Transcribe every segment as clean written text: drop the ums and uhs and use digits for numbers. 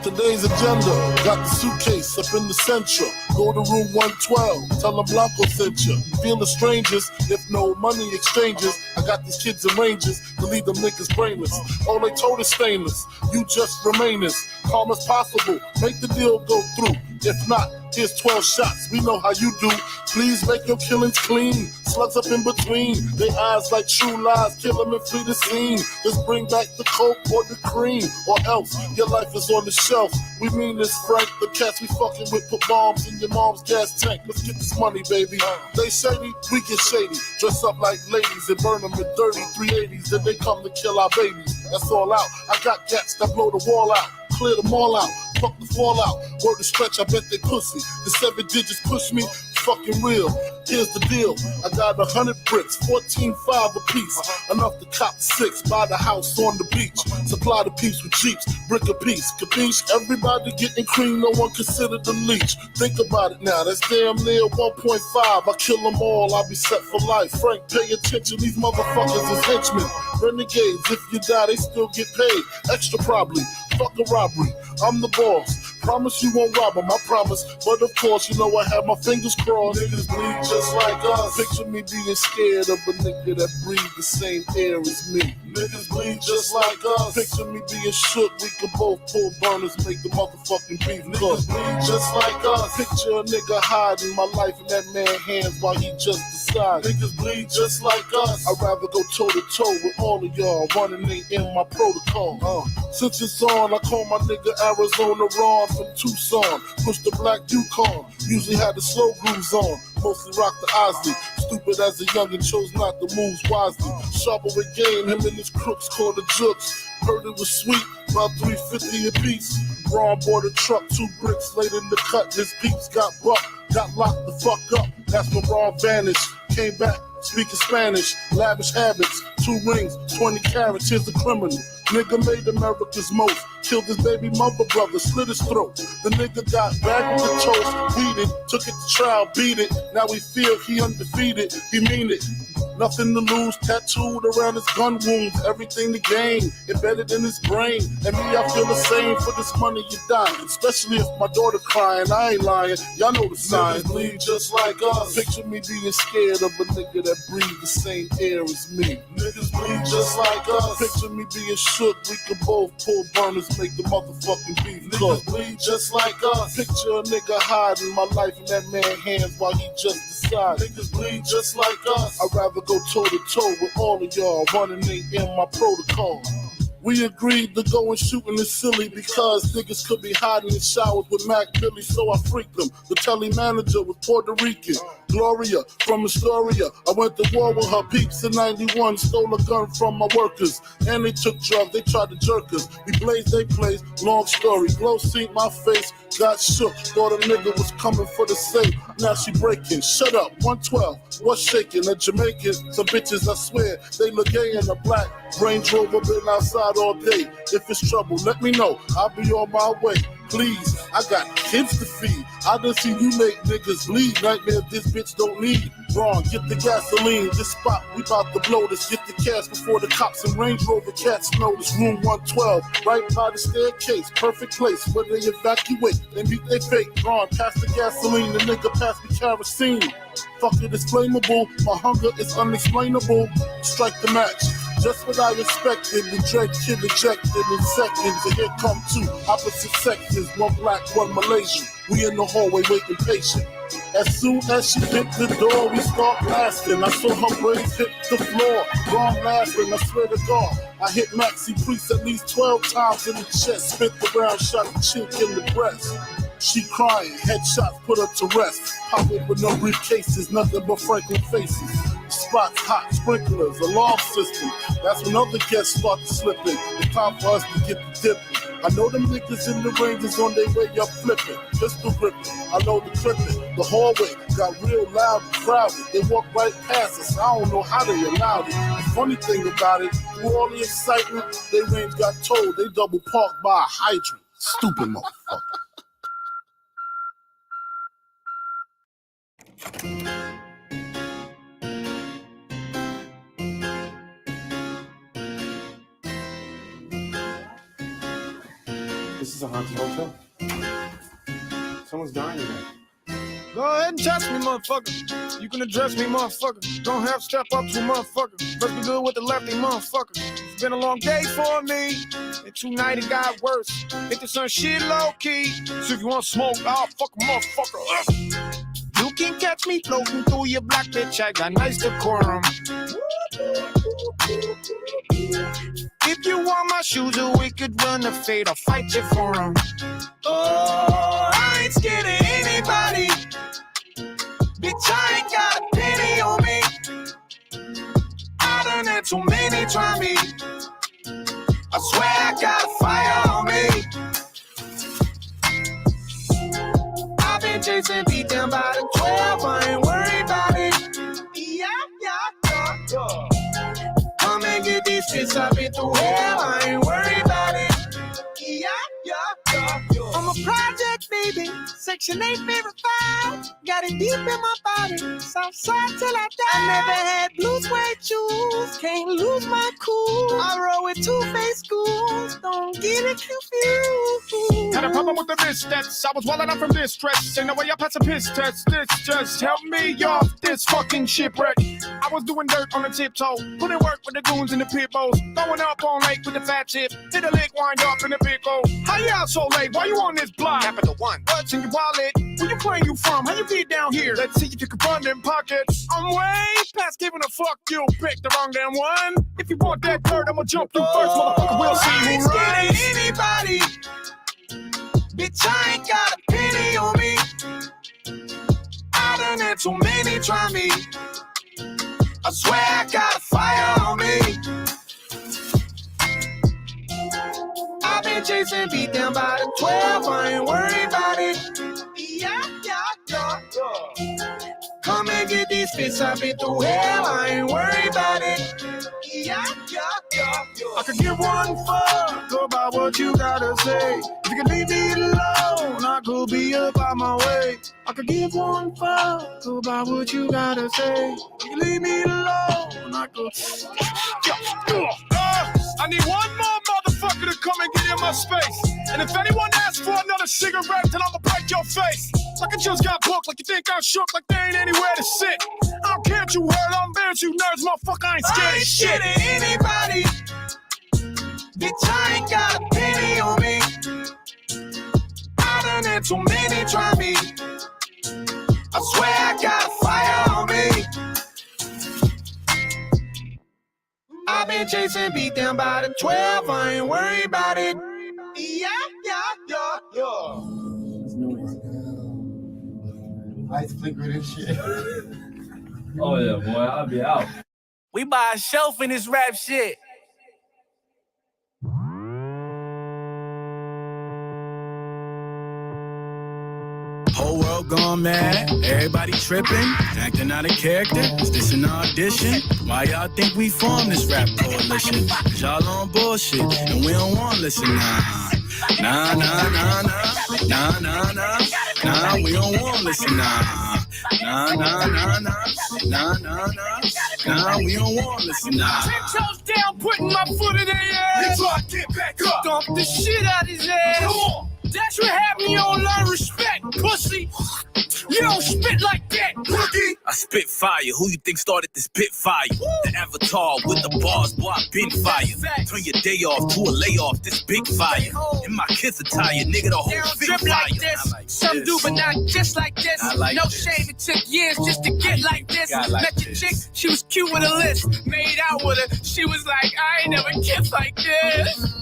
Today's agenda, got the suitcase up in the central. Go to room 112, tell them Blanco sent you. Feel the strangers, if no money exchanges. I got these kids in ranges to leave them niggas brainless. All they told is stainless, you just remainers. Calm as possible, make the deal go through. If not, here's 12 shots, we know how you do. Please make your killings clean. Slugs up in between, they eyes like true lies. Kill them and flee the scene. Just bring back the coke or the cream, or else your life is on the shelf. We mean this, Frank. The cats we fucking with put bombs in your mom's gas tank. Let's get this money, baby. They shady, we get shady. Dress up like ladies and burn them in dirty 380s. Then they come to kill our babies. That's all out. I got cats that blow the wall out. Clear them all out, fuck the fallout. Word to stretch, I bet they pussy. The 7 digits push me, fucking real. Here's the deal, I got 100 bricks, 14.5 a piece. Enough to cop 6, buy the house on the beach. Supply the peeps with jeeps, brick a piece. Capiche? Everybody getting cream, no one considered the leech. Think about it now, that's damn near 1.5. I kill them all, I'll be set for life. Frank, pay attention, these motherfuckers is henchmen. Renegades, if you die, they still get paid. Extra probably. Fuck a robbery, I'm the boss. Promise you won't rob them, I promise. But of course, you know I have my fingers crossed. Niggas bleed just like us. Picture me being scared of a nigga that breathes the same air as me. Niggas bleed just like us. Picture me being shook, we could both pull burners, make the motherfucking beef. Niggas bleed just like us. Picture a nigga hiding my life in that man's hands while he just decides. Niggas bleed just like us. I'd rather go toe to toe with all of y'all. Running ain't in my protocol. Since it's on, I call my nigga Arizona Ron from Tucson. Push the black Yukon. Usually had the slow grooves on. Mostly rock the Osley. Stupid as a youngin', chose not to move wisely. Sharper with game, him and his crooks called the jooks. Heard it was sweet, about $3.50 a piece. Ron bought a truck, 2 bricks laid in the cut. His peeps got bucked, got locked the fuck up. That's when Ron vanished. Came back, speaking Spanish. Lavish habits, 2 rings, 20 carats. Here's the criminal. Nigga made America's most. Killed his baby mother brother, slit his throat. The nigga got back with the toast, beat it, took it to trial, beat it. Now we feel he undefeated, he mean it. Nothing to lose, tattooed around his gun wounds. Everything to gain, embedded in his brain. And me, I feel the same. For this money, you die. Especially if my daughter crying, I ain't lying. Y'all know the signs. Niggas bleed just like us. Picture me being scared of a nigga that breathes the same air as me. Niggas bleed just like us. Picture me being shook. We can both pull burners, make the motherfucking beef. Niggas bleed just like us. Picture a nigga hiding my life in that man's hands while he just decides. Niggas bleed just like us. I'd rather go toe to toe with all of y'all. Running ain't in my protocol. We agreed to go and shooting is silly because niggas could be hiding in showers with Mac Billy, so I freaked them. The telly manager was Puerto Rican. Gloria from Astoria. I went to war with her peeps in 91, stole a gun from my workers. And they took drugs, they tried to jerk us. We blazed, they blazed, long story. Glow seen my face, got shook. Thought a nigga was coming for the safe. Now she breaking. Shut up, 112, what's shaking? A Jamaican, some bitches I swear, they look gay in a black Range Rover, been outside all day. If it's trouble, let me know, I'll be on my way. Please, I got kids to feed. I done seen you make niggas bleed. Nightmare this bitch don't need. Wrong, get the gasoline. This spot, we bout to blow this. Get the cash before the cops and Range Rover cats notice. Room 112, right by the staircase. Perfect place where they evacuate. They meet they fake. Wrong, pass the gasoline. The nigga pass me kerosene. Fuck it, it's flammable. My hunger is unexplainable. Strike the match. Just what I expected, the Drake kid ejected in seconds. And here come 2 opposite sections, 1 black, 1 Malaysian. We in the hallway waiting patient. As soon as she hit the door, we start blasting. I saw her braids hit the floor. Wrong laughing, I swear to God. I hit Maxi Priest at least 12 times in the chest. Spit the round, shot the chink in the breast. She crying, headshots put her to rest. Pop it with no briefcases, nothing but Franklin faces. Spots, hot sprinklers, alarm system. That's when other guests start to slip in. It's time for us to get the dipping. I know them niggas in the ranges on their way up flipping. Pistol gripping, I know the clipping. The hallway got real loud and crowded. They walked right past us, I don't know how they allowed it. The funny thing about it, through all the excitement, their range got told they double parked by a hydrant. Stupid motherfucker. This is a haunted hotel. Someone's dying today. Go ahead and touch me, motherfucker. You can address me, motherfucker. Don't have to step up to a motherfucker. Let's be good with the lefty, motherfucker. It's been a long day for me, and tonight it got worse. Hit the sun shit low-key. So if you want smoke, I'll fuck a motherfucker up. You can catch me floating through your block, bitch. I got nice decorum. If you want my shoes, or we could run a fade, I'll fight you for them. Oh, I ain't scared of anybody. Bitch, I ain't got a penny on me. I done had too many try me. I swear I got a fire on me. I've been chasing beat down by the 12, I ain't worried about it. Yeah. Come and get these shits, I've been through hell, I ain't worried about it. Yeah. I'm a project baby, Section 8 verified. Got it deep in my body, Southside till I die. I never had blue suede shoes, can't lose my cool. I roll with two-faced schools, don't get it confused. Had a problem with the wrist stats, I was walling out from this stress. Ain't no way I pass a piss test, this just help me off this fucking shipwreck. I was doing dirt on the tiptoe, putting work with the goons in the pit bulls. Throwing up on lake with the fat tip, hit a lick, wind up in the pickle. How you out so late, why you on this block? Capital One. What's in your wallet? Where you claim you from? How you get down here? Let's see if you can run them pockets. I'm way past giving a fuck, you picked the wrong damn one. If you want that dirt, I'ma jump you first, motherfucker, we'll see who runs. I ain't scared of anybody. Bitch, I ain't got a penny on me. I done had too many try me. I swear I got a fire on me. I've been chasing beat down by the 12, I ain't worried about it. Yeah. Come and get these fits, I've been through hell, I ain't worried about it. Yeah. I could give one fuck about what you gotta say. If you could leave me alone, I could be about my way. I could give one fuck about what you gotta say. If you leave me alone, I could. I need one more motherfucker to come and get in my space. And if anyone asks for another cigarette, then I'ma break your face. Like I just got booked, like you think I'm shook, like there ain't anywhere to sit. I don't care what you heard, I'm embarrassed, you nerds, motherfucker, I ain't scared of shit. I ain't scared of anybody. Bitch, I ain't got a penny on me. I done had too many try me. I swear I got a fire on me. I've been chasing beat down by the 12, I ain't worried about it. Yeah. Ice flickering and shit. Oh yeah, boy, I'll be out. We buy a shelf in this rap shit. Whole world gone mad, everybody tripping, acting out of character. Is this an audition? Why y'all think we formed this rap coalition? Cause y'all on bullshit, and we don't want to listen now. Nah, we don't want to listen now. Nah, we don't want to listen now. 10 toes down, putting my foot in the air. Until I get back up. Dump the shit out his ass. Come on. That's what happened, you don't learn respect, pussy. You don't spit like that, rookie. I spit fire. Who you think started this pit fire? The avatar with the bars, boy, I been fire. Turn your day off to a layoff, this big fire. In my kids attire, nigga, the whole They don't fit drip fire. like this. Some do, but not just like this. Like no this. shame, it took years just to get like this. Got like Met your this. chick, she was cute with a list. Made out with her, she was like, I ain't never kissed like this.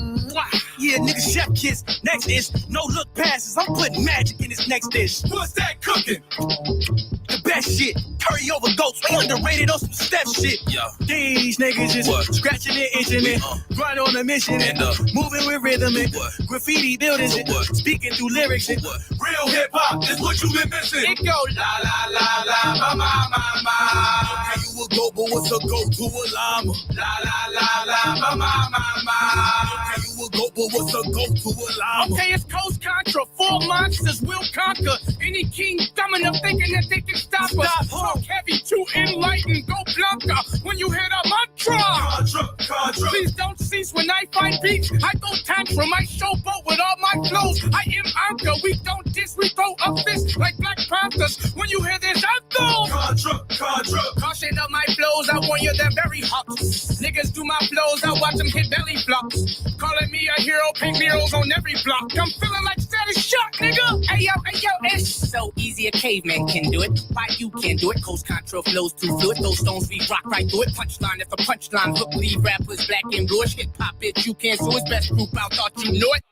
Yeah, nigga, chef kiss. Next is no look passes. I'm putting magic in this next dish. What's that cooking? The best shit. Curry over goats. We underrated on some step shit. Yo. These niggas just scratching it, itching it. Grind on a mission and moving with rhythm and graffiti buildings and speaking through lyrics and Real hip hop is what you been missing. It go la la la la, ma. okay, you a go, but what's a go to a llama? La la la la, ma. Okay, you a go, but what's a go to a llama? Okay, it's Coast Contra. 4 monsters will conquer any king dumb enough thinking that they can stop us. Talk heavy, too enlightened, go blanca when you hit a mantra. Contra. Please don't cease when I find beats. I go tantrum, I showboat with all my flows. I am Anka. We don't diss, we throw a fist like Black Panthers. When you hear this anthem, Contra. Caution of my flows, I warn you they're very hot. Niggas do my flows, I watch them hit belly flops. Calling me a hero, paint murals on every block. I'm feeling like status shock, nigga. Hey yo, it's So easy a caveman can do it. Why you can't do it? Coast Contra flows too fluid. Those stones we rock right through it. Punchline if a punchline hook leave rappers black and bluish. Hip hop bitch, you can't sue it. Best group out, thought you knew it.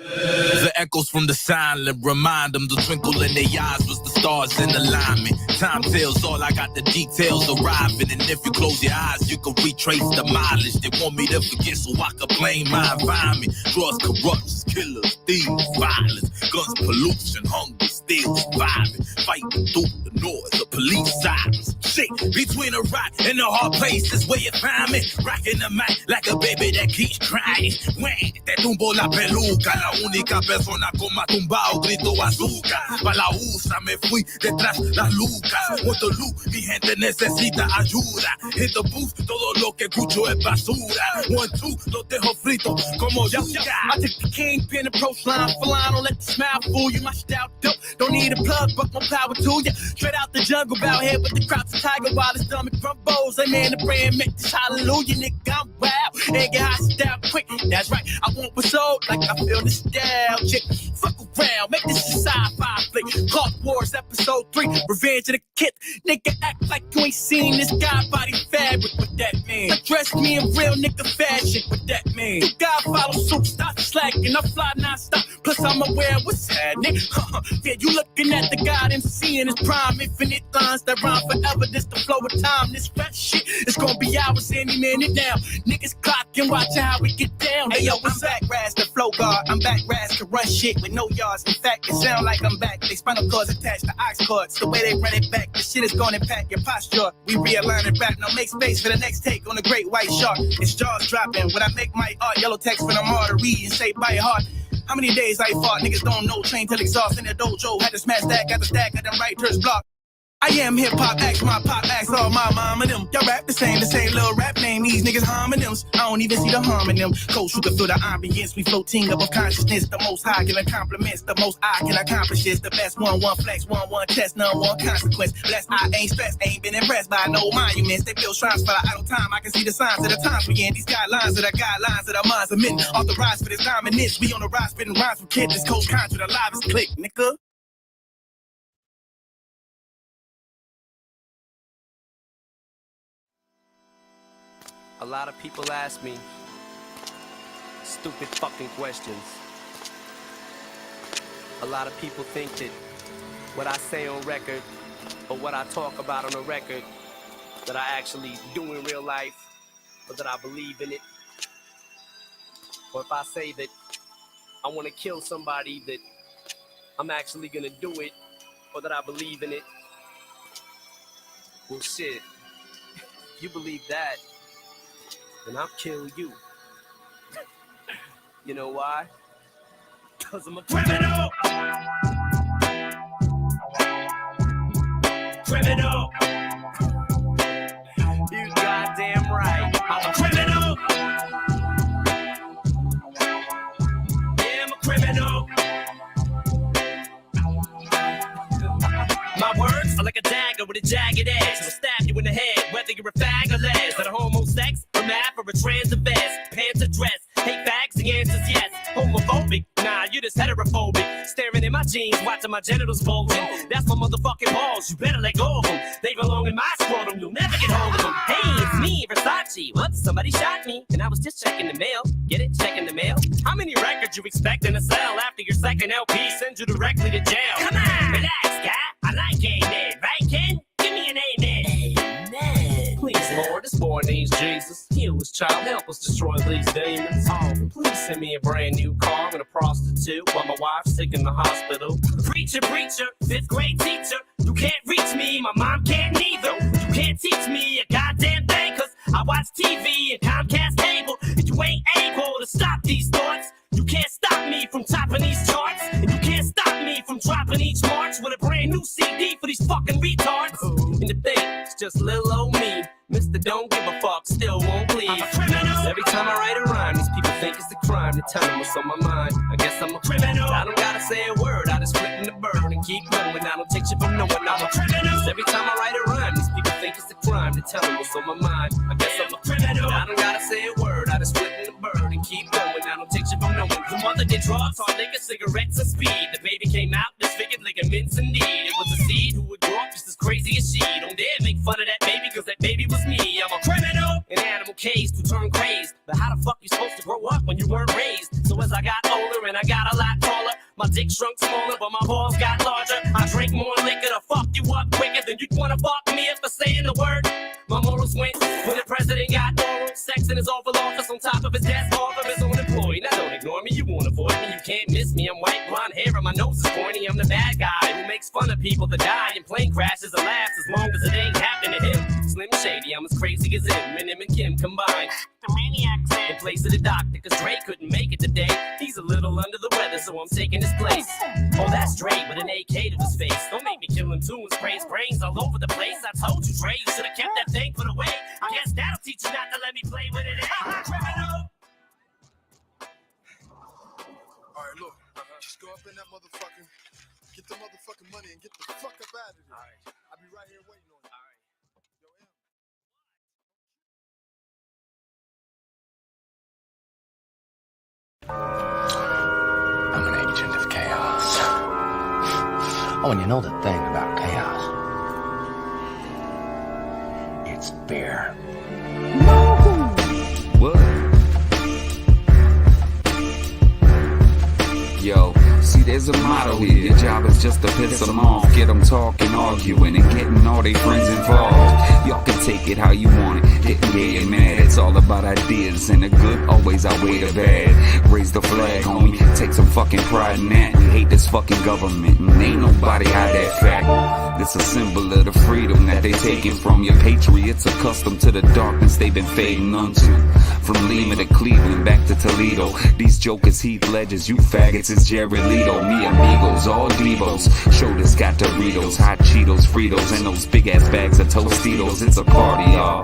The echoes from the silent remind them the twinkle in their eyes was the stars in alignment. Time tells all, I got the details arriving. And if you close your eyes, you can retrace the mileage. They want me to forget so I can blame my environment. Drugs, corruptions, killers, thieves, violence, guns, pollution, hunger, still surviving. Fighting through the noise of police sirens. Shit, between a rock and a hard place is where you find me. Rocking the mic like a baby that keeps crying. When te tumbo la peluca, la única persona con más tumbao grito azúcar. Pa' la USA me fui detrás las lucas. Want the loot, mi gente necesita ayuda. Hit the booth, todo lo que escucho es basura. 1, 2, los dejo fritos como yuca. I took the kingpin approach line for line. Don't let the smile fool you. My style dope. Don't need a plug, but more power to ya. Straight out the jungle, bout here with the crowds of tiger while his stomach crumbles. Hey man, the brand make this hallelujah, nigga. I'm wild. And get high, style quick. That's right. I want what's old, like I feel nostalgic. Fuck around, make this a sci-fi flick. Clock Wars episode 3, Revenge of the Kid. Nigga act like you ain't seen this guy body fabric. What that mean? Dress me in real nigga fashion. What that mean? You gotta follow suit, stop slacking. I fly non-stop. Plus I'm aware of what's happening. Yeah, you looking at the God MC in his prime. Infinite lines that rhyme forever. This the flow of time. This fat shit is gonna be ours any minute now. Niggas clocking, watching how we get down. Hey yo, what's back, Raz, the flow guard. I'm back, Raz, to run shit with no yards. In fact, it sound like I'm back. They spinal cords attached to ox cords. The way they run it back, the shit is gonna impact your posture. We realign and rap. Now make space for the next take on the great white shark. It's jaws dropping. When I make my art, yellow text for them arteries and say by heart. How many days I fought? Niggas don't know. Train till exhaust in the dojo. Had to smash that, got the stack, got them writers block. I am hip-hop acts, my pop acts, all my mom and them. Y'all rap the same little rap name. These niggas homonyms. I don't even see the harm in them. Coach, you can feel the ambience. We floating above consciousness. The most high giving compliments. The most I can accomplish is the best. 1-1 flex, 1-1 test, none one consequence. Bless, I ain't stressed, ain't been impressed by no monuments. They build shrines for the idle time. I can see the signs of the times we in. These guidelines are the guidelines of the minds of men. Authorized for this dominance. We on the rise, spitting rhymes from kids. This Coach Contra, the livest click, nigga. A lot of people ask me stupid fucking questions. A lot of people think that what I say on record or what I talk about on a record that I actually do in real life or that I believe in it. Or if I say that I want to kill somebody, that I'm actually gonna do it or that I believe in it. Well shit, if you believe that, then I'll kill you. You know why? Because I'm a criminal! Criminal! You goddamn right. I'm a criminal! Yeah, I'm a criminal! My words are like a dagger with a jagged edge. It'll stab you in the head, whether you're a fag or les. That a homo sex, or mad for a trans or vest. Pants or dress, hate fags, the answer's yes. Homophobic, nah, you're just heterophobic. Staring in my jeans, watching my genitals bulging. That's my motherfucking balls, you better let go of them. They belong in my scrotum, you'll never get hold of them. Hey, it's me, Versace. What? Somebody shot me, and I was just checking the mail. Get it? Checking the mail? How many records you expecting to sell after your second LP sends you directly to jail? Come on, relax, guy. I like gay men, right, Ken? Give me an amen. Amen. Please, Lord, this boy needs Jesus. Heal his child, help us destroy these demons. Oh, please send me a brand new car and a prostitute while my wife's sick in the hospital. Preacher, preacher, 5th grade teacher. You can't reach me, my mom can't neither. You can't teach me a goddamn thing, cause I watch TV and Comcast cable. And you ain't able to stop these thoughts. You can't stop me from topping these charts. And you can't stop me from dropping each March with a brand new CD for these fucking retards. And the thing, it's just little old know me. Mr. Don't give a fuck, still won't please. I'm a criminal. Every time I write a rhyme, these people think it's a crime to tell them what's on my mind. I guess I'm a criminal. I don't gotta say a word, I just flip in the bird and keep going. I don't take shit from no one, I'm a criminal. Every time I write a rhyme, these people think it's a crime to tell them what's on my mind. I guess I'm a criminal. I don't gotta say a word, I just flip in the bird and keep going. I don't take shit from no one. The mother did drugs, hard liquor, cigarettes, and speed. The baby came out, disfigured, ligaments indeed. It was a seed who would grow up just as crazy as she. Don't dare make fun of that baby, cause that baby was me. I'm a criminal, an animal caged to turn crazed. But how the fuck you supposed to grow up when you weren't raised? So as I got older and I got a lot taller, my dick shrunk smaller, but my balls got larger. I drink more liquor to fuck you up quicker than you'd wanna fuck me if I saying the word. My morals went when the president got oral sex in his Oval Office on top of his desk off of his own employee. Now don't ignore me, you won't avoid me, you can't miss me. I'm white, blonde hair, and my nose is pointy. I'm the bad guy who makes fun of people that die in plane crashes and laughs as long as it ain't happening to him. Slim Shady, I'm as crazy as him and Kim combined. The maniac's in place of the doctor, cause Dre couldn't make it today. He's a little under the weather, so I'm taking his place. Oh, that's Dre with an AK to his face. Don't make me kill him too and spray his brains all over the place. I told you, Dre, you should've kept that thing put away. I guess that'll teach you not to let me play with it. Criminal. Alright, look, just go up in that motherfucking, get the motherfucking money and get the fuck up out of here. Alright. I'll be right here waiting on you. Alright. I'm an agent of chaos. Oh, and you know the thing about chaos? It's beer. What? Yo, see, there's a motto here. Your job is just to piss them off, get them talking, arguing, and getting all their friends involved. Y'all can take it how you want it, getting gay and mad. It's all about ideas, and the good always outweigh the bad. Raise the flag, homie, take some fucking pride in that. We hate this fucking government, and ain't nobody hide that fact. It's a symbol of the freedom that they taking from you. Patriots accustomed to the darkness they've been fading unto. From Lima to Cleveland, back to Toledo. These jokers, Heath Ledgers, you faggots, it's Jared Leto. Me amigos, all Devos. Shoulders got Doritos, hot Cheetos, Fritos, and those big ass bags of Tostitos. It's a party, y'all.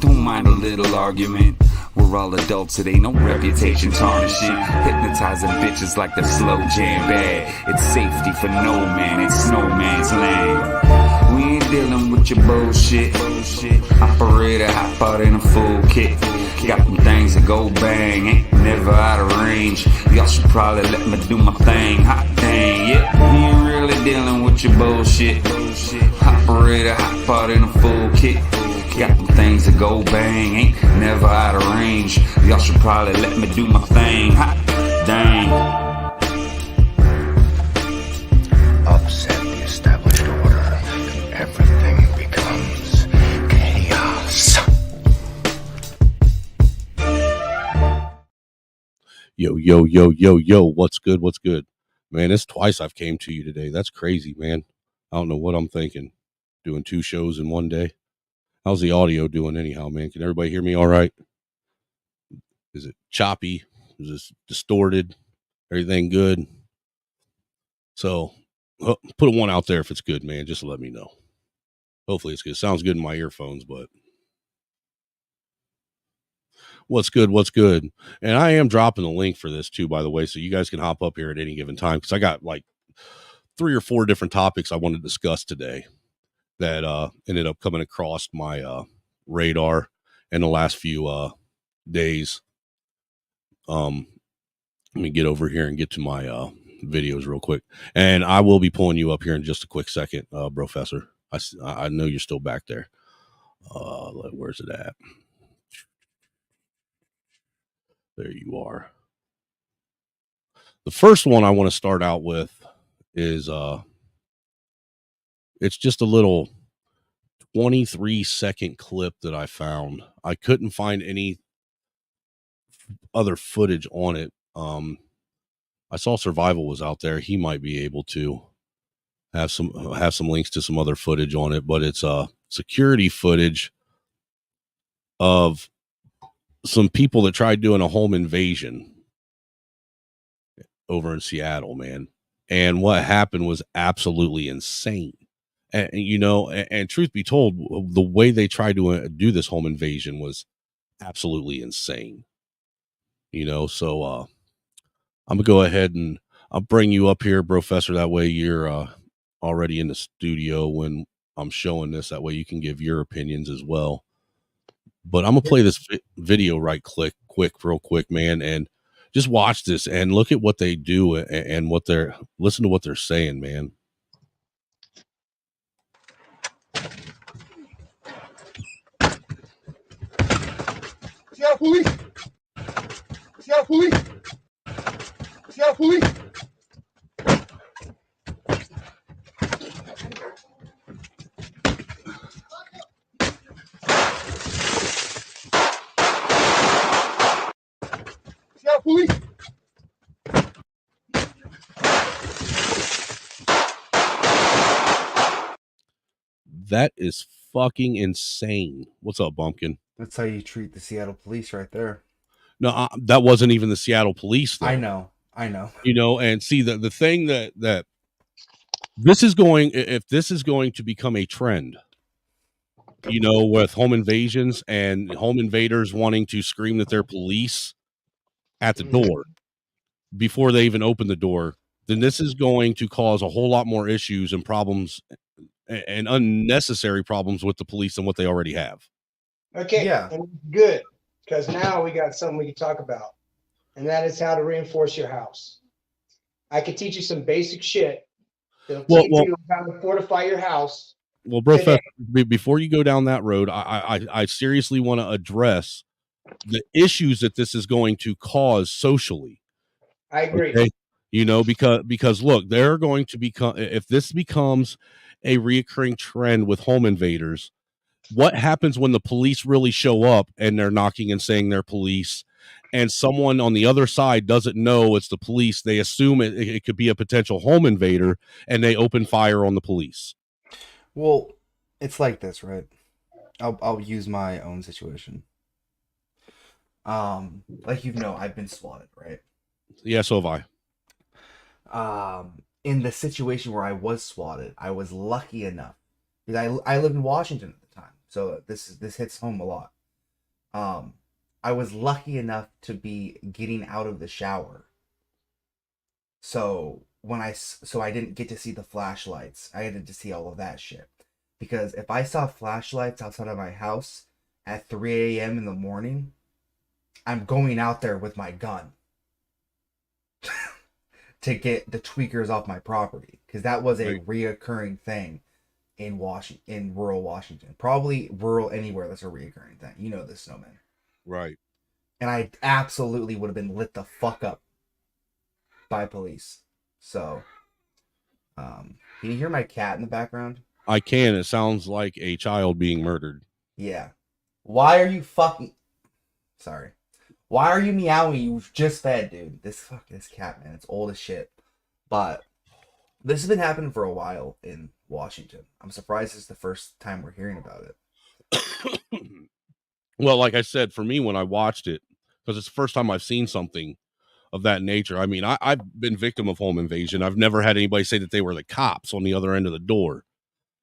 Don't mind a little argument. We're all adults, it ain't no reputation tarnishing. Hypnotizing bitches like the slow jam bad. It's safety for no man, it's snowman's land. We ain't dealing with your bullshit. Operator, hop out in a full kit. Got them things that go bang, ain't never out of range. Y'all should probably let me do my thing, hot thing, yeah. We ain't really dealing with your bullshit. Operator, hop out in a full kit. Got them things that go bang, ain't never out of range. Y'all should probably let me do my thing, hot dang. Upset the established order, everything becomes chaos. Yo, what's good? Man, it's twice I've came to you today. That's crazy, man. I don't know what I'm thinking. Doing 2 shows in one day. How's the audio doing anyhow, man? Can everybody hear me all right? Is it choppy? Is this distorted? Everything good? So, put a 1 out there if it's good, man. Just let me know. Hopefully it's good. It sounds good in my earphones, but what's good? And I am dropping the link for this too, by the way, so you guys can hop up here at any given time, because I got like 3 or 4 different topics I want to discuss today that ended up coming across my radar in the last few days. Let me get over here and get to my videos real quick, and I will be pulling you up here in just a quick second, Professor. I know you're still back there. Where's it at? There you are. The first one I want to start out with is it's just a little 23-second clip that I found. I couldn't find any other footage on it. I saw Survival was out there. He might be able to have some links to some other footage on it, but it's security footage of some people that tried doing a home invasion over in Seattle, man. And what happened was absolutely insane. And and truth be told, the way they tried to do this home invasion was absolutely insane. So I'm gonna go ahead and I'll bring you up here, Professor. That way you're already in the studio when I'm showing this. That way you can give your opinions as well. But I'm gonna play this video real quick, man, and just watch this and look at what they do and listen to what they're saying, man. Seattle police! Seattle police! Seattle police! Seattle police! That is fucking insane. What's up, Bumpkin? That's how you treat the Seattle police right there. No, that wasn't even the Seattle police, though. I know. And see the thing that this is going, if this is going to become a trend, with home invasions and home invaders wanting to scream that they're police at the door before they even open the door, then this is going to cause a whole lot more issues and problems and unnecessary problems with the police than what they already have. Okay, yeah. And good, because now we got something we can talk about, and that is how to reinforce your house. I could teach you some basic shit that'll teach you how to fortify your house. Well, Professor, before you go down that road, I seriously want to address the issues that this is going to cause socially. I agree. Okay? Because look, they're going to become, if this becomes a reoccurring trend with home invaders, what happens when the police really show up and they're knocking and saying they're police, and someone on the other side doesn't know it's the police? They assume it could be a potential home invader, and they open fire on the police. Well, it's like this, right? I'll use my own situation. Like I've been swatted, right? Yeah, so have I. In the situation where I was swatted, I was lucky enough because I lived in Washington at the time, so this hits home a lot. I was lucky enough to be getting out of the shower, so I didn't get to see the flashlights. I had to see all of that shit, because if I saw flashlights outside of my house at 3 a.m. in the morning, I'm going out there with my gun to get the tweakers off my property, because that was a reoccurring thing in rural Washington. Probably rural anywhere that's a reoccurring thing. You know this, Snowman. Right. And I absolutely would have been lit the fuck up by police. So, can you hear my cat in the background? I can. It sounds like a child being murdered. Yeah. Why are you fucking... Sorry. Why are you meowing? You just fed, dude. This cat, man. It's old as shit. But this has been happening for a while in Washington. I'm surprised it's the first time we're hearing about it. Well, like I said, for me, when I watched it, because it's the first time I've seen something of that nature. I mean, I've been victim of home invasion. I've never had anybody say that they were the cops on the other end of the door.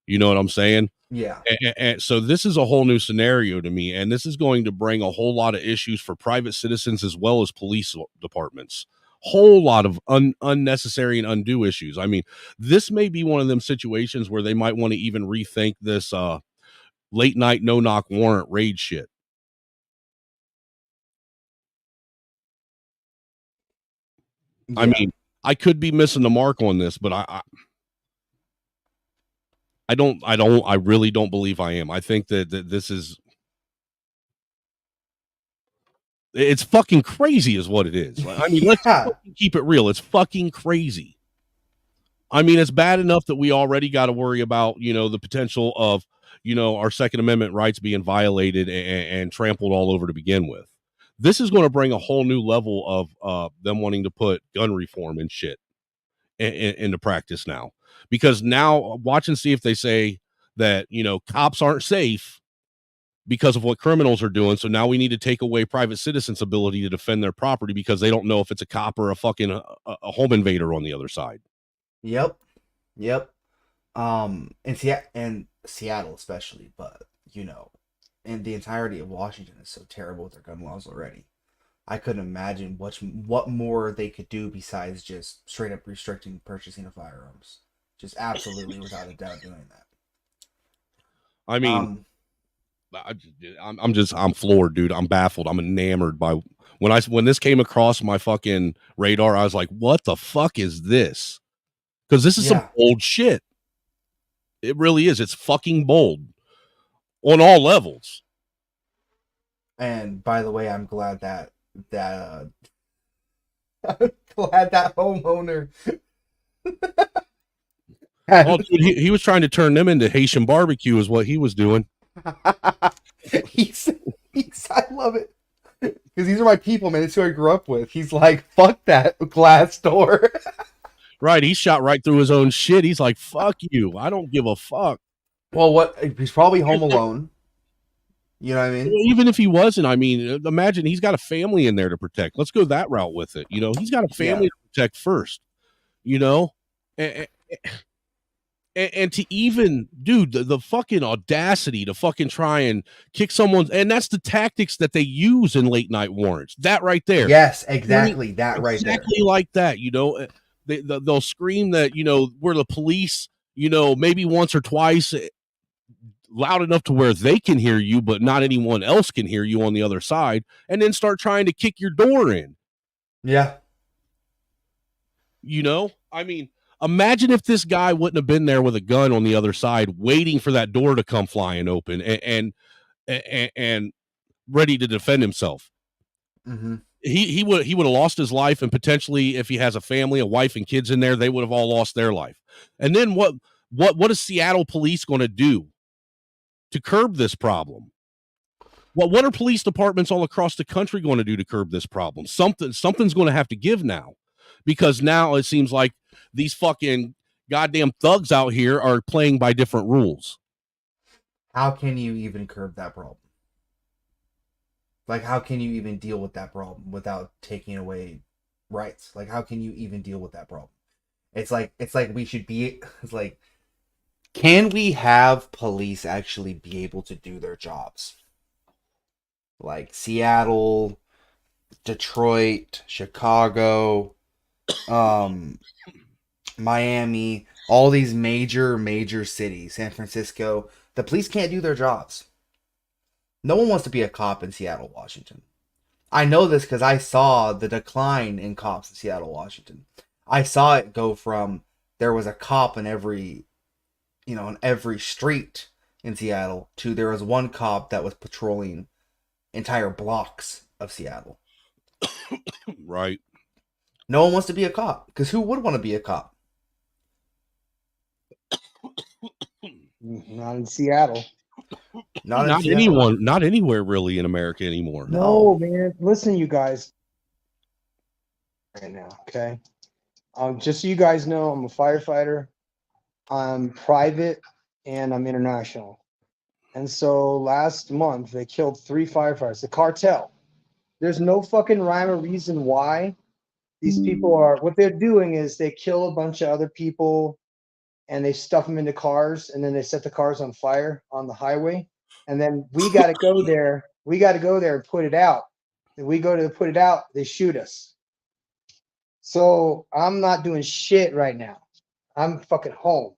You know what I'm saying? Yeah. And so this is a whole new scenario to me, and this is going to bring a whole lot of issues for private citizens as well as police departments. Whole lot of unnecessary and undue issues. I mean, this may be one of them situations where they might want to even rethink this late night no knock warrant raid shit. Yeah. I mean, I could be missing the mark on this, but I really don't believe I am. I think that this is, it's fucking crazy is what it is. I mean, let's keep it real. It's fucking crazy. I mean, it's bad enough that we already got to worry about, the potential of, our Second Amendment rights being violated and trampled all over to begin with. This is going to bring a whole new level of them wanting to put gun reform and shit into practice now. Because now, watch and see if they say that, cops aren't safe because of what criminals are doing. So now we need to take away private citizens' ability to defend their property because they don't know if it's a cop or a fucking a home invader on the other side. Yep. in Seattle especially, but you know, and the entirety of Washington is so terrible with their gun laws already. I couldn't imagine what more they could do besides just straight up restricting purchasing of firearms. Just absolutely without a doubt doing that. I mean, I'm floored, dude. I'm baffled. I'm enamored by when this came across my fucking radar. I was like, what the fuck is this? Because this is some bold shit. It really is. It's fucking bold on all levels. And by the way, I'm glad that I'm glad that homeowner. Oh, dude, he was trying to turn them into Haitian barbecue, is what he was doing. he's I love it because these are my people, man. It's who I grew up with. He's like, fuck that glass door. Right, he shot right through his own shit. He's like, fuck you. I don't give a fuck. Well, he's probably home alone. You know what I mean? Even if he wasn't, I mean, imagine he's got a family in there to protect. Let's go that route with it. You know, he's got a family to protect first. You know, and to even, dude, the fucking audacity to fucking try and kick someone's, and that's the tactics that they use in late night warrants. That right there. Yes, exactly. That right there. Exactly like that. You know, they'll scream that, you know, we're the police, you know, maybe once or twice, loud enough to where they can hear you, but not anyone else can hear you on the other side, and then start trying to kick your door in. Yeah. You know, I mean, imagine if this guy wouldn't have been there with a gun on the other side, waiting for that door to come flying open and ready to defend himself. Mm-hmm. He would have lost his life, and potentially, if he has a family, a wife, and kids in there, they would have all lost their life. And then what is Seattle police going to do to curb this problem? What are police departments all across the country going to do to curb this problem? Something's going to have to give now, because now it seems like these fucking goddamn thugs out here are playing by different rules. How can you even curb that problem? Like, how can you even deal with that problem without taking away rights? Like, how can you even deal with that problem? It's like we should be, it's like, can we have police actually be able to do their jobs? Like Seattle, Detroit, Chicago, Miami, all these major cities, San Francisco, the police can't do their jobs. No one wants to be a cop in Seattle, Washington. I know this because I saw the decline in cops in Seattle, Washington. I saw it go from there was a cop in every street in Seattle to there was one cop that was patrolling entire blocks of Seattle. Right. No one wants to be a cop, because who would want to be a cop? Not in Seattle. Not anyone, not anywhere really in America anymore. No, man. Listen, you guys. Right now, okay? Just so you guys know, I'm a firefighter. I'm private and I'm international. And so last month they killed 3 firefighters. The cartel. There's no fucking rhyme or reason why these people are. What they're doing is they kill a bunch of other people and they stuff them into cars, and then they set the cars on fire on the highway. And then we got to go there. We got to go there and put it out. And we go to put it out, they shoot us. So I'm not doing shit right now. I'm fucking home.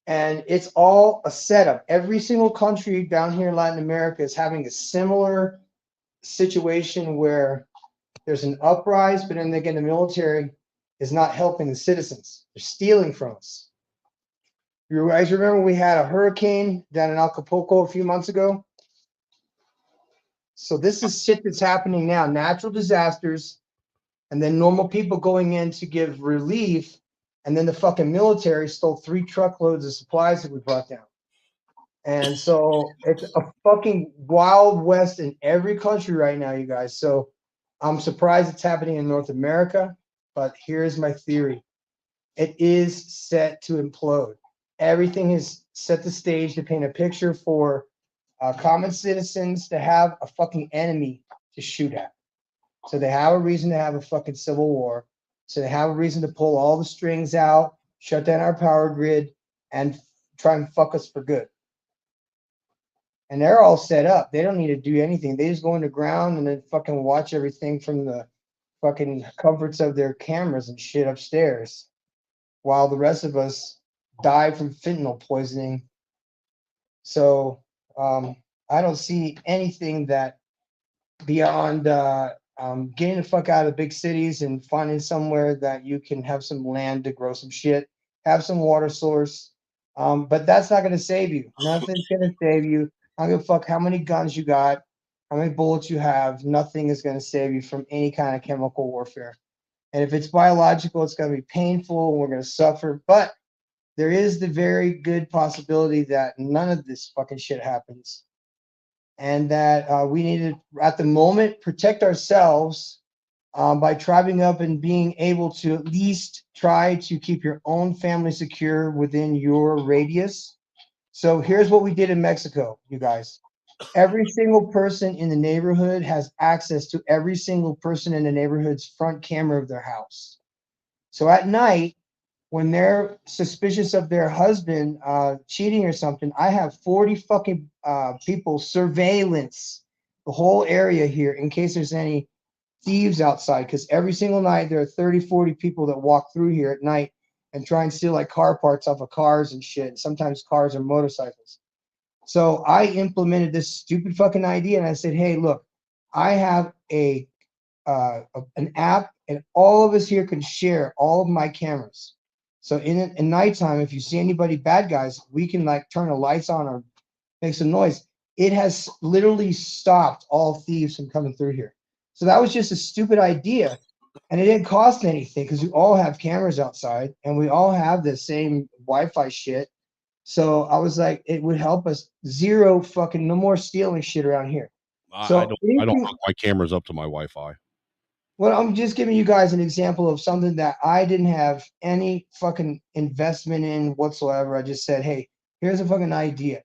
And it's all a setup. Every single country down here in Latin America is having a similar situation where there's an uprising, but then again, the military is not helping the citizens. They're stealing from us. You guys remember we had a hurricane down in Acapulco a few months ago? So this is shit that's happening now. Natural disasters, and then normal people going in to give relief, and then the fucking military stole 3 truckloads of supplies that we brought down. And so it's a fucking wild west in every country right now, you guys. So I'm surprised it's happening in North America, but here's my theory. It is set to implode. Everything is set the stage to paint a picture for common citizens to have a fucking enemy to shoot at. So they have a reason to have a fucking civil war. So they have a reason to pull all the strings out, shut down our power grid, and try and fuck us for good. And they're all set up. They don't need to do anything. They just go underground and then fucking watch everything from the fucking comforts of their cameras and shit upstairs, while the rest of us die from fentanyl poisoning. So I don't see anything that beyond getting the fuck out of the big cities and finding somewhere that you can have some land to grow some shit, have some water source. But that's not going to save you. Nothing's going to save you. I don't give a fuck how many guns you got, how many bullets you have. Nothing is going to save you from any kind of chemical warfare. And if it's biological, it's going to be painful and we're going to suffer. But there is the very good possibility that none of this fucking shit happens. And that we need to, at the moment, protect ourselves by tribing up and being able to at least try to keep your own family secure within your radius. So here's what we did in Mexico, you guys. Every single person in the neighborhood has access to every single person in the neighborhood's front camera of their house. So at night, when they're suspicious of their husband cheating or something, I have 40 fucking people surveillance the whole area here in case there's any thieves outside. Because every single night there are 30, 40 people that walk through here at night and try and steal like car parts off of cars and shit. And sometimes cars or motorcycles. So I implemented this stupid fucking idea and I said, hey, look, I have an app and all of us here can share all of my cameras. So in nighttime, if you see anybody bad guys, we can like turn the lights on or make some noise. It has literally stopped all thieves from coming through here. So that was just a stupid idea. And it didn't cost anything because we all have cameras outside and we all have the same Wi-Fi shit. So I was like, it would help us. Zero fucking, no more stealing shit around here. So I don't hook my cameras up to my Wi-Fi. Well, I'm just giving you guys an example of something that I didn't have any fucking investment in whatsoever. I just said, hey, here's a fucking idea.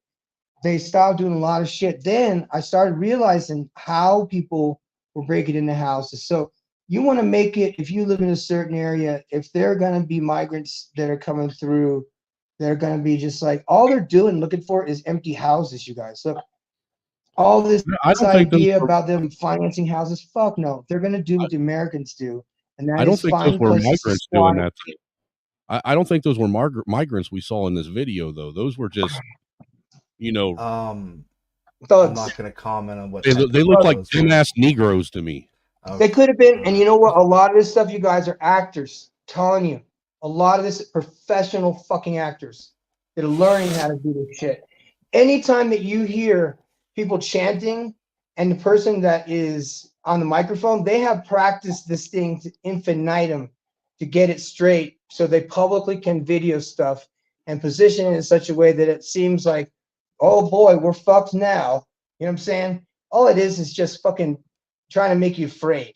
They stopped doing a lot of shit. Then I started realizing how people were breaking into houses. So you want to make it, if you live in a certain area, if they're going to be migrants that are coming through, they're going to be just like, all they're doing, looking for is empty houses, you guys. So all this idea about them financing houses, fuck no. They're going to do what the Americans do. And that I don't is think those find were places to migrants squat. doing that. I don't think those were migrants we saw in this video, though. Those were just, you know, I'm thugs. not going to comment on what They look like dim-ass Negroes to me. They could have been, and you know what? A lot of this stuff, you guys are actors. I'm telling you, a lot of this professional fucking actors that are learning how to do this shit. Anytime that you hear people chanting and the person that is on the microphone, they have practiced this thing to infinitum to get it straight so they publicly can video stuff and position it in such a way that it seems like, oh boy, we're fucked now. You know what I'm saying? All it is just fucking trying to make you afraid,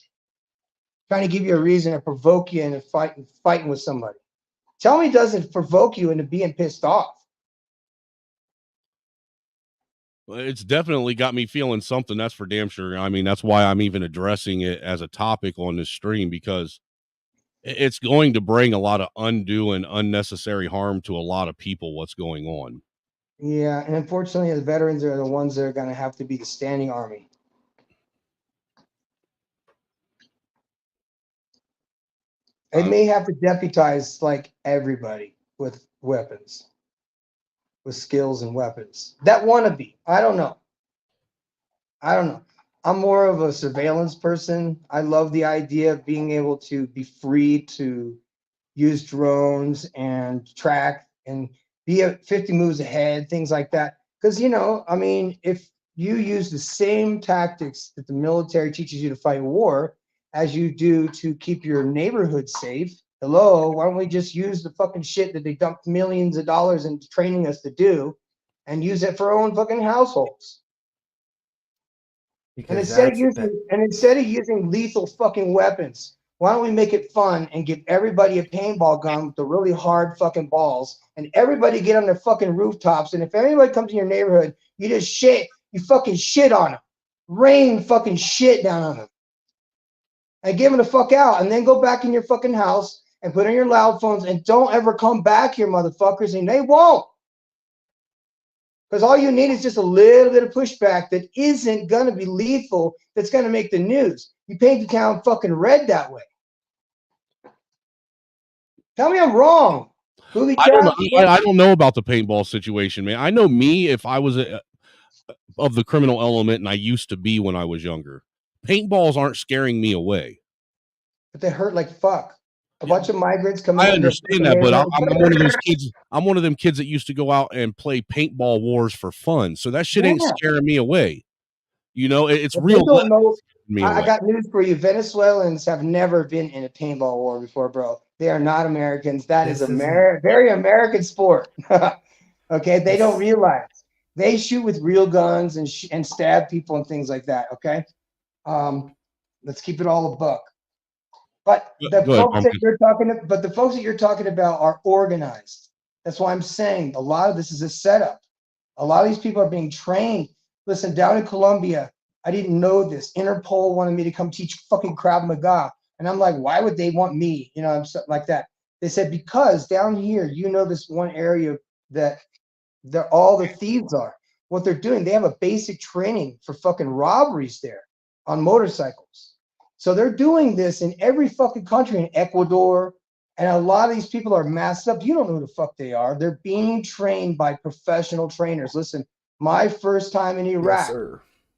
trying to give you a reason to provoke you into fighting with somebody. Tell me it doesn't provoke you into being pissed off. It's definitely got me feeling something. That's for damn sure. I mean, that's why I'm even addressing it as a topic on this stream, because it's going to bring a lot of undue and unnecessary harm to a lot of people. What's going on? Yeah, and unfortunately, the veterans are the ones that are going to have to be the standing army. They may have to deputize like everybody with weapons, with skills and weapons. That wannabe. I don't know. I'm more of a surveillance person. I love the idea of being able to be free to use drones and track and be 50 moves ahead, things like that. Because, you know, I mean, if you use the same tactics that the military teaches you to fight war as you do to keep your neighborhood safe, hello, why don't we just use the fucking shit that they dumped millions of dollars into training us to do and use it for our own fucking households? And instead of using lethal fucking weapons, why don't we make it fun and give everybody a paintball gun with the really hard fucking balls, and everybody get on their fucking rooftops, and if anybody comes in your neighborhood, you fucking shit on them. Rain fucking shit down on them. And give them the fuck out, and then go back in your fucking house and put on your loud phones and don't ever come back here, motherfuckers, and they won't. Because all you need is just a little bit of pushback that isn't going to be lethal, that's going to make the news. You paint the town fucking red that way. Tell me I'm wrong. I don't know about the paintball situation, man. I know me, if I was of the criminal element, and I used to be when I was younger, paintballs aren't scaring me away. But they hurt like fuck. A bunch of migrants come in. I understand that, but I'm one of those kids. I'm one of them kids that used to go out and play paintball wars for fun. So that shit ain't scaring me away. You know, it's real. Don't know, I got news for you. Venezuelans have never been in a paintball war before, bro. They are not Americans. That is a very American sport. Okay, they don't realize they shoot with real guns and stab people and things like that. Okay, let's keep it all a buck. But the folks that you're talking about are organized. That's why I'm saying a lot of this is a setup. A lot of these people are being trained. Listen, down in Colombia, I didn't know this. Interpol wanted me to come teach fucking Krav Maga. And I'm like, why would they want me? You know, something like that. They said, because down here, you know, this one area that all the thieves are. What they're doing, they have a basic training for fucking robberies there on motorcycles. So they're doing this in every fucking country, in Ecuador. And a lot of these people are masked up. You don't know who the fuck they are. They're being trained by professional trainers. Listen, my first time in Iraq,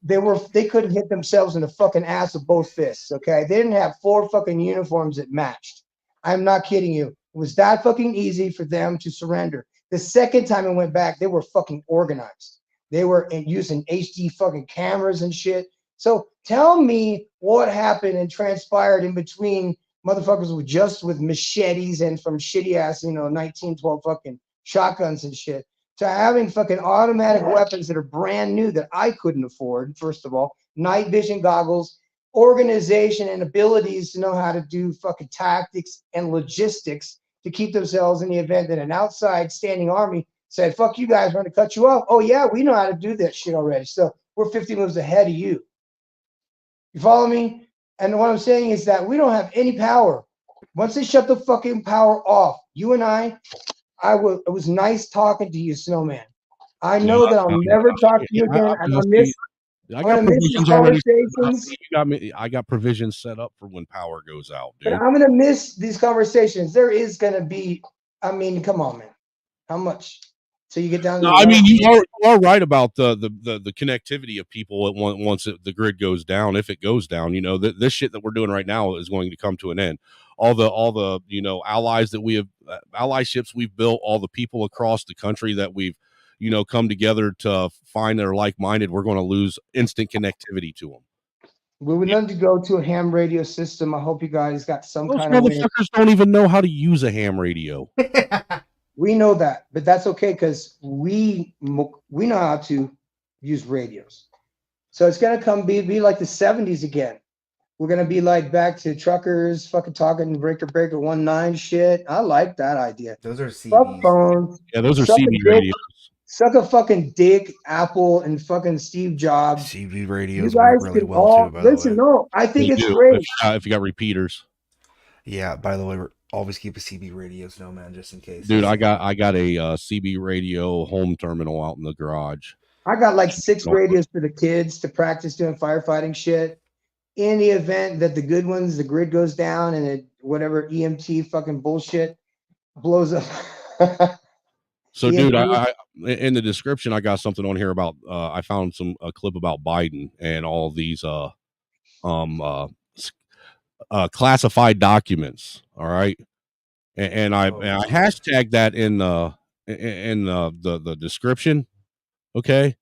they couldn't hit themselves in the fucking ass with both fists. Okay, they didn't have 4 fucking uniforms that matched. I'm not kidding you. It was that fucking easy for them to surrender. The second time I went back, they were fucking organized. They were using HD fucking cameras and shit. So tell me what happened and transpired in between motherfuckers with machetes and from shitty ass, 1912 fucking shotguns and shit, to having fucking automatic weapons that are brand new that I couldn't afford, first of all, night vision goggles, organization and abilities to know how to do fucking tactics and logistics to keep themselves in the event that an outside standing army said, fuck you guys, we're going to cut you off. Oh yeah, we know how to do that shit already. So we're 50 moves ahead of you. You follow me? And what I'm saying is that we don't have any power. Once they shut the fucking power off, you and it was nice talking to you, Snowman. I know that I'll never talk to you again. I'm going to miss these conversations. I got provisions set up for when power goes out, dude. But I'm going to miss these conversations. There is going to be, come on, man. How much? So you get down to you are right about the connectivity of people once the grid goes down. If it goes down, this shit that we're doing right now is going to come to an end. All the allies that we have, allyships we've built, all the people across the country that we've come together to find that are like-minded, we're going to lose instant connectivity to them. We would love to go to a ham radio system. I hope you guys got some Most kind of way. motherfuckers don't even know how to use a ham radio. We know that, but that's okay because we know how to use radios. So it's gonna be like the 70s again. We're gonna be like back to truckers fucking talking breaker 19 shit. I like that idea. Those are CBs. Fuck phones. Yeah, those are CB radios. Suck a fucking dick, Apple and fucking Steve Jobs. CB radios work really well too. By the way, no, I think it's great. If you got repeaters. Yeah. By the way, always keep a CB radio, Snowman, just in case. Dude, I got a CB radio home terminal out in the garage. I got like 6 radios for the kids to practice doing firefighting shit. In the event that the good ones, the grid goes down and whatever EMT fucking bullshit blows up. So, dude, I in the description, I got something on here about. I found a clip about Biden and all these classified documents. All right, and I hashtagged that in the description. Okay,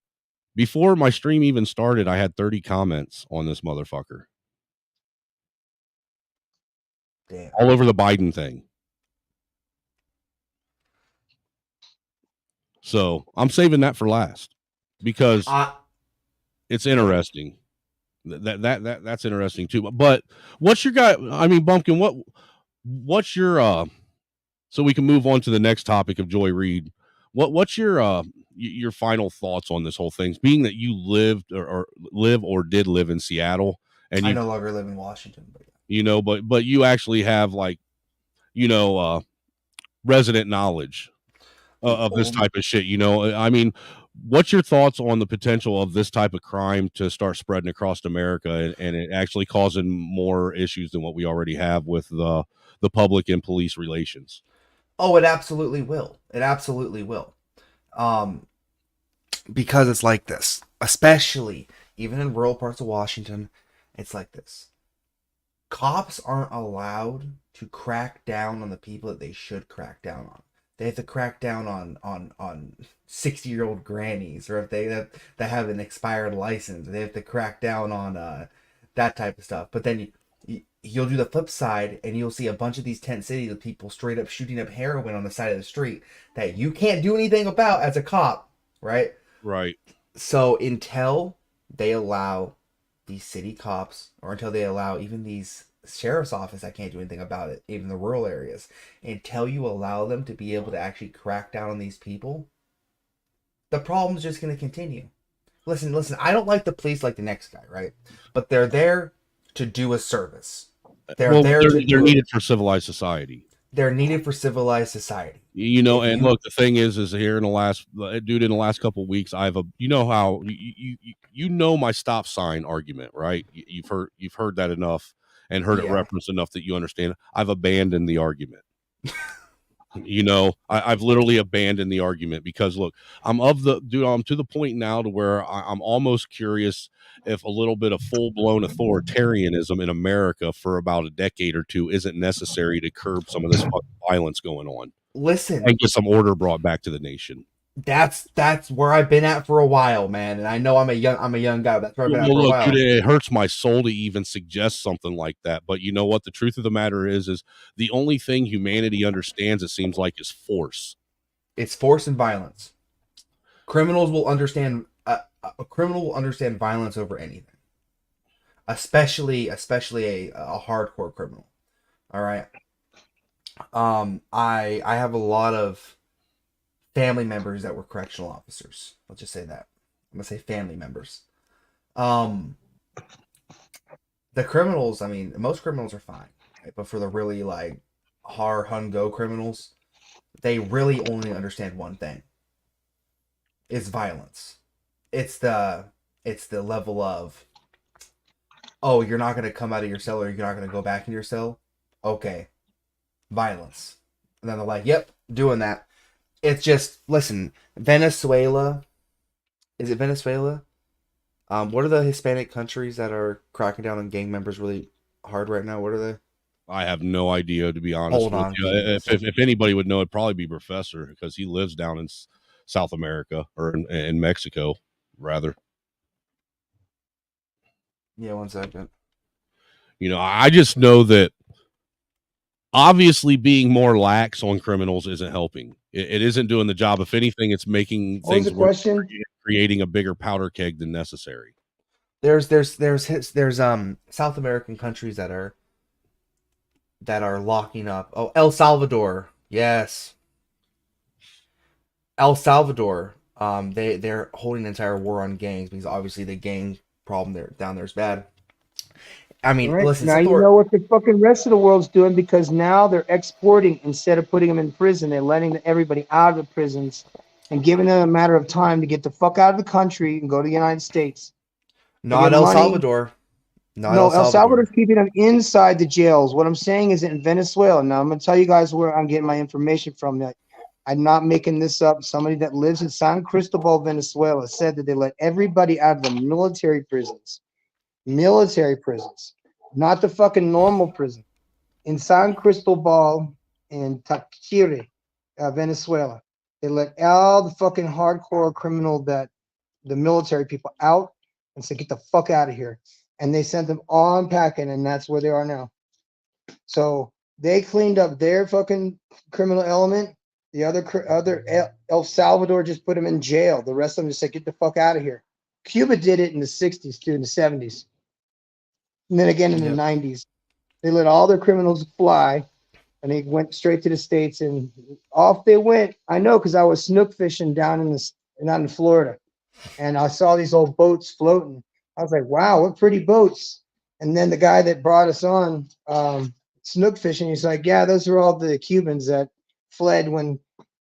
before my stream even started, I had 30 comments on this motherfucker. Damn. All over the Biden thing. So I'm saving that for last because it's interesting. That's interesting too. But what's your guy? I mean, Bumpkin, what's your so we can move on to the next topic of Joy Reid. What's your final thoughts on this whole thing? Being that you lived or did live in Seattle, and I no longer live in Washington, but but you actually have resident knowledge of this type of shit. I mean, what's your thoughts on the potential of this type of crime to start spreading across America and it actually causing more issues than what we already have with the public and police relations? Oh, it absolutely will. It absolutely will. Because it's like this, especially even in rural parts of Washington, it's like this. Cops aren't allowed to crack down on the people that they should crack down on. They have to crack down on 60-year-old grannies, or if they have an expired license, they have to crack down on that type of stuff. But then you'll do the flip side, and you'll see a bunch of these tent cities of people straight up shooting up heroin on the side of the street that you can't do anything about as a cop, right? Right. So until they allow these city cops, or until they allow even these sheriff's office that can't do anything about it, even the rural areas, until you allow them to be able to actually crack down on these people, the problem's just going to continue. Listen, I don't like the police like the next guy, right? But they're there to do a service. They're needed for civilized society. They're needed for civilized society. And look, the thing is here in the last couple of weeks, my stop sign argument, right? You've heard that enough and heard it referenced enough that you understand. I've abandoned the argument. I've literally abandoned the argument because look, I'm to the point now to where I'm almost curious if a little bit of full-blown authoritarianism in America for about a decade or two isn't necessary to curb some of this violence going on. Listen, and get some order brought back to the nation. That's where I've been at for a while, man. And I know I'm a young guy. That's where I've been at for a while. Dude, it hurts my soul to even suggest something like that. But you know what? The truth of the matter is the only thing humanity understands, it seems like, is force. It's force and violence. Criminals will understand. A criminal will understand violence over anything, especially a hardcore criminal. All right. I have a lot of family members that were correctional officers. Let's just say that. I'm gonna say family members. The criminals, I mean, most criminals are fine, right? But for the really like hun-go criminals, they really only understand one thing. It's violence. It's the level of, oh, you're not gonna come out of your cell, or you're not gonna go back in your cell. Okay, violence. And then they're like, yep, doing that. It's just, listen, Venezuela. Is it Venezuela? What are the Hispanic countries that are cracking down on gang members really hard right now? What are they? I have no idea, to be honest with you. If anybody would know, it'd probably be Professor, because he lives down in South America, or in Mexico, rather. Yeah, 1 second. I just know that obviously being more lax on criminals isn't helping. It isn't doing the job. If anything, it's making things worse, creating a bigger powder keg than necessary. There's South American countries that are locking up. Oh, El Salvador. Yes. El Salvador. They're holding an entire war on gangs, because obviously the gang problem down there is bad. I mean, right. Listen. Now you know what the fucking rest of the world's doing, because now they're exporting instead of putting them in prison. They're letting everybody out of the prisons and giving them a matter of time to get the fuck out of the country and go to the United States. Not El Salvador. No, El Salvador's keeping them inside the jails. What I'm saying is in Venezuela. Now I'm going to tell you guys where I'm getting my information from. That I'm not making this up. Somebody that lives in San Cristobal, Venezuela, said that they let everybody out of the military prisons. Military prisons, not the fucking normal prison. In San Cristobal and Táchira, Venezuela, they let all the fucking hardcore criminal the military people out and said, get the fuck out of here. And they sent them all unpacking, and that's where they are now. So they cleaned up their fucking criminal element. The other El Salvador just put them in jail. The rest of them just said, get the fuck out of here. Cuba did it in the 60s too, in the 70s. And then again in the 90s. They let all their criminals fly, and they went straight to the States, and off they went. I know, because I was snook fishing down in Florida, and I saw these old boats floating. I was like, wow, what pretty boats. And then the guy that brought us on, snook fishing. He's like, yeah, those are all the Cubans that fled when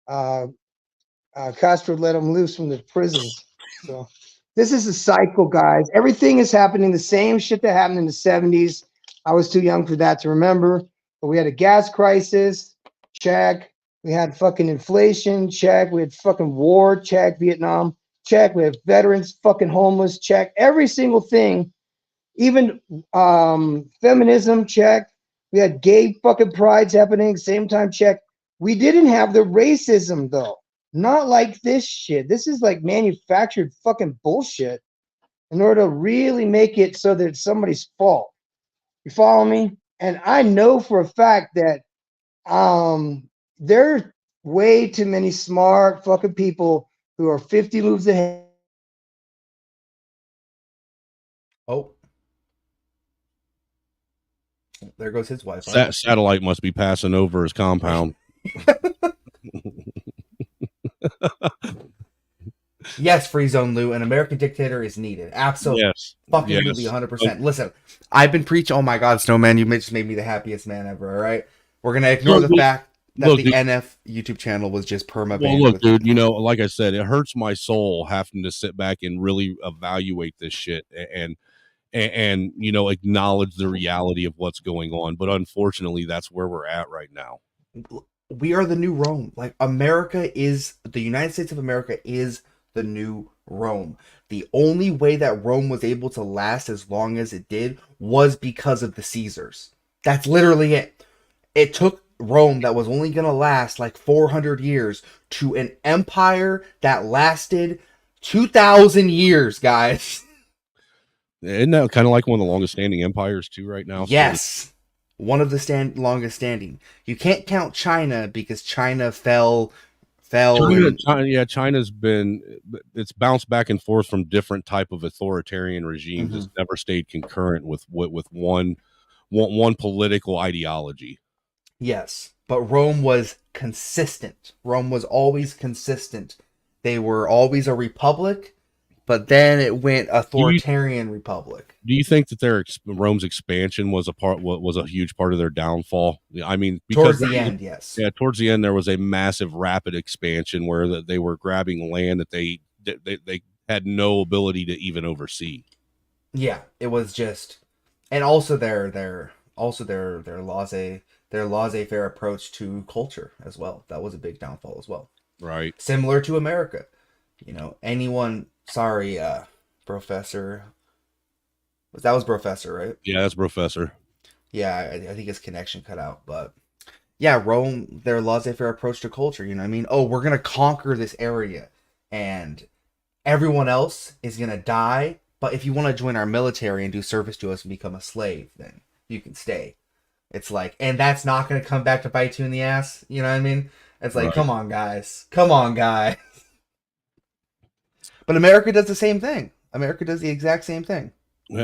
Castro let them loose from the prisons. So this is a cycle, guys. Everything is happening. The same shit that happened in the 70s. I was too young for that to remember. But we had a gas crisis, check. We had fucking inflation, check. We had fucking war, check. Vietnam, check. We had veterans, fucking homeless, check. Every single thing, even feminism, check. We had gay fucking prides happening, same time, check. We didn't have the racism, though. Not like this shit. This is like manufactured fucking bullshit in order to really make it so that it's somebody's fault. You follow me? And I know for a fact that there are way too many smart fucking people who are 50 moves ahead. Oh. There goes his Wi-Fi. Satellite must be passing over his compound. Yes, Free Zone Lou, an American dictator is needed. Absolutely. Yes. Fucking yes. 100%. Listen, I've been preaching. Oh my God, Snowman, you just made me the happiest man ever. All right. We're going to ignore the fact that the NF YouTube channel was just perma-banned. Well, look, dude, you know, like I said, it hurts my soul having to sit back and really evaluate this shit and you know, acknowledge the reality of what's going on. But unfortunately, that's where we're at right now. We are the new Rome. Like, America is, the United States of America is the new Rome. The only way that Rome was able to last as long as it did was because of the Caesars. That's literally it. It took Rome that was only going to last like 400 years to an empire that lasted 2,000 years, guys. Isn't that kind of like one of the longest standing empires too right now? Yes. One of the longest standing. You can't count China because China fell. China's it's bounced back and forth from different type of authoritarian regimes. Mm-hmm. It's never stayed concurrent with one political ideology. Yes, but Rome was consistent. Rome was always consistent. They were always a republic, but then it went authoritarian republic. Do you think that Rome's expansion was a huge part of their downfall? I mean, because towards the end, yes. Yeah, towards the end there was a massive rapid expansion where they were grabbing land that they had no ability to even oversee. Yeah, it was just, and also their laissez-faire approach to culture as well. That was a big downfall as well. Right. Similar to America. You know, Professor. That was Professor, right? Yeah, that's Professor. Yeah, I think his connection cut out. But yeah, Rome, their laissez-faire approach to culture, you know what I mean? Oh, we're going to conquer this area and everyone else is going to die. But if you want to join our military and do service to us and become a slave, then you can stay. It's like, and that's not going to come back to bite you in the ass. You know what I mean? It's like, right. Come on, guys. But America does the same thing. America does the exact same thing.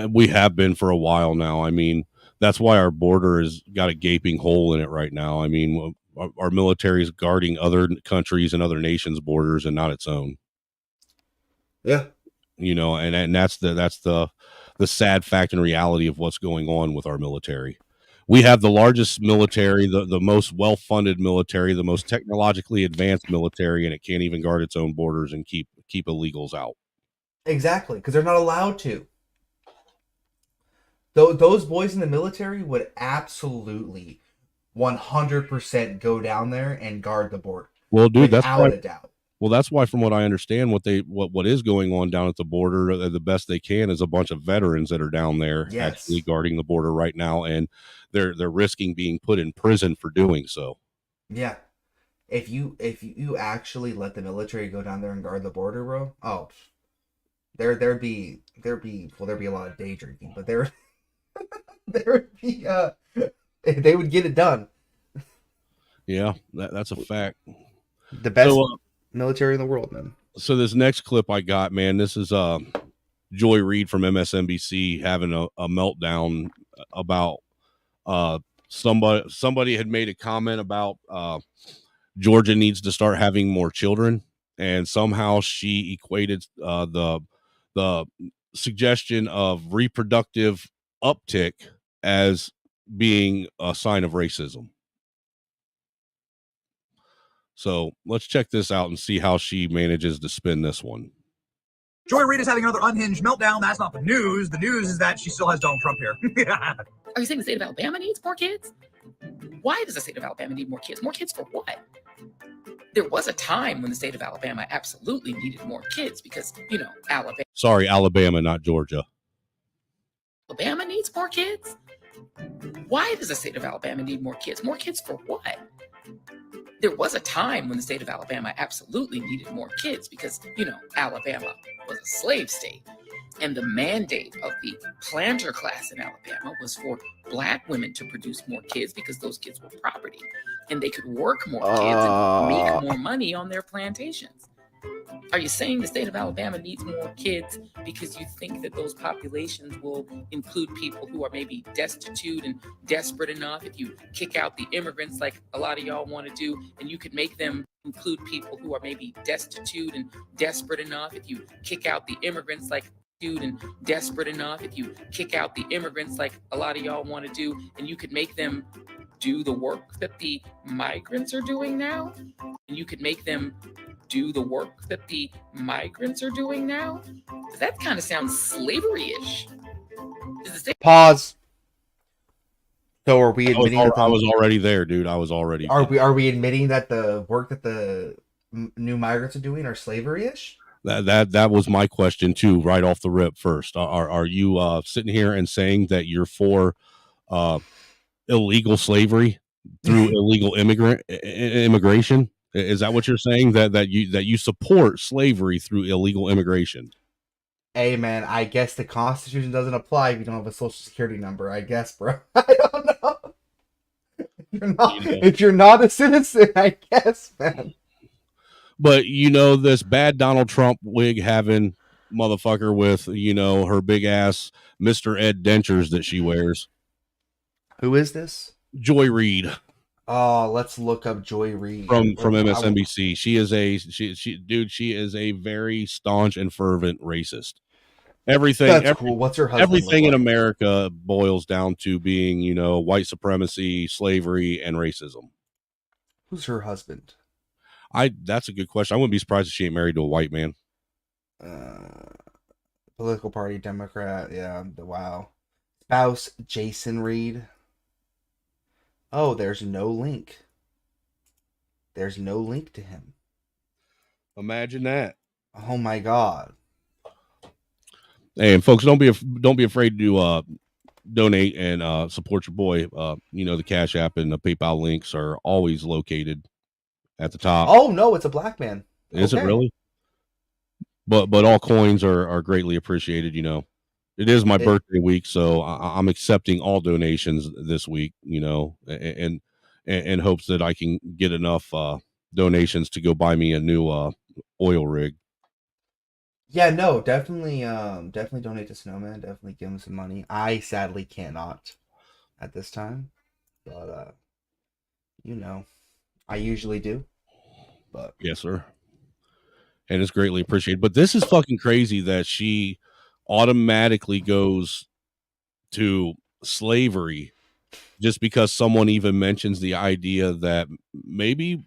We have been for a while now. I mean, that's why our border has got a gaping hole in it right now. I mean, our military is guarding other countries and other nations' borders and not its own. Yeah. You know, and that's the sad fact and reality of what's going on with our military. We have the largest military, the most well-funded military, the most technologically advanced military, and it can't even guard its own borders and keep illegals out. Exactly, because they're not allowed to. Those boys in the military would absolutely 100% go down there and guard the border. Well, dude, without a doubt. Well, that's why, from what I understand, what is going on down at the border, the best they can is a bunch of veterans that are down there actually guarding the border right now, and they're risking being put in prison for doing so. Yeah, if you actually let the military go down there and guard the border, bro, there'd be a lot of day drinking, but there would be they would get it done. Yeah, that's a fact. The best military in the world, man. So this next clip I got, man, this is Joy Reid from MSNBC having a meltdown about somebody had made a comment about Georgia needs to start having more children, and somehow she equated the suggestion of reproductive uptick as being a sign of racism. So let's check this out and see how she manages to spin this one. Joy Reid is having another unhinged meltdown. That's not the news. The news is that she still has Donald Trump here. Are you saying the state of Alabama needs more kids? Why does the state of Alabama need more kids? More kids for what? There was a time when the state of Alabama absolutely needed more kids because, Alabama. Sorry, Alabama, not Georgia. Alabama needs more kids? Why does the state of Alabama need more kids? More kids for what? There was a time when the state of Alabama absolutely needed more kids because, Alabama was a slave state. And the mandate of the planter class in Alabama was for Black women to produce more kids because those kids were property. And they could work more kids and make more money on their plantations. Are you saying the state of Alabama needs more kids because you think that those populations will include people who are maybe destitute and desperate enough if you kick out the immigrants like a lot of y'all want to do, and you could make them include people who are maybe destitute and desperate enough if you kick out the immigrants like and desperate enough if you kick out the immigrants like a lot of y'all want to do, and you could make them do the work that the migrants are doing now? And you could make them do the work that the migrants are doing now? That kind of sounds slavery-ish. Pause. So are we admitting I was already there, dude. I was already. Are we admitting that the work that the new migrants are doing are slavery-ish? That was my question too, right off the rip. First, are you sitting here and saying that you're for illegal slavery through illegal immigration? Is that what you're saying? That you support slavery through illegal immigration? Hey man, I guess the Constitution doesn't apply if you don't have a social security number. I guess, bro. I don't know. If you're not a citizen, I guess, man. But this bad Donald Trump wig having motherfucker with her big ass Mr. Ed dentures that she wears. Who is this? Joy Reid. Oh, let's look up Joy Reid from MSNBC. She is a very staunch and fervent racist. Everything. Cool. What's her husband? Everything in America boils down to being white supremacy, slavery, and racism. Who's her husband? That's a good question. I wouldn't be surprised if she ain't married to a white man. Political party Democrat. Yeah. Wow. Spouse Jason Reid. Oh, there's no link. There's no link to him. Imagine that. Oh my God. Hey, and folks, don't be afraid to donate and support your boy. The Cash App and the PayPal links are always located at the top. Oh no, it's a black man. Is it really? But all coins are greatly appreciated. It is my birthday week, so I'm accepting all donations this week. And hopes that I can get enough donations to go buy me a new oil rig. Yeah, no, definitely donate to Snowman. Definitely give him some money. I sadly cannot at this time, but I usually do. But yes, sir. And it's greatly appreciated. But this is fucking crazy that she automatically goes to slavery just because someone even mentions the idea that maybe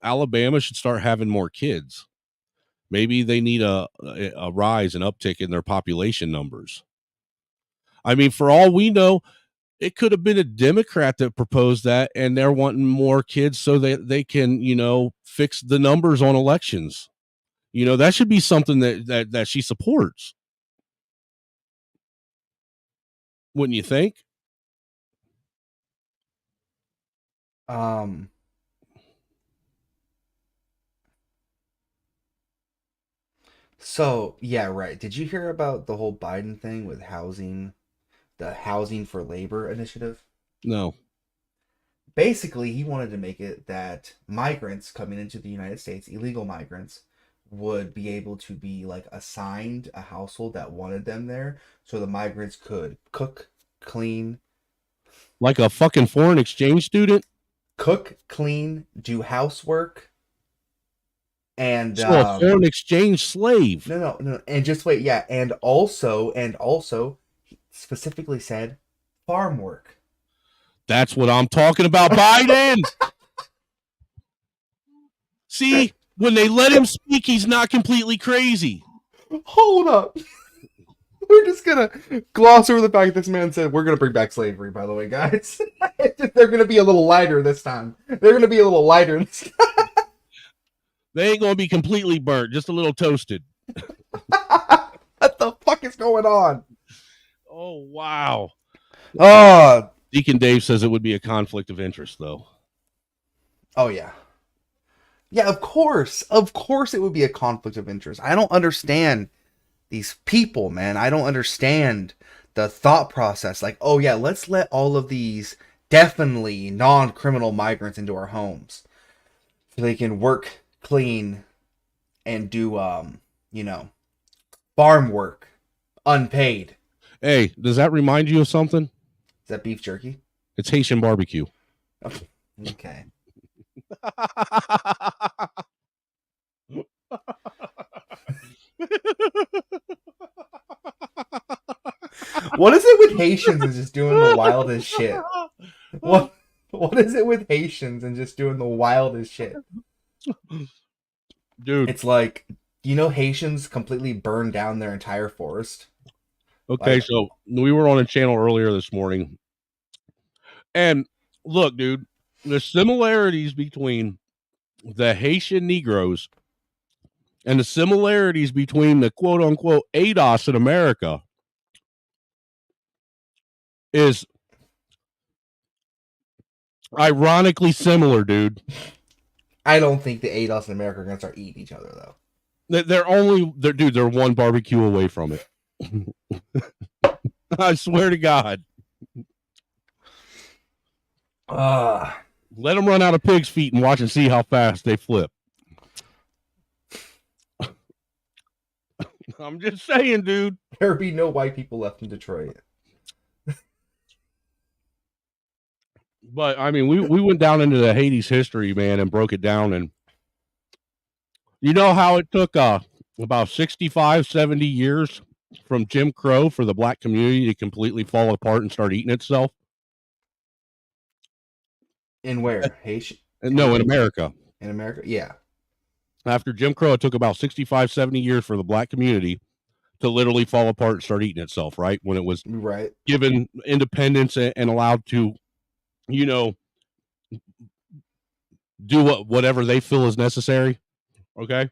Alabama should start having more kids. Maybe they need a rise, an uptick in their population numbers. I mean, for all we know, it could have been a Democrat that proposed that, and they're wanting more kids so that they can, fix the numbers on elections. That should be something that she supports. Wouldn't you think? So, yeah, right. Did you hear about the whole Biden thing with housing, the Housing for Labor initiative? No. Basically, he wanted to make it that migrants coming into the United States, illegal migrants, would be able to be assigned a household that wanted them there, so the migrants could cook, clean. Like a fucking foreign exchange student? Cook, clean, do housework. And so a foreign exchange slave. No. And just wait, yeah. And also, he specifically said farm work. That's what I'm talking about, Biden. See, when they let him speak, he's not completely crazy. Hold up. We're just gonna gloss over the fact that this man said we're gonna bring back slavery, by the way, guys. They're gonna be a little lighter this time. They're gonna be a little lighter this time. They ain't gonna be completely burnt, just a little toasted. What the fuck is going on? Oh, wow. Oh, Deacon Dave says it would be a conflict of interest, though. Oh, yeah. Yeah, of course. Of course it would be a conflict of interest. I don't understand these people, man. I don't understand the thought process. Like, oh, yeah, let's let all of these definitely non-criminal migrants into our homes so they can work clean and do, farm work unpaid. Hey, does that remind you of something? Is that beef jerky? It's Haitian barbecue. Okay. What is it with Haitians and just doing the wildest shit? What is it with Haitians and just doing the wildest shit? Dude. It's like, Haitians completely burned down their entire forest. Okay, so we were on a channel earlier this morning. And look, dude, the similarities between the Haitian Negroes and the similarities between the quote-unquote ADOS in America is ironically similar, dude. I don't think the ADOS in America are going to start eating each other, though. They're one barbecue away from it. I swear to God. Let them run out of pig's feet and watch and see how fast they flip. I'm just saying, dude. There'll be no white people left in Detroit. But, I mean, we went down into the Haiti's history, man, and broke it down. And you know how it took about 65, 70 years from Jim Crow for the black community to completely fall apart and start eating itself? In where? Haitian? No, in America. In America? Yeah. After Jim Crow, it took about 65, 70 years for the black community to literally fall apart and start eating itself, right? When it was given independence and allowed to, do whatever they feel is necessary. Okay?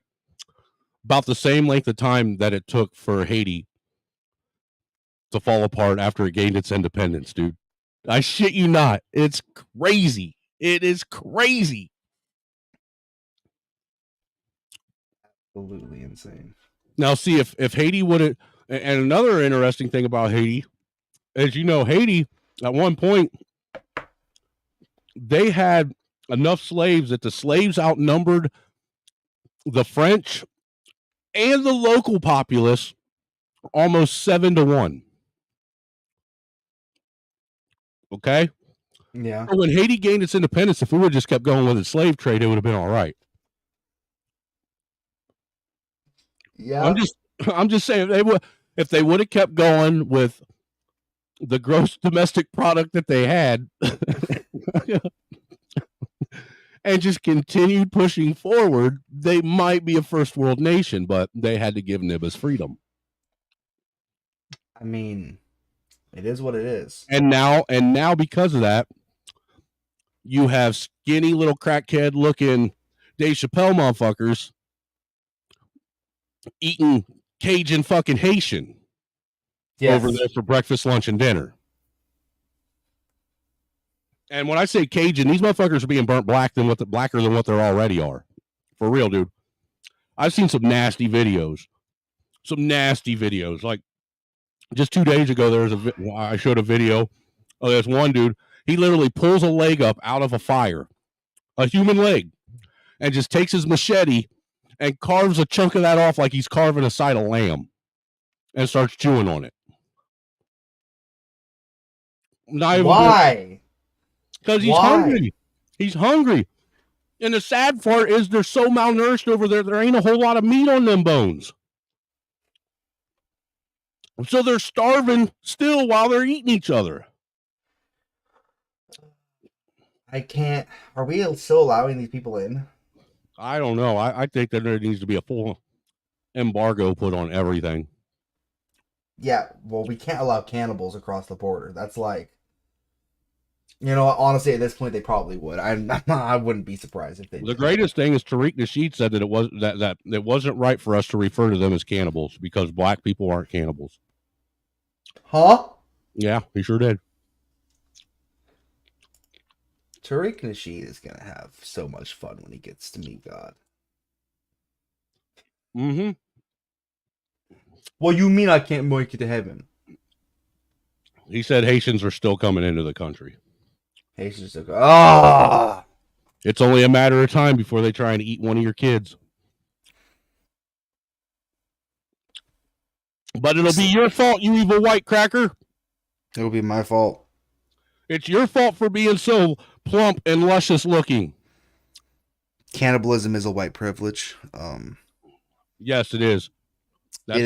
About the same length of time that it took for Haiti to fall apart after it gained its independence, dude. I shit you not. It's crazy. It is crazy. Absolutely insane. Now, see, if Haiti would have, and another interesting thing about Haiti, as you know, Haiti, at one point, they had enough slaves that the slaves outnumbered the French and the local populace almost 7-1. Okay? Yeah. So when Haiti gained its independence, if we would have just kept going with its slave trade, it would have been all right. Yeah. I'm just saying if they would have kept going with the gross domestic product that they had and just continued pushing forward, they might be a first world nation, but they had to give Nibba's freedom. I mean, it is what it is. And now because of that, you have skinny little crackhead looking Dave Chappelle motherfuckers eating Cajun fucking Haitian over there for breakfast, lunch, and dinner. And when I say Cajun, these motherfuckers are being burnt blacker than what they already are. For real, dude. I've seen some nasty videos. Like just 2 days ago, I showed a video of this one dude. He literally pulls a leg up out of a fire, a human leg, and just takes his machete and carves a chunk of that off like he's carving a side of lamb and starts chewing on it. Why? Because he's hungry. He's hungry. And the sad part is they're so malnourished over there, there ain't a whole lot of meat on them bones. So they're starving still while they're eating each other. I can't. Are we still allowing these people in? I don't know. I think that there needs to be a full embargo put on everything. Yeah, well, we can't allow cannibals across the border. That's like, you know, honestly, at this point, they probably would. I wouldn't be surprised if they. The greatest thing is Tariq Nasheed said that that it wasn't right for us to refer to them as cannibals because black people aren't cannibals. Huh? Yeah, he sure did. Tariq Nasheed is gonna have so much fun when he gets to meet God. Mm-hmm. Well, you mean I can't make it to heaven? He said Haitians are still coming into the country. Haitians are ah. It's only a matter of time before they try and eat one of your kids. But it'll be your fault, you evil white cracker. It'll be my fault. It's your fault for being so plump and luscious looking. Cannibalism is a white privilege. Yes, it is. That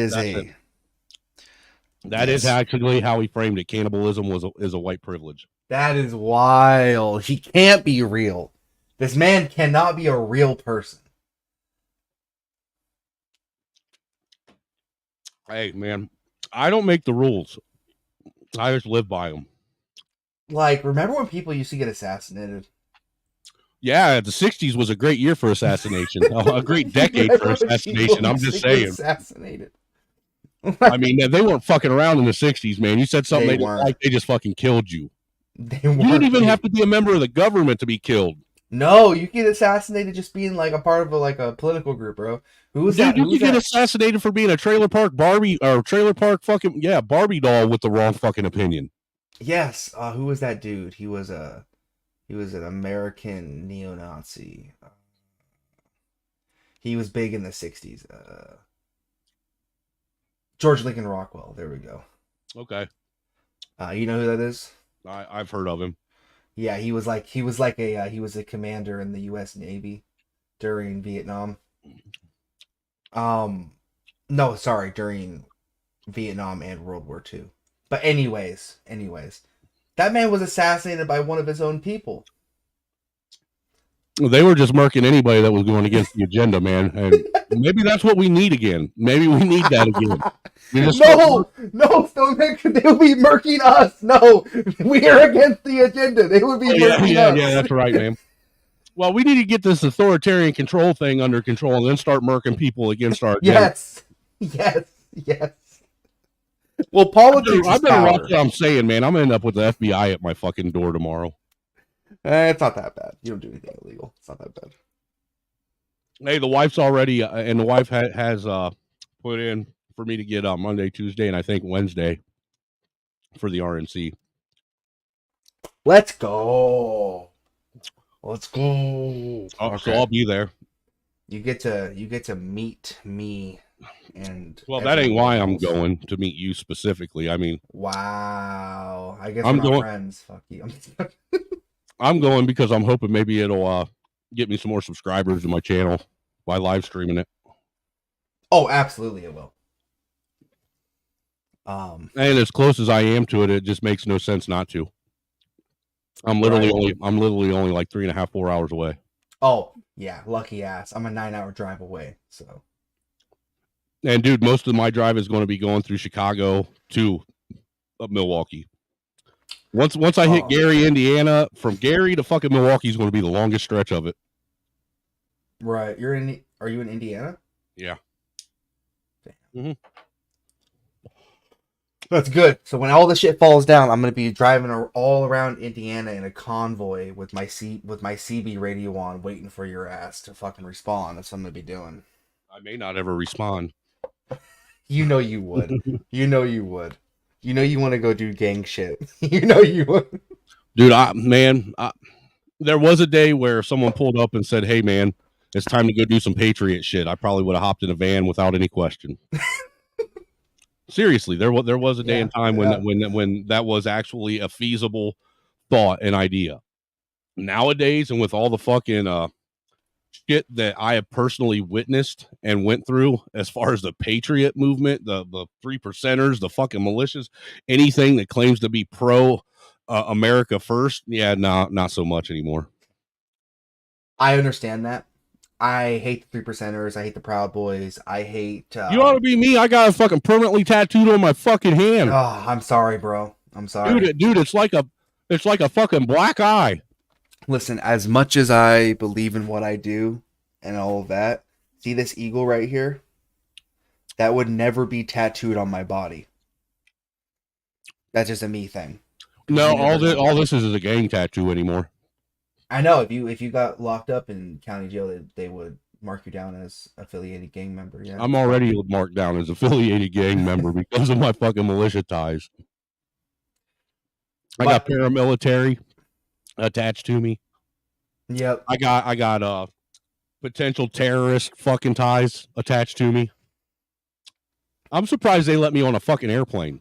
is actually how he framed it. Cannibalism is a white privilege. That is wild. He can't be real. This man cannot be a real person. Hey, man, I don't make the rules. I just live by them. Like, remember when people used to get assassinated? Yeah, the 60s was a great year for assassination. A great decade for assassination. I'm just saying. Assassinated. I mean, they weren't fucking around in the 60s, man. You said something they didn't like, they just fucking killed you. You didn't even have to be a member of the government to be killed. No, you get assassinated just being like a part of a political group, bro. Who was that? You could get assassinated for being a trailer park Barbie or trailer park fucking Barbie doll with the wrong fucking opinion. Yes. Who was that dude? He was an American neo-Nazi. He was big in the 60s. George Lincoln Rockwell. There we go. Okay. You know who that is? I've heard of him. Yeah, he was a commander in the U.S. Navy during Vietnam. No, sorry, during Vietnam and World War II. But anyways, that man was assassinated by one of his own people. They were just murking anybody that was going against the agenda, man. And maybe that's what we need again. Maybe we need that again. No, they'll be murking us. No, we are against the agenda. They would be murking us. Yeah, that's right, man. Well, we need to get this authoritarian control thing under control and then start murking people against our agenda. Yes. Well, politics. I better watch what I'm saying, man. I'm gonna end up with the FBI at my fucking door tomorrow. It's not that bad. You don't do anything illegal. It's not that bad. Hey, the wife's already, and the wife has put in for me to get Monday, Tuesday, and I think Wednesday for the RNC. Let's go. Okay. So I'll be there. You get to meet me, and that ain't why I'm going to meet you specifically. I mean, wow. I guess I'm not friends. Fuck you. I'm going because I'm hoping maybe it'll get me some more subscribers to my channel by live streaming it. Oh, absolutely it will. And as close as I am to it, it just makes no sense not to. I'm literally only like 3.5, 4 hours away. Oh, yeah, lucky ass. I'm a 9-hour drive away, so. And dude, most of my drive is going to be going through Chicago to Milwaukee. Once I hit Gary, Indiana, from Gary to fucking Milwaukee is going to be the longest stretch of it. Right. Are you in Indiana? Yeah. Mm-hmm. That's good. So when all this shit falls down, I'm going to be driving all around Indiana in a convoy with my CB radio on, waiting for your ass to fucking respond. That's what I'm going to be doing. I may not ever respond. You know you would. You know you would. You know you want to go do gang shit. You know you would. Dude, there was a day where someone pulled up and said, "Hey, man, it's time to go do some Patriot shit." I probably would have hopped in a van without any question. Seriously, there was a day and time when that was actually a feasible thought and idea. Nowadays, and with all the fucking shit that I have personally witnessed and went through as far as the Patriot movement, the 3%ers, the fucking militias, anything that claims to be pro America first. Yeah, no, not so much anymore. I understand that. I hate the 3%ers. I hate the Proud Boys. I hate. You ought to be me. I got a fucking permanently tattooed on my fucking hand. Oh, I'm sorry, bro. I'm sorry, dude. It's like a fucking black eye. Listen, as much as I believe in what I do and all of that, see this eagle right here? That would never be tattooed on my body. That's just a me thing. No, all this is a gang tattoo anymore. I know if you got locked up in county jail, they would mark you down as affiliated gang member. Yeah, I'm already marked down as affiliated gang member because of my fucking militia ties. I got paramilitary attached to me. Yep. I got potential terrorist fucking ties attached to me. I'm surprised they let me on a fucking airplane.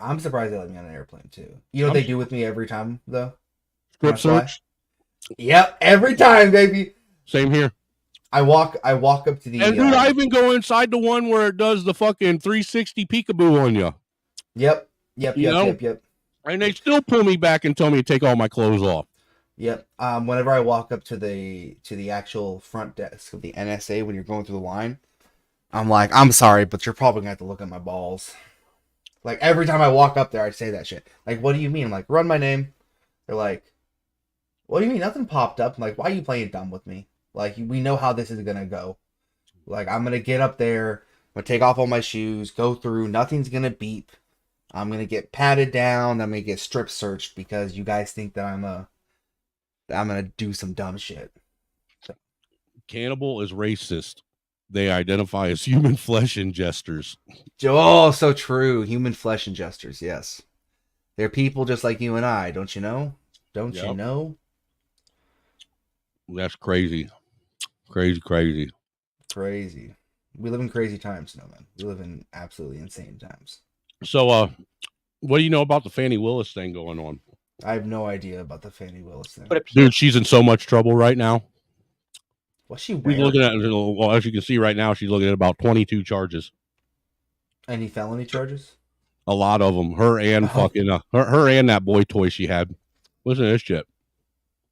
I'm surprised they let me on an airplane too. You know what they do with me every time though? Strip search. Yep, every time, baby. Same here. I walk up to the. And dude, I even go inside the one where it does the fucking 360 peekaboo on you. Yep. And they still pull me back and tell me to take all my clothes off. Yep. Whenever I walk up to the actual front desk of the NSA when you're going through the line, I'm like, I'm sorry, but you're probably gonna have to look at my balls. Like every time I walk up there, I say that shit. Like, what do you mean? I'm like, run my name. They're like, what do you mean? Nothing popped up. I'm like, why are you playing dumb with me? Like, we know how this is gonna go. Like, I'm gonna get up there, I'm gonna take off all my shoes, go through, nothing's gonna beep. I'm gonna get patted down, I'm gonna get strip searched because you guys think that I'm gonna do some dumb shit. Cannibal is racist. They identify as human flesh ingesters. Oh, so true. Human flesh ingesters, yes. They're people just like you and I, don't you know? Don't you know? That's crazy. Crazy. We live in crazy times, Snowman. We live in absolutely insane times. So, what do you know about the Fani Willis thing going on? I have no idea about the Fani Willis thing. Dude, she's in so much trouble right now. What's she She's looking at, well, as you can see right now, she's looking at about 22 charges. Any felony charges? A lot of them. Her and fucking her and that boy toy she had. Listen to this shit.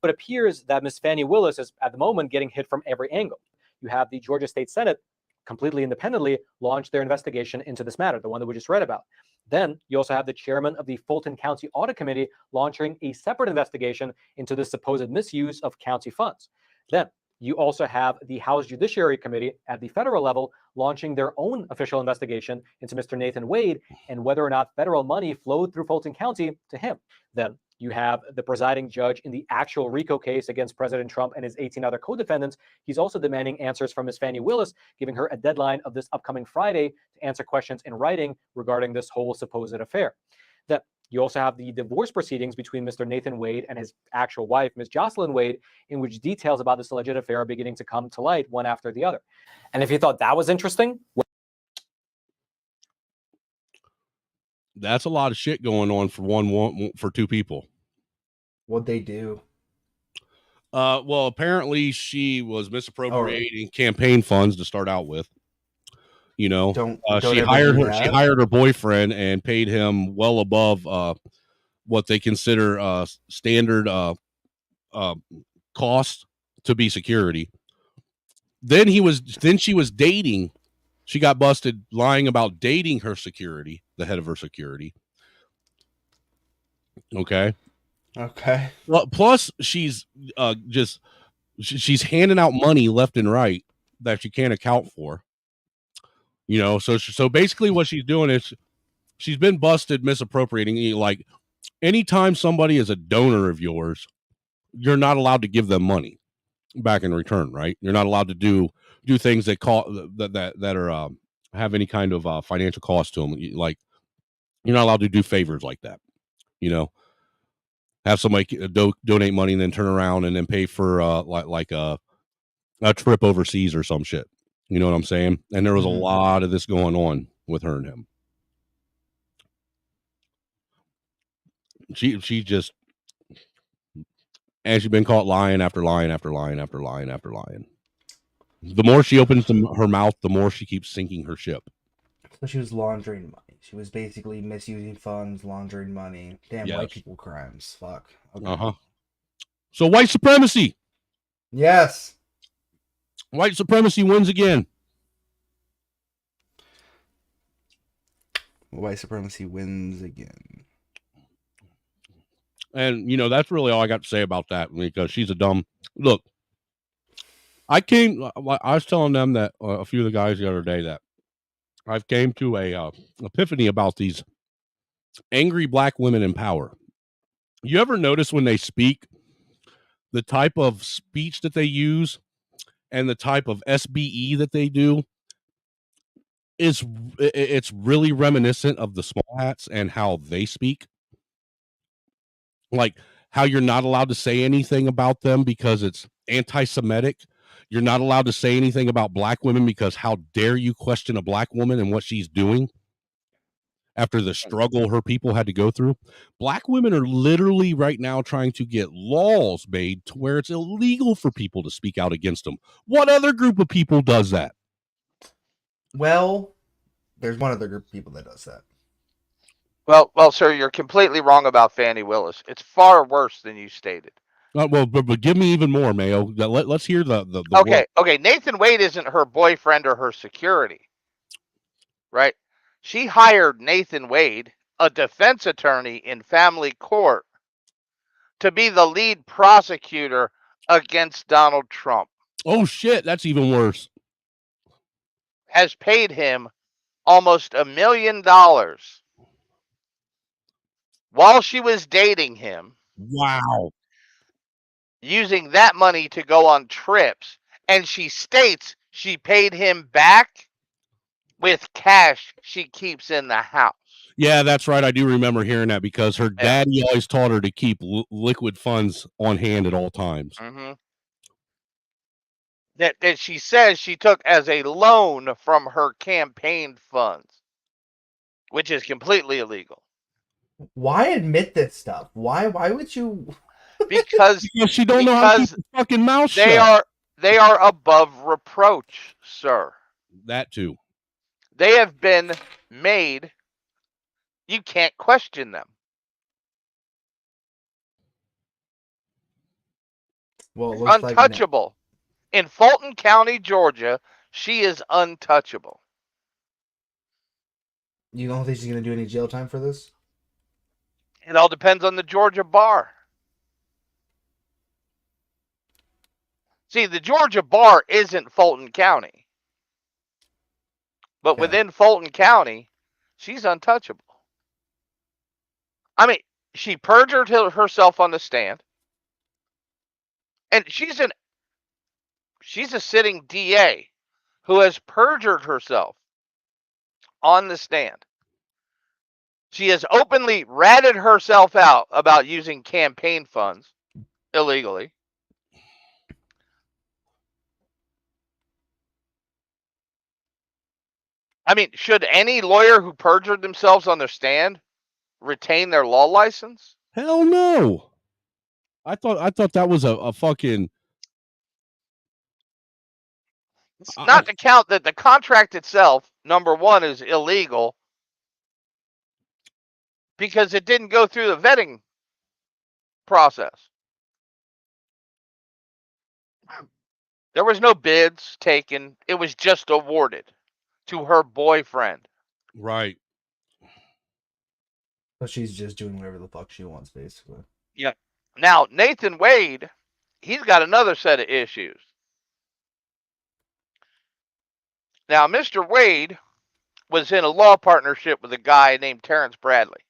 It appears that Miss Fani Willis is at the moment getting hit from every angle. You have the Georgia State Senate completely independently launch their investigation into this matter, the one that we just read about. Then you also have the chairman of the Fulton County Audit Committee launching a separate investigation into the supposed misuse of county funds. Then you also have the House Judiciary Committee at the federal level launching their own official investigation into Mr. Nathan Wade and whether or not federal money flowed through Fulton County to him. Then you have the presiding judge in the actual RICO case against President Trump and his 18 other co-defendants. He's also demanding answers from Ms. Fani Willis, giving her a deadline of this upcoming Friday to answer questions in writing regarding this whole supposed affair. Then you also have the divorce proceedings between Mr. Nathan Wade and his actual wife, Ms. Jocelyn Wade, in which details about this alleged affair are beginning to come to light one after the other. And if you thought that was interesting, that's a lot of shit going on for two people. What'd they do? Well, apparently she was misappropriating campaign funds to start out with. You know, she hired her boyfriend and paid him well above what they consider standard cost to be security. Then she was dating. She got busted lying about dating her security, the head of her security. Okay. Well, plus she's she's handing out money left and right that she can't account for. You know, so basically what she's doing is she's been busted misappropriating. Like, anytime somebody is a donor of yours, you're not allowed to give them money back in return, right? You're not allowed to do things that are have any kind of financial cost to them. Like, you're not allowed to do favors like that. You know, have somebody donate money and then turn around and then pay for like a trip overseas or some shit. You know what I'm saying? And there was a lot of this going on with her and him. She just, and she's been caught lying after lying after lying after lying after lying. The more she opens her mouth, the more she keeps sinking her ship. So she was laundering money. She was basically misusing funds, laundering money. Damn, white Yes. people crimes. Fuck. Okay. Uh-huh. So white supremacy. Yes. White supremacy wins again. White supremacy wins again. And, you know, that's really all I got to say about that, because she's a dumb... Look, I was telling them that, a few of the guys the other day, that I've came to a epiphany about these angry black women in power. You ever notice when they speak, the type of speech that they use and the type of SBE that they do it's really reminiscent of the small hats and how they speak. Like how you're not allowed to say anything about them because it's anti-Semitic. You're not allowed to say anything about black women because how dare you question a black woman and what she's doing after the struggle her people had to go through. Black women are literally right now trying to get laws made to where it's illegal for people to speak out against them. What other group of people does that? Well, there's one other group of people that does that. Well, sir, you're completely wrong about Fani Willis. It's far worse than you stated. Well, but give me even more, Mayo. Let's hear the Okay, okay. Nathan Wade isn't her boyfriend or her security, right? She hired Nathan Wade, a defense attorney in family court, to be the lead prosecutor against Donald Trump. Oh, shit. That's even worse. Has paid him almost $1 million while she was dating him. Wow. Using that money to go on trips. And she states she paid him back with cash she keeps in the house. Yeah, that's right. I do remember hearing that because her daddy always taught her to keep liquid funds on hand at all times. Mm-hmm. That she says she took as a loan from her campaign funds, which is completely illegal. Why admit this stuff? Why would you? Because she don't know how to keep her fucking mouth shut. They are above reproach, sir. That too. They have been made. You can't question them. Well, it looks untouchable. In Fulton County, Georgia, she is untouchable. You don't think she's going to do any jail time for this? It all depends on the Georgia bar. See, the Georgia bar isn't Fulton County. But within Fulton County, she's untouchable. I mean, she perjured herself on the stand. And she's a sitting DA who has perjured herself on the stand. She has openly ratted herself out about using campaign funds illegally. I mean, should any lawyer who perjured themselves on their stand retain their law license? Hell no. I thought that was a fucking... It's not to count that the contract itself, number one, is illegal because it didn't go through the vetting process. There was no bids taken. It was just awarded to her boyfriend. Right. So she's just doing whatever the fuck she wants, basically. Yeah. Now, Nathan Wade, he's got another set of issues. Now, Mr. Wade was in a law partnership with a guy named Terrence Bradley.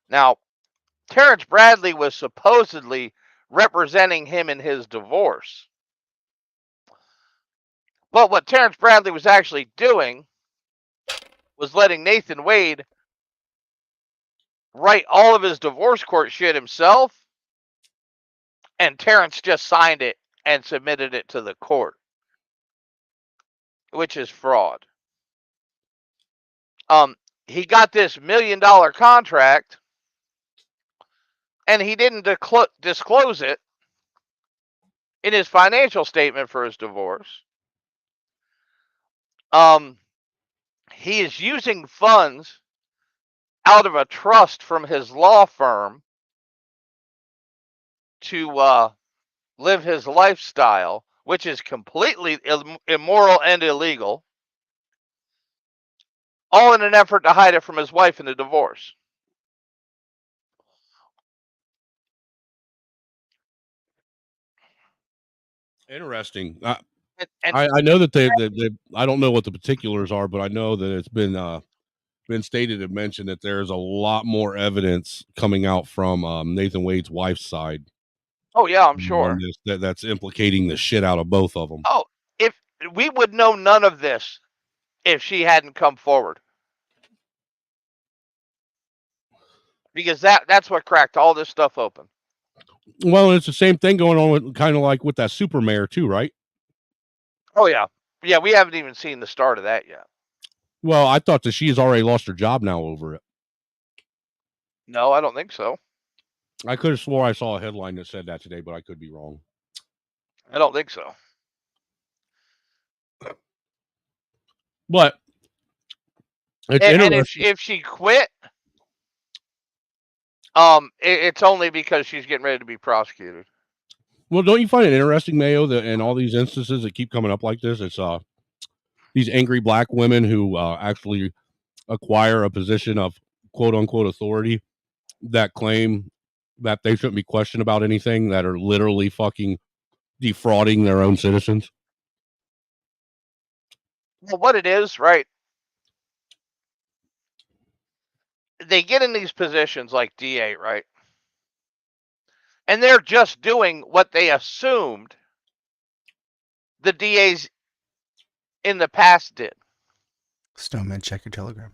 Now, Terrence Bradley was supposedly representing him in his divorce. But what Terrence Bradley was actually doing was letting Nathan Wade write all of his divorce court shit himself, and Terrence just signed it and submitted it to the court, which is fraud. He got this $1 million contract, and he didn't disclose it in his financial statement for his divorce. he is using funds out of a trust from his law firm to live his lifestyle, which is completely immoral and illegal, all in an effort to hide it from his wife in a divorce. Interesting. And I know that they I don't know what the particulars are, but I know that it's been stated and mentioned that there's a lot more evidence coming out from Nathan Wade's wife's side. Oh yeah, I'm on sure. this, that's implicating the shit out of both of them. Oh, if we would know none of this if she hadn't come forward. Because that's what cracked all this stuff open. Well, it's the same thing going on with kind of like with that super mayor too, right? Oh yeah. Yeah, we haven't even seen the start of that yet. Well, I thought that she's already lost her job now over it. No, I don't think so. I could have swore I saw a headline that said that today, but I could be wrong. I don't think so. But it's and if she quit, it's only because she's getting ready to be prosecuted. Well, don't you find it interesting, Mayo, that in all these instances that keep coming up like this, it's these angry black women who actually acquire a position of quote unquote authority that claim that they shouldn't be questioned about anything, that are literally fucking defrauding their own citizens. Well, what it is, right? They get in these positions like DA, right? And they're just doing what they assumed the DAs in the past did. Snowman, check your Telegram.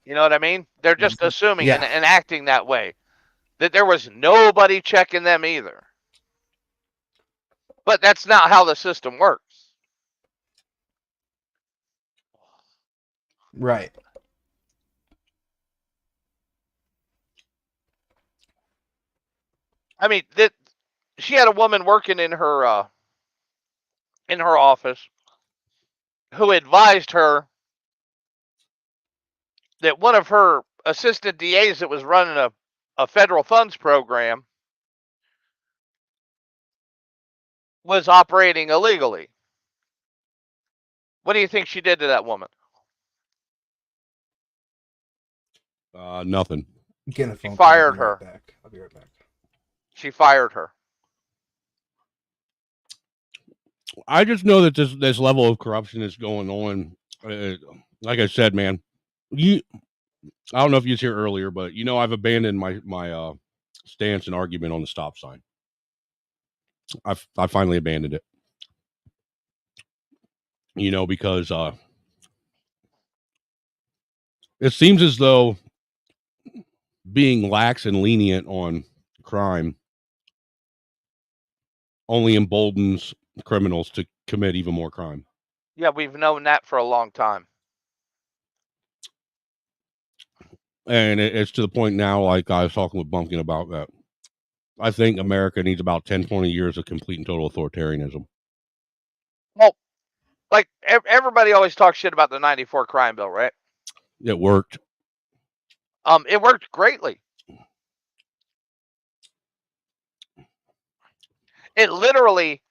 You know what I mean? They're just assuming Yeah. and acting that way. That there was nobody checking them either. But that's not how the system works. Right. I mean, she had a woman working in her office who advised her that one of her assistant DAs that was running a federal funds program was operating illegally. What do you think she did to that woman? Nothing. Get a phone She call. fired her. Back. I'll be right back. She fired her. I just know that this level of corruption is going on. Like I said, man, I don't know if you was here earlier, but I've abandoned my stance and argument on the stop sign. I finally abandoned it. Because it seems as though being lax and lenient on crime only emboldens criminals to commit even more crime. Yeah, we've known that for a long time. And it's to the point now, like I was talking with Bumpkin about that. I think America needs about 10, 20 years of complete and total authoritarianism. Well, like everybody always talks shit about the 94 crime bill, right? It worked. It worked greatly. It literally,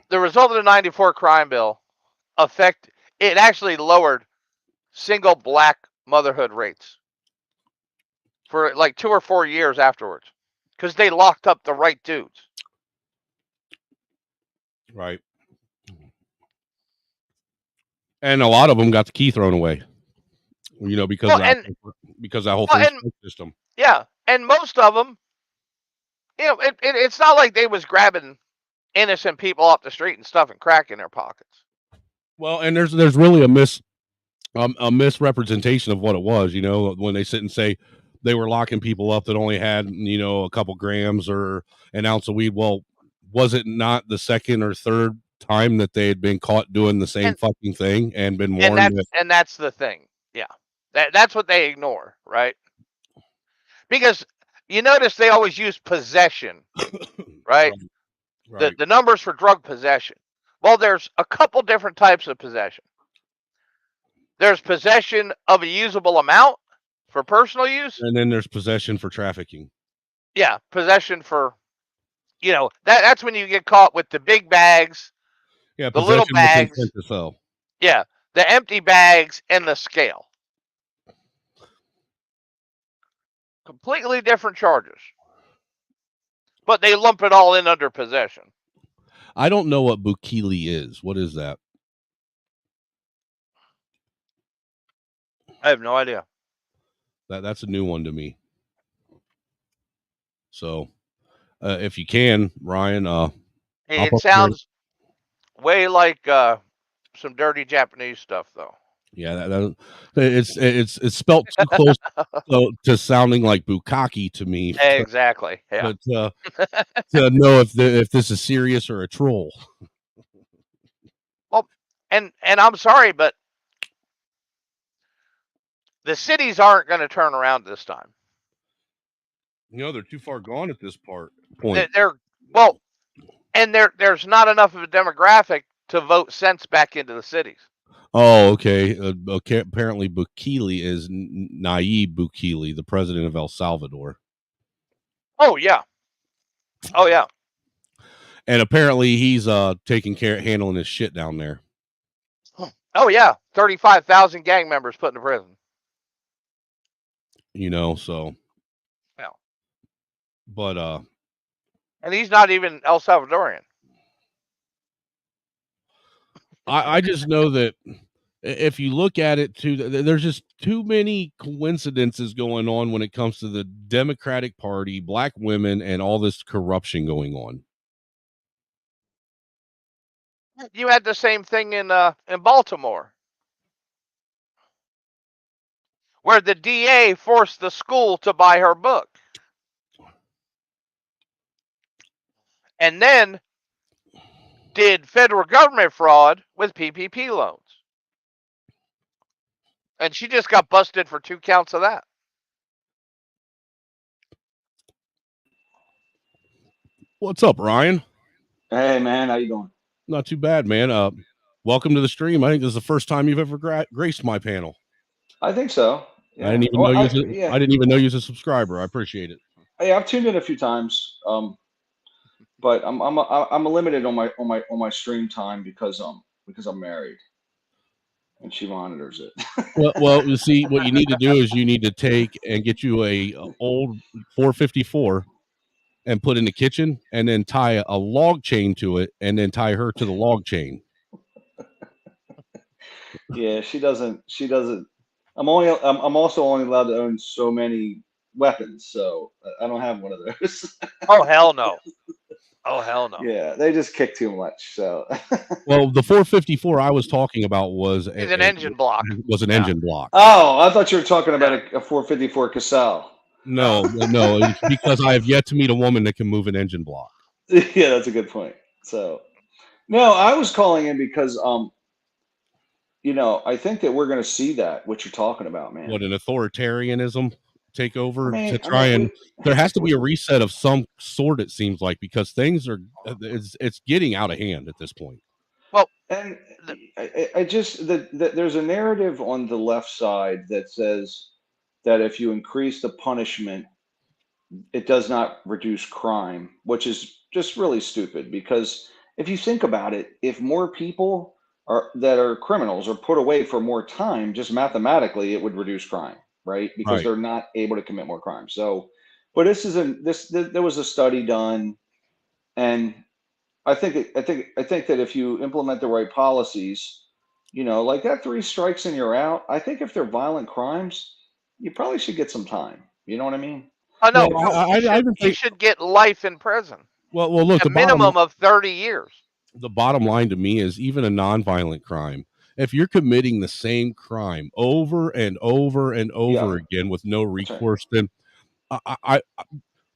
the result of the 94 crime bill it actually lowered single black motherhood rates for like 2 or 4 years afterwards because they locked up the right dudes. Right. And a lot of them got the key thrown away, because of that whole system. Yeah, and most of them, it's not like they was grabbing innocent people off the street and stuffing crack in their pockets. Well, and there's really a misrepresentation of what it was. When they sit and say they were locking people up that only had a couple grams or an ounce of weed. Well, was it not the second or third time that they had been caught doing the same fucking thing and been warned? And that's the thing. Yeah, that's what they ignore, right? Because you notice they always use possession, right? The numbers for drug possession. Well, there's a couple different types of possession. There's possession of a usable amount for personal use. And then there's possession for trafficking. Yeah, possession for, that's when you get caught with the big bags, Yeah, the little bags. With intent to sell. Yeah, the empty bags and the scale. Completely different charges. But they lump it all in under possession. I don't know what bukili is. What is that? I have no idea. That's a new one to me. So, if you can, Ryan, it sounds way like some dirty Japanese stuff, though. Yeah, it's spelt too close to sounding like bukkake to me. Exactly. Yeah. But to know if this is serious or a troll. Well, and I'm sorry, but the cities aren't going to turn around this time. They're too far gone at this point. There's not enough of a demographic to vote sense back into the cities. Oh, okay. Apparently, Bukele is Nayib Bukele, the president of El Salvador. Oh yeah. And apparently, he's handling his shit down there. Oh yeah, 35,000 gang members put into prison. So. Yeah. But and he's not even El Salvadorian. I just know that if you look at it too, there's just too many coincidences going on when it comes to the Democratic Party, black women, and all this corruption going on. You had the same thing in Baltimore, where the DA forced the school to buy her book. And then did federal government fraud with PPP loans. And she just got busted for 2 counts of that. What's up, Ryan? Hey, man. How you doing? Not too bad, man. Welcome to the stream. I think this is the first time you've ever graced my panel. I think so. Yeah. I didn't even know you was a subscriber. I appreciate it. Yeah, I've tuned in a few times. But I'm limited on my stream time because I'm married, and she monitors it. well, you see, what you need to do is you need to take and get you a old 454 and put in the kitchen, and then tie a log chain to it, and then tie her to the log chain. Yeah, she doesn't. I'm also only allowed to own so many weapons, so I don't have one of those. Oh hell no. Oh hell no! Yeah, they just kick too much. So, well, the 454 I was talking about was an engine block. Was an engine block. Oh, I thought you were talking about a 454 Casal. No, it's because I have yet to meet a woman that can move an engine block. Yeah, that's a good point. So, no, I was calling in because I think that we're going to see what you're talking about, man. What, an authoritarianism take over to try there has to be a reset of some sort, it seems like, because things are it's getting out of hand at this point. Well, and there's a narrative on the left side that says that if you increase the punishment, it does not reduce crime, which is just really stupid, because if you think about it, if more people that are criminals are put away for more time, just mathematically it would reduce crime. Right, because they're not able to commit more crimes. So, but there was a study done, and I think that if you implement the right policies, like that 3 strikes and you're out. I think if they're violent crimes, you probably should get some time. You know what I mean? I know. You should get life in prison. Well, look, a minimum of 30 years. The bottom line to me is even a non-violent crime. If you're committing the same crime over and over and over again with no recourse, then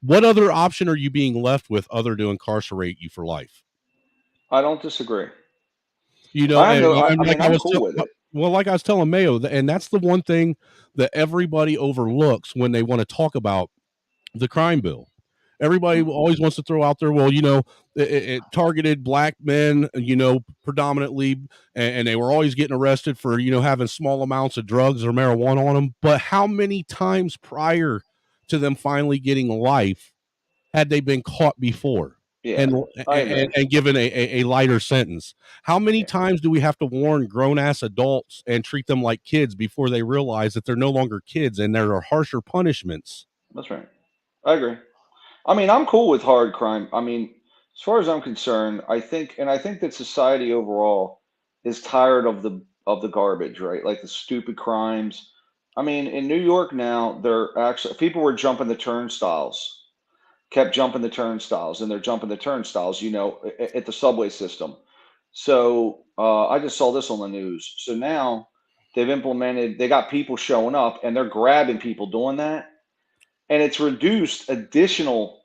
what other option are you being left with other to incarcerate you for life? I don't disagree. Like I was telling Mayo, and that's the one thing that everybody overlooks when they want to talk about the crime bill. Everybody always wants to throw out there, well, it targeted black men, predominantly, and they were always getting arrested for, having small amounts of drugs or marijuana on them. But how many times prior to them finally getting life had they been caught before? Yeah, and given a lighter sentence? How many times do we have to warn grown-ass adults and treat them like kids before they realize that they're no longer kids and there are harsher punishments? That's right. I agree. I mean, I'm cool with hard crime. I mean, as far as I'm concerned, I think that society overall is tired of the garbage, right? Like the stupid crimes. I mean, in New York now, people were jumping the turnstiles, kept jumping the turnstiles, and they're jumping the turnstiles, at the subway system. So I just saw this on the news. So now they got people showing up and they're grabbing people doing that. And it's reduced additional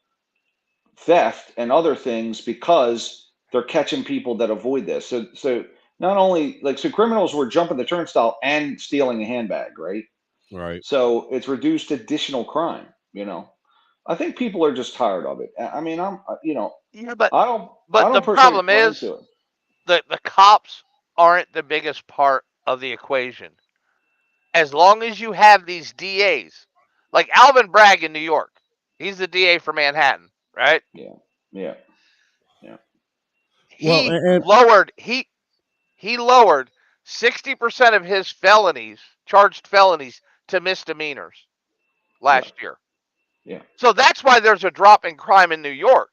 theft and other things because they're catching people that avoid this. So not only criminals were jumping the turnstile and stealing a handbag, right? Right. So it's reduced additional crime, I think people are just tired of it. I mean, but I don't the personally problem run is into it. the cops aren't the biggest part of the equation. As long as you have these DAs, like Alvin Bragg in New York, he's the DA for Manhattan, right? Yeah. He Well, lowered 60% of his charged felonies, to misdemeanors last year. Yeah. So that's why there's a drop in crime in New York.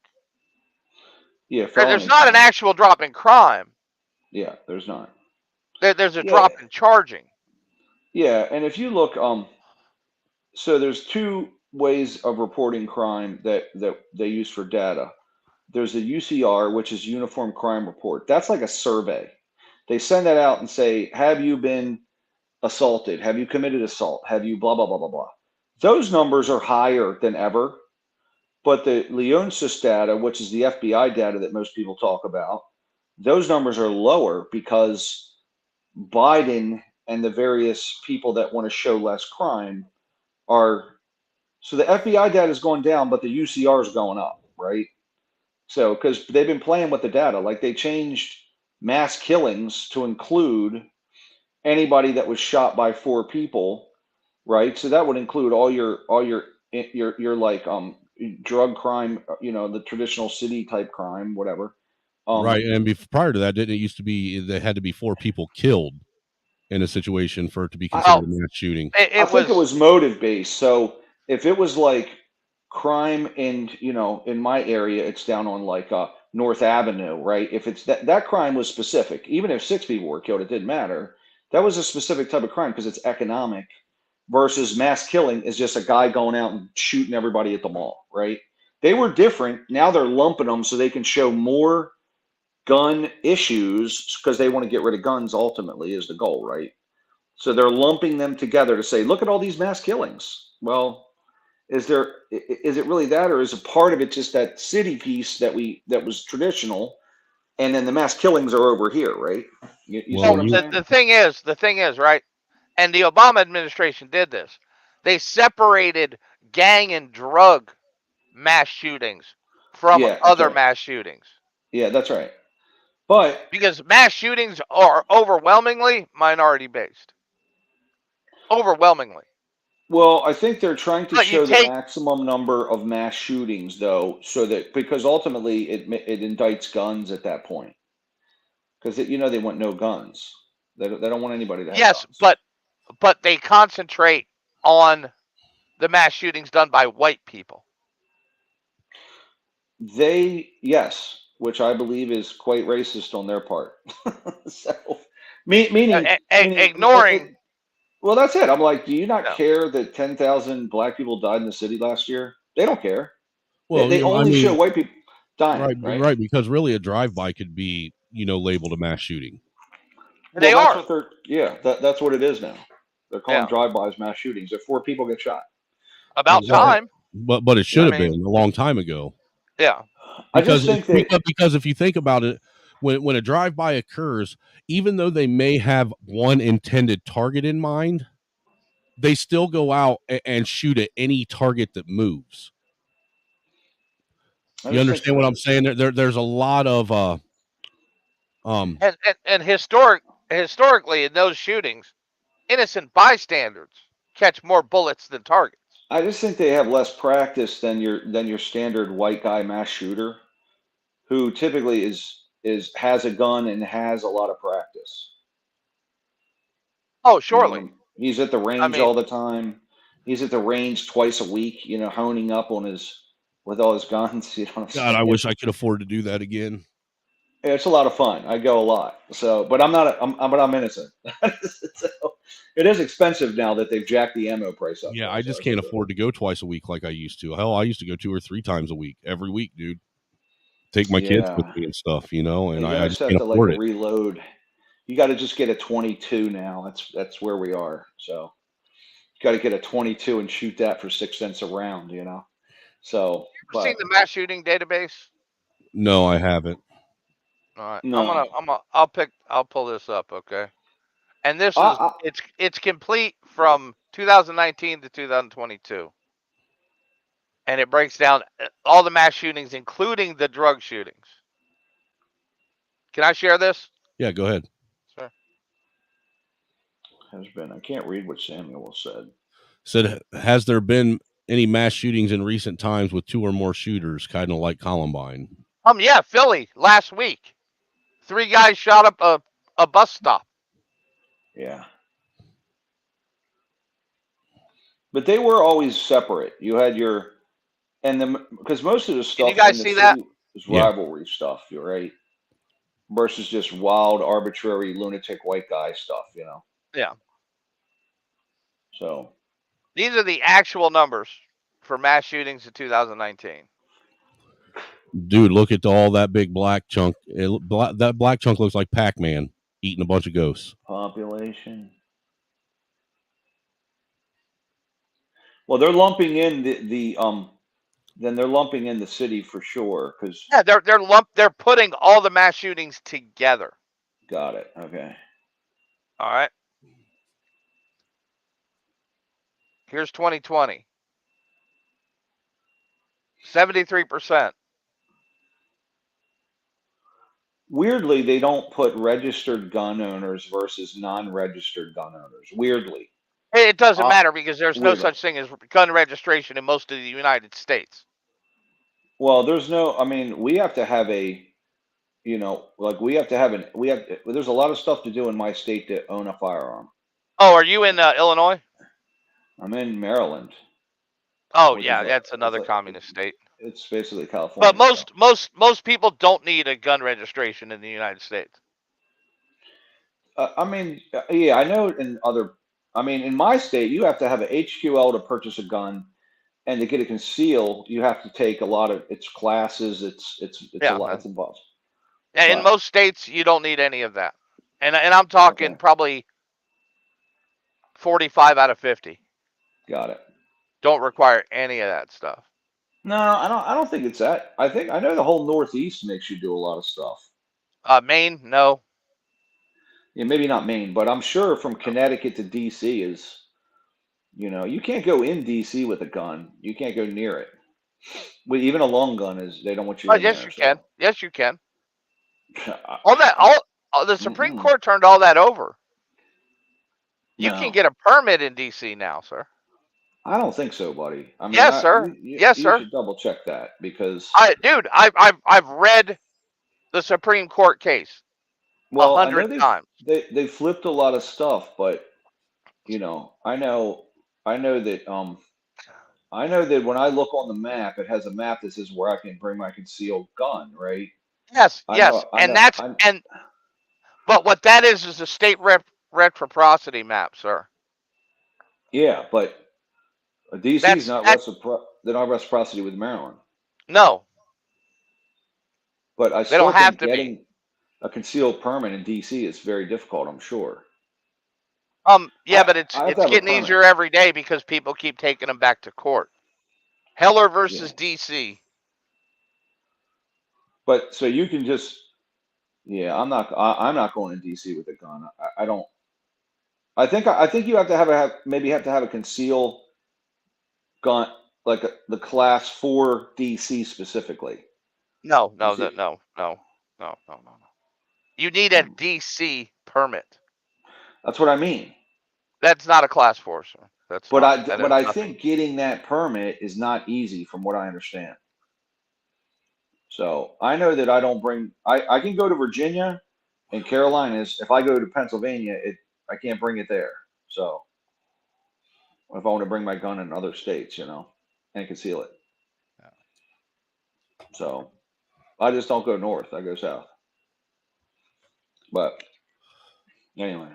Yeah, There's not an actual drop in crime. Yeah, there's not. There's a drop in charging. Yeah, and if you look, so there's two ways of reporting crime that they use for data. There's the UCR, which is Uniform Crime Report. That's like a survey. They send that out and say, have you been assaulted? Have you committed assault? Have you blah, blah, blah, blah, blah. Those numbers are higher than ever. But the Leonsis data, which is the FBI data that most people talk about, those numbers are lower because Biden and the various people that want to show less crime are. So the FBI data is going down, but the UCR is going up, right? So because they've been playing with the data, like they changed mass killings to include anybody that was shot by 4 people, right? So that would include all your like drug crime, the traditional city type crime, whatever. Right, and prior to that, didn't it used to be there had to be 4 people killed in a situation for it to be considered a mass shooting? I think it was motive based. So if it was like crime in my area, it's down on like North Avenue, right? If it's that crime was specific, even if 6 people were killed, it didn't matter. That was a specific type of crime because it's economic. Versus mass killing is just a guy going out and shooting everybody at the mall, right? They were different. Now they're lumping them so they can show more gun issues because they want to get rid of guns ultimately is the goal, right? So they're lumping them together to say, look at all these mass killings. Well, is it really that, or is a part of it just that city piece that was traditional, and then the mass killings are over here, right? You see what I'm saying? The thing is, right? And the Obama administration did this. They separated gang and drug mass shootings from other mass shootings. Yeah, that's right. But because mass shootings are overwhelmingly minority based. Overwhelmingly. Well, I think they're trying to show the maximum number of mass shootings, though, so that because ultimately it indicts guns at that point, because they want no guns. They don't want anybody to have guns. But they concentrate on the mass shootings done by white people. Yes, which I believe is quite racist on their part. So, meaning ignoring. Well, that's it. I'm like, do you not care that 10,000 black people died in the city last year? They don't care. Well, they only show white people dying. Right, because really a drive-by could be, labeled a mass shooting. They are. That's what it is now. They're calling drive-bys mass shootings. If 4 people get shot. About time. But it should have been a long time ago. Yeah. Because if you think about it, when a drive-by occurs, even though they may have one intended target in mind, they still go out and shoot at any target that moves. You understand what I'm saying? There's a lot of And historically in those shootings, innocent bystanders catch more bullets than targets. I just think they have less practice than your standard white guy mass shooter, who typically has a gun and has a lot of practice. Oh, surely. He's at the range all the time. He's at the range twice a week, honing up on with all his guns. You know what I'm saying? God, I wish I could afford to do that again. Yeah, it's a lot of fun. I go a lot. So, but I'm innocent. So, it is expensive now that they've jacked the ammo price up. Yeah, I just can't afford to go twice a week like I used to. Hell, I used to go 2 or 3 times a week, every week, dude. Take my kids with me and stuff, and I just can't afford it. Reload. You got to just get a 22 now. That's where we are. So, you got to get a 22 and shoot that for 6 cents a round. So, you ever seen the mass shooting database? No, I haven't. All right, no. I'll pull this up, okay? And this is it's complete from 2019 to 2022, and it breaks down all the mass shootings, including the drug shootings. Can I share this? Yeah, go ahead. Sure. I can't read what Samuel said. Said, has there been any mass shootings in recent times with 2 or more shooters, kind of like Columbine? Yeah, Philly last week. 3 guys shot up a bus stop. Yeah. But they were always separate. You had because most of the stuff you guys see that is rivalry stuff, you're right, versus just wild, arbitrary, lunatic white guy stuff, Yeah. So these are the actual numbers for mass shootings in 2019. Dude, look at all that big black chunk. That black chunk looks like Pac-Man eating a bunch of ghosts. Population. Well, they're lumping in then they're lumping in the city for sure, because they're putting all the mass shootings together. Got it. Okay. All right. Here's 2020. 73%. Weirdly, they don't put registered gun owners versus non-registered gun owners. Weirdly. It doesn't matter because there's no such thing as gun registration in most of the United States. Well, there's we have to have there's a lot of stuff to do in my state to own a firearm. Oh, are you in Illinois? I'm in Maryland. Oh, yeah, that's another communist state. It's basically California. But most people don't need a gun registration in the United States. Yeah, I know in my state, you have to have an HQL to purchase a gun, and to get a conceal, you have to take a lot of its classes. It's a lot. It's involved. Yeah, in most states, you don't need any of that, and I'm talking probably 45 out of 50. Got it. Don't require any of that stuff. No, I don't think it's that. I know the whole Northeast makes you do a lot of stuff. Maine, no. Yeah, maybe not Maine, but I'm sure from Connecticut to DC is, you can't go in DC with a gun. You can't go near it. Well, even a long gun they don't want you. Yes, you can. Yes, you can. The Supreme Court turned all that over. You can get a permit in DC now, sir. I don't think so, buddy. Yes, sir. Yes, sir. You should double check that because I've read the Supreme Court case 100 times. They flipped a lot of stuff, but I know that when I look on the map, it has a map that says where I can bring my concealed gun, right? Yes, but what that is a state reciprocity map, sir. Yeah, but DC is not reciprocity with Maryland. No. But I they don't have to getting be. A concealed permit in DC is very difficult, I'm sure. Yeah, but it's getting easier every day because people keep taking them back to court. Heller versus DC. But so you can just, I'm not going to DC with a gun. I don't. I think you have to have a concealed gun, like the class 4 DC specifically. No. You need a DC permit. That's what I mean. That's not a class 4, sir. I think getting that permit is not easy, from what I understand. So I know that I don't bring. I can go to Virginia and Carolinas. If I go to Pennsylvania, I can't bring it there. So if I want to bring my gun in other states, and conceal it. So I just don't go north. I go south. But anyway.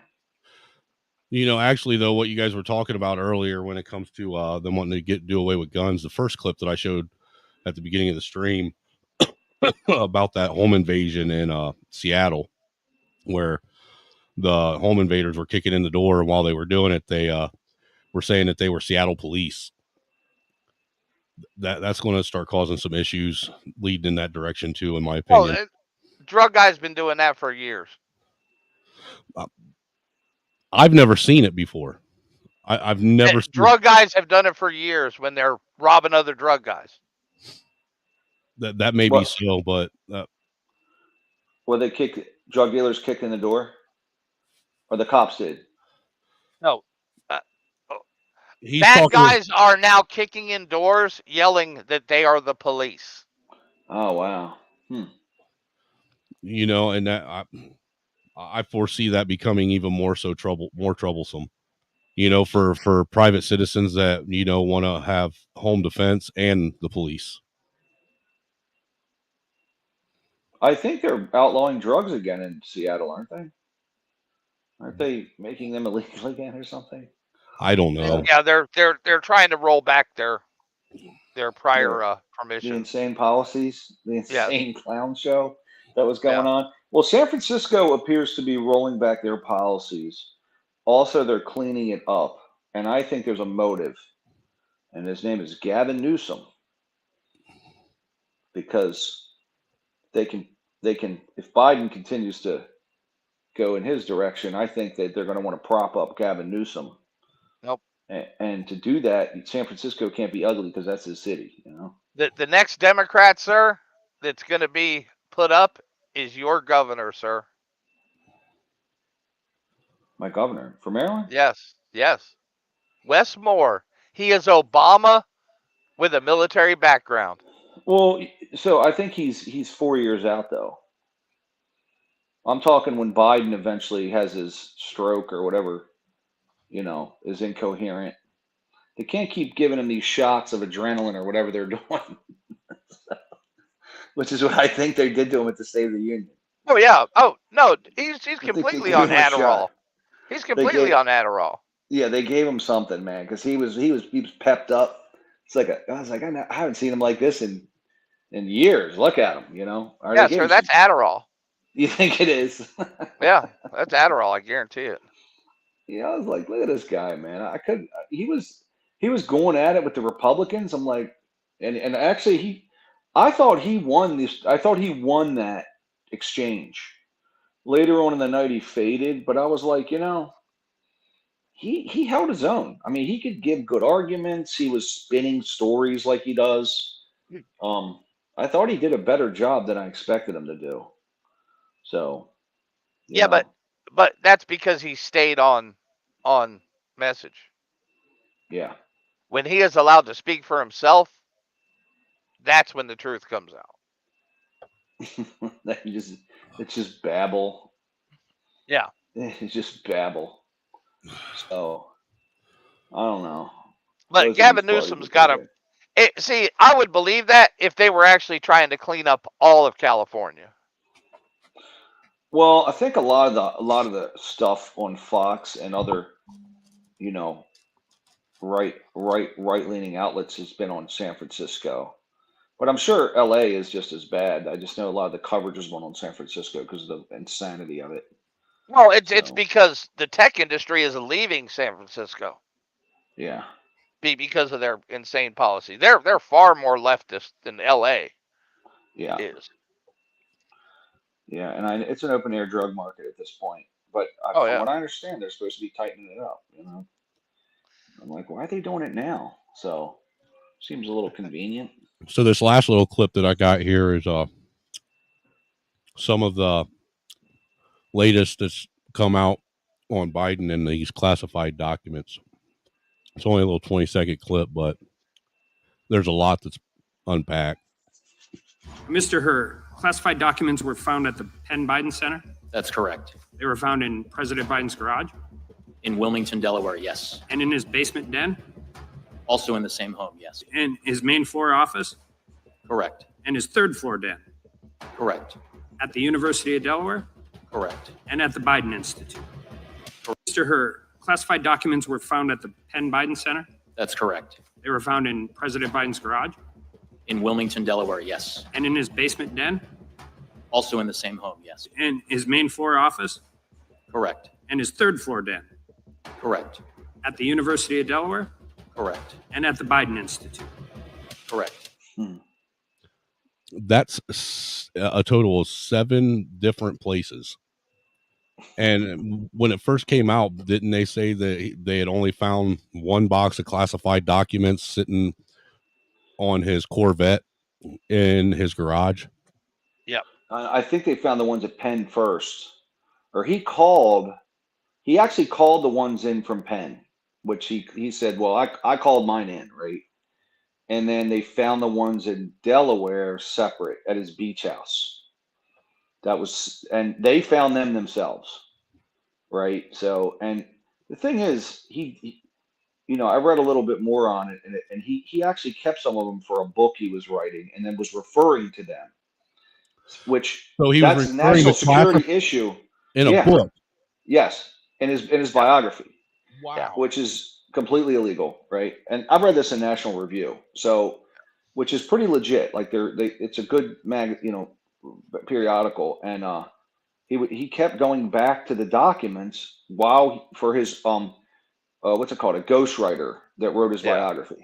Actually, though, what you guys were talking about earlier when it comes to them wanting to do away with guns, the first clip that I showed at the beginning of the stream about that home invasion in Seattle, where the home invaders were kicking in the door, and while they were doing it, they were saying that they were Seattle police. That's going to start causing some issues leading in that direction too, in my opinion. Well, drug guys been doing that for years. I've never seen it before. I've never seen drug guys have done it for years when they're robbing other drug guys. That may be so, but well, drug dealers kicked in the door, or the cops did. No, bad guys are now kicking in doors, yelling that they are the police. Oh wow! And that I foresee that becoming even more troublesome. For private citizens that want to have home defense and the police. I think they're outlawing drugs again in Seattle, aren't they? Aren't they making them illegal again or something? I don't know. Yeah, they're trying to roll back their prior permission. The insane policies, the insane clown show that was going on. Well, San Francisco appears to be rolling back their policies. Also, they're cleaning it up, and I think there's a motive, and his name is Gavin Newsom, because they can if Biden continues to go in his direction, I think that they're going to want to prop up Gavin Newsom. Nope. And to do that, San Francisco can't be ugly because that's his city, The next Democrat, sir, that's going to be put up is your governor, sir. My governor for Maryland? Yes. Wes Moore. He is Obama with a military background. Well, so I think he's 4 years out, though. I'm talking when Biden eventually has his stroke or whatever, is incoherent. They can't keep giving him these shots of adrenaline or whatever they're doing, which is what I think they did to him at the State of the Union. Oh yeah. Oh no, he's completely on Adderall. He's completely on Adderall. Yeah, they gave him something, man, because he was pepped up. It's like I was like, I haven't seen him like this in years. Look at him, Yeah, sir, that's Adderall. You think it is? Yeah, that's Adderall. I guarantee it. I was like, look at this guy, man. He was going at it with the Republicans. I'm like, and actually I thought he won this. I thought he won that exchange. Later on in the night, he faded, but I was like, he held his own. I mean, he could give good arguments. He was spinning stories like he does. I thought he did a better job than I expected him to do. So, yeah, but that's because he stayed on message. Yeah. When he is allowed to speak for himself, that's when the truth comes out. It's just babble. Yeah. It's just babble. So, I don't know. But Gavin Newsom's got a... See, I would believe that if they were actually trying to clean up all of California. Well, I think a lot of the stuff on Fox and other, right-leaning outlets has been on San Francisco. But I'm sure LA is just as bad. I just know a lot of the coverage is on San Francisco because of the insanity of it. Well, it's because the tech industry is leaving San Francisco. Yeah. Because of their insane policy. They're far more leftist than LA is. Yeah, and it's an open air drug market at this point. But from what I understand, they're supposed to be tightening it up. I'm like, why are they doing it now? So seems a little convenient. So this last little clip that I got here is some of the latest that's come out on Biden and these classified documents. It's only a little 20-second clip, but there's a lot that's unpacked. Mr. Hur, classified documents were found at the Penn Biden Center? That's correct. They were found in President Biden's garage? In Wilmington, Delaware, yes. And in his basement den? Also in the same home, yes. And his main floor office? Correct. And his third floor den? Correct. At the University of Delaware? Correct. And at the Biden Institute? Mr. Hur, classified documents were found at the Penn Biden Center? That's correct. They were found in President Biden's garage? In Wilmington, Delaware, yes. And in his basement den? Also in the same home, yes. And his main floor office? Correct. And his third floor den? Correct. At the University of Delaware? Correct. And at the Biden Institute? Correct. That's a total of 7 different places. And when it first came out, didn't they say that they had only found 1 box of classified documents sitting on his Corvette in his garage? Yep. I think they found the ones at Penn first, or he actually called the ones in from Penn, which he said, well, I called mine in, right? And then they found the ones in Delaware separate at his beach house. And they found them themselves, right? So, and the thing is, he I read a little bit more on it, and he actually kept some of them for a book he was writing, and then was referring to them, which that's a national security issue in a book. Yes, in his biography. Wow, which is completely illegal, right? And I've read this in National Review, so which is pretty legit. Like it's a good periodical, and he kept going back to the documents for his what's it called, a ghostwriter that wrote his biography.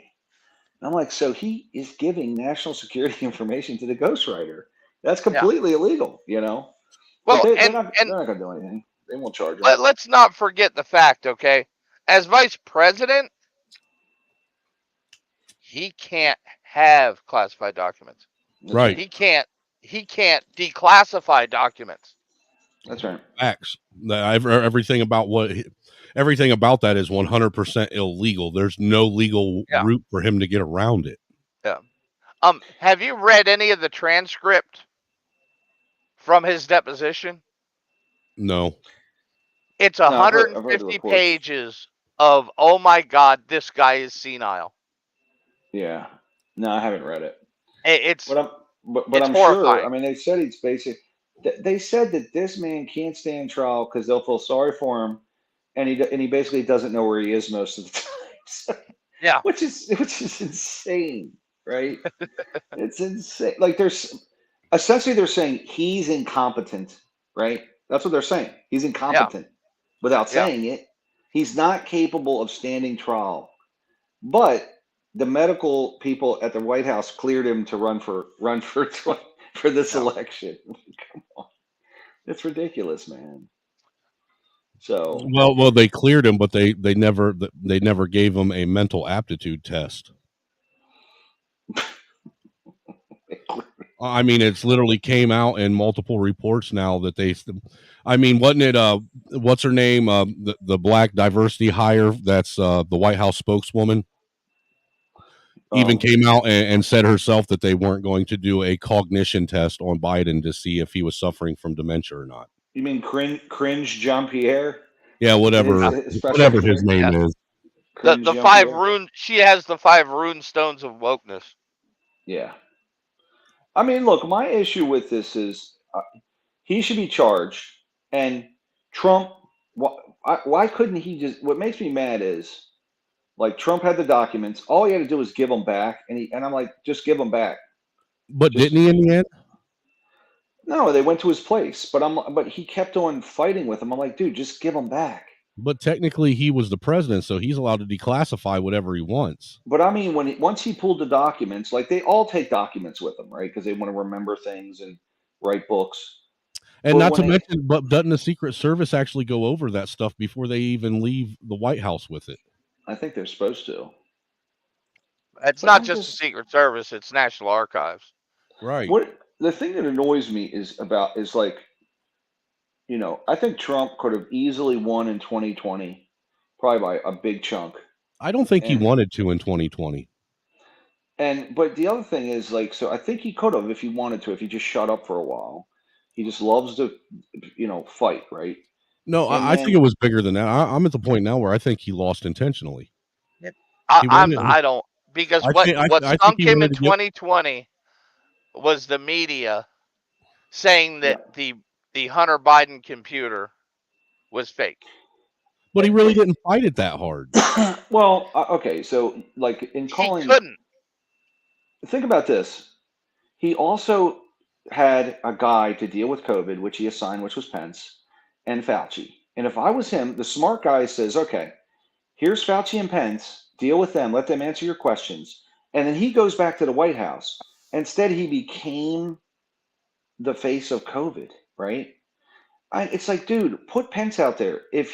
And I'm like, so he is giving national security information to the ghostwriter. That's completely illegal, Well, they're not going to do anything. They won't charge him. Let's not forget the fact, okay? As vice president, he can't have classified documents. Right. He can't declassify documents. That's right. Facts. Everything about that is 100% illegal. There's no legal route for him to get around it. Yeah. Have you read any of the transcript from his deposition? No. It's 150 pages of, oh my God, this guy is senile. Yeah. No, I haven't read it. It's But it's I'm horrifying. sure. I mean, they said it's basic. They said that this man can't stand trial because they'll feel sorry for him, and he basically doesn't know where he is most of the time. Yeah, which is insane, right? It's insane. Like they're saying he's incompetent, right? That's what they're saying. He's incompetent without saying it. He's not capable of standing trial, but the medical people at the White House cleared him to run for this election. Come on, it's ridiculous, man. So well, they cleared him, but they never gave him a mental aptitude test. I mean, it's literally came out in multiple reports now that wasn't it what's her name, the black diversity hire that's the White House spokeswoman even came out and said herself that they weren't going to do a cognition test on Biden to see if he was suffering from dementia or not. You mean cringe Jean-Pierre? Yeah, whatever his name is. The 5 rune. She has the 5 rune stones of wokeness. Yeah. I mean, look, my issue with this is he should be charged, and Trump. Why couldn't he just? What makes me mad is, like, Trump had the documents. All he had to do was give them back, and I'm like, just give them back. But didn't he in the end? No, they went to his place, but he kept on fighting with him. I'm like, dude, just give them back. But technically, he was the president, so he's allowed to declassify whatever he wants. But I mean, once he pulled the documents, like, they all take documents with them, right? Because they want to remember things and write books. And not to mention, but doesn't the Secret Service actually go over that stuff before they even leave the White House with it? I think they're supposed to. It's not just the Secret Service; it's National Archives. Right. the thing that annoys me is like, you know, I think Trump could have easily won in 2020, probably by a big chunk. I don't think he And wanted to in 2020. but the other thing is like, so I think he could have if he wanted to, if he just shut up for a while. He just loves to, you know, fight, right? No, And I think then it was bigger than that. I'm at the point now where I think he lost intentionally. He I wanted. don't, because I think. what I think stunk he him in wanted to get. 2020 was the media saying yeah, that the Hunter Biden computer was fake. But he really didn't fight it that hard. well, okay, so like in He calling, couldn't. think about this. He also had a guy to deal with COVID, which he assigned, which was Pence and Fauci. And if I was him, the smart guy says, okay, here's Fauci and Pence, deal with them, let them answer your questions. And then he goes back to the White House. Instead, he became the face of COVID, right? It's like, dude, put Pence out there. If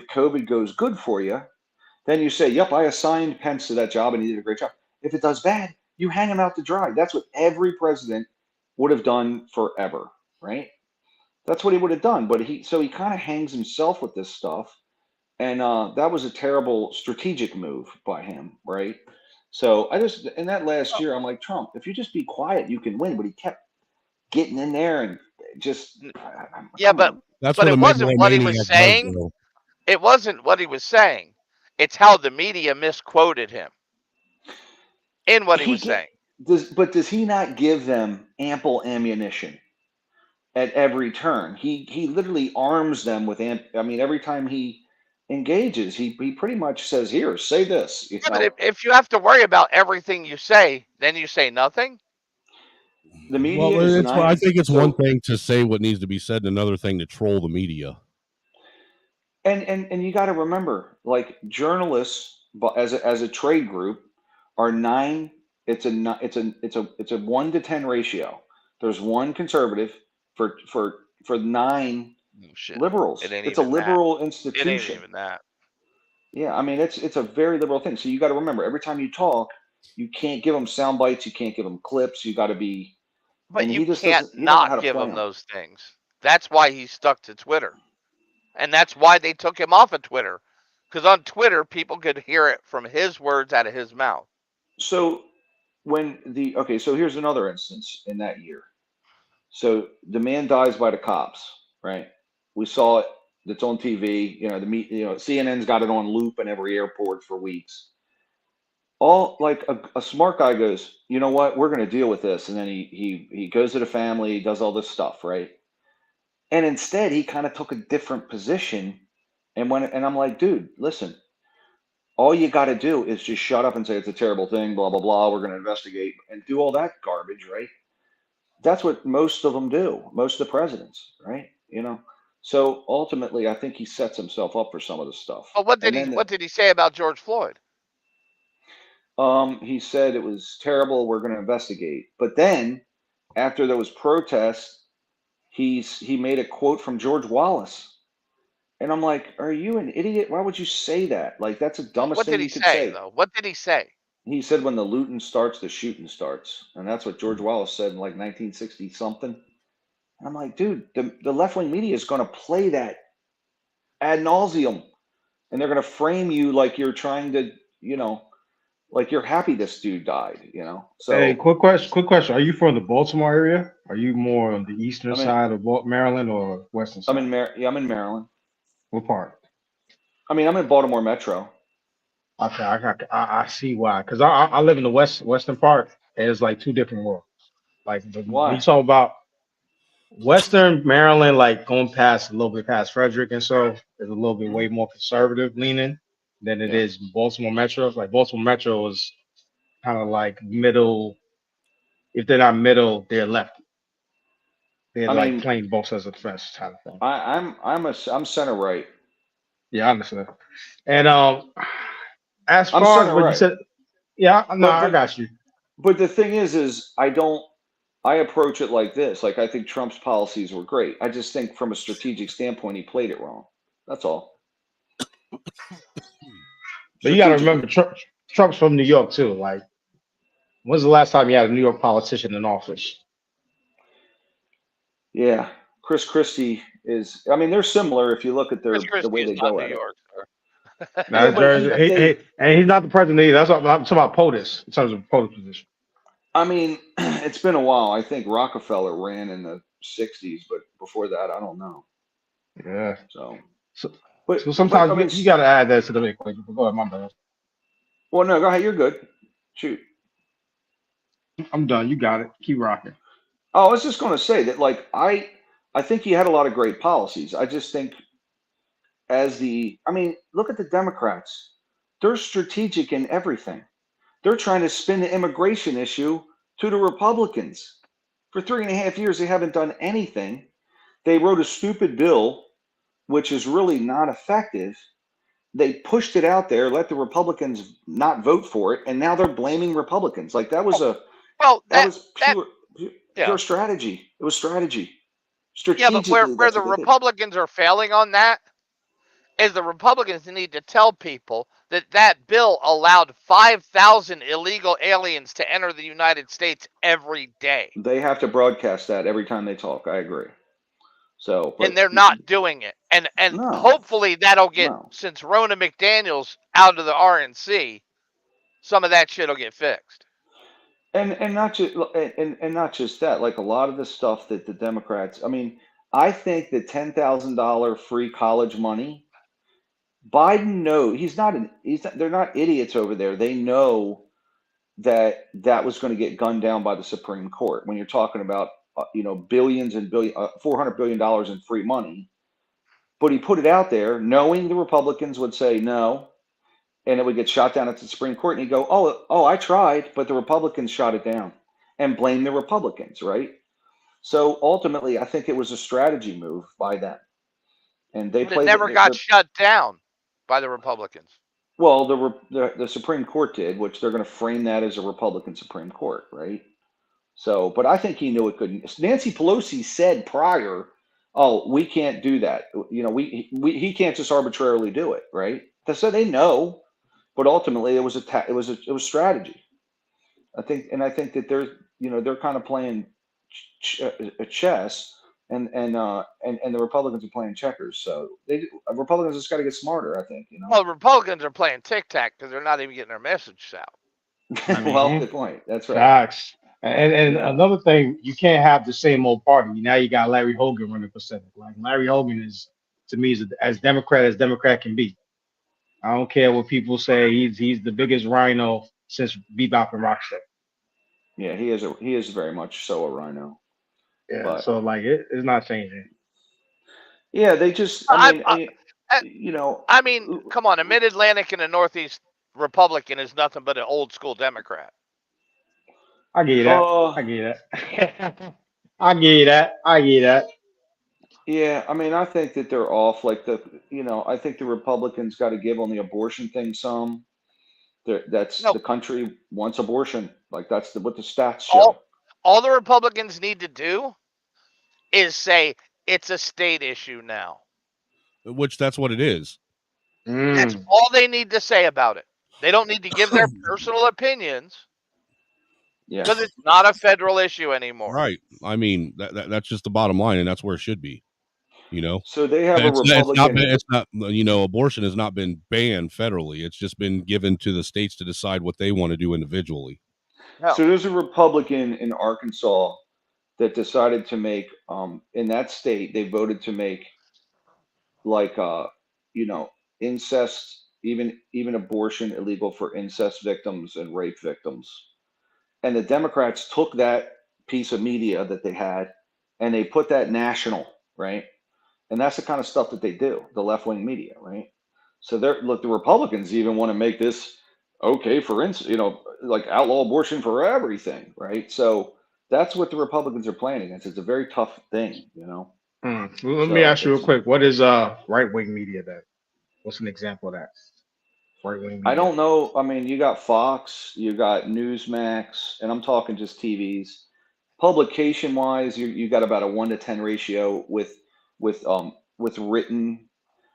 COVID goes good for you, then you say, yep, I assigned Pence to that job and he did a great job. If it does bad, you hang him out to dry. That's what every president would have done forever, right? That's what he would have done. But he kind of hangs himself with this stuff. And that was a terrible strategic move by him, right? So in that last year, I'm like, Trump, if you just be quiet, you can win. But he kept getting in there and just Yeah, but That's but what a it wasn't what he megalomaniac was does, saying. though. It wasn't what he was saying. It's how the media misquoted him in what he was saying. Does he not give them ample ammunition at every turn? He literally arms them with I mean, every time he engages, he pretty much says, "Here, say this." You Yeah, know, but if you have to worry about everything you say, then you say nothing. the media Well, is I think it's one so, thing to say what needs to be said, and another thing to troll the media. and you got to remember, like journalists, as a trade group, are 9. It's a 1 to 10 ratio. There's 1 conservative for 9 liberals. It ain't It's a even that. liberal It institution. ain't even that. Yeah, I mean it's a very liberal thing. So you got to remember, every time you talk, you can't give them sound bites, you can't give them clips. You got to be. But And you he just can't doesn't. He doesn't know how not to give play him them. those things. That's why he's stuck to Twitter. And that's why they took him off of Twitter. Because on Twitter, people could hear it from his words out of his mouth. So so here's another instance in that year. So the man dies by the cops, right? We saw it. It's on TV. You know, CNN's got it on loop in every airport for weeks. All like a smart guy goes, you know what? We're going to deal with this, and then he goes to the family, he does all this stuff, right? And instead, he kind of took a different position, and I'm like, dude, listen. All you got to do is just shut up and say it's a terrible thing, blah blah blah. We're going to investigate and do all that garbage, right? That's what most of them do. Most of the presidents, right? You know. So ultimately, I think he sets himself up for some of the stuff. But what And did he say about George Floyd? He said it was terrible. We're going to investigate. But then, after there was protests, he made a quote from George Wallace, and I'm like, "Are you an idiot? Why would you say that? Like, that's the dumbest What thing did he you could say, say." though? What did he say? He said, "When the looting starts, the shooting starts," and that's what George Wallace said in like 1960 something. And I'm like, dude, the left wing media is going to play that ad nauseum, and they're going to frame you like you're trying to, like you're happy this dude died, So Hey, quick question. Are you from the Baltimore area? Are you more on the eastern I'm in, side of Maryland or western side? I'm in Maryland. What part? I mean, I'm in Baltimore Metro. Okay, I see why. Because I live in the western part, and it's like two different worlds. Like when Why? you talk about Western Maryland, like going past a little bit past Frederick, and so is a little bit way more conservative leaning than it is Baltimore Metro. Like Baltimore Metro is kind of like middle. If they're not middle, they're left. They're like playing both sides of the fence type of thing. I'm center right. Yeah, I understand. And as I'm far as center what you right. said, yeah, no, I got you. But the thing is I approach it like this. Like, I think Trump's policies were great. I just think from a strategic standpoint, he played it wrong. That's all. But you got to remember, Trump's from New York too. Like, when's the last time you had a New York politician in office? Yeah, Chris Christie is. I mean, they're similar if you look at Chris the Christie way is they not go New at it. York, sir. Nah, Yeah, but Jersey. And he's not the president either. That's what I'm talking about. POTUS in terms of POTUS position. I mean, it's been a while. I think Rockefeller ran in the '60s, but before that, I don't know. Yeah. So, So, but so sometimes I mean, you got to add that to the equation. But go ahead, my bad. well, no, go ahead. You're good. Shoot. I'm done. You got it. Keep rocking. Oh, I was just going to say that, like, I think he had a lot of great policies. I just think I mean, look at the Democrats. They're strategic in everything. They're trying to spin the immigration issue to the Republicans. For 3.5 years, they haven't done anything. They wrote a stupid bill, which is really not effective. They pushed it out there, let the Republicans not vote for it, and now they're blaming Republicans. Like that was pure strategy. It was strategy. Yeah, but Strategically, where that's the what they did. Republicans are failing on that is the Republicans need to tell people that that bill allowed 5,000 illegal aliens to enter the United States every day. They have to broadcast that every time they talk. I agree. So, but And they're not doing it. And no, hopefully that'll get, since Rona McDaniel's out of the RNC, some of that shit will get fixed. and not just and not just that. Like a lot of the stuff that the Democrats. I mean, I think the $10,000 free college money. Biden knows they're not idiots over there. They know that was going to get gunned down by the Supreme Court. When you're talking about billions and $400 billion in free money, but he put it out there knowing the Republicans would say no, and it would get shot down at the Supreme Court, and he'd go, oh, I tried, but the Republicans shot it down, and blame the Republicans, right? So ultimately, I think it was a strategy move by them, and they But played. It never got shut down by the Republicans. Well, the Supreme Court did, which they're going to frame that as a Republican Supreme Court, right? So, but I think he knew it couldn't. Nancy Pelosi said prior, "Oh, we can't do that. He can't just arbitrarily do it, right?" So they know, but ultimately it was strategy. I think that they're kind of playing chess, and the Republicans are playing checkers. So Republicans just got to get smarter. I think. Well, the Republicans are playing tic-tac because they're not even getting their message out. Well, good point. That's right. Facts. And another thing, you can't have the same old party. Now you got Larry Hogan running for Senate. Like Larry Hogan is, to me, is as Democrat can be. I don't care what people say. He's the biggest rhino since Bebop and Rocksteady. Yeah, he is very much so a rhino. Yeah. But, so like it's not changing. Yeah, they just. I mean, come on, a Mid-Atlantic and a Northeast Republican is nothing but an old school Democrat. I get that. I get that. I get that. Yeah, I mean, I think that they're off. Like I think the Republicans got to give on the abortion thing some. The country wants abortion. Like that's what the stats show. All the Republicans need to do is say it's a state issue now. Which that's what it is. That's all they need to say about it. They don't need to give their personal opinions. Yeah. Because it's not a federal issue anymore. Right. I mean, that's just the bottom line, and that's where it should be. So they have a Republican. It's not. Abortion has not been banned federally. It's just been given to the states to decide what they want to do individually. No. So there's a Republican in Arkansas that decided to make in that state they voted to make incest, even abortion illegal for incest victims and rape victims. And the Democrats took that piece of media that they had and they put that national, right? And that's the kind of stuff that they do, the left-wing media, right? So the Republicans even want to make this okay for like outlaw abortion for everything, right? So that's what the Republicans are playing against. It's a very tough thing, Well, let me ask you real quick. What is right-wing media then? What's an example of that? Right-wing media. I don't know. I mean, you got Fox, you got Newsmax, and I'm talking just TVs. Publication-wise, you got about a 1 to 10 ratio with written.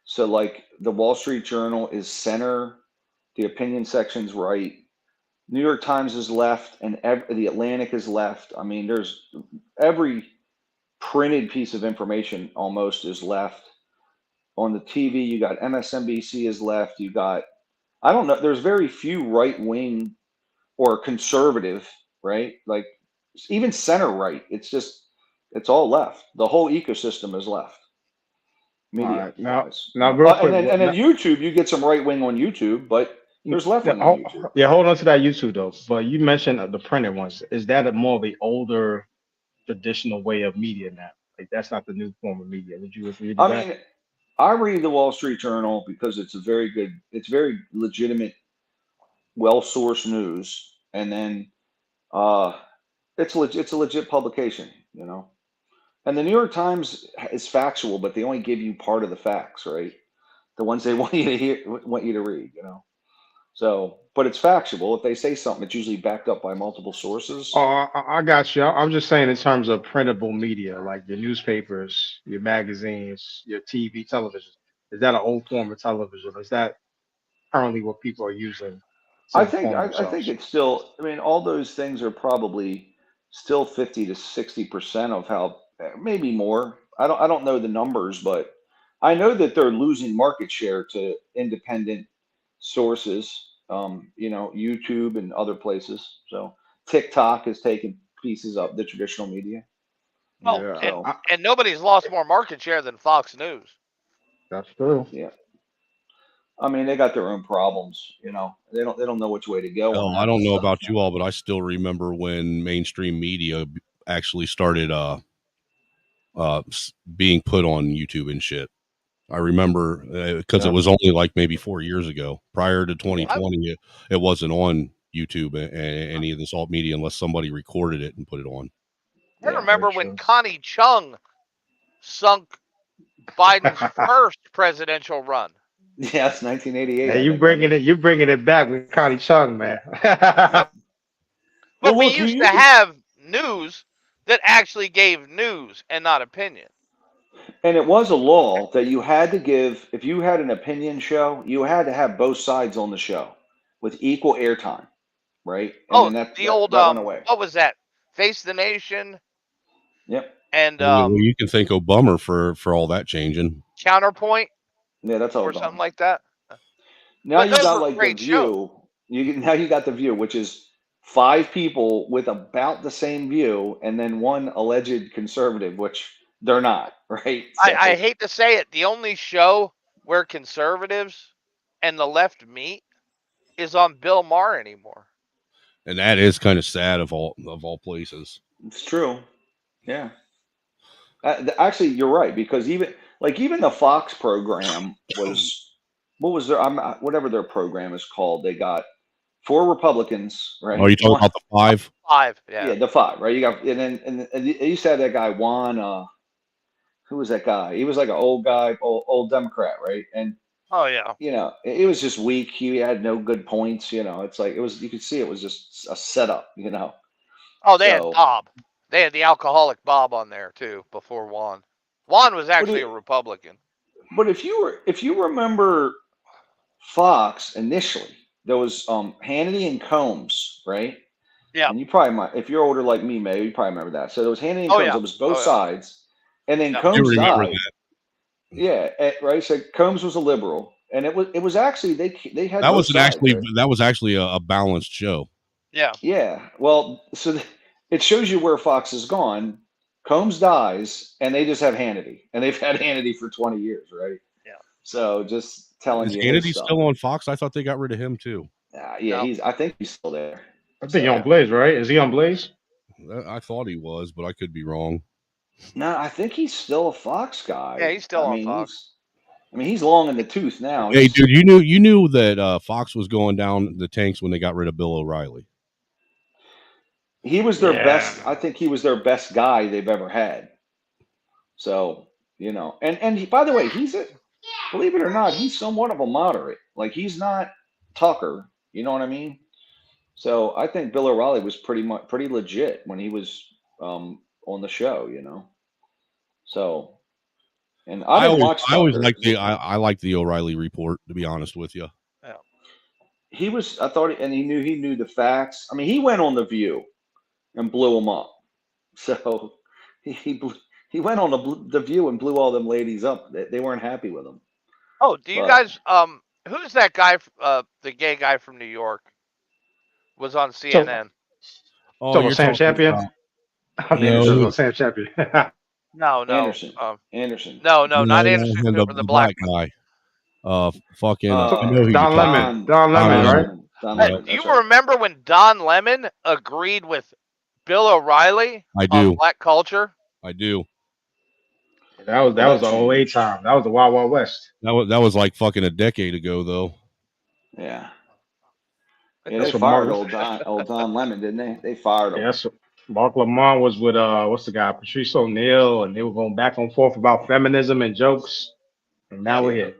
So like the Wall Street Journal is center, the opinion section's right. New York Times is left, and the Atlantic is left. I mean, there's every printed piece of information almost is left. On the TV, you got MSNBC is left. You got, I don't know, there's very few right wing or conservative, right? Like even center right. It's all left. The whole ecosystem is left. Media wise. Now real quick, and then YouTube, you get some right wing on YouTube, but there's left wing on YouTube. Yeah, hold on to that YouTube though. But you mentioned the printed ones. Is that a more of the older traditional way of media now? Like that's not the new form of media. Would you agree to that? I mean, I read the Wall Street Journal because it's very legitimate, well-sourced news, and then it's a legit publication, you know. And the New York Times is factual, but they only give you part of the facts, right? The ones they want you to hear, want you to read, you know. So, but it's factual. If they say something, it's usually backed up by multiple sources. Oh, I got you. I'm just saying in terms of printable media, like your newspapers, your magazines, your TV, television. Is that an old form of television? Is that currently what people are using? I think it's still. I mean, all those things are probably still 50 to 60% of how, maybe more. I don't know the numbers, but I know that they're losing market share to independent sources. You know, YouTube and other places. So TikTok has taken pieces of the traditional media. Oh, and nobody's lost more market share than Fox News. That's true. Yeah. I mean, they got their own problems, you know. They don't know which way to go. Oh, I don't know about you all, but I still remember when mainstream media actually started being put on YouTube and shit. I remember because it was only like maybe 4 years ago. Prior to 2020, it wasn't on YouTube and any of this alt media unless somebody recorded it and put it on. I remember when Connie Chung sunk Biden's first presidential run. Yeah, it's 1988. Hey, you bringing it back with Connie Chung, man. But we used to have news that actually gave news and not opinion. And it was a law that you had to give, if you had an opinion show, you had to have both sides on the show with equal airtime, right? And that went away. What was that? Face the Nation. Yep. And well, you can thank Obama for all that changing. Counterpoint. Yeah, that's all. Or something like that. Now you got like the View. Now you got the View, which is 5 people with about the same view, and then one alleged conservative, which they're not, right? So, I hate to say it, the only show where conservatives and the left meet is on Bill Maher anymore. And that is kind of sad of all places. It's true. Yeah. Actually, you're right, because even the Fox program was, what was their, whatever their program is called, they got 4 Republicans, right? Oh, you talking about the 5? 5, yeah. Yeah, the 5, right? You got, and they used to have that guy Juan. Who was that guy? He was like an old guy, old Democrat, right? And oh yeah, you know, it was just weak. He had no good points. You know, it's like you could see it was just a setup. You know. Oh, they had Bob. They had the alcoholic Bob on there too before Juan. Juan was actually a Republican. But if you remember Fox initially, there was Hannity and Combs, right? Yeah. And you probably might, if you're older like me, maybe you probably remember that. So there was Hannity and Combs. Yeah. It was both sides. And then Combs died. Yeah, right. So Combs was a liberal, and it was actually they had that was actually a balanced show. Yeah. Yeah. Well, so it shows you where Fox has gone. Combs dies, and they just have Hannity, and they've had Hannity for 20 years, right? Yeah. So just telling Is you, Hannity still on Fox? I thought they got rid of him too. Yeah, I think he's still there. I think he's on Blaze, right? Is he on Blaze? I thought he was, but I could be wrong. No, I think he's still a Fox guy. Yeah, he's still on Fox. He's long in the tooth now. Hey, dude, you knew that Fox was going down the tanks when they got rid of Bill O'Reilly. He was their best. I think he was their best guy they've ever had. So, you know, and by the way, believe it or not, he's somewhat of a moderate. Like, he's not Tucker. You know what I mean? So I think Bill O'Reilly was pretty legit when he was on the show, you know. So, and I always like the O'Reilly report, to be honest with you. Yeah. He knew the facts. I mean, he went on The View and blew him up. So he He went on the View and blew all them ladies up. They weren't happy with him. Oh, do you guys? Who's that guy? The gay guy from New York was on CNN. Oh, you're Sam talking Champion? about I think this is Sam Champion. No. Anderson. No, not Anderson the Cooper, the black guy. Fucking. Uh, I know who Don you're Lemon. talking Don Lemon, right? Don Hey, Lemon, do you that's right. remember when Don Lemon agreed with Bill O'Reilly I on do. black culture? I do. That was the 08 time. That was the Wild Wild West. That was like fucking a decade ago, though. Yeah. That's They what fired Mark- old Don Lemon, didn't they? They fired him. Yeah, that's what Mark Lamont was with what's the guy, Patrice O'Neill, and they were going back and forth about feminism and jokes. And now we're here.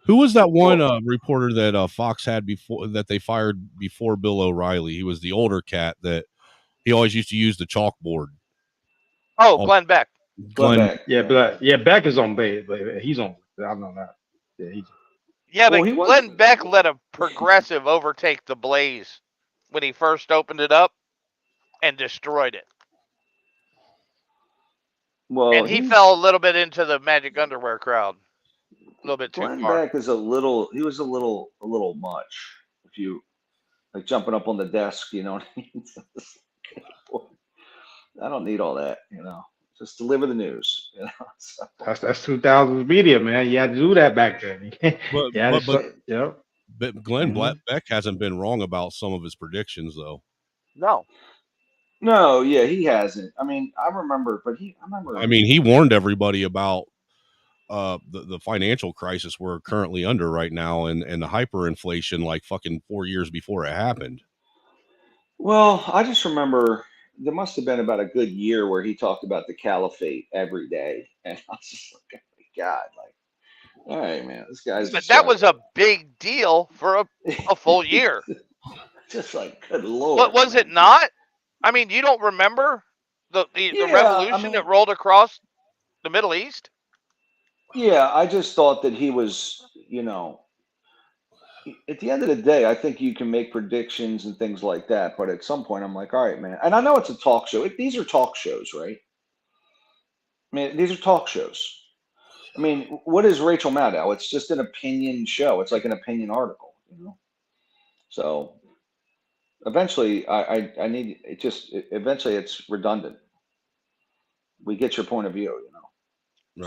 Who was that one reporter that Fox had before that they fired before Bill O'Reilly? He was the older cat that he always used to use the chalkboard. Oh, Glenn Beck. Glenn Beck. Yeah, Beck is on base, but he's on. I know that. Yeah, he's. Yeah, but Glenn Beck let a progressive overtake the Blaze when he first opened it up and destroyed it. Well, And he fell a little bit into the Magic Underwear crowd. A little bit too Glenn far. Beck is a little much. If you like jumping up on the desk, you know what I mean? I don't need all that, you know. Just deliver the news, you know. So. That's 2000s media, man. You had to do that back then. But Glenn Beck hasn't been wrong about some of his predictions, though. No, yeah, he hasn't. I mean, I remember. I mean, he warned everybody about the financial crisis we're currently under right now, and the hyperinflation, like fucking 4 years before it happened. Well, I just remember there must have been about a good year where he talked about the caliphate every day, and I was just like, oh my God, like, all right, man, this guy's. But that was a big deal for a full year. Just like, good Lord. What was it not? I mean, you don't remember the revolution that rolled across the Middle East? Yeah, I just thought that he was, you know, at the end of the day, I think you can make predictions and things like that. But at some point, I'm like, all right, man. And I know it's a talk show. These are talk shows, right? I mean, these are talk shows. I mean, what is Rachel Maddow? It's just an opinion show. It's like an opinion article, you know? So eventually, eventually it's redundant. We get your point of view, you know?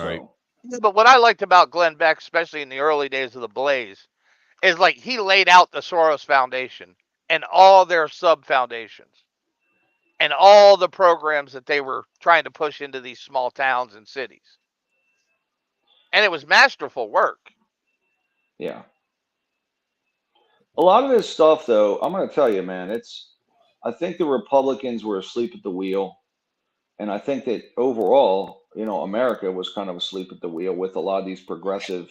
Right. So, Yeah, but what I liked about Glenn Beck, especially in the early days of the Blaze, is like he laid out the Soros Foundation and all their sub foundations and all the programs that they were trying to push into these small towns and cities. And it was masterful work. yeah. A lot of this stuff, though, I'm going to tell you, man, I think the Republicans were asleep at the wheel. And I think that overall, you know, America was kind of asleep at the wheel with a lot of these progressive,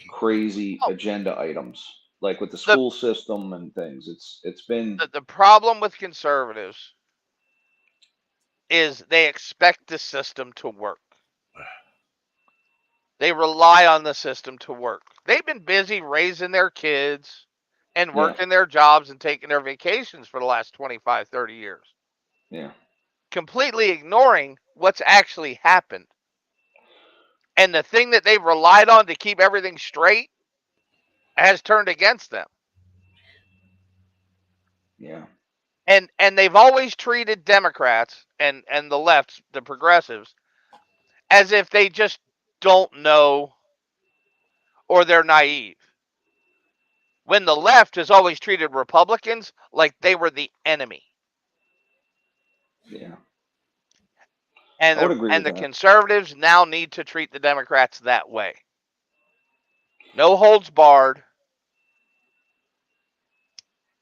crazy agenda items, like with the school system and things. It's been the problem with conservatives is they expect the system to work. They rely on the system to work. They've been busy raising their kids and working their jobs and taking their vacations for the last 25, 30 years. Yeah. Completely ignoring what's actually happened. And the thing that they've relied on to keep everything straight has turned against them. Yeah. And they've always treated Democrats and the left, the progressives, as if they just don't know or they're naive. When the left has always treated Republicans like they were the enemy. Yeah. And I would agree with the that. conservatives now need to treat the Democrats that way. No holds barred.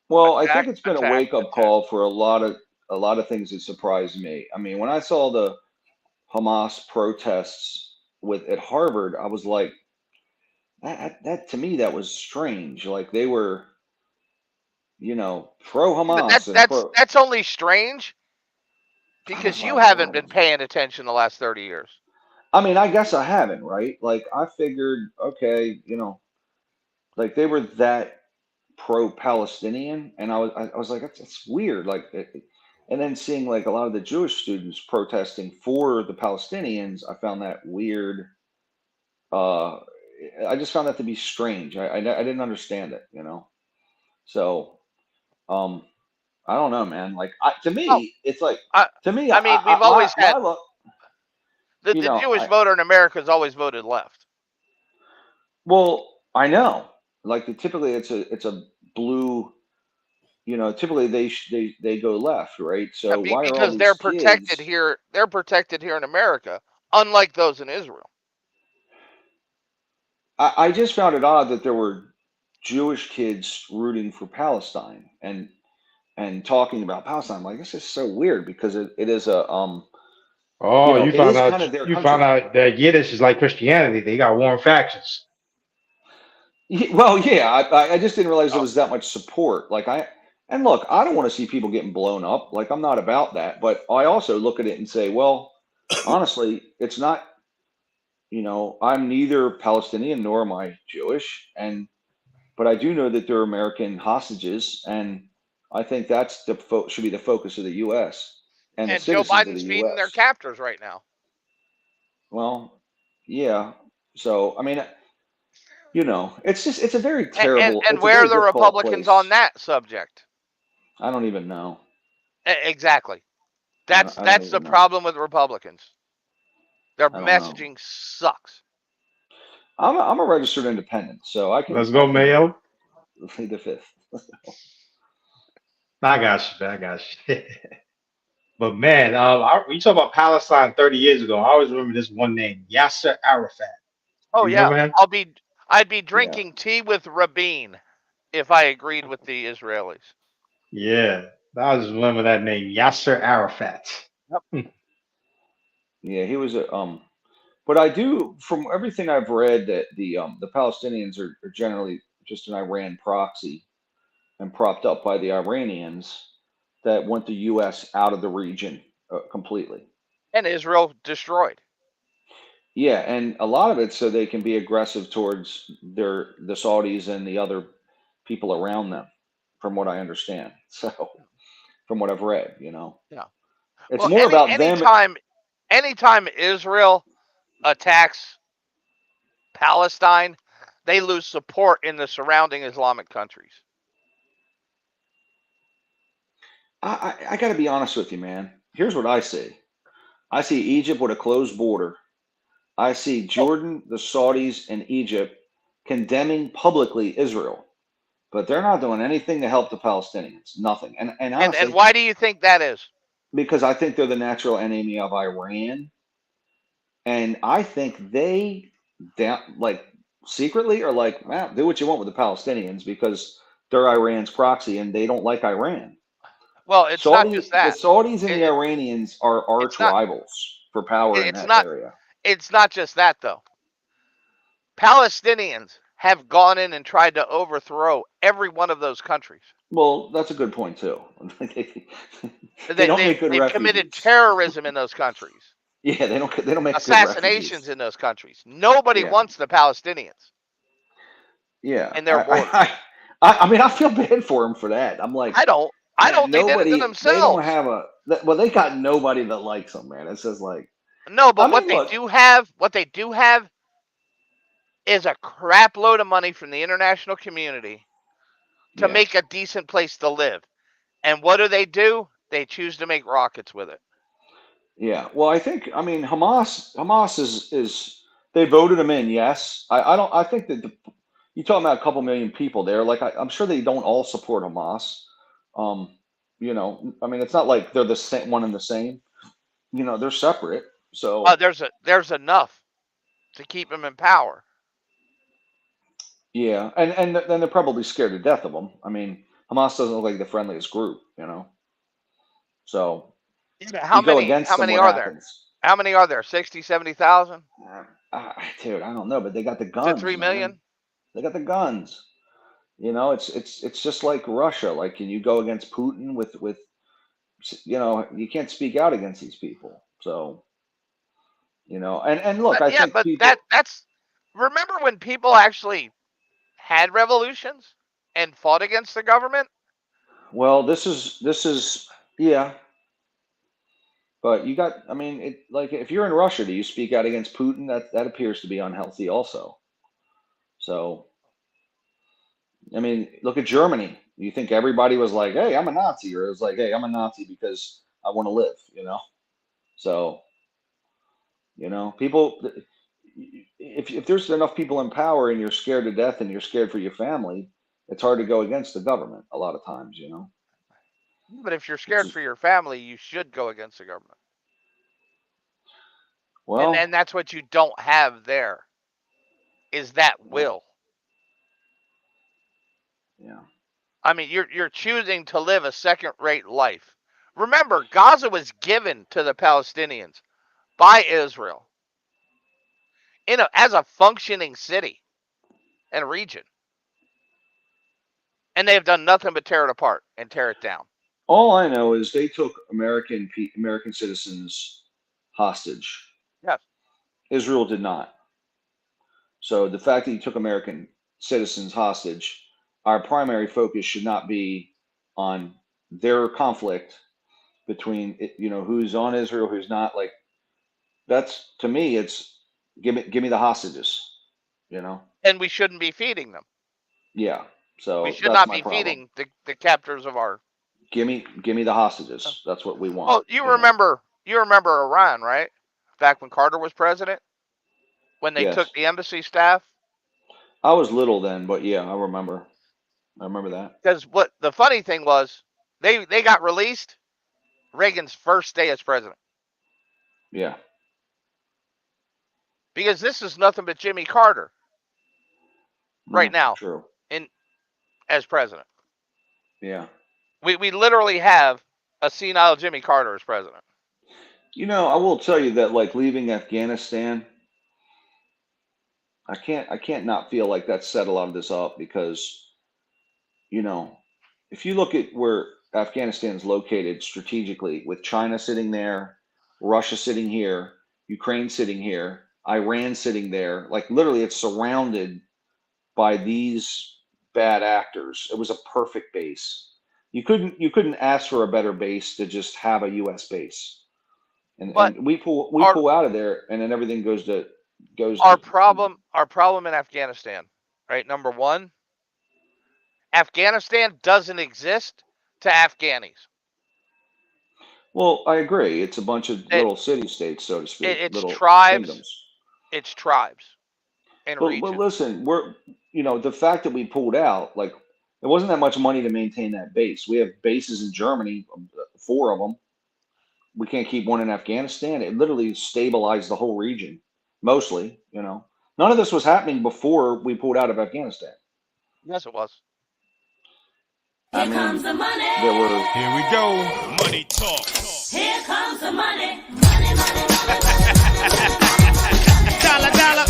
Well, I think it's been a wake-up call for a lot of things that surprised me. I mean, when I saw the Hamas protests at Harvard, I was like, that to me, that was strange. Like they were, you know, pro-Hamas. That's only strange because you haven't been paying attention the last 30 years. I mean, I guess I haven't, right? Like I figured, okay, you know, like they were that pro-Palestinian, and I was like, that's weird. Like And then seeing like a lot of the Jewish students protesting for the Palestinians, I found that weird. I just found that to be strange. I didn't understand it, you know. So I don't know, man. Like to me, it's like to me. I mean, we've always had the you know, Jewish voter in America has always voted left. Well, I know. Like typically, it's a blue. You know, typically they go left, right? So why are all Because these they're protected kids? here. They're protected here in America, unlike those in Israel. I just found it odd that there were Jewish kids rooting for Palestine and talking about Palestine. Like this is so weird because it is a Oh, you know, you it found is kind out of their you country. found out that Yiddish is like Christianity. They got warm factions. Well, yeah, I just didn't realize there was that much support. And look, I don't want to see people getting blown up. Like I'm not about that, but I also look at it and say, well, honestly, it's not. You know, I'm neither Palestinian nor am I Jewish, but I do know that they're American hostages, and I think that's should be the focus of the U.S. and the And Joe citizens of Biden's the feeding their U.S. captors right now. Well, yeah. So I mean, you know, it's a very terrible. And It's a where very are the difficult Republicans place. on that subject? I don't even know. Exactly. I don't That's the even know. problem with Republicans. Their I don't know. messaging sucks. I'm a registered independent, so I can. Let's go, Mayo. Plead the fifth. I got you. I got you. But man, we talk about Palestine 30 years ago. I always remember this one name, Yasser Arafat. Oh You yeah, remember him? I'd be drinking tea with Rabin if I agreed with the Israelis. Yeah, I just remember that name, Yasser Arafat. Yeah, he was but I do, from everything I've read, that the Palestinians are generally just an Iran proxy and propped up by the Iranians that want the U.S. out of the region completely. And Israel destroyed. Yeah, and a lot of it so they can be aggressive towards the Saudis and the other people around them, from what I understand. So, from what I've read, you know, Yeah, it's more about them. Anytime Israel attacks Palestine, they lose support in the surrounding Islamic countries. I got to be honest with you, man. Here's what I see. I see Egypt with a closed border. I see Jordan, the Saudis, and Egypt condemning publicly Israel, but they're not doing anything to help the Palestinians. Nothing. And honestly, And why do you think that is? Because I think they're the natural enemy of Iran, and I think they like secretly are like, well, do what you want with the Palestinians because they're Iran's proxy and they don't like Iran. Well, it's not just that. The Saudis and the Iranians are arch rivals for power in that area. It's not just that, though. Palestinians have gone in and tried to overthrow every one of those countries. Well, that's a good point, too. they don't make good they've committed terrorism in those countries. Yeah, they don't make assassinations in those countries. Nobody wants the Palestinians. Yeah. And their borders. I mean, I feel bad for them for that. I'm like, I don't think they did it to themselves. They don't have they got nobody that likes them, man. It's just like, no, but what they do have is a crap load of money from the international community to make a decent place to live. And what do? They choose to make rockets with it. Yeah. Well, I mean, Hamas is they voted them in. Yes. I think that you're talking about a couple million people there. Like, I'm sure they don't all support Hamas. You know, I mean, it's not like they're the same one and the same. You know, they're separate. So there's enough to keep them in power. Yeah, and then they're probably scared to death of them. I mean, Hamas doesn't look like the friendliest group, you know. So How many are there? How many are there? 60, 70,000? Dude, I don't know, but they got the guns. 3 million? Man. They got the guns. You know, it's just like Russia. Like, can you go against Putin with you know, you can't speak out against these people. So, you know, and look, I think that's remember when people actually had revolutions and fought against the government? Well, this is yeah. But you got, I mean, it like if you're in Russia, do you speak out against Putin? That appears to be unhealthy also. So, I mean, look at Germany. You think everybody was like, "Hey, I'm a Nazi," or it was like, "Hey, I'm a Nazi because I want to live," you know? So, people, if there's enough people in power and you're scared to death and you're scared for your family, it's hard to go against the government a lot of times, But if you're scared for your family, you should go against the government. Well, and that's what you don't have there, is that will. Yeah. I mean, you're choosing to live a second-rate life. Remember, Gaza was given to the Palestinians by Israel as a functioning city and region. And they have done nothing but tear it apart and tear it down. All I know is they took American citizens hostage. Yes. Israel did not. So the fact that you took American citizens hostage, our primary focus should not be on their conflict between, who's on Israel, who's not. Like, that's, to me, it's give me the hostages, And we shouldn't be feeding them. Yeah. So we should that's not my be problem. feeding the captors of our. Give me the hostages. That's what we want. Well, you remember Iran, right? Back when Carter was president, when they Yes. took the embassy staff. I was little then, but yeah, I remember that. Because what the funny thing was, they got released Reagan's first day as president. Yeah. Because this is nothing but Jimmy Carter right now. True. As president. Yeah. We literally have a senile Jimmy Carter as president. I will tell you that, like, leaving Afghanistan, I can't not feel like that set a lot of this up because, if you look at where Afghanistan is located strategically, with China sitting there, Russia sitting here, Ukraine sitting here, Iran sitting there, like literally it's surrounded by these bad actors. It was a perfect base. You couldn't ask for a better base to just have a U.S. base. And we pull out of there, and then everything goes. Our problem in Afghanistan, right? Number one, Afghanistan doesn't exist to Afghanis. Well, I agree. It's a bunch of little city-states, so to speak. It's little tribes. Kingdoms. It's tribes. And regions. But listen, the fact that we pulled out, like, it wasn't that much money to maintain that base. We have bases in Germany, 4 of them. We can't keep one in Afghanistan. It literally stabilized the whole region, mostly. None of this was happening before we pulled out of Afghanistan. Yes, it was. Here comes the money. Here we go. Money talk. Here comes the money. Money, money, money. Dollar, dollar.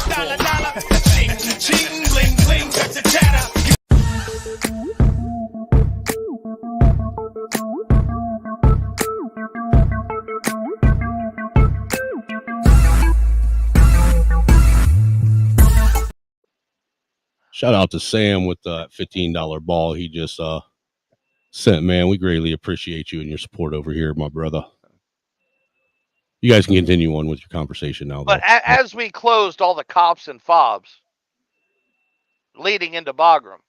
Dollar, dollar. Ching, ching, bling, bling. Cut the chatter. Shout out to Sam with that $15 ball he just sent, man. We greatly appreciate you and your support over here, my brother. You guys can continue on with your conversation now. But as we closed all the cops and fobs leading into Bagram,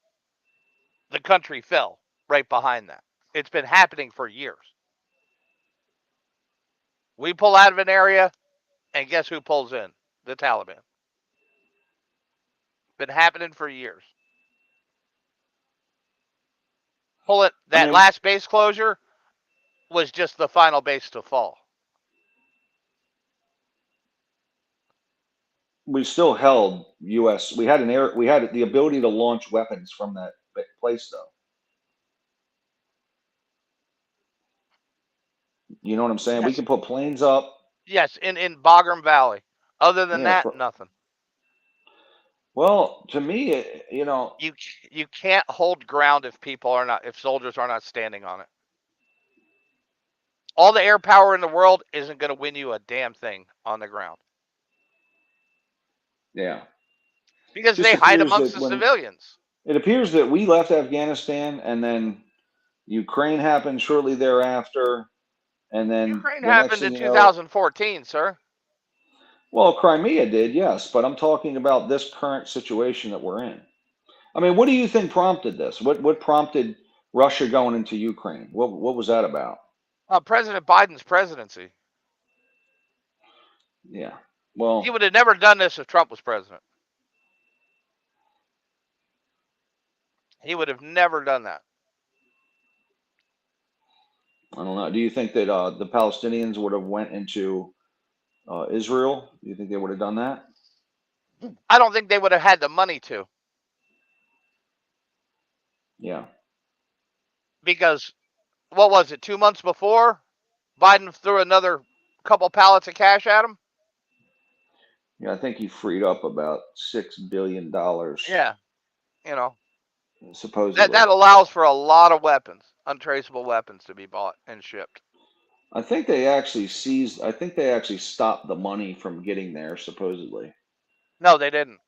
the country fell right behind that. It's been happening for years. We pull out of an area, and guess who pulls in? The Taliban. Been happening for years. That last base closure was just the final base to fall. We still held U.S. We had the ability to launch weapons from that place, though. You know what I'm saying? Yes. We can put planes up. Yes, in Bagram Valley. Other than nothing. Well, to me, you can't hold ground if soldiers are not standing on it. All the air power in the world isn't going to win you a damn thing on the ground. Yeah. Because they hide amongst the civilians. It appears that we left Afghanistan and then Ukraine happened shortly thereafter. And then Ukraine the next happened thing in you know, 2014, sir. well, Crimea did, yes, but I'm talking about this current situation that we're in. I mean, what do you think prompted this? What prompted Russia going into Ukraine? What was that about? President Biden's presidency. Yeah. Well, He would have never done this if Trump was president. He would have never done that. I don't know. Do you think that the Palestinians would have went into Israel? Do you think they would have done that? I don't think they would have had the money to. Yeah. Because, what was it, 2 months before, Biden threw another couple pallets of cash at him? Yeah, I think he freed up about $6 billion. Yeah. You know. Supposedly. That allows for a lot of weapons, untraceable weapons, to be bought and shipped. I think they actually stopped the money from getting there, supposedly. No, they didn't.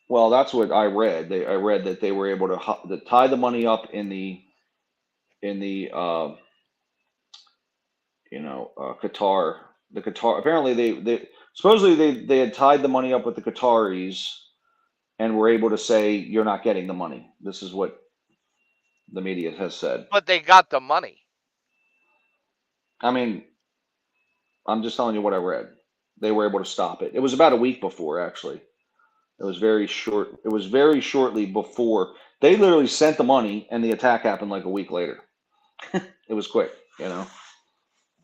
Well, that's what I read. I read that they were able to tie the money up in the Qatar. The Qatar, apparently they supposedly they had tied the money up with the Qataris and were able to say, you're not getting the money. This is what the media has said. But they got the money. I mean, I'm just telling you what I read. They were able to stop it. It was about a week before, actually. It was very short. It was very shortly before. They literally sent the money, and the attack happened like a week later. It was quick, you know.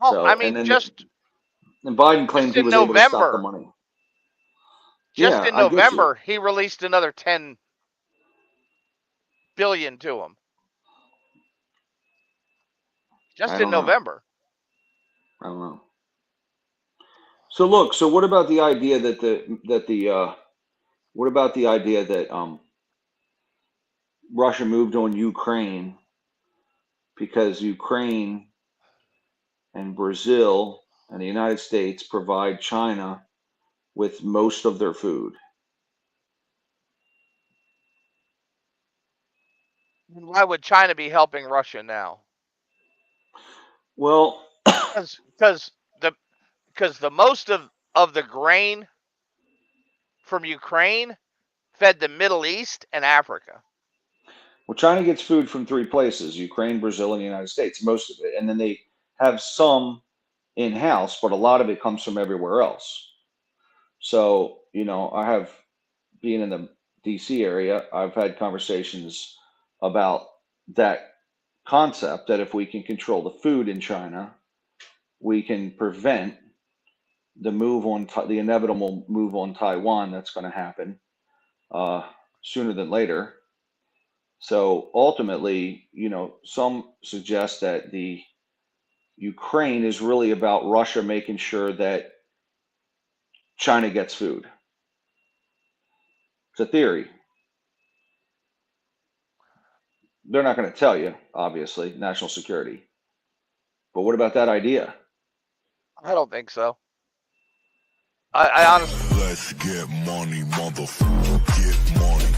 Oh, So, I mean, and Biden claimed he was able to stop the money. Just in November, he released another $10 billion to him. Just in November. I don't know. So look. So what about the idea that Russia moved on Ukraine because Ukraine and Brazil and the United States provide China with most of their food? Why would China be helping Russia now? Well, because the most of the grain from Ukraine fed the Middle East and Africa. Well, China gets food from three places: Ukraine, Brazil, and the United States, most of it. And then they have some in-house, but a lot of it comes from everywhere else. So, you know, being in the DC area, I've had conversations about that concept, that if we can control the food in China, we can prevent the inevitable move on Taiwan that's going to happen sooner than later. So ultimately, you know, some suggest that the Ukraine is really about Russia making sure that China gets food. It's a theory. They're not going to tell you, obviously, national security. But what about that idea? I don't think so. I honestly. Let's get money, motherfucker. Get money.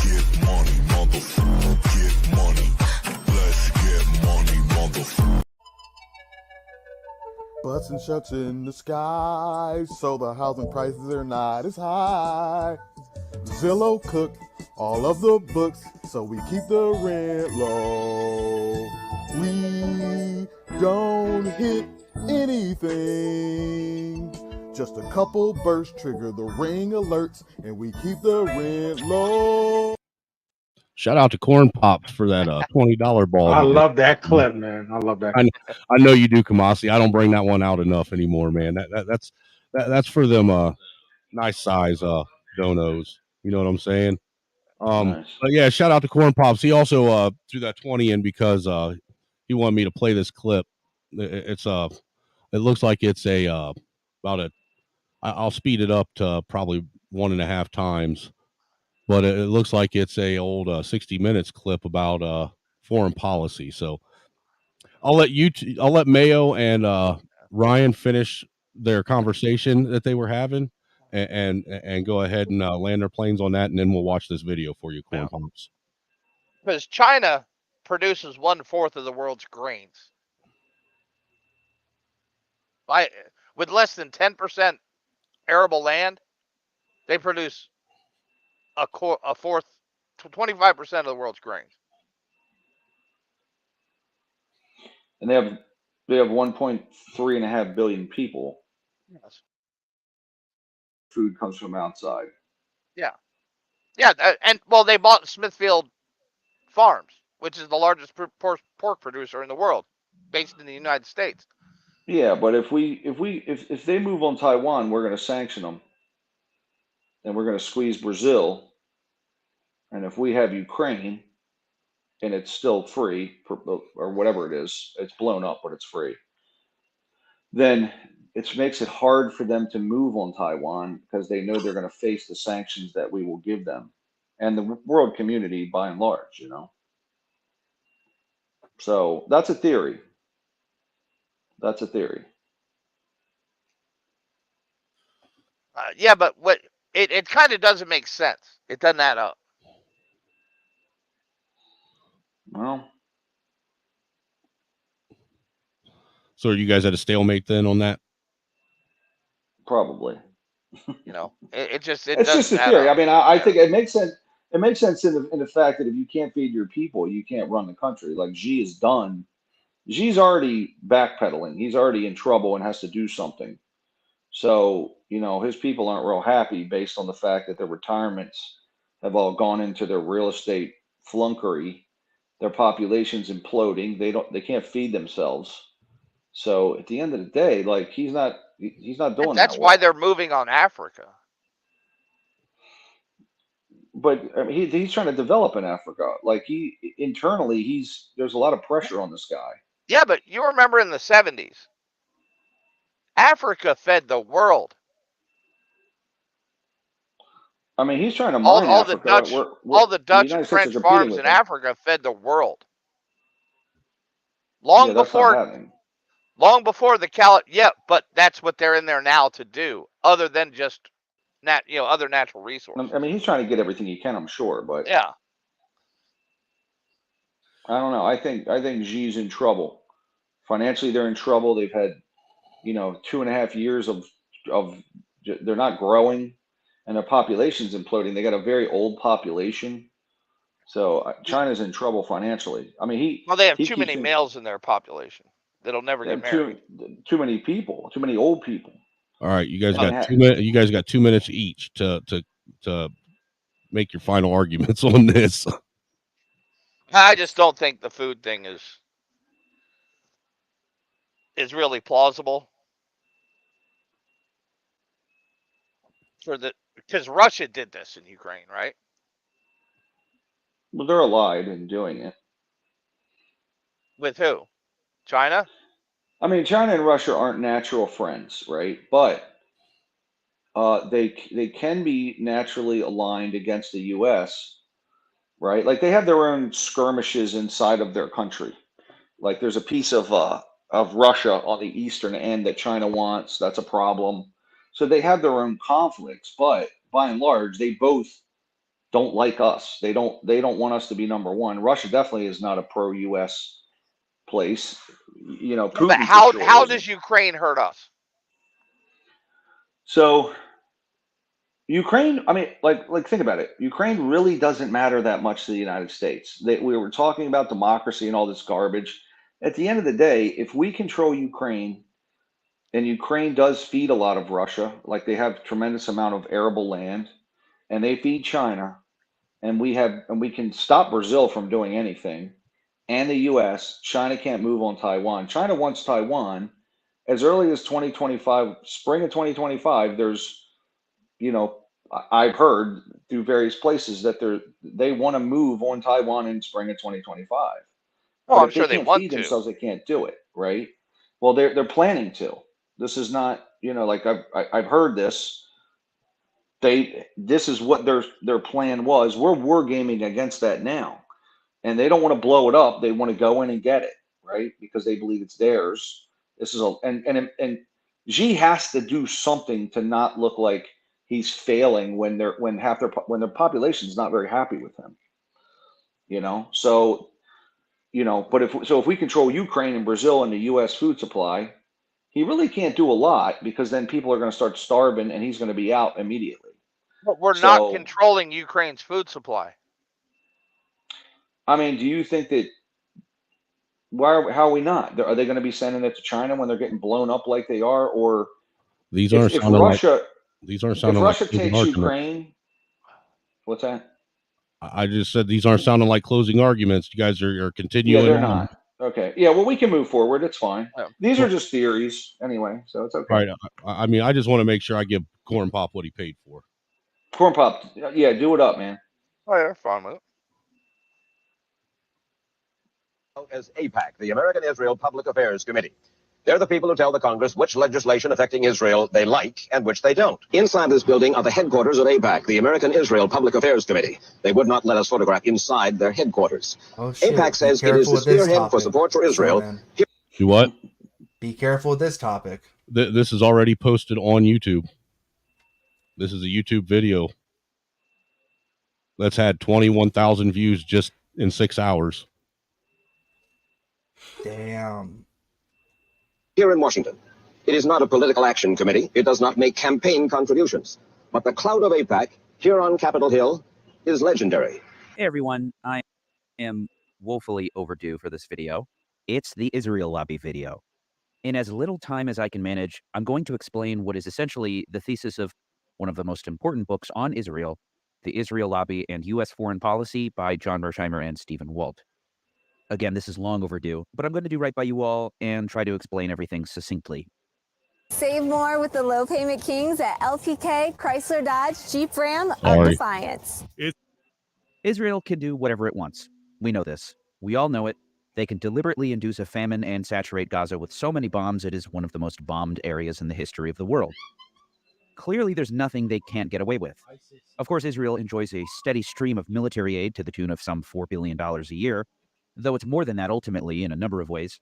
Get money, motherfucker. Get money. Let's get money, motherfucker. Butts and shucks in the sky, so the housing prices are not as high. Zillow cooked all of the books, so we keep the rent low. We don't hit anything. Just a couple bursts trigger the ring alerts, and we keep the rent low. Shout out to Corn Pops for that $20 ball. I love that clip, man. I love that. I know you do, Kamasi. I don't bring that one out enough anymore, man. That's for them nice size donos. You know what I'm saying? Nice. But yeah, shout out to Corn Pops. He also threw that 20 in because he wanted me to play this clip. It looks like it's I'll speed it up to probably 1.5 times. But it looks like it's a old 60 Minutes clip about foreign policy. So I'll let Mayo and Ryan finish their conversation that they were having, and go ahead and land their planes on that, and then we'll watch this video for you, Corn Pops. Because China produces 1/4 of the world's grains. with less than 10% arable land, they produce a fourth, 25% of the world's grains. And they have 1.3.5 billion people. Yes. Food comes from outside. Yeah. Yeah, and well, they bought Smithfield Farms, which is the largest pork producer in the world, based in the United States. Yeah, but if they move on Taiwan, we're going to sanction them, and we're going to squeeze Brazil. And if we have Ukraine, and it's still free, or whatever it is, it's blown up, but it's free, then it makes it hard for them to move on Taiwan because they know they're going to face the sanctions that we will give them and the world community by and large, you know. So that's a theory. That's a theory. Yeah, but what it kind of doesn't make sense. It doesn't add up. Well, so are you guys at a stalemate then on that? Probably. You know, it's just a theory. I mean, I think it makes sense. It makes sense in the fact that if you can't feed your people, you can't run the country. Like Xi is done. Xi's already backpedaling. He's already in trouble and has to do something. So, you know, his people aren't real happy based on the fact that their retirements have all gone into their real estate flunkery. Their population's imploding. They can't feed themselves. So at the end of the day, like he's not doing That's that why well. they're moving on Africa. But I mean, he's trying to develop in Africa. Like internally, there's a lot of pressure on this guy. Yeah, but you remember in the 70s, Africa fed the world. I mean, he's trying to mine Africa. All the Dutch and French farms in Africa fed the world. Long before the yeah, but that's what they're in there now to do, other than just other natural resources. I mean, he's trying to get everything he can, I'm sure, but yeah, I don't know. I think Xi's in trouble. Financially, they're in trouble. They've had, 2.5 years of they're not growing, and their population's imploding. They got a very old population, so China's in trouble financially. I mean, they have too many males in their population that'll never get married. Too many people, too many old people. All right, you guys got 2 minutes. You guys got 2 minutes each to make your final arguments on this. I just don't think the food thing is really plausible because Russia did this in Ukraine, right? Well, they're allied in doing it. With who? China? I mean, China and Russia aren't natural friends, right? But they can be naturally aligned against the U.S., right? Like they have their own skirmishes inside of their country. Like there's a piece of Russia on the eastern end that China wants. That's a problem. So they have their own conflicts, but by and large, they both don't like us. They don't want us to be number one. Russia definitely is not a pro-U.S. place. Putin but how does Ukraine hurt us? So Ukraine, I mean, like think about it. Ukraine really doesn't matter that much to the United States. We were talking about democracy and all this garbage. At the end of the day, if we control Ukraine, and Ukraine does feed a lot of Russia, like they have tremendous amount of arable land, and they feed China, and we can stop Brazil from doing anything, and the U.S. China can't move on Taiwan. China wants Taiwan as early as 2025, spring of 2025. There's, I've heard through various places that they want to move on Taiwan in spring of 2025. Well, but I'm sure they want feed to. themselves, they can't do it, right? Well, they're planning to. This is not, like I've heard this. This is what their plan was. We're wargaming against that now, and they don't want to blow it up. They want to go in and get it, right? Because they believe it's theirs. This is and Xi has to do something to not look like he's failing when their population is not very happy with him. So. But if we control Ukraine and Brazil and the U.S. food supply, he really can't do a lot because then people are going to start starving and he's going to be out immediately. But we're not controlling Ukraine's food supply. I mean, do you think that how are we not? Are they going to be sending it to China when they're getting blown up like they are? Or these aren't if sounding Russia, like these aren't sounding if Russia like takes arguments. Ukraine, what's that? I just said these aren't sounding like closing arguments. You guys are continuing. Yeah, they're on. not. Okay. Yeah, well, we can move forward. It's fine. Yeah. These are just theories anyway, so it's okay. Right. I mean, I just want to make sure I give Corn Pop what he paid for. Corn Pop, yeah, do it up, man. Oh, yeah, fine with it. As APAC, the American Israel Public Affairs Committee. They're the people who tell the Congress which legislation affecting Israel they like and which they don't. Inside this building are the headquarters of APAC, the American Israel Public Affairs Committee. They would not let us photograph inside their headquarters. Oh, shit. APAC says it is the spearhead for support for Israel. Do what? Be careful with this topic. This is already posted on YouTube. This is a YouTube video that's had 21,000 views just in 6 hours. Damn. Here in Washington, it is not a political action committee. It does not make campaign contributions. But the clout of APAC here on Capitol Hill is legendary. Hey everyone, I am woefully overdue for this video. It's the Israel Lobby video. In as little time as I can manage, I'm going to explain what is essentially the thesis of one of the most important books on Israel, The Israel Lobby and U.S. Foreign Policy by John Mersheimer and Stephen Walt. Again, this is long overdue, but I'm going to do right by you all and try to explain everything succinctly. Save more with the low payment kings at LPK, Chrysler Dodge, Jeep Ram, or Defiance. Israel can do whatever it wants. We know this. We all know it. They can deliberately induce a famine and saturate Gaza with so many bombs it is one of the most bombed areas in the history of the world. Clearly, there's nothing they can't get away with. Of course, Israel enjoys a steady stream of military aid to the tune of some $4 billion a year, though it's more than that ultimately in a number of ways.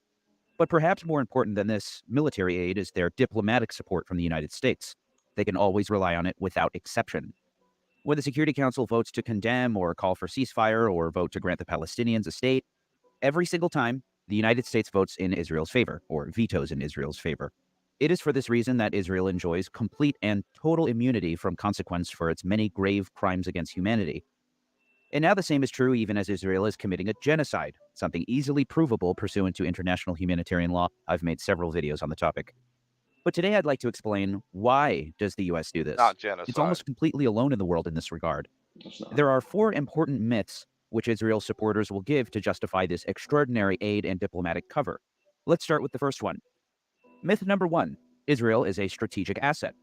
But perhaps more important than this military aid is their diplomatic support from the United States. They can always rely on it without exception. When the Security Council votes to condemn or call for ceasefire or vote to grant the Palestinians a state, every single time, the United States votes in Israel's favor, or vetoes in Israel's favor. It is for this reason that Israel enjoys complete and total immunity from consequence for its many grave crimes against humanity. And now the same is true even as Israel is committing a genocide, something easily provable pursuant to international humanitarian law. I've made several videos on the topic. But today I'd like to explain why does the U.S. do this? Not genocide. It's almost completely alone in the world in this regard. There are 4 important myths which Israel supporters will give to justify this extraordinary aid and diplomatic cover. Let's start with the first one. Myth number 1, Israel is a strategic asset.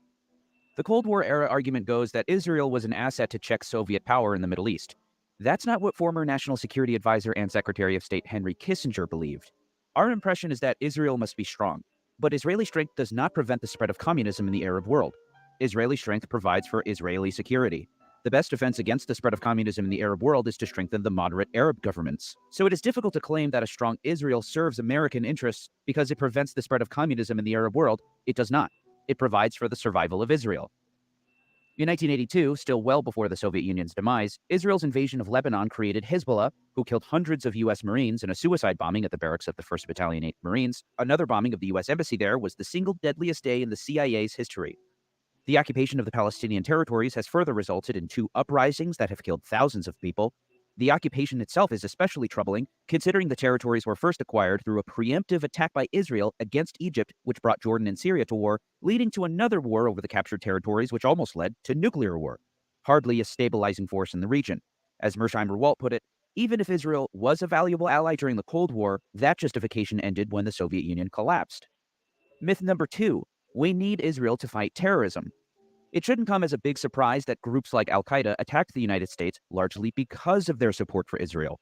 The Cold War era argument goes that Israel was an asset to check Soviet power in the Middle East. That's not what former National Security Advisor and Secretary of State Henry Kissinger believed. Our impression is that Israel must be strong, but Israeli strength does not prevent the spread of communism in the Arab world. Israeli strength provides for Israeli security. The best defense against the spread of communism in the Arab world is to strengthen the moderate Arab governments. So it is difficult to claim that a strong Israel serves American interests because it prevents the spread of communism in the Arab world. It does not. It provides for the survival of Israel. In 1982, still well before the Soviet Union's demise, Israel's invasion of Lebanon created Hezbollah, who killed hundreds of U.S. Marines in a suicide bombing at the barracks of the 1st Battalion 8th Marines. Another bombing of the U.S. Embassy there was the single deadliest day in the CIA's history. The occupation of the Palestinian territories has further resulted in 2 uprisings that have killed thousands of people. The occupation itself is especially troubling, considering the territories were first acquired through a preemptive attack by Israel against Egypt, which brought Jordan and Syria to war, leading to another war over the captured territories, which almost led to nuclear war. Hardly a stabilizing force in the region. As Mersheimer Walt put it, even if Israel was a valuable ally during the Cold War, that justification ended when the Soviet Union collapsed. Myth number 2, we need Israel to fight terrorism. It shouldn't come as a big surprise that groups like Al-Qaeda attacked the United States largely because of their support for Israel.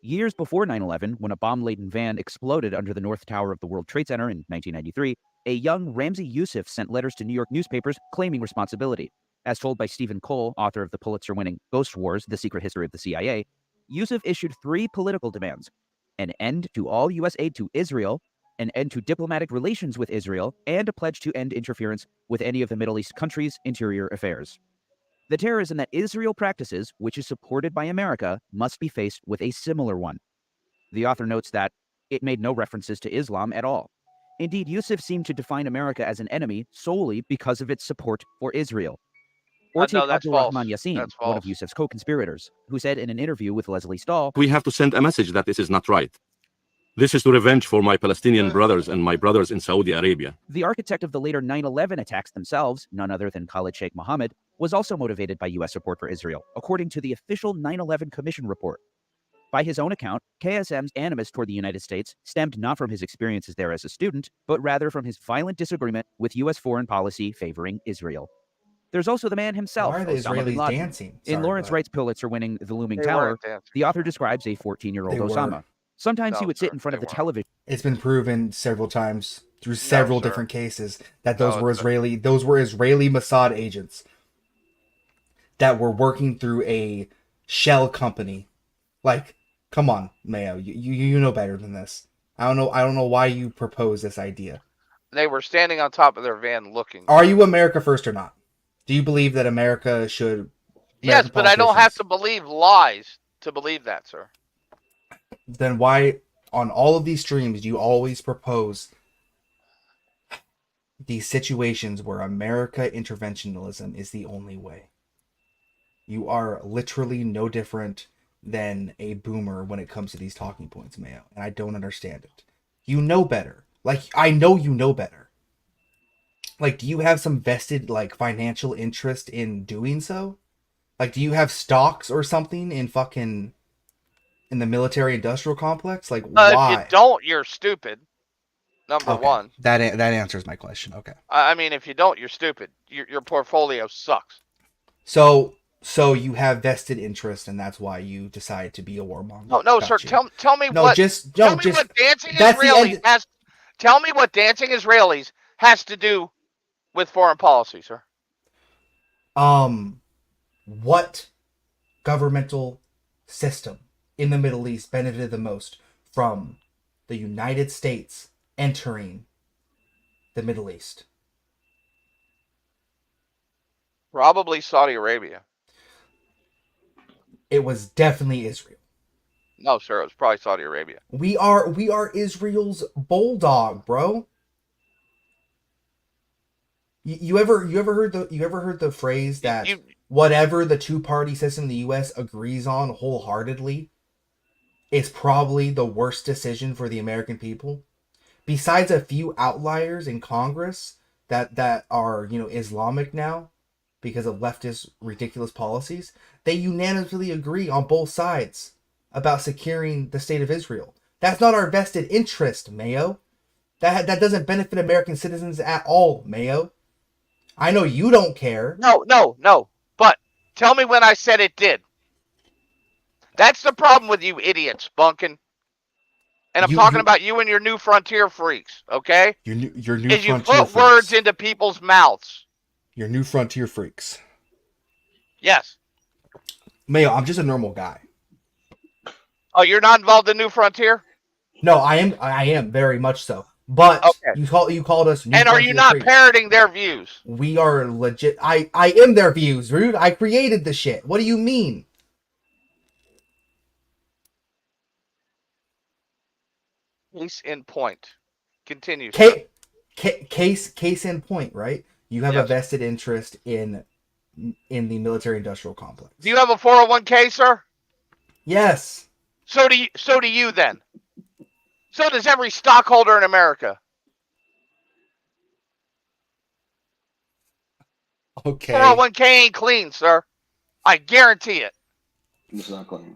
Years before 9/11, when a bomb-laden van exploded under the North Tower of the World Trade Center in 1993, a young Ramzi Youssef sent letters to New York newspapers claiming responsibility. As told by Stephen Cole, author of the Pulitzer-winning Ghost Wars, The Secret History of the CIA, Youssef issued 3 political demands: an end to all U.S. aid to Israel, an end to diplomatic relations with Israel, and a pledge to end interference with any of the Middle East countries' interior affairs. The terrorism that Israel practices, which is supported by America, must be faced with a similar one. The author notes that it made no references to Islam at all. Indeed, Yusuf seemed to define America as an enemy solely because of its support for Israel. Or take No, that's Abdul Rahman false. Yassin, That's one of false. Yusuf's co-conspirators, who said in an interview with Leslie Stahl, We have to send a message that this is not right. This is to revenge for my Palestinian brothers and my brothers in Saudi Arabia. the architect of the later 9/11 attacks themselves, none other than Khalid Sheikh Mohammed, was also motivated by U.S. support for Israel, according to the official 9/11 Commission report. By his own account, KSM's animus toward the United States stemmed not from his experiences there as a student, but rather from his violent disagreement with U.S. foreign policy favoring Israel. There's also the man himself, Why are the Osama bin Israelis Laden. dancing? In Sorry, Lawrence but- Wright's Pulitzer-winning The Looming They Tower, weren't dancing. the author describes a 14-year-old They were. Osama. Sometimes he No, would sit sir, in front of they the weren't. television. It's been proven several times through several sir. different cases that those No, were it's- Israeli Mossad agents that were working through a shell company. Like, come on, Mayo, you know better than this. I don't know why you propose this idea. They were standing on top of their van looking. Are you America first or not? Do you believe that America should? Yes, American but I don't have politicians- to believe lies to believe that, sir. Then why, on all of these streams, do you always propose these situations where America interventionism is the only way? You are literally no different than a boomer when it comes to these talking points, Mayo, and I don't understand it. You know better. Like, I know you know better. Like, do you have some vested, like, financial interest in doing so? Like, do you have stocks or something in fucking... in the military-industrial complex? Like, why? If you don't, you're stupid. Number Okay. one. That answers my question. Okay. I mean, if you don't, you're stupid. Your portfolio sucks. So you have vested interest, and that's why you decide to be a warmonger. No, sir. Gotcha. Tell me No, what. just tell no, me just what dancing that's the Israelis end. has. Tell me what dancing Israelis has to do with foreign policy, sir. What governmental system in the Middle East benefited the most from the United States entering the Middle East? Probably Saudi Arabia. It was definitely Israel. No, sir. It was probably Saudi Arabia. We are Israel's bulldog, bro. You ever heard the phrase that whatever the two-party system in the U.S. agrees on wholeheartedly is probably the worst decision for the American people? Besides a few outliers in Congress that are, Islamic now because of leftist ridiculous policies, they unanimously agree on both sides about securing the state of Israel. That's not our vested interest, Mayo. That doesn't benefit American citizens at all, Mayo. I know you don't care. No. But tell me when I said it did. That's the problem with you idiots, Bunkin. And I'm talking about you and your new frontier freaks, okay? Your new Is you frontier put freaks. words into people's mouths. Your new frontier freaks. Yes. Mayo, I'm just a normal guy. Oh, you're not involved in New Frontier? No, I am very much so. But Okay. you called us new And are you frontier not freaks. parroting their views? We are legit. I am their views, Rude. I created the shit. What do you mean? Case in point. Continue. Case in point, right? You have a Yes. vested interest in the military-industrial complex. Do you have a 401k, sir? Yes. So do you then. So does every stockholder in America. Okay. 401k ain't clean, sir. I guarantee it. It's not clean.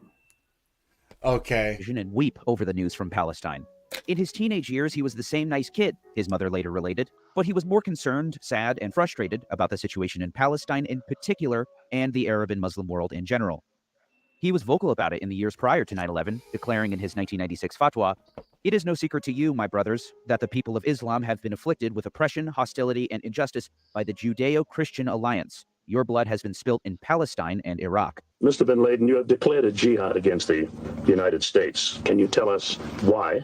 Okay. And weep over the news from Palestine. In his teenage years, he was the same nice kid, his mother later related, but he was more concerned, sad, and frustrated about the situation in Palestine in particular and the Arab and Muslim world in general. He was vocal about it in the years prior to 9/11, declaring in his 1996 fatwa, "It is no secret to you, my brothers, that the people of Islam have been afflicted with oppression, hostility, and injustice by the Judeo-Christian alliance. Your blood has been spilt in Palestine and Iraq." Mr. Bin Laden, you have declared a jihad against the United States. Can you tell us why?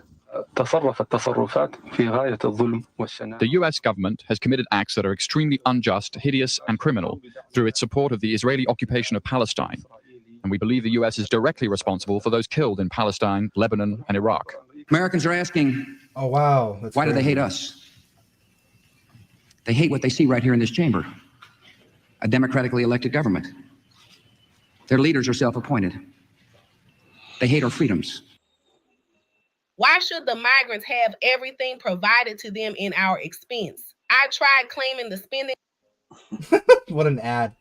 The US government has committed acts that are extremely unjust, hideous, and criminal through its support of the Israeli occupation of Palestine. And we believe the US is directly responsible for those killed in Palestine, Lebanon, and Iraq. Americans are asking, oh, wow. That's why do they crazy. hate us? They hate what they see right here in this chamber, a democratically elected government. Their leaders are self-appointed. They hate our freedoms. Why should the migrants have everything provided to them in our expense? I tried claiming the spending. What an ad.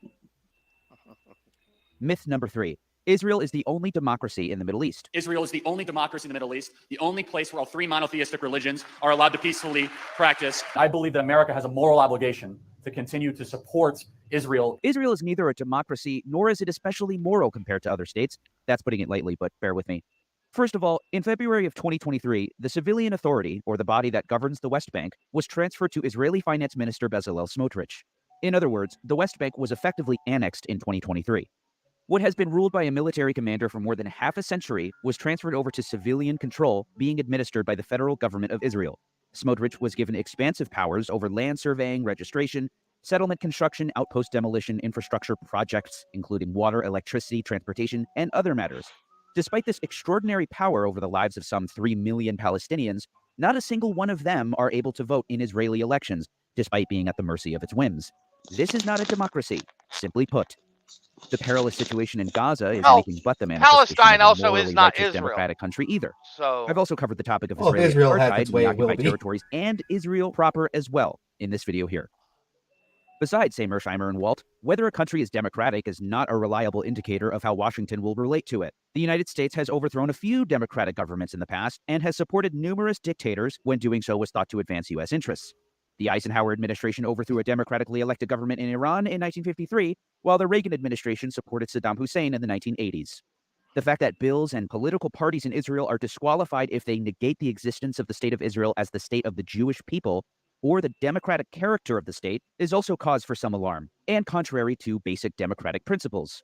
Myth number 3. Israel is the only democracy in the Middle East. Israel is the only democracy in the Middle East, the only place where all 3 monotheistic religions are allowed to peacefully practice. I believe that America has a moral obligation to continue to support Israel. Israel is neither a democracy nor is it especially moral compared to other states. That's putting it lightly, but bear with me. First of all, in February of 2023, the civilian authority, or the body that governs the West Bank, was transferred to Israeli Finance Minister Bezalel Smotrich. In other words, the West Bank was effectively annexed in 2023. What has been ruled by a military commander for more than half a century was transferred over to civilian control, being administered by the federal government of Israel. Smotrich was given expansive powers over land surveying, registration, settlement construction, outpost demolition, infrastructure projects, including water, electricity, transportation, and other matters. Despite this extraordinary power over the lives of some 3 million Palestinians, not a single one of them are able to vote in Israeli elections, despite being at the mercy of its whims. This is not a democracy, simply put. The perilous situation in Gaza is anything but the manifestation Palestine of a also morally is not righteous Israel. democratic country either. So I've also covered the topic of Well, if Israeli Israel has apartheid its in way, the it will occupied be. territories and Israel proper as well in this video here. Besides, say Mersheimer and Walt, whether a country is democratic is not a reliable indicator of how Washington will relate to it. The United States has overthrown a few democratic governments in the past and has supported numerous dictators when doing so was thought to advance U.S. interests. The Eisenhower administration overthrew a democratically elected government in Iran in 1953, while the Reagan administration supported Saddam Hussein in the 1980s. The fact that bills and political parties in Israel are disqualified if they negate the existence of the state of Israel as the state of the Jewish people or the democratic character of the state is also cause for some alarm, and contrary to basic democratic principles.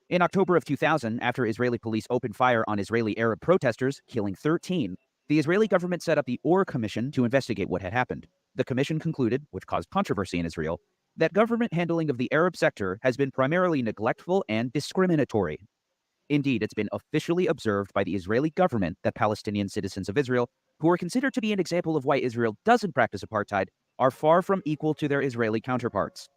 In October of 2000, after Israeli police opened fire on Israeli Arab protesters, killing 13, the Israeli government set up the Or Commission to investigate what had happened. The commission concluded, which caused controversy in Israel, that government handling of the Arab sector has been primarily neglectful and discriminatory. Indeed, it's been officially observed by the Israeli government that Palestinian citizens of Israel, who are considered to be an example of why Israel doesn't practice apartheid, are far from equal to their Israeli counterparts.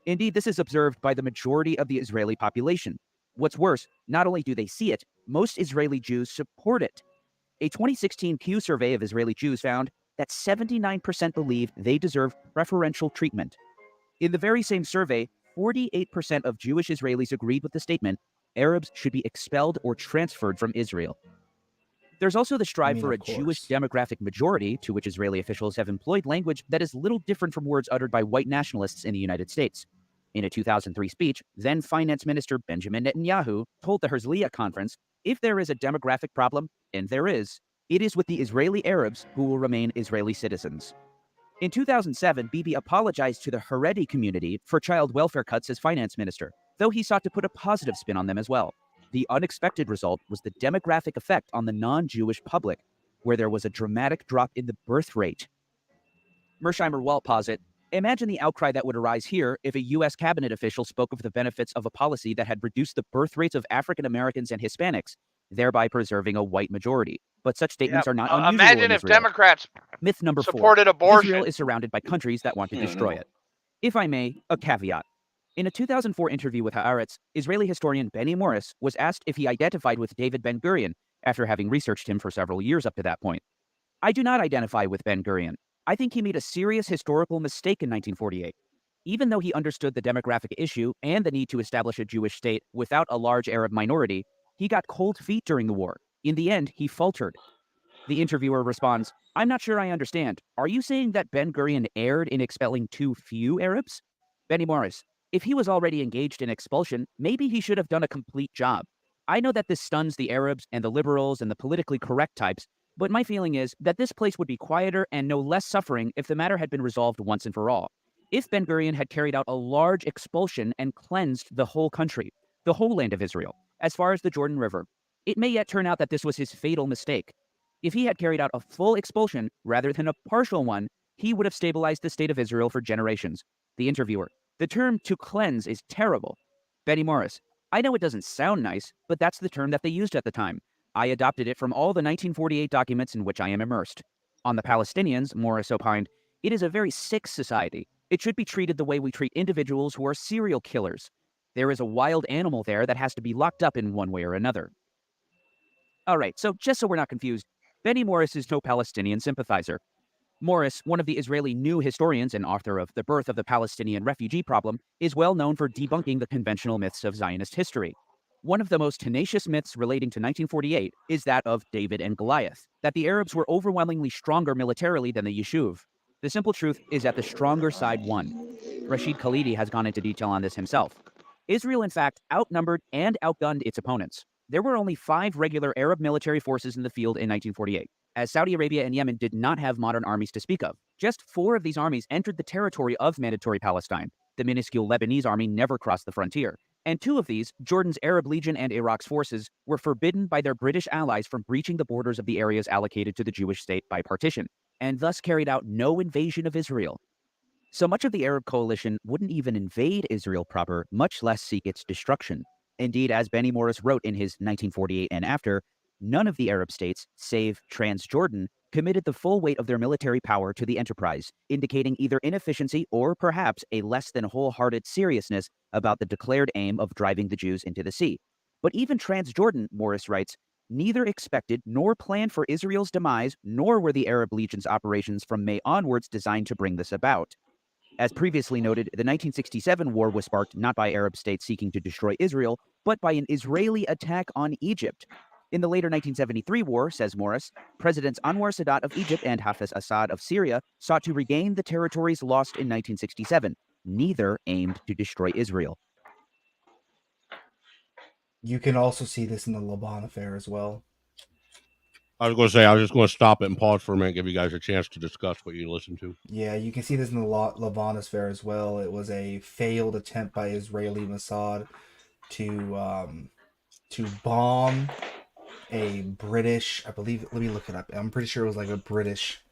Indeed, this is observed by the majority of the Israeli population. What's worse, not only do they see it, most Israeli Jews support it. A 2016 Pew survey of Israeli Jews found that 79% believe they deserve preferential treatment. In the very same survey, 48% of Jewish Israelis agreed with the statement, Arabs should be expelled or transferred from Israel. There's also the strive for a Jewish demographic majority, to which Israeli officials have employed language that is little different from words uttered by white nationalists in the United States. In a 2003 speech, then Finance Minister Benjamin Netanyahu told the Herzliya conference, if there is a demographic problem, and there is, it is with the Israeli Arabs who will remain Israeli citizens. In 2007, Bibi apologized to the Haredi community for child welfare cuts as finance minister, though he sought to put a positive spin on them as well. The unexpected result was the demographic effect on the non-Jewish public, where there was a dramatic drop in the birth rate. Mersheimer Walt posit, imagine the outcry that would arise here if a U.S. cabinet official spoke of the benefits of a policy that had reduced the birth rates of African Americans and Hispanics, thereby preserving a white majority. But such statements are not unusual imagine in if Israel. Democrats Myth number 4. supported abortion. Israel is surrounded by countries that want to destroy it. If I may, a caveat. In a 2004 interview with Haaretz, Israeli historian Benny Morris was asked if he identified with David Ben-Gurion after having researched him for several years up to that point. I do not identify with Ben-Gurion. I think he made a serious historical mistake in 1948. Even though he understood the demographic issue and the need to establish a Jewish state without a large Arab minority, he got cold feet during the war. In the end, he faltered. The interviewer responds, I'm not sure I understand. Are you saying that Ben-Gurion erred in expelling too few Arabs? Benny Morris, if he was already engaged in expulsion, maybe he should have done a complete job. I know that this stuns the Arabs and the liberals and the politically correct types, but my feeling is that this place would be quieter and know less suffering if the matter had been resolved once and for all. If Ben-Gurion had carried out a large expulsion and cleansed the whole country, the whole land of Israel, as far as the Jordan River, it may yet turn out that this was his fatal mistake. If he had carried out a full expulsion rather than a partial one, he would have stabilized the state of Israel for generations. The interviewer, the term to cleanse is terrible. Benny Morris, I know it doesn't sound nice, but that's the term that they used at the time. I adopted it from all the 1948 documents in which I am immersed. On the Palestinians, Morris opined, it is a very sick society. It should be treated the way we treat individuals who are serial killers. There is a wild animal there that has to be locked up in one way or another. All right, so just so we're not confused, Benny Morris is no Palestinian sympathizer. Morris, one of the Israeli new historians and author of The Birth of the Palestinian Refugee Problem, is well known for debunking the conventional myths of Zionist history. One of the most tenacious myths relating to 1948 is that of David and Goliath, that the Arabs were overwhelmingly stronger militarily than the Yishuv. The simple truth is that the stronger side won. Rashid Khalidi has gone into detail on this himself. Israel, in fact, outnumbered and outgunned its opponents. There were only 5 regular Arab military forces in the field in 1948, as Saudi Arabia and Yemen did not have modern armies to speak of. Just 4 of these armies entered the territory of Mandatory Palestine. The minuscule Lebanese army never crossed the frontier. And 2 of these, Jordan's Arab Legion and Iraq's forces, were forbidden by their British allies from breaching the borders of the areas allocated to the Jewish state by partition, and thus carried out no invasion of Israel. So much of the Arab coalition wouldn't even invade Israel proper, much less seek its destruction. Indeed, as Benny Morris wrote in his 1948 and after, none of the Arab states, save Transjordan, committed the full weight of their military power to the enterprise, indicating either inefficiency or perhaps a less than wholehearted seriousness about the declared aim of driving the Jews into the sea. But even Transjordan, Morris writes, neither expected nor planned for Israel's demise, nor were the Arab Legion's operations from May onwards designed to bring this about. As previously noted, the 1967 war was sparked not by Arab states seeking to destroy Israel, but by an Israeli attack on Egypt. In the later 1973 war, says Morris, Presidents Anwar Sadat of Egypt and Hafez Assad of Syria sought to regain the territories lost in 1967. Neither aimed to destroy Israel. You can also see this in the Laban affair as well. I was going to say, I was just going to stop it and pause for a minute, give you guys a chance to discuss what you listened to. Yeah, you can see this in the Laban affair as well. It was a failed attempt by Israeli Mossad to bomb a British, I believe, let me look it up. I'm pretty sure it was like a British,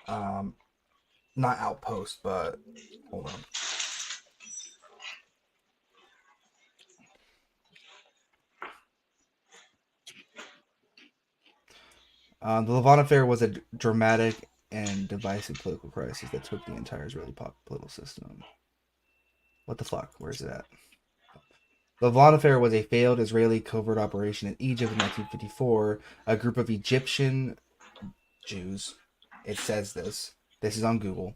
not outpost, but hold on. The Levant affair was a dramatic and divisive political crisis that took the entire Israeli political system. What the fuck? Where's it at? The Levant affair was a failed Israeli covert operation in Egypt in 1954. A group of Egyptian Jews, it says this is on Google,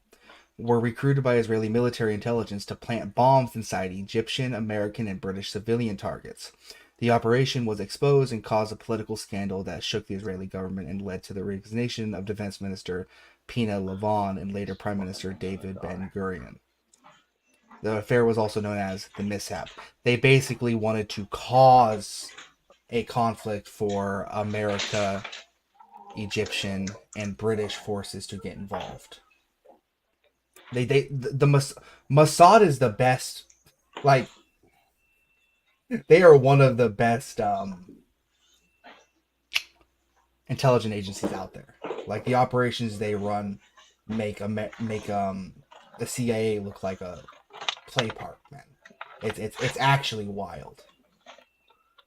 were recruited by Israeli military intelligence to plant bombs inside Egyptian, American, and British civilian targets. The operation was exposed and caused a political scandal that shook the Israeli government and led to the resignation of Defense Minister Pina Levon and later Prime Minister David Ben-Gurion. The affair was also known as the mishap. They basically wanted to cause a conflict for America, Egyptian, and British forces to get involved. Mossad is the best, like, they are one of the best intelligence agencies out there. Like, the operations they run make the CIA look like a play park, man. It's actually wild.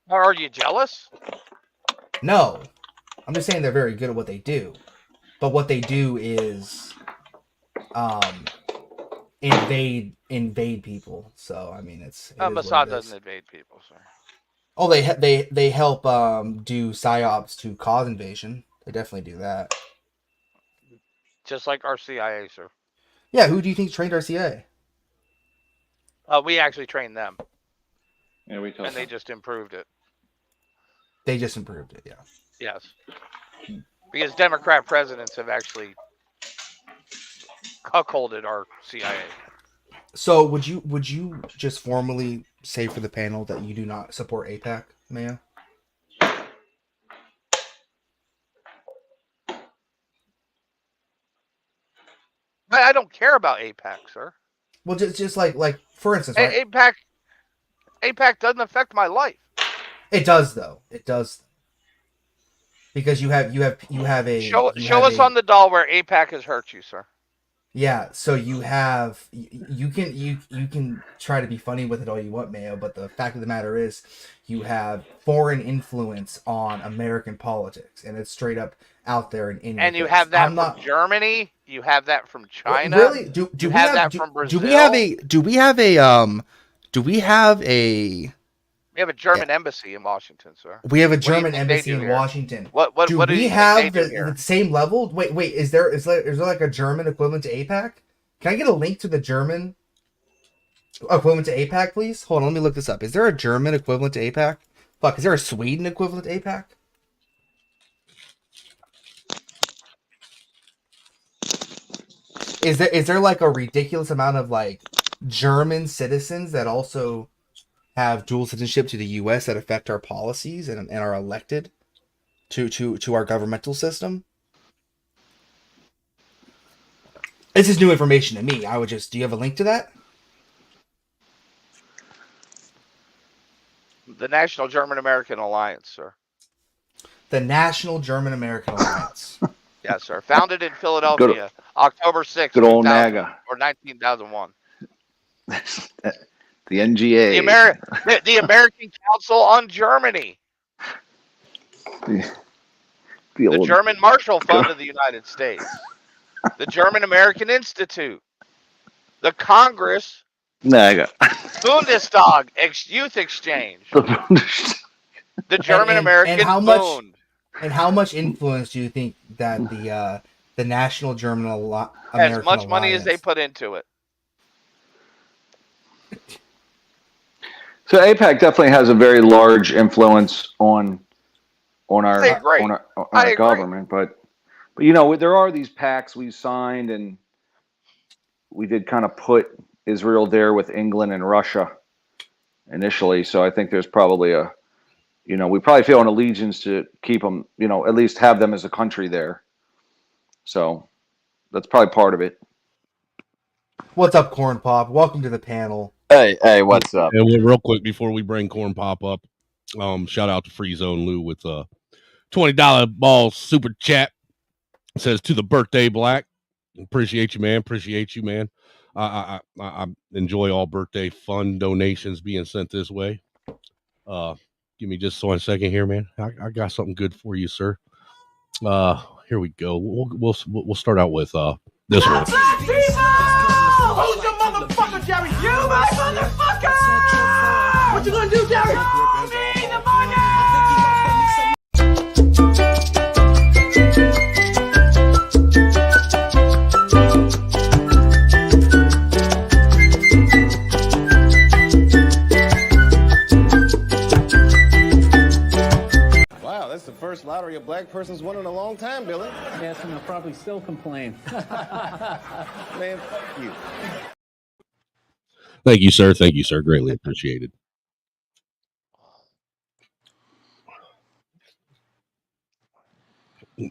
Are you jealous? No, I'm just saying they're very good at what they do. But what they do is invade people. So I mean, Mossad doesn't invade people, sir. Oh, they help do psyops to cause invasion. They definitely do that. Just like our CIA, sir. Yeah, who do you think trained our CIA? We actually trained them. Yeah, and they just improved it. They just improved it, yeah. Yes. Because Democrat presidents have actually cuckolded our CIA. So would you just formally say for the panel that you do not support AIPAC, Maya? I don't care about AIPAC, sir. Well, just like for instance, right? AIPAC doesn't affect my life. It does though. It does. Because you have a show us on the doll where AIPAC has hurt you, sir. Yeah, so you have you can try to be funny with it all you want, Mayo, but the fact of the matter is you have foreign influence on American politics, and it's straight up out there and in your And you face. have that I'm from not Germany. You have that from China. really. Do You we have have that from do Brazil. we have a do we have a We have a German embassy in Washington, sir. we have a What do you German think they embassy do in here? Washington? What Do do we you have think they do here? the same level? Wait, is there like a German equivalent to APAC? Can I get a link to the German equivalent to APAC, please? Hold on, let me look this up. Is there a German equivalent to APAC? Fuck, is there a Sweden equivalent to APAC? Is there like a ridiculous amount of like German citizens that also have dual citizenship to the US that affect our policies and are elected to our governmental system? This is new information to me. Do you have a link to that? The National German American Alliance, sir. The National German American Alliance. Yes, sir. Founded in Philadelphia, October 6th, Good old 2000 NAGA. or 19,001. The NGA. The American Council on Germany. The German Marshall Fund of the United States. The German American Institute. The Congress. NAGA. Bundestag Youth Exchange. The German American Bund. And how much influence do you think that the National German American As much Alliance, money as they put into it. So APAC definitely has a very large influence on our government, but you know, there are these pacts we signed, and we did kind of put Israel there with England and Russia initially. So I think there's probably we probably feel an allegiance to keep them, at least have them as a country there. So that's probably part of it. What's up, Corn Pop? Welcome to the panel. Hey, what's up? And real quick before we bring Corn Pop up, shout out to Free Zone Lou with a $20 ball super chat. It says to the birthday black. Appreciate you, man. I enjoy all birthday fun donations being sent this way. Give me just 1 second here, man. I got something good for you, sir. Here we go. We'll start out with this one. Black people! Who's your motherfucker, Jerry? You, my motherfucker! What you gonna do, Jerry? Show me the money! Wow, that's the first lottery a black person's won in a long time, Billy. Yes, and they'll probably still complain. Man, fuck you. Thank you, sir. Greatly appreciated.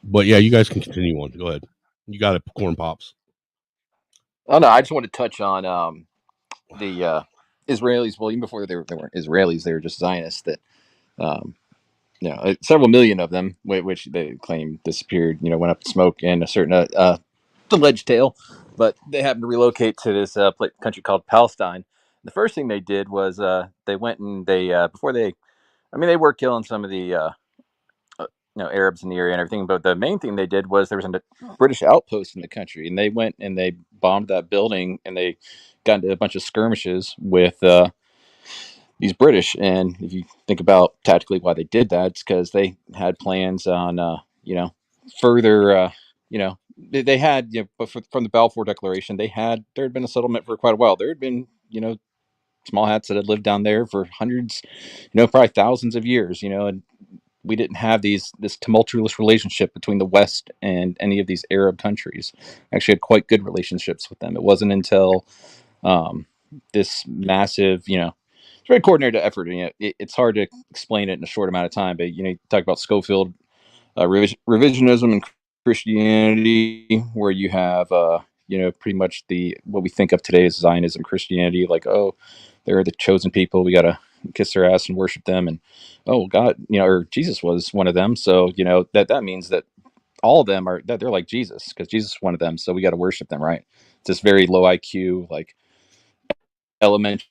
But yeah, you guys can continue on. Go ahead. You got it, Corn Pops. Oh no, I just want to touch on the Israelis. Well, even before they weren't Israelis, they were just Zionists. That several million of them, which they claim disappeared. Went up in smoke in a certain alleged tale, but they happened to relocate to this country called Palestine. The first thing they did was they went and they they were killing some of the Arabs in the area and everything, but the main thing they did was there was a British outpost in the country, and they went and they bombed that building, and they got into a bunch of skirmishes with these British. And if you think about tactically why they did that, it's because they had plans on further they had but from the Balfour Declaration, there had been a settlement for quite a while. There had been small hats that had lived down there for hundreds, probably thousands of years, and we didn't have this tumultuous relationship between the West and any of these Arab countries. Actually had quite good relationships with them. It wasn't until this massive, it's very coordinated effort. It's hard to explain it in a short amount of time, but you talk about Schofield revisionism and Christianity, where you have pretty much what we think of today as Zionism, Christianity, like, oh, they're the chosen people, we gotta kiss their ass and worship them, and oh God, or Jesus was one of them, so that means that all of them they're like Jesus, because Jesus is one of them. So we got to worship them, right? It's this very low IQ, like elementary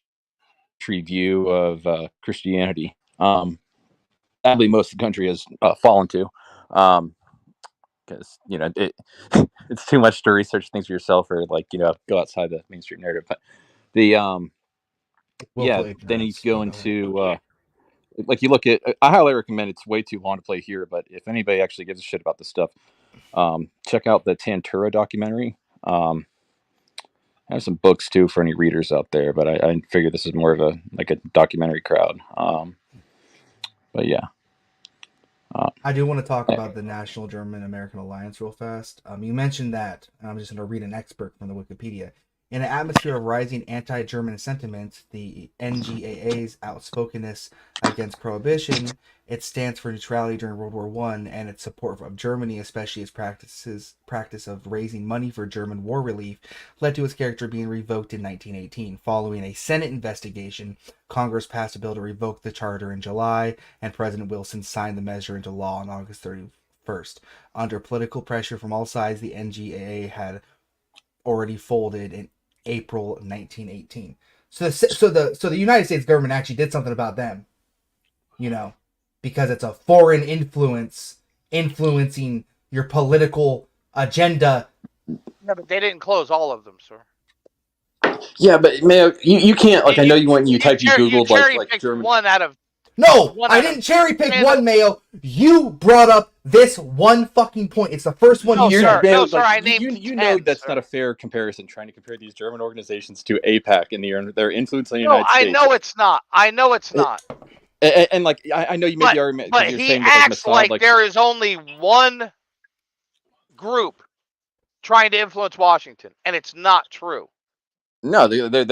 view of Christianity. Sadly, most of the country has fallen to, because it's too much to research things for yourself, or like go outside the mainstream narrative. But the then you go into like you look at. I highly recommend. It's way too long to play here, but if anybody actually gives a shit about this stuff, check out the Tantura documentary. I have some books too for any readers out there, but I figure this is more of a documentary crowd. But yeah. I do want to talk about the National German-American Alliance real fast. You mentioned that, and I'm just going to read an excerpt from the Wikipedia. In an atmosphere of rising anti-German sentiment, the NGAA's outspokenness against prohibition, its stance for neutrality during World War I, and its support of Germany, especially its practice of raising money for German war relief, led to its character being revoked in 1918. Following a Senate investigation, Congress passed a bill to revoke the charter in July, and President Wilson signed the measure into law on August 31st. Under political pressure from all sides, the NGAA had already folded in April 1918. So the United States government actually did something about them, because it's a foreign influence influencing your political agenda. Yeah, but they didn't close all of them, sir. Yeah, but Mayo, you can't, like, I know you went and you Googled like German. One out of No, I didn't cherry pick one, Mayo. You brought up this one fucking point. It's the first one you said. I named you know that's not a fair comparison, trying to compare these German organizations to AIPAC and their influence on the United States. I know it's not. I know it's not. And like, I know you made the argument. But you're he saying acts like there is only one group trying to influence Washington, and it's not true. No, there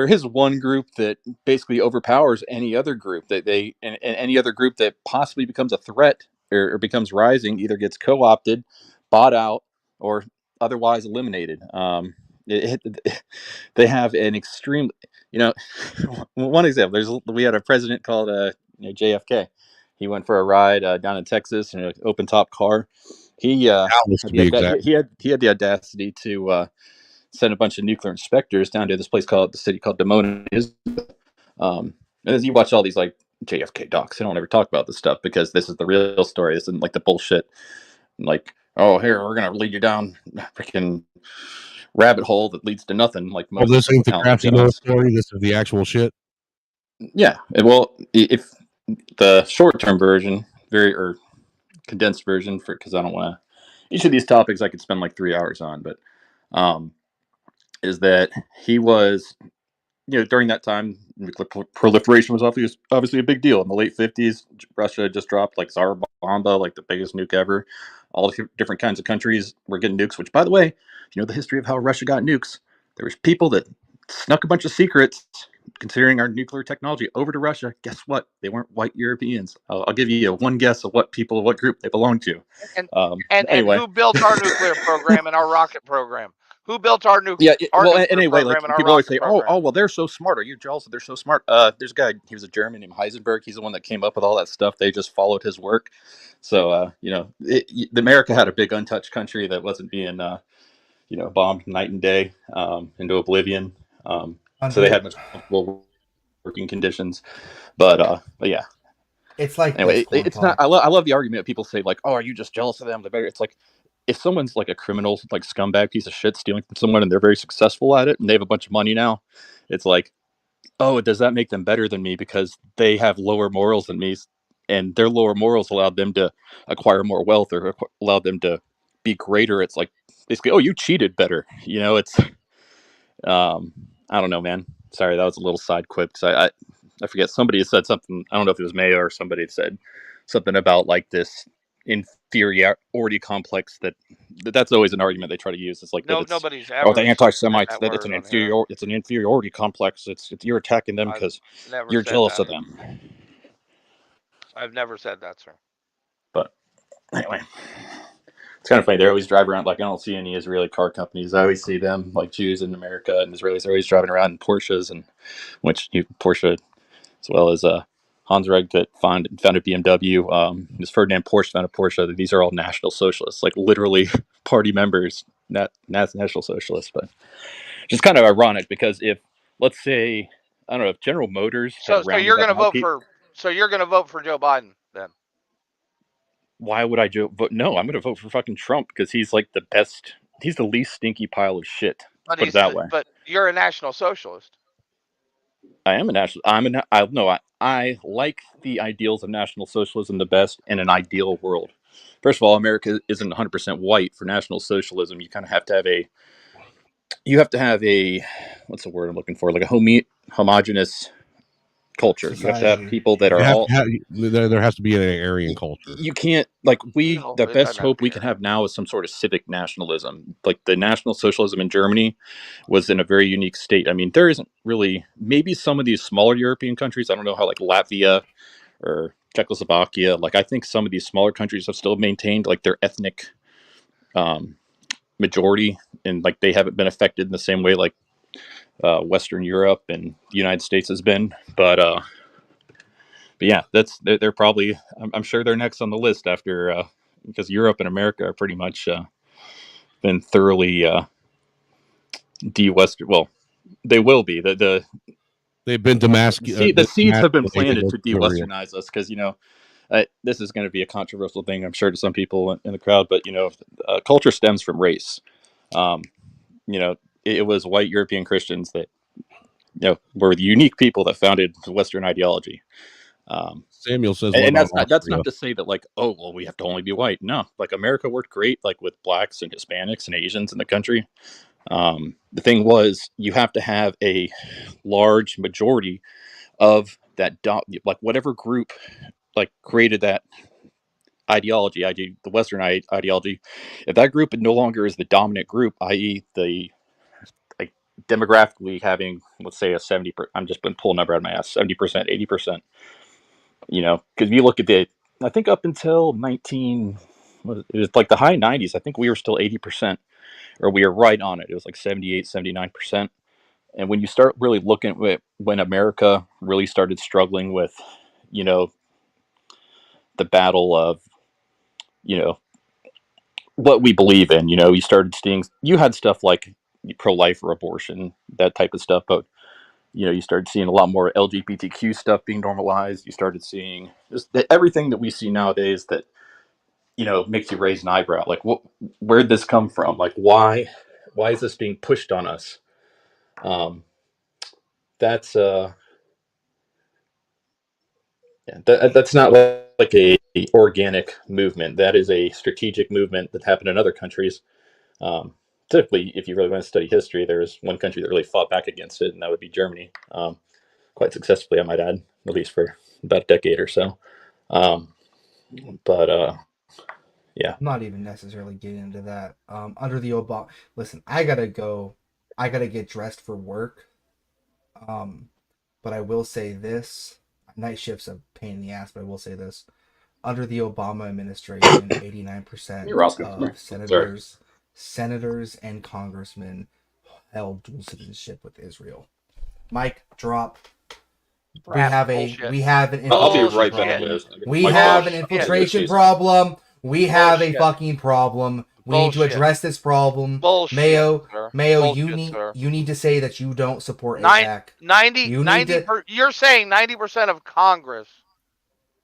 is one group that basically overpowers any other group and any other group that possibly becomes a threat or becomes rising either gets co-opted, bought out, or otherwise eliminated. They have an extreme, one example. We had a president called JFK. He went for a ride down in Texas in an open top car. He had the audacity to sent a bunch of nuclear inspectors down to this place called Dimona. And as you watch all these like JFK docs, they don't ever talk about this stuff because this is the real story. This isn't like the bullshit. Like, oh, here we're gonna lead you down a freaking rabbit hole that leads to nothing. Like, this ain't the crafty nose story. This is the actual shit. Yeah. Well, if the short-term version, or condensed version, because I don't want to. Each of these topics I could spend like 3 hours on, but. Is that he was, during that time, nuclear proliferation was obviously a big deal. In the late 50s, Russia just dropped like Tsar Bomba, like the biggest nuke ever. All the different kinds of countries were getting nukes, which, by the way, if you know the history of how Russia got nukes, there was people that snuck a bunch of secrets, considering our nuclear technology, over to Russia. Guess what? They weren't white Europeans. I'll give you one guess of what group they belonged to. And who built our nuclear program and our rocket program? Who built our nuclear? Yeah. Well, anyway, like people always say, "Oh, well, they're so smart. Are you jealous that they're so smart?" There's a guy. He was a German named Heisenberg. He's the one that came up with all that stuff. They just followed his work. So, America had a big untouched country that wasn't being, bombed night and day into oblivion. So they had much comfortable working conditions. But yeah. It's like anyway. It's not. I love the argument. People say like, "Oh, are you just jealous of them? They're better." It's like, if someone's like a criminal, like scumbag piece of shit stealing from someone and they're very successful at it and they have a bunch of money now, it's like, oh, does that make them better than me because they have lower morals than me, and their lower morals allowed them to acquire more wealth or allowed them to be greater? It's like basically, oh, you cheated better. It's I don't know, man. Sorry, that was a little side quip because I forget, somebody had said something. I don't know if it was Mayo or somebody had said something about like this inferiority complex that's always an argument they try to use. It's like nobody's ever the anti-Semites that it's an inferiority complex. It's you're attacking them because you're jealous of them. I've never said that, sir. But anyway, it's kind of funny. They always drive around like I don't see any Israeli car companies. I always see them like Jews in America and Israelis are always driving around in Porsches, and Porsche as well as Hans Reg that founded BMW, Ms. Ferdinand Porsche founded Porsche. These are all National Socialists, like literally party members, not National Socialists. But it's kind of ironic because if, let's say, I don't know, if General Motors had So you're rounded going up to my vote people, for Joe Biden then? why would I vote? No, I'm going to vote for fucking Trump because he's like the best. He's the least stinky pile of shit. But Put it that way. But you're a National Socialist. I am a national. I like the ideals of National Socialism the best in an ideal world. First of all, America isn't 100% white for National Socialism. You kind of have to have a. You have to have a, what's the word I'm looking for? Like a homogenous culture. You have to have people that are all. There has to be an Aryan culture. You can't the best hope we can have now is some sort of civic nationalism. Like the National Socialism in Germany was in a very unique state. I mean, there isn't really, maybe some of these smaller European countries, I don't know how like Latvia or Czechoslovakia, like I think some of these smaller countries have still maintained like their ethnic majority, and like they haven't been affected in the same way like Western Europe and the United States has been. But yeah, they're probably, I'm sure they're next on the list after because Europe and America are pretty much been thoroughly de-Western. Well, they will be. They've been Damascus. The seeds have been planted to de-Westernize us because, this is going to be a controversial thing, I'm sure, to some people in the crowd, but, culture stems from race. It was white European Christians that, were the unique people that founded Western ideology. Samuel says, and that's not to say that like, oh, well, we have to only be white. No, like America worked great, like with blacks and Hispanics and Asians in the country. The thing was, you have to have a large majority of that, like whatever group like created that ideology, the Western ideology. If that group no longer is the dominant group, i.e. the like demographically having, let's say, a 70%, I'm just going to pull a number out of my ass, 70%, 80%, because you look at I think up until it was like the high 90s, I think we were still 80%, or we were right on it. It was like 78, 79%. And when you start really looking at when America really started struggling with, the battle of, what we believe in, you started seeing, you had stuff like pro-life or abortion, that type of stuff, but you started seeing a lot more LGBTQ stuff being normalized. You started seeing just everything that we see nowadays that, makes you raise an eyebrow. Like, where'd this come from? Like, why is this being pushed on us? That's not like a organic movement. That is a strategic movement that happened in other countries. Typically, if you really want to study history, there's one country that really fought back against it, and that would be Germany. Quite successfully, I might add, at least for about a decade or so. Yeah. I'm not even necessarily getting into that. Under the Obama, listen, I gotta get dressed for work. But I will say this: night shift's a pain in the ass. But I will say this: under the Obama administration, 89% of senators and congressmen held dual citizenship with Israel. Mic drop. We have an infiltration problem. We have a fucking problem. We need to address this problem. Bullshit, Mayo, you need to say that you don't support AIPAC. You're saying 90% of Congress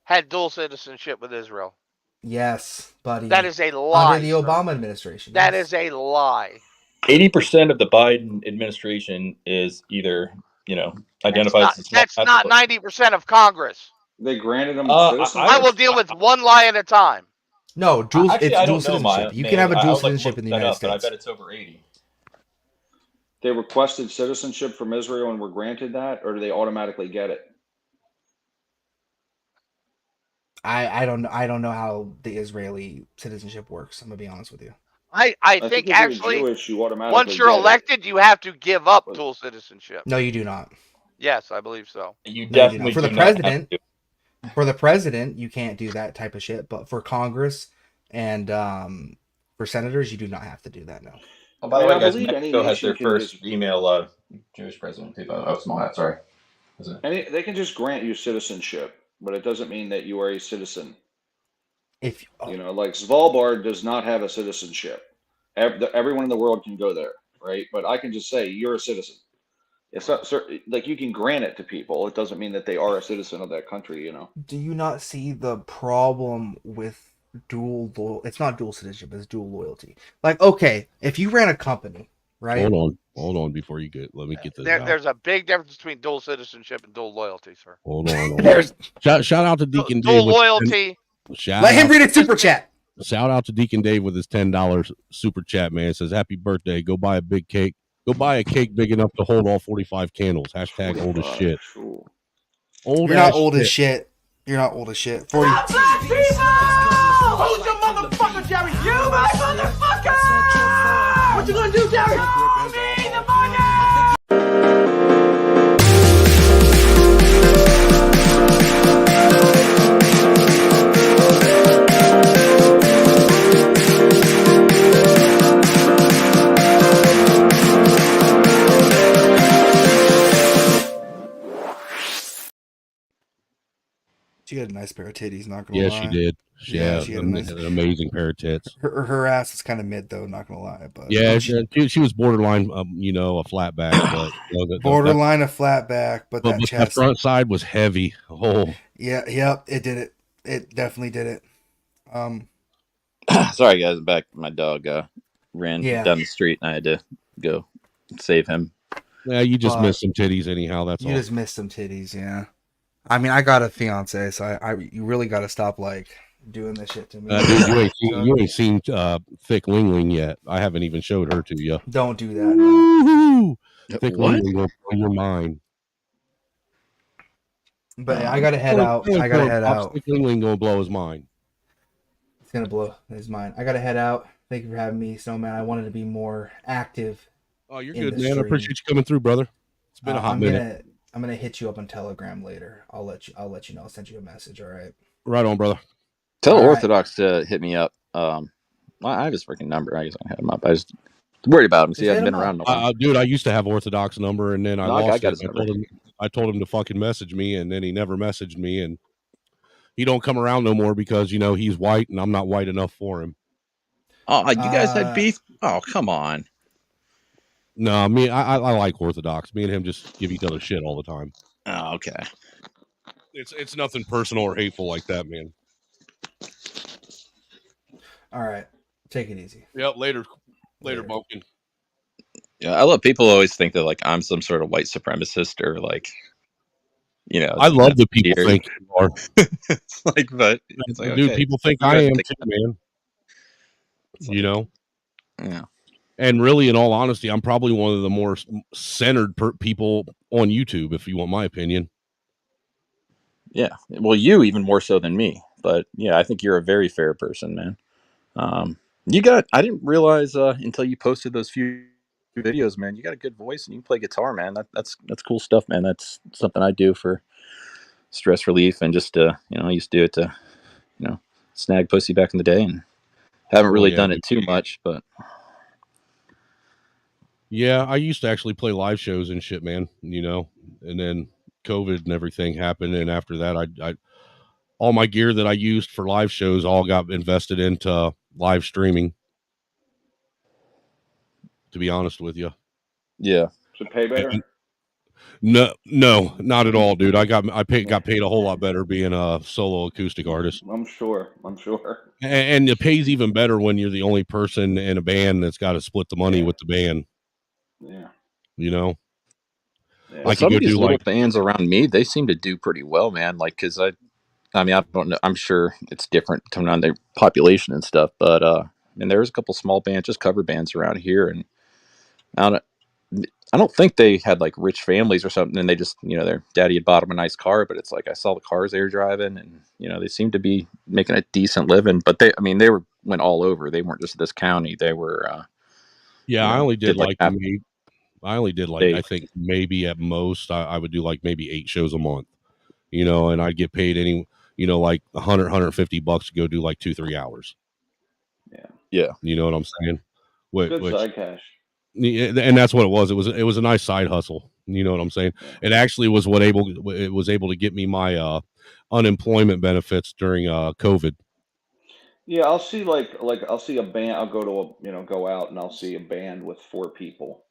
had dual citizenship with Israel. Yes, buddy. That is a lie. Under the Obama administration. That is a lie. 80% of the Biden administration is either, identifies. That's not 90% of Congress. They granted them citizenship. I will deal with one lie at a time. No, it's dual citizenship. You can have a dual citizenship in the United States. But I bet it's over 80. They requested citizenship from Israel and were granted that, or do they automatically get it? I don't know how the Israeli citizenship works. I'm gonna be honest with you. I think actually, once you're elected, you have to give up dual citizenship. No, you do not. Yes, I believe so. You definitely for the president. For the president, you can't do that type of shit. But for Congress and for senators, you do not have to do that. No. Oh, by the way, guys, Mexico has their first female Jewish president. Oh, small hat. Sorry. They can just grant you citizenship. but it doesn't mean that you are a citizen. If like Svalbard does not have a citizenship. Everyone in the world can go there, right? But I can just say you're a citizen. It's not like you can grant it to people. It doesn't mean that they are a citizen of that country. do you not see the problem with it's not dual citizenship, it's dual loyalty. Like, okay, if you ran a company, right? Hold on before you let me get this out. There's a big difference between dual citizenship and dual loyalty, sir. Hold on. Shout out to Deacon Dave. Dual loyalty. Let him read a super chat. Shout out to Deacon Dave with his $10 super chat, man. It says, happy birthday. Go buy a big cake. Go buy a cake big enough to hold all 45 candles. Hashtag old as shit. You're not old as shit. You're not old as shit. 40. Black people! Who's your motherfucker, Jerry? You, my motherfucker! What you gonna do, Jerry? Show me the money! She had a nice pair of titties, not gonna lie. Yeah, she did. She had an amazing pair of tits. Her ass is kind of mid though, not gonna lie. But yeah, she was borderline, a flat back, but borderline a flat back, but that chest, the front side was heavy. Oh, yeah, yep, it did it. It definitely did it. Sorry guys, back. My dog ran down the street, and I had to go save him. Yeah, you just missed some titties, anyhow. That's all. You just missed some titties, yeah. I mean, I got a fiance, so you really got to stop doing this shit to me. Dude, you ain't seen Thick Ling Ling yet. I haven't even showed her to you. Don't do that. No. Thick Ling Ling will blow your mind. But I gotta head out. Thick Ling Ling gonna blow his mind. It's gonna blow his mind. I gotta head out. Thank you for having me, Snowman. I wanted to be more active. Oh, you're good, man. I appreciate you coming through, brother. It's been a hot minute. I'm gonna hit you up on Telegram later. I'll let you know. I'll send you a message. All right. Right on, brother. Tell Orthodox to hit me up. I have his freaking number. I guess I hit him up. I was worried about him. See, I've been around. Dude, I used to have Orthodox number, and then I lost it. I told him to fucking message me, and then he never messaged me, and he don't come around no more because he's white, and I'm not white enough for him. Oh, you guys had beef? Oh, come on. No, I like Orthodox. Me and him just give each other shit all the time. Oh, okay. It's nothing personal or hateful like that, man. All right, take it easy. Yep, later, Bumpkin. Yeah, I love people always think that I'm some sort of white supremacist or I love that people think you are. It's but it's dude, okay. People think I am too, man. Yeah. And really, in all honesty, I'm probably one of the more centered people on YouTube, if you want my opinion. Yeah. Well, you even more so than me. But yeah, I think you're a very fair person, man. I didn't realize until you posted those few videos, man, you got a good voice and you can play guitar, man. That's cool stuff, man. That's something I do for stress relief and just I used to do it to, snag pussy back in the day and haven't really done it too much, but yeah, I used to actually play live shows and shit, man, and then COVID and everything happened. And after that, I all my gear that I used for live shows all got invested into live streaming, to be honest with you. Yeah. To pay better? No, not at all, dude. got paid a whole lot better being a solo acoustic artist. I'm sure. And it pays even better when you're the only person in a band that's got to split the money with the band. Yeah. Well, some of these little bands around me, they seem to do pretty well, man. Because I don't know. I'm sure it's different depending on their population and stuff. But there's a couple small bands, just cover bands around here, and I don't think they had rich families or something, and they just their daddy had bought them a nice car. But it's I saw the cars they were driving, and they seem to be making a decent living. But they went all over. They weren't just this county. They were. I only did I think maybe at most I would do maybe 8 shows a month, and I'd get paid $100, $150 to go do 2-3 hours. Yeah. You know what I'm saying? Good side cash. And that's what it was. It was a nice side hustle. You know what I'm saying? It actually was able to get me my unemployment benefits during COVID. Yeah, I'll see I'll see a band. I'll go to go out and I'll see a band with 4 people,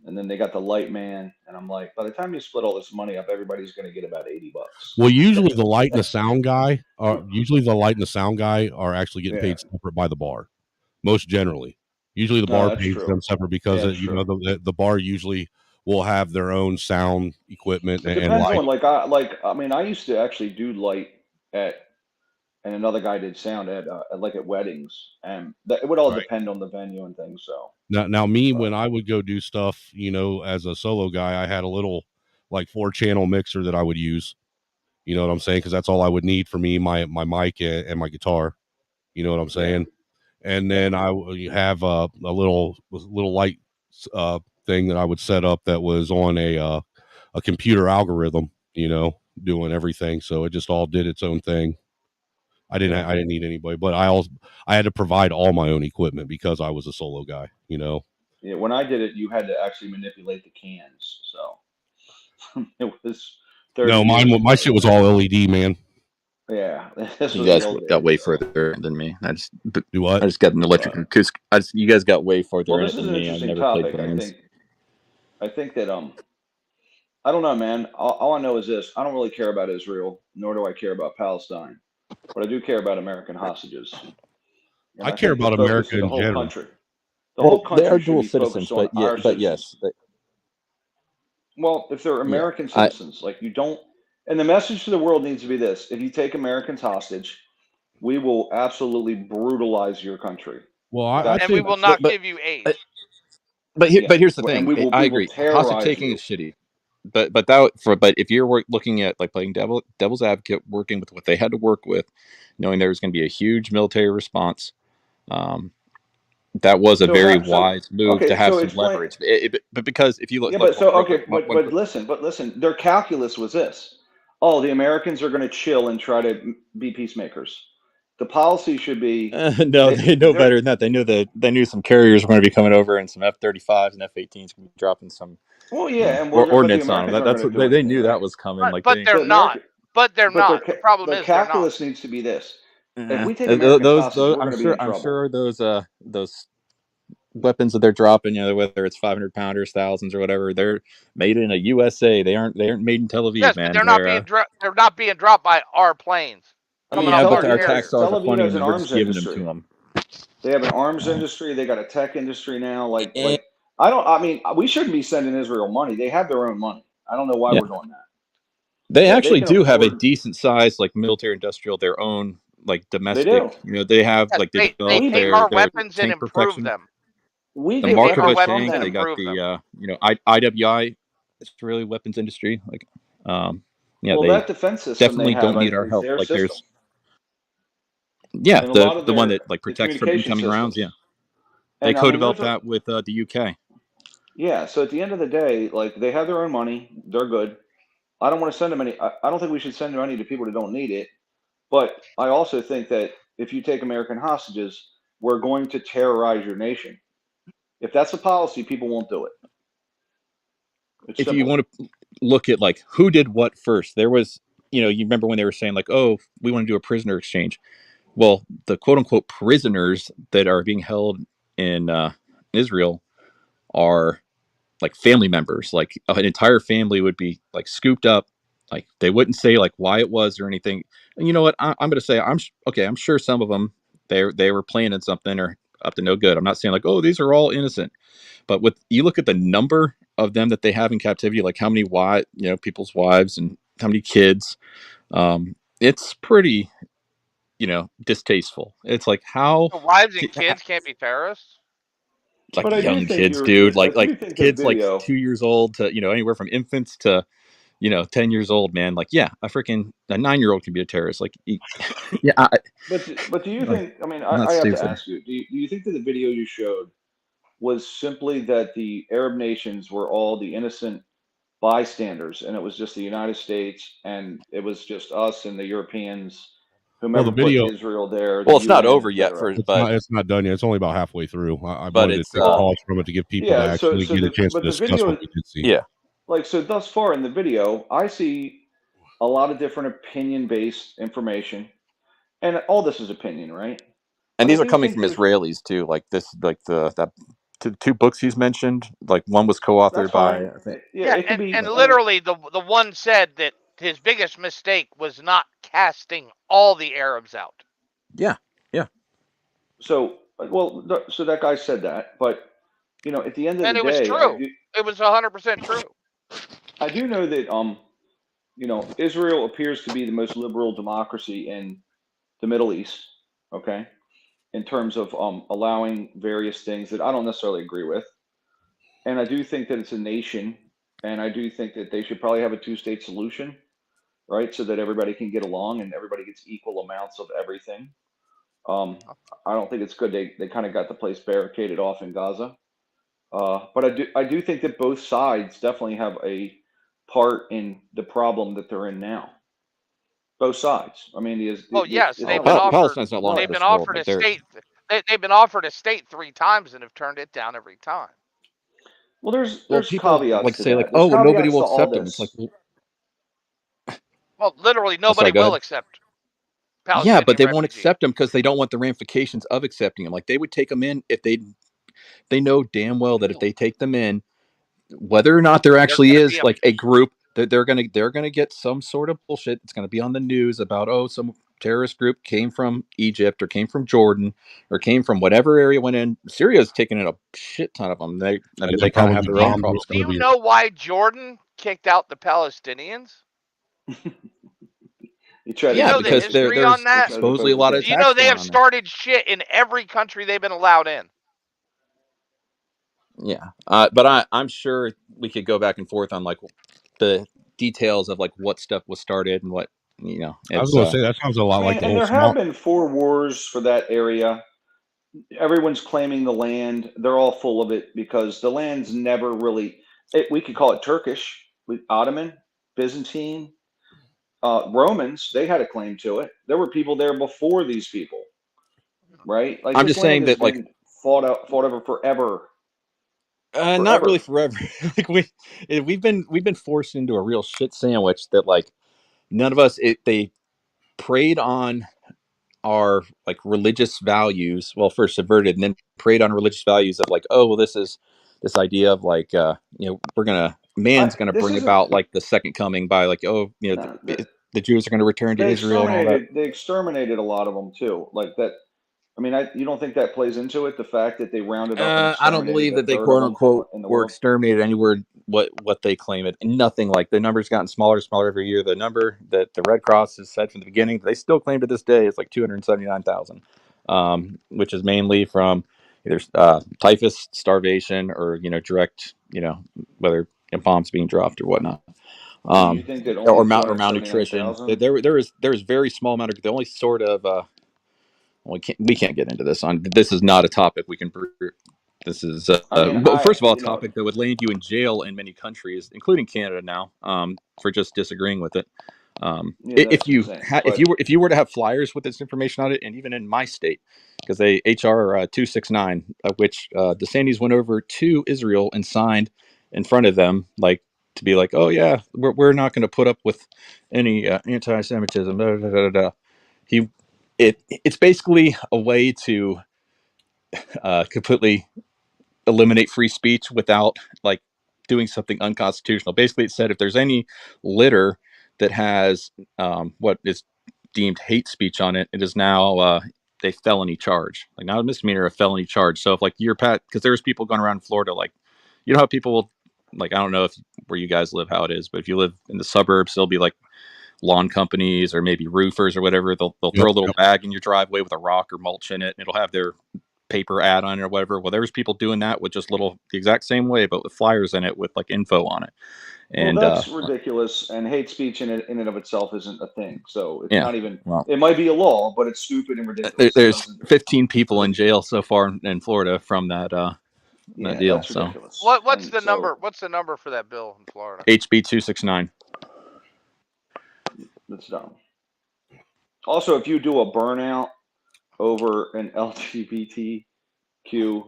and then they got the light man, and I'm like, by the time you split all this money up, everybody's going to get about $80. Well, usually the light and the sound guy are actually getting paid separate by the bar. Most generally, usually the bar pays them separate because the bar usually will have their own sound equipment It and depends light. on I used to actually do light and another guy did sound at weddings, and it would all depend on the venue and things. So Now me, when I would go do stuff, as a solo guy, I had a little 4-channel mixer that I would use. You know what I'm saying? Because that's all I would need for me, my mic and my guitar. You know what I'm saying? And then I would have a little light thing that I would set up that was on a computer algorithm, doing everything. So it just all did its own thing. I didn't need anybody, but I had to provide all my own equipment because I was a solo guy, Yeah, when I did it, you had to actually manipulate the cans. So it was 30 No, my shit was all LED, man. Yeah, you guys got way further than me. I just do what? I just got an electric acoustic. You guys got way further This is than an me. I've interesting never played topic. bands. I think that I don't know, man. All I know is this: I don't really care about Israel, nor do I care about Palestine, but I do care about American hostages. And I care think the about focus America of the in whole general. country. The whole country they are should dual be citizens, focused on our but citizens. yes, Well, if they're American citizens, you don't. And the message to the world needs to be this: if you take Americans hostage, we will absolutely brutalize your country. Well, and we will not give you aid. But here's the And thing. we will agree. terrorize Hostage taking you. is shitty. But if you're looking at playing devil's advocate, working with what they had to work with, knowing there was going to be a huge military response, that was a very wise move to have some leverage. But because if you look, but listen, their calculus was this: oh, the Americans are going to chill and try to be peacemakers. The policy should be no, they know better than that. They knew some carriers were going to be coming over and some F-35s and F-18s going to be dropping some ordnance on them. They knew that was coming. But they're not. But they're not. The problem is they're not. The calculus needs to be this: if we take American hostages, we're going to be in trouble. I'm sure those weapons that they're dropping, whether it's 500 pounders, thousands, or whatever, they're made in a USA. They aren't made in Tel Aviv, yes, man. But they're not being dropped by our planes. But our tax dollars are funding them. We're just giving them to them. They have an arms industry. They got a tech industry now. We shouldn't be sending Israel money. They have their own money. I don't know why we're doing that. They actually do have a decent size, military industrial, their own, domestic. They do. They have they take our weapons and improve them. We the Markovitch tank. They got the IWI Israeli weapons industry. That defense system definitely don't need our help. There's the one that protects from incoming rounds. Yeah, they co-developed that with the UK. Yeah, so at the end of the day, they have their own money. They're good. I don't want to send them any. I don't think we should send money to people that don't need it. But I also think that if you take American hostages, we're going to terrorize your nation. If that's a policy, people won't do it. If you want to look at who did what first, there was, you remember when they were saying oh, we want to do a prisoner exchange. Well, the quote unquote prisoners that are being held in Israel are family members. An entire family would be scooped up. They wouldn't say why it was or anything. And you know what? I'm going to say I'm sure some of them they were planning something or up to no good. I'm not saying oh, these are all innocent. But you look at the number of them that they have in captivity, how many people's wives and how many kids, it's pretty, distasteful. It's how the wives and kids can't be terrorists. Young kids, dude, kids 2 years old to anywhere from infants to 10 years old, man. A 9-year-old can be a terrorist. But do you think? I mean, I have to ask you. Do you think that the video you showed was simply that the Arab nations were all the innocent bystanders, and it was just the United States, and it was just us and the Europeans who the video, put Israel there? Well, it's not over yet. It's not done yet. It's only about halfway through. I wanted to take a pause from it to give people to actually get a chance to discuss what we did see. Yeah. So thus far in the video, I see a lot of different opinion-based information, and all this is opinion, right? And But these I are do coming think from there's Israelis too. Like this, like the two books he's mentioned. Like one was co-authored that's by, fine. I think. Yeah, it could be. And literally the one said that his biggest mistake was not casting all the Arabs out. Yeah, yeah. So, well, so that guy said that, but at the end of And the it was day, true. It was 100% true. I do know that Israel appears to be the most liberal democracy in the Middle East. Okay, in terms of allowing various things that I don't necessarily agree with, and I do think that it's a nation, and I do think that they should probably have a two-state solution, right, so that everybody can get along and everybody gets equal amounts of everything. I don't think it's good they kind of got the place barricaded off in Gaza. But I do think that both sides definitely have a part in the problem that they're in now. Both sides. I mean, Yes, it's they've not been like offered. Palestine's no longer They've this been world, offered but a they're state. They've been offered a state 3 times and have turned it down every time. Well, there's people caveats like to say like, that. There's oh, well, nobody caveats will to all accept them. It's like, this. Well, literally oh, sorry, nobody go will ahead. accept Yeah, Palestinian but they won't refugees. accept them because they don't want the ramifications of accepting them. Like they would take them in if they know damn well that if they take them in, whether or not there There's actually going to is be a like a group that they're gonna get some sort of bullshit. It's gonna be on the news about, oh, some terrorist group came from Egypt or came from Jordan or came from whatever area went in. Syria's taking in a shit ton of them. I mean, they kind of have their own problems. Do you know why Jordan kicked out the Palestinians? Yeah, know the because history on that? supposedly a lot of Do you know attacks they going have on there. started shit in every country they've been allowed in? Yeah, but I'm sure we could go back and forth on like the details of like what stuff was started and what I was It's going to say that sounds a lot like the And whole there small. have been 4 wars for that area. Everyone's claiming the land. They're all full of it because the land's never really. We could call it Turkish, Ottoman, Byzantine, Romans. They had a claim to it. There were people there before these people, right? Like I'm this just saying land has that like been fought over forever. not really forever. Like we've been forced into a real shit sandwich that like none of us they preyed on our like religious values. Well, first subverted and then preyed on religious values of like, oh well, this idea of like man's gonna This bring isn't. about like the second coming by like, oh, No, the Jews are gonna return to they Israel and all that. exterminated a lot of them too. Like that. I mean, you don't think that plays into it? The fact that they rounded up and I don't exterminated believe that a they third quote of them unquote in the were world. exterminated anywhere what they claim it. Nothing. Like the number's gotten smaller and smaller every year. The number that the Red Cross has said from the beginning, they still claim to this day, it's like 279,000, which is mainly from either typhus, starvation, or direct whether bombs being dropped or whatnot. Do you think that only Or malnutrition. 279,000? There is very small amount of the only sort of we can't get into this. This is not a topic we can. This is first of all a topic that would land you in jail in many countries, including Canada now, for just disagreeing with it. If you were to have flyers with this information on it, and even in my state, because HR 269, which DeSantis went over to Israel and signed in front of them, like to be like, oh yeah, we're not going to put up with any anti-Semitism. Da, da, da, da. It's basically a way to completely eliminate free speech without like doing something unconstitutional. Basically, it said if there's any litter that has what is deemed hate speech on it, it is now a felony charge, like not a misdemeanor, a felony charge. So if like because there's people going around in Florida, like how people will like, I don't know if where you guys live how it is, but if you live in the suburbs, there'll be like lawn companies or maybe roofers or whatever. They'll throw a little bag in your driveway with a rock or mulch in it, and it'll have their paper ad on it or whatever. Well, there's people doing that with just the exact same way, but with flyers in it with like info on it. And well, that's ridiculous. And hate speech in and of itself isn't a thing. So it's not even. Well, it might be a law, but it's stupid and ridiculous. There's 15 people in jail so far in Florida from that that deal. That's ridiculous. What's the number? What's the number for that bill in Florida? HB 269. That's dumb. Also, if you do a burnout over an LGBTQ,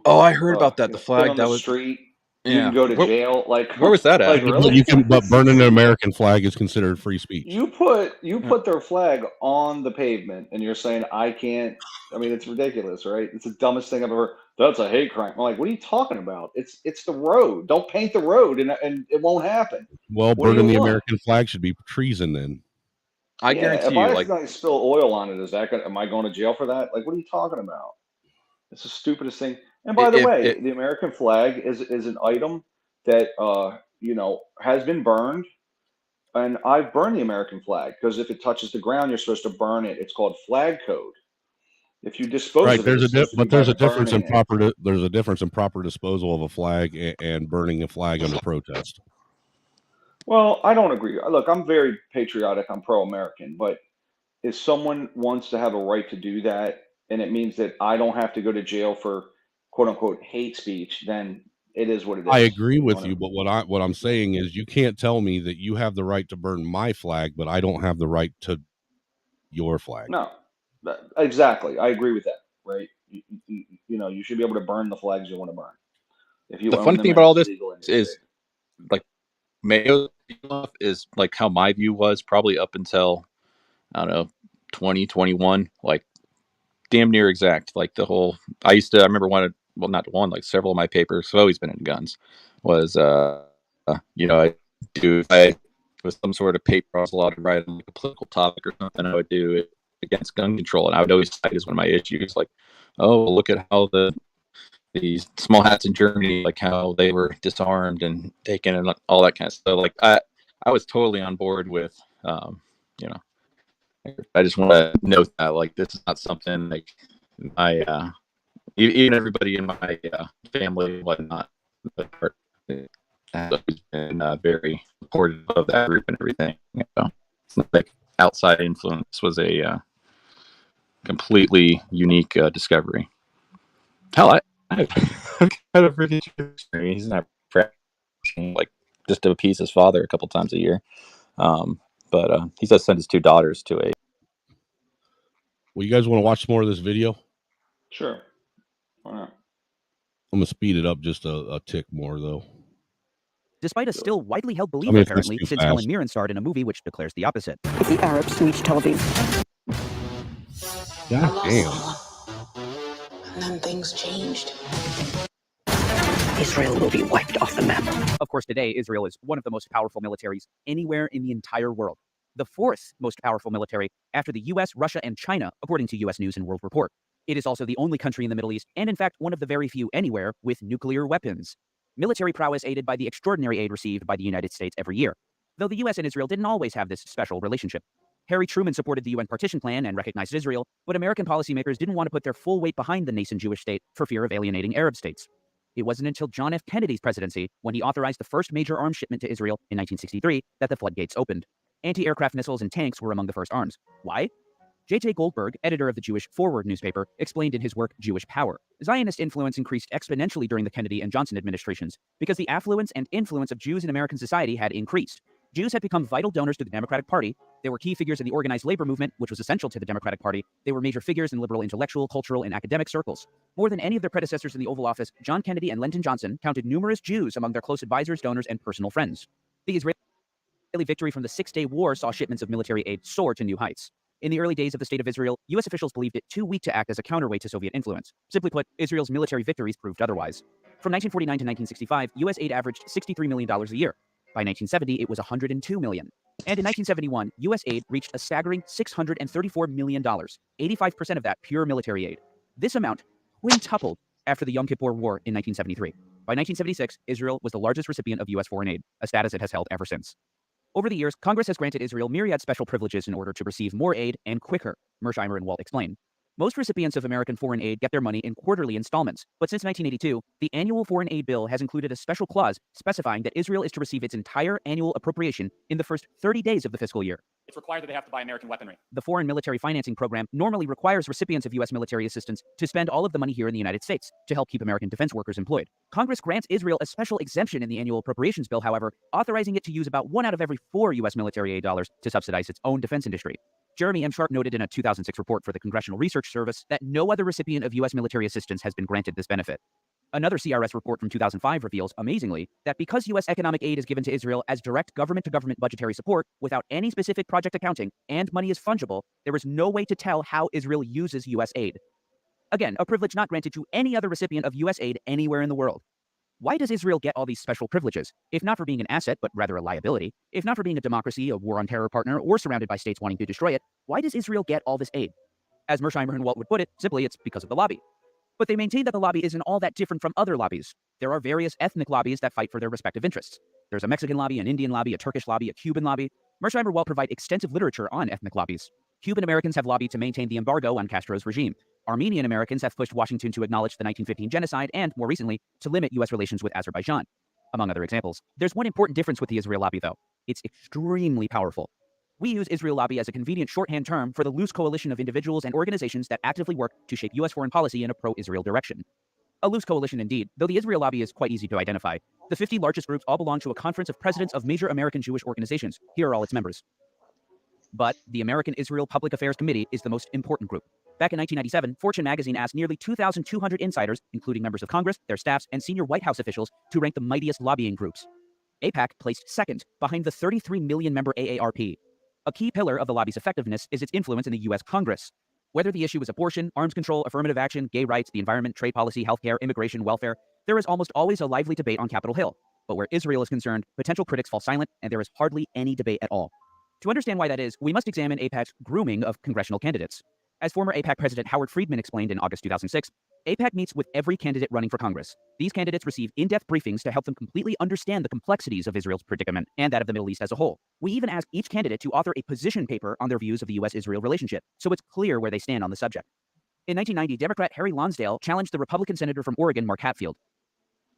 oh, I heard about that. The flag on that the was street. You can go to jail. Like, where was that at? Like, really? But burning an American flag is considered free speech. You put their flag on the pavement, and you're saying I can't. I mean, it's ridiculous, right? It's the dumbest thing I've ever. That's a hate crime. I'm like, what are you talking about? It's the road. Don't paint the road, and it won't happen. Well, What do burning you the want? American flag should be treason then. I guarantee if you, I like, accidentally spill oil on it, am I going to jail for that? Like, what are you talking about? It's the stupidest thing. And by the way, the American flag is an item that has been burned, and I've burned the American flag because if it touches the ground, you're supposed to burn it. It's called flag code. If you dispose Right, of it, there's a difference in proper disposal of a flag and burning a flag under protest. Well, I don't agree. Look, I'm very patriotic. I'm pro-American, but if someone wants to have a right to do that, and it means that I don't have to go to jail for "quote unquote" hate speech, then it is what it is. I agree with you, but what I'm saying is you can't tell me that you have the right to burn my flag, but I don't have the right to your flag. No, exactly. I agree with that. Right? You should be able to burn the flags you want to burn. If you the own funny them thing and about all it's this legal in your is, state. like, Mayo stuff is like how my view was probably up until, I don't know, 2021, like damn near exact. Like I remember several of my papers have always been in guns. Was I was some sort of paper I was allowed to write on like a political topic or something, I would do it against gun control, and I would always cite as one of my issues, like, oh, look at how these small hats in Germany, like how they were disarmed and taken and all that kind of stuff. Like I was totally on board with, I just want to note that, like, this is not something like even everybody in my family and whatnot has always been very supportive of that group and everything. It's not like outside influence was a completely unique discovery. Hell, I kind of really he's not practicing, like, just to appease his father a couple times a year. But he does send his 2 daughters to a. Well, you guys want to watch more of this video? Sure. Why not? I'm gonna speed it up just a tick more, though. Despite a still widely held belief, I mean, if it's apparently, too since fast. Helen Mirren starred in a movie which declares the opposite. If the Arabs reach Tel Aviv. God damn. And then things changed. Israel will be wiped off the map. Of course, today, Israel is one of the most powerful militaries anywhere in the entire world. The 4th most powerful military after the US, Russia, and China, according to US News and World Report. It is also the only country in the Middle East, and in fact, one of the very few anywhere with nuclear weapons. Military prowess aided by the extraordinary aid received by the United States every year. Though the US and Israel didn't always have this special relationship. Harry Truman supported the UN partition plan and recognized Israel, but American policymakers didn't want to put their full weight behind the nascent Jewish state for fear of alienating Arab states. It wasn't until John F. Kennedy's presidency, when he authorized the first major arms shipment to Israel in 1963, that the floodgates opened. Anti-aircraft missiles and tanks were among the first arms. Why? J.J. Goldberg, editor of the Jewish Forward newspaper, explained in his work Jewish Power. Zionist influence increased exponentially during the Kennedy and Johnson administrations because the affluence and influence of Jews in American society had increased. Jews had become vital donors to the Democratic Party. They were key figures in the organized labor movement, which was essential to the Democratic Party. They were major figures in liberal intellectual, cultural, and academic circles. More than any of their predecessors in the Oval Office, John Kennedy and Lyndon Johnson counted numerous Jews among their close advisors, donors, and personal friends. The Israeli victory from the Six-Day War saw shipments of military aid soar to new heights. In the early days of the State of Israel, U.S. officials believed it too weak to act as a counterweight to Soviet influence. Simply put, Israel's military victories proved otherwise. From 1949 to 1965, U.S. aid averaged $63 million a year. By 1970, it was $102 million. And in 1971, U.S. aid reached a staggering $634 million, 85% of that pure military aid. This amount quintupled after the Yom Kippur War in 1973. By 1976, Israel was the largest recipient of U.S. foreign aid, a status it has held ever since. Over the years, Congress has granted Israel myriad special privileges in order to receive more aid and quicker, Mersheimer and Walt explain. Most recipients of American foreign aid get their money in quarterly installments, but since 1982, the annual foreign aid bill has included a special clause specifying that Israel is to receive its entire annual appropriation in the first 30 days of the fiscal year. It's required that they have to buy American weaponry. The Foreign Military Financing Program normally requires recipients of U.S. military assistance to spend all of the money here in the United States to help keep American defense workers employed. Congress grants Israel a special exemption in the annual appropriations bill, however, authorizing it to use about 1 out of every 4 U.S. military aid dollars to subsidize its own defense industry. Jeremy M. Sharp noted in a 2006 report for the Congressional Research Service that no other recipient of U.S. military assistance has been granted this benefit. Another CRS report from 2005 reveals, amazingly, that because U.S. economic aid is given to Israel as direct government-to-government budgetary support without any specific project accounting and money is fungible, there is no way to tell how Israel uses U.S. aid. Again, a privilege not granted to any other recipient of U.S. aid anywhere in the world. Why does Israel get all these special privileges? If not for being an asset, but rather a liability, if not for being a democracy, a war on terror partner, or surrounded by states wanting to destroy it, why does Israel get all this aid? As Mersheimer and Walt would put it, simply it's because of the lobby. But they maintain that the lobby isn't all that different from other lobbies. There are various ethnic lobbies that fight for their respective interests. There's a Mexican lobby, an Indian lobby, a Turkish lobby, a Cuban lobby. Mersheimer and Walt provide extensive literature on ethnic lobbies. Cuban Americans have lobbied to maintain the embargo on Castro's regime. Armenian Americans have pushed Washington to acknowledge the 1915 genocide and, more recently, to limit U.S. relations with Azerbaijan, among other examples. There's one important difference with the Israel lobby, though. It's extremely powerful. We use Israel lobby as a convenient shorthand term for the loose coalition of individuals and organizations that actively work to shape U.S. foreign policy in a pro-Israel direction. A loose coalition indeed, though the Israel lobby is quite easy to identify. The 50 largest groups all belong to a conference of presidents of major American Jewish organizations. Here are all its members. But the American Israel Public Affairs Committee is the most important group. Back in 1997, Fortune magazine asked nearly 2,200 insiders, including members of Congress, their staffs, and senior White House officials, to rank the mightiest lobbying groups. AIPAC placed second, behind the 33 million-member AARP. A key pillar of the lobby's effectiveness is its influence in the U.S. Congress. Whether the issue is abortion, arms control, affirmative action, gay rights, the environment, trade policy, healthcare, immigration, welfare, there is almost always a lively debate on Capitol Hill. But where Israel is concerned, potential critics fall silent, and there is hardly any debate at all. To understand why that is, we must examine AIPAC's grooming of congressional candidates. As former AIPAC President Howard Friedman explained in August 2006, AIPAC meets with every candidate running for Congress. These candidates receive in-depth briefings to help them completely understand the complexities of Israel's predicament and that of the Middle East as a whole. We even ask each candidate to author a position paper on their views of the U.S.-Israel relationship, so it's clear where they stand on the subject. In 1990, Democrat Harry Lonsdale challenged the Republican senator from Oregon, Mark Hatfield.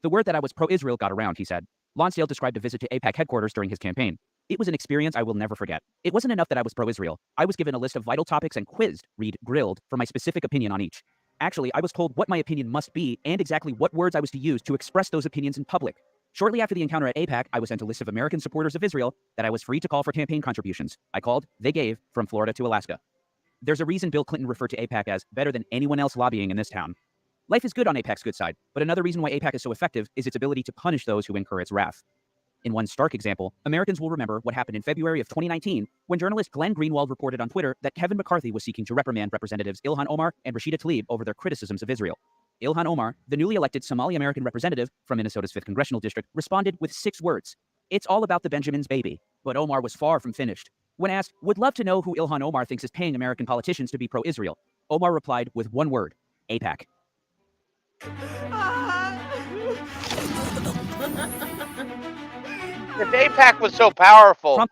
The word that I was pro-Israel got around, he said. Lonsdale described a visit to AIPAC headquarters during his campaign. It was an experience I will never forget. It wasn't enough that I was pro-Israel. I was given a list of vital topics and quizzed, grilled, for my specific opinion on each. Actually, I was told what my opinion must be and exactly what words I was to use to express those opinions in public. Shortly after the encounter at AIPAC, I was sent a list of American supporters of Israel that I was free to call for campaign contributions. I called, they gave, from Florida to Alaska. There's a reason Bill Clinton referred to AIPAC as better than anyone else lobbying in this town. Life is good on AIPAC's good side, but another reason why AIPAC is so effective is its ability to punish those who incur its wrath. In one stark example, Americans will remember what happened in February of 2019 when journalist Glenn Greenwald reported on Twitter that Kevin McCarthy was seeking to reprimand Representatives Ilhan Omar and Rashida Tlaib over their criticisms of Israel. Ilhan Omar, the newly elected Somali-American representative from Minnesota's 5th Congressional District, responded with 6 words. It's all about the Benjamins, baby. But Omar was far from finished. When asked, would love to know who Ilhan Omar thinks is paying American politicians to be pro-Israel, Omar replied with one word, AIPAC. If AIPAC was so powerful,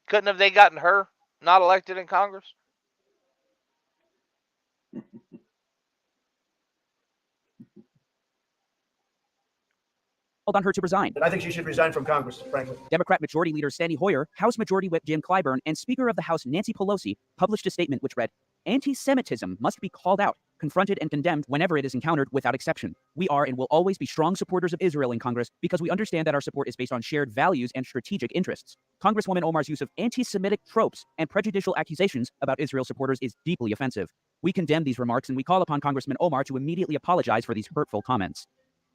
couldn't have they gotten her not elected in Congress? Called on her to resign. And I think she should resign from Congress, frankly. Democrat Majority Leader Steny Hoyer, House Majority Whip Jim Clyburn, and Speaker of the House Nancy Pelosi published a statement which read, "Anti-Semitism must be called out, confronted, and condemned whenever it is encountered without exception. We are and will always be strong supporters of Israel in Congress because we understand that our support is based on shared values and strategic interests. Congresswoman Omar's use of anti-Semitic tropes and prejudicial accusations about Israel supporters is deeply offensive. We condemn these remarks and we call upon Congressman Omar to immediately apologize for these hurtful comments."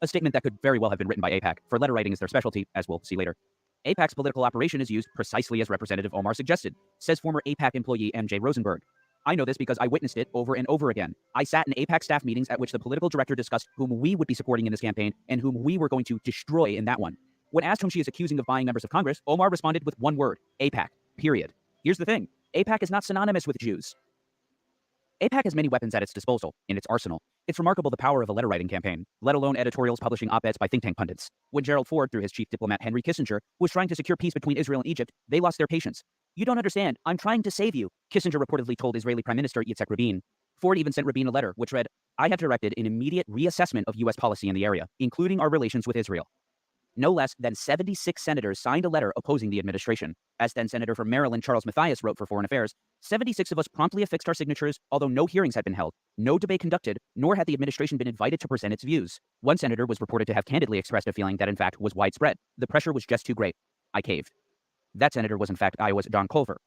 A statement that could very well have been written by AIPAC, for letter writing is their specialty, as we'll see later. AIPAC's political operation is used precisely as Representative Omar suggested, says former AIPAC employee MJ Rosenberg. I know this because I witnessed it over and over again. I sat in AIPAC staff meetings at which the political director discussed whom we would be supporting in this campaign and whom we were going to destroy in that one. When asked whom she is accusing of buying members of Congress, Omar responded with one word, AIPAC, period. Here's the thing, AIPAC is not synonymous with Jews. AIPAC has many weapons at its disposal, in its arsenal. It's remarkable the power of a letter-writing campaign, let alone editorials publishing op-eds by think tank pundits. When Gerald Ford, through his chief diplomat Henry Kissinger, was trying to secure peace between Israel and Egypt, they lost their patience. "You don't understand. I'm trying to save you," Kissinger reportedly told Israeli Prime Minister Yitzhak Rabin. Ford even sent Rabin a letter, which read, "I have directed an immediate reassessment of U.S. policy in the area, including our relations with Israel." No less than 76 senators signed a letter opposing the administration. As then Senator from Maryland Charles Mathias wrote for Foreign Affairs, 76 of us promptly affixed our signatures, although no hearings had been held, no debate conducted, nor had the administration been invited to present its views. One senator was reported to have candidly expressed a feeling that in fact was widespread. The pressure was just too great. I caved. That senator was in fact Iowa's Don Culver.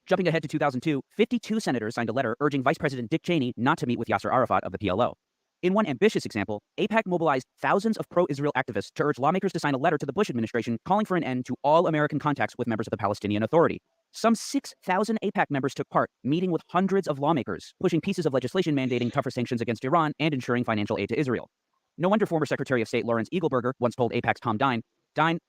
Jumping ahead to 2002, 52 senators signed a letter urging Vice President Dick Cheney not to meet with Yasser Arafat of the PLO. In one ambitious example, AIPAC mobilized thousands of pro-Israel activists to urge lawmakers to sign a letter to the Bush administration calling for an end to all American contacts with members of the Palestinian Authority. Some 6,000 AIPAC members took part, meeting with hundreds of lawmakers, pushing pieces of legislation mandating tougher sanctions against Iran and ensuring financial aid to Israel. No wonder former Secretary of State Lawrence Eagleberger once told AIPAC's Tom Dine,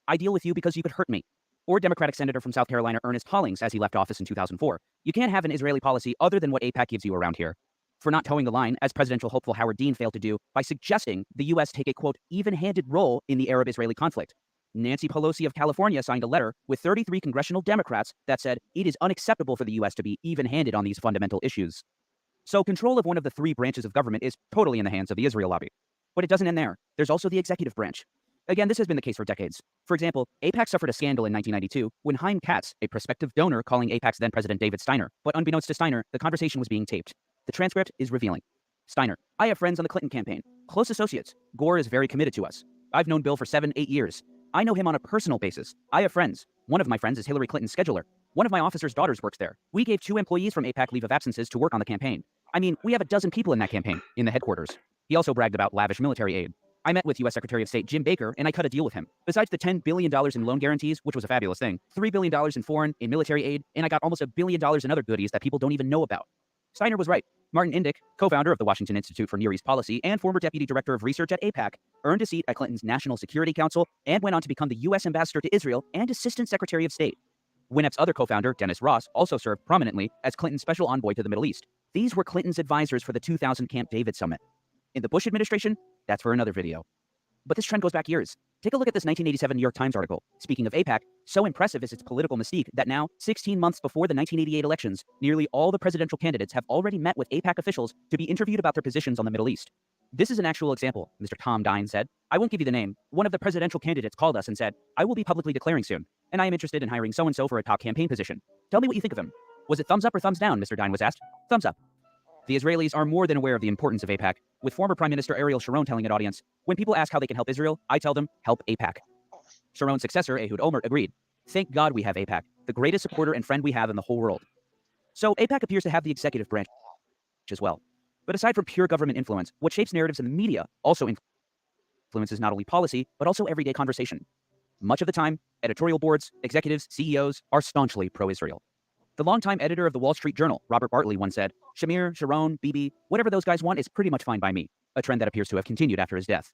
I deal with you because you could hurt me. Or Democratic Senator from South Carolina Ernest Hollings as he left office in 2004. You can't have an Israeli policy other than what AIPAC gives you around here. For not towing the line, as presidential hopeful Howard Dean failed to do, by suggesting the U.S. take a, quote, even-handed role in the Arab-Israeli conflict. Nancy Pelosi of California signed a letter with 33 congressional Democrats that said it is unacceptable for the U.S. to be even-handed on these fundamental issues. So control of one of the three branches of government is totally in the hands of the Israel lobby. But it doesn't end there. There's also the executive branch. Again, this has been the case for decades. For example, AIPAC suffered a scandal in 1992 when Chaim Katz, a prospective donor, calling AIPAC's then-president David Steiner. But unbeknownst to Steiner, the conversation was being taped. The transcript is revealing. Steiner, I have friends on the Clinton campaign, close associates. Gore is very committed to us. I've known Bill for 7-8 years. I know him on a personal basis. I have friends. One of my friends is Hillary Clinton's scheduler. One of my officer's daughters works there. We gave 2 employees from AIPAC leave of absences to work on the campaign. I mean, we have a dozen people in that campaign, in the headquarters. He also bragged about lavish military aid. I met with U.S. Secretary of State Jim Baker, and I cut a deal with him. Besides the $10 billion in loan guarantees, which was a fabulous thing, $3 billion in foreign, in military aid, and I got almost $1 billion in other goodies that people don't even know about. Steiner was right. Martin Indyk, co-founder of the Washington Institute for Near East Policy and former deputy director of research at AIPAC, earned a seat at Clinton's National Security Council and went on to become the U.S. ambassador to Israel and assistant secretary of state. WINEP's other co-founder, Dennis Ross, also served prominently as Clinton's special envoy to the Middle East. These were Clinton's advisors for the 2000 Camp David summit. In the Bush administration, that's for another video. But this trend goes back years. Take a look at this 1987 New York Times article. Speaking of AIPAC, so impressive is its political mystique that now, 16 months before the 1988 elections, nearly all the presidential candidates have already met with AIPAC officials to be interviewed about their positions on the Middle East. This is an actual example, Mr. Tom Dine said. I won't give you the name. One of the presidential candidates called us and said, I will be publicly declaring soon, and I am interested in hiring so-and-so for a top campaign position. Tell me what you think of him. Was it thumbs up or thumbs down, Mr. Dine was asked. Thumbs up. The Israelis are more than aware of the importance of AIPAC, with former Prime Minister Ariel Sharon telling an audience, when people ask how they can help Israel, I tell them, help AIPAC. Sharon's successor, Ehud Olmert, agreed. Thank God we have AIPAC, the greatest supporter and friend we have in the whole world. So AIPAC appears to have the executive branch as well. But aside from pure government influence, what shapes narratives in the media also influences not only policy, but also everyday conversation. Much of the time, editorial boards, executives, CEOs are staunchly pro-Israel. The longtime editor of the Wall Street Journal, Robert Bartley, once said, Shamir, Sharon, Bibi, whatever those guys want is pretty much fine by me, a trend that appears to have continued after his death.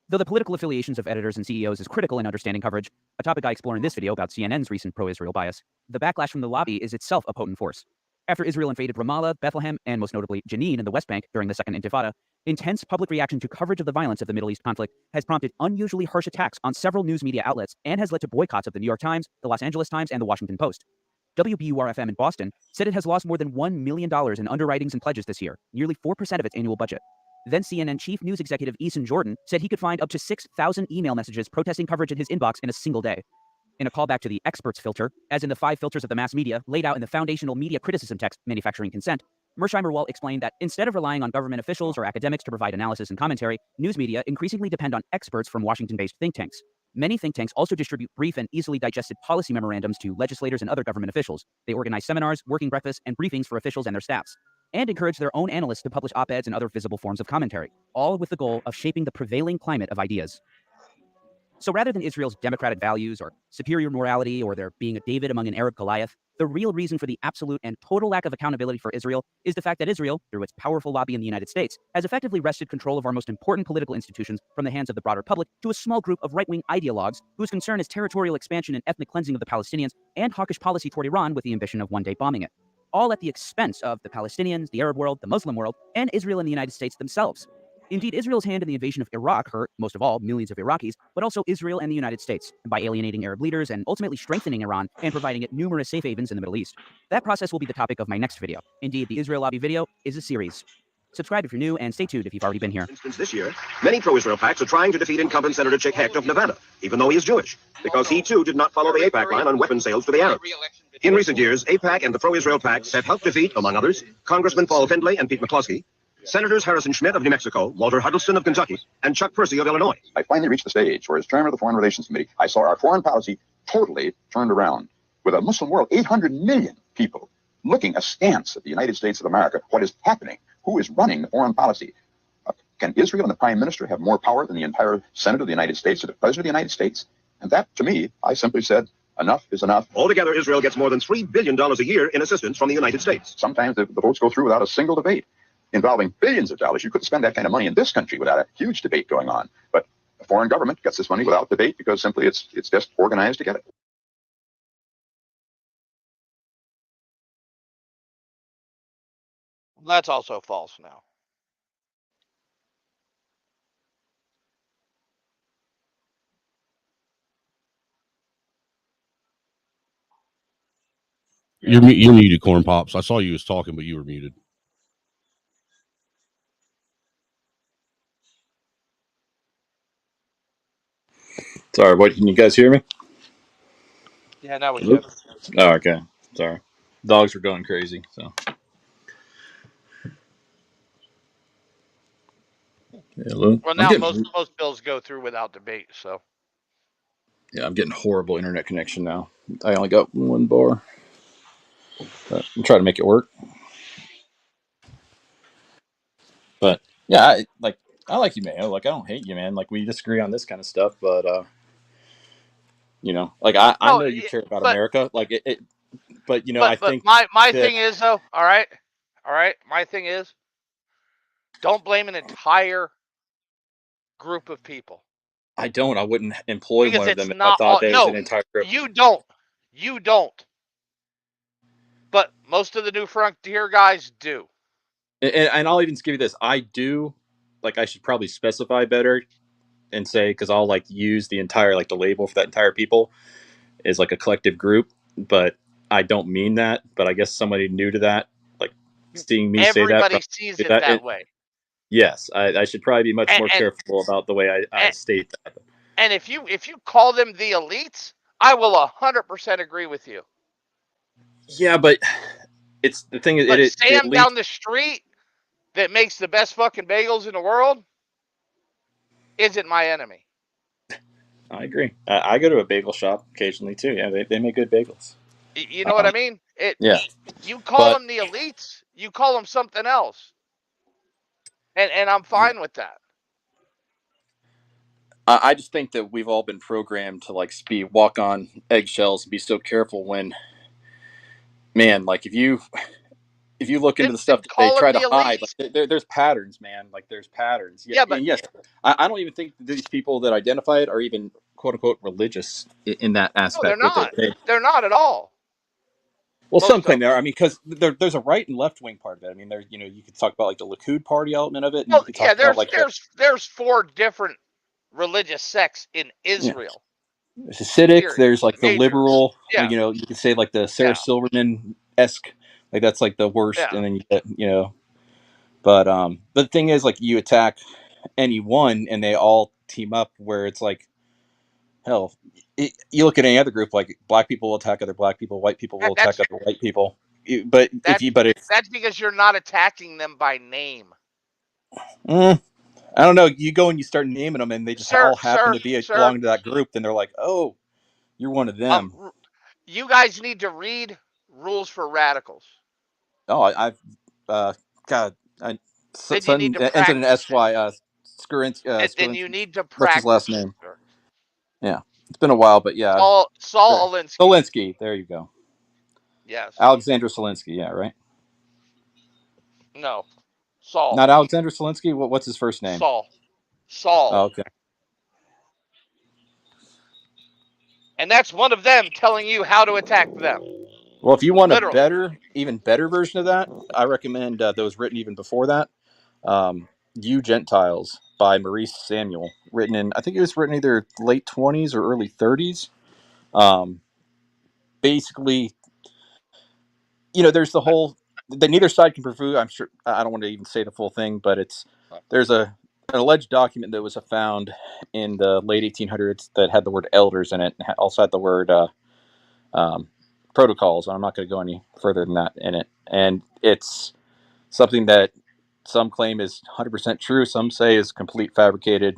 Though the political affiliations of editors and CEOs is critical in understanding coverage, a topic I explore in this video about CNN's recent pro-Israel bias, the backlash from the lobby is itself a potent force. After Israel invaded Ramallah, Bethlehem, and most notably Jenin in the West Bank during the Second Intifada, intense public reaction to coverage of the violence of the Middle East conflict has prompted unusually harsh attacks on several news media outlets and has led to boycotts of the New York Times, the Los Angeles Times, and the Washington Post. WBUR-FM in Boston said it has lost more than $1 million in underwritings and pledges this year, nearly 4% of its annual budget. Then CNN chief news executive Eason Jordan said he could find up to 6,000 email messages protesting coverage in his inbox in a single day. In a callback to the experts filter, as in the 5 filters of the mass media laid out in the foundational media criticism text, Manufacturing Consent, Mersheimer Walt explained that instead of relying on government officials or academics to provide analysis and commentary, news media increasingly depend on experts from Washington-based think tanks. Many think tanks also distribute brief and easily digested policy memorandums to legislators and other government officials. They organize seminars, working breakfasts, and briefings for officials and their staffs, and encourage their own analysts to publish op-eds and other visible forms of commentary, all with the goal of shaping the prevailing climate of ideas. So rather than Israel's democratic values or superior morality or there being a David among an Arab Goliath, the real reason for the absolute and total lack of accountability for Israel is the fact that Israel, through its powerful lobby in the United States, has effectively wrested control of our most important political institutions from the hands of the broader public to a small group of right-wing ideologues whose concern is territorial expansion and ethnic cleansing of the Palestinians and hawkish policy toward Iran with the ambition of one day bombing it. All at the expense of the Palestinians, the Arab world, the Muslim world, and Israel and the United States themselves. Indeed, Israel's hand in the invasion of Iraq hurt, most of all, millions of Iraqis, but also Israel and the United States, by alienating Arab leaders and ultimately strengthening Iran and providing it numerous safe havens in the Middle East. That process will be the topic of my next video. Indeed, the Israel Lobby video is a series. Subscribe if you're new, and stay tuned if you've already been here. For instance, this year, many pro-Israel PACs are trying to defeat incumbent Senator Chick Hecht of Nevada, even though he is Jewish, because he too did not follow the AIPAC line on weapon sales to the Arabs. In recent years, AIPAC and the pro-Israel PACs have helped defeat, among others, Congressman Paul Findlay and Pete McCloskey, Senators Harrison Schmitt of New Mexico, Walter Huddleston of Kentucky, and Chuck Percy of Illinois. I finally reached the stage where, as chairman of the Foreign Relations Committee, I saw our foreign policy totally turned around. With a Muslim world, 800 million people looking askance at the United States of America, what is happening? Who is running the foreign policy? Can Israel and the prime minister have more power than the entire Senate of the United States or the president of the United States? And that, to me, I simply said, enough is enough. Altogether, Israel gets more than $3 billion a year in assistance from the United States. Sometimes the votes go through without a single debate involving billions of dollars. You couldn't spend that kind of money in this country without a huge debate going on. But a foreign government gets this money without debate because simply it's just organized to get it. That's also false now. You're muted, Corn Pops. I saw you was talking, but you were muted. Sorry, what? Can you guys hear me? Yeah, now we can. Oh, okay. Sorry. Dogs were going crazy, so. Hello. Well, now most bills go through without debate, so. Yeah, I'm getting horrible internet connection now. I only got one bar. But I'm trying to make it work. But yeah, I like you, man. Like, I don't hate you, man. Like, we disagree on this kind of stuff, but you know, like I know you care about America. Like it but you know, I think my thing is though, all right, my thing is, don't blame an entire group of people. I wouldn't employ Because one of them it's if I thought there was an entire group. You don't. But most of the New Frontier guys do. And I'll even give you this. I do, like, I should probably specify better and say, because I'll like use the entire, like the label for that entire people is like a collective group, but I don't mean that. But I guess somebody new to that, like seeing me say that. Everybody sees it that way. Yes, I should probably be much more careful about the way I state that. And if you call them the elites, I will 100% agree with you. Yeah, but it's the thing is, but Sam down the street that makes the best fucking bagels in the world isn't my enemy. I agree. I go to a bagel shop occasionally too. Yeah, they make good bagels. You know what I mean? Yeah. You call them the elites, you call them something else. And I'm fine with that. I just think that we've all been programmed to like walk on eggshells and be so careful when, man, like if you look into the stuff that they try to hide, like there's patterns, man. Like there's patterns. Yeah, but yes, I don't even think these people that identify it are even quote unquote religious in that aspect. No, they're not. They're not at all. Well, some claim they are. I mean, because there's a right and left wing part of it. I mean, there's you could talk about like the Likud party element of it. And well, you could talk about, like, there's 4 different religious sects in Israel. Yeah. There's Hasidic. There's like the liberal. Yeah. You could say like the Sarah Silverman-esque. Like that's like the worst. Yeah. And then you get but the thing is, like, you attack any one and they all team up. Where it's like, hell, you look at any other group, like black people will attack other black people, white people will attack other white people. But that's because you're not attacking them by name. I don't know. You go and you start naming them, and they just all happen to belong to that group. Then they're like, "Oh, you're one of them." You guys need to read Rules for Radicals. Oh, I've God, ends in an S-Y. Then you need to practice. What's his last name? Yeah, it's been a while, but yeah. Saul Alinsky. Alinsky, there you go. Yes. Alexander Solinsky, yeah, right? No. Saul. Not Alexander Solinsky? What's his first name? Saul. Oh, okay. And that's one of them telling you how to attack them. Well, if you want a even better version of that, I recommend those written even before that. You Gentiles by Maurice Samuel, I think it was written either late 20s or early 30s. Basically, there's the whole that neither side can prove. I'm sure I don't want to even say the full thing, but there's an alleged document that was found in the late 1800s that had the word elders in it, and also had the word protocols. I'm not going to go any further than that in it, and it's something that some claim is 100% true, some say is complete fabricated.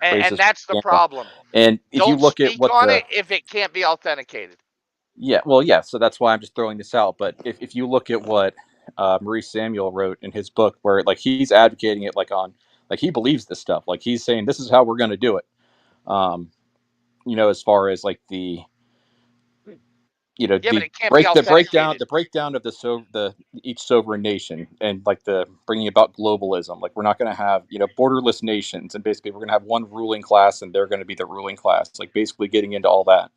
And that's the problem. And if you look at what it if it can't be authenticated. Yeah, well, yeah. So that's why I'm just throwing this out. But if you look at what Maurice Samuel wrote in his book, where like he's advocating it like he believes this stuff. Like he's saying this is how we're going to do it. As far as like the Yeah, but it can't be all the breakdown of each sovereign nation, and like the bringing about globalism. Like we're not going to have borderless nations, and basically we're going to have one ruling class, and they're going to be the ruling class. Like basically getting into all that.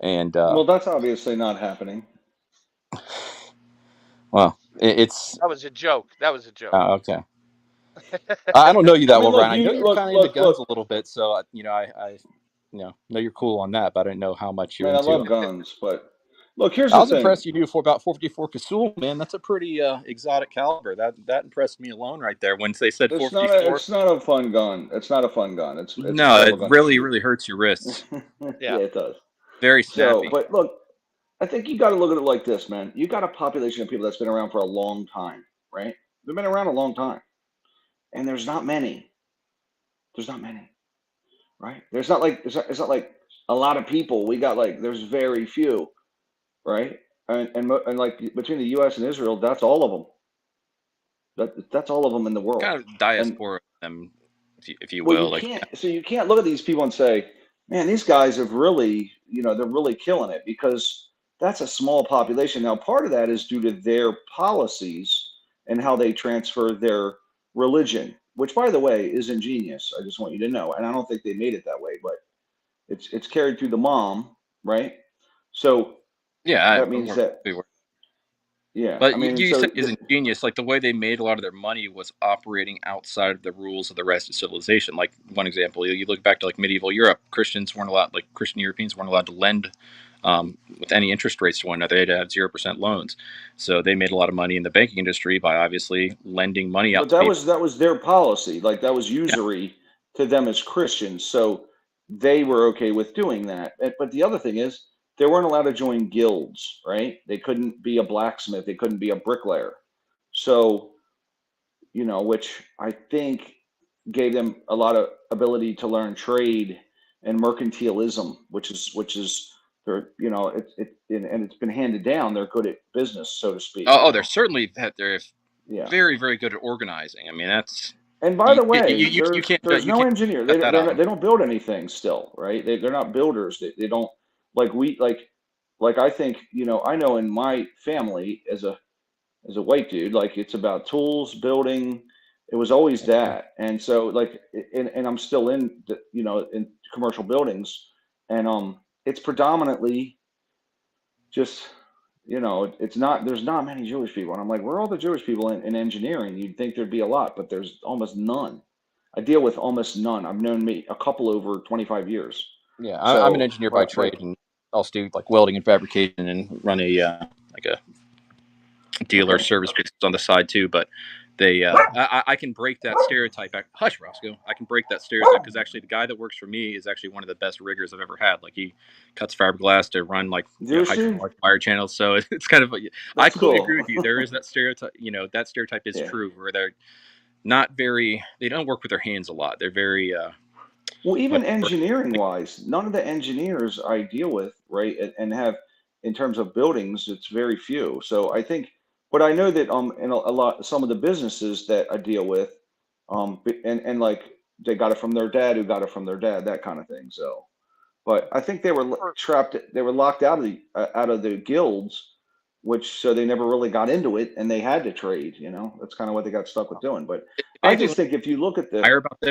And well, that's obviously not happening. Well, it's that was a joke. That was a joke. Okay. I don't know you that well, look, Ryan. I know you're kind of into guns a little bit, so I know you're cool on that, but I didn't know how much you're into. I love guns, but look, here's I the was thing. impressed you knew for about 454 Casull, man. That's a pretty exotic caliber. That impressed me alone right there. When they said 454, it's not a fun gun. It's not a fun gun. It's no, it really hurts your wrists. Yeah, it does. Very snappy. So, but look, I think you got to look at it like this, man. You got a population of people that's been around for a long time, right? They've been around a long time, and there's not many. There's not many, right? It's not like a lot of people. We got there's very few, right? And like between the U.S. and Israel, that's all of them. That's all of them in the world. Kind of diaspora of them, if you will. So you can't look at these people and say, man, these guys have really, they're really killing it, because that's a small population. Now, part of that is due to their policies and how they transfer their religion, which, by the way, is ingenious. I just want you to know. And I don't think they made it that way, but it's carried through the mom, right? So yeah, that means that. Yeah, but you said it's ingenious. Like the way they made a lot of their money was operating outside of the rules of the rest of civilization. Like one example, you look back to like medieval Europe, Christian Europeans weren't allowed to lend with any interest rates to one another. They had to have 0% loans. So they made a lot of money in the banking industry by obviously lending money out. But that was their policy. Like that was usury to them as Christians. So they were okay with doing that. But the other thing is, they weren't allowed to join guilds, right? They couldn't be a blacksmith. They couldn't be a bricklayer. So, which I think gave them a lot of ability to learn trade and mercantilism, which is their, and it's been handed down. They're good at business, so to speak. They're certainly they're very, very good at organizing. I mean, that's. And by the way, you can't. There's no engineer. They don't build anything still, right? They're not builders. They don't. Like I think, I know in my family as a white dude, it's about tools, building. It was always that. And so and I'm still in in commercial buildings, and it's predominantly just, there's not many Jewish people. And I'm like, where are all the Jewish people in engineering? You'd think there'd be a lot, but there's almost none. I deal with almost none. I've known a couple over 25 years. Yeah, I'm an engineer by trade, and also do welding and fabrication, and run a dealer service business on the side too. But I can break that stereotype. Hush, Roscoe. I can break that stereotype, because actually the guy that works for me is actually one of the best riggers I've ever had. Like he cuts fiberglass to run hydraulic wire channels. So it's kind of I completely agree with you. There is that stereotype. That stereotype is true, where they're not very. They don't work with their hands a lot. They're very. Well, even engineering wise, none of the engineers I deal with, right, and have in terms of buildings, it's very few. So I think, but I know that in some of the businesses that I deal with, and they got it from their dad, who got it from their dad, that kind of thing. So, but I think they were trapped. They were locked out of the guilds, so they never really got into it, and they had to trade. That's kind of what they got stuck with doing. But I just think if you look at the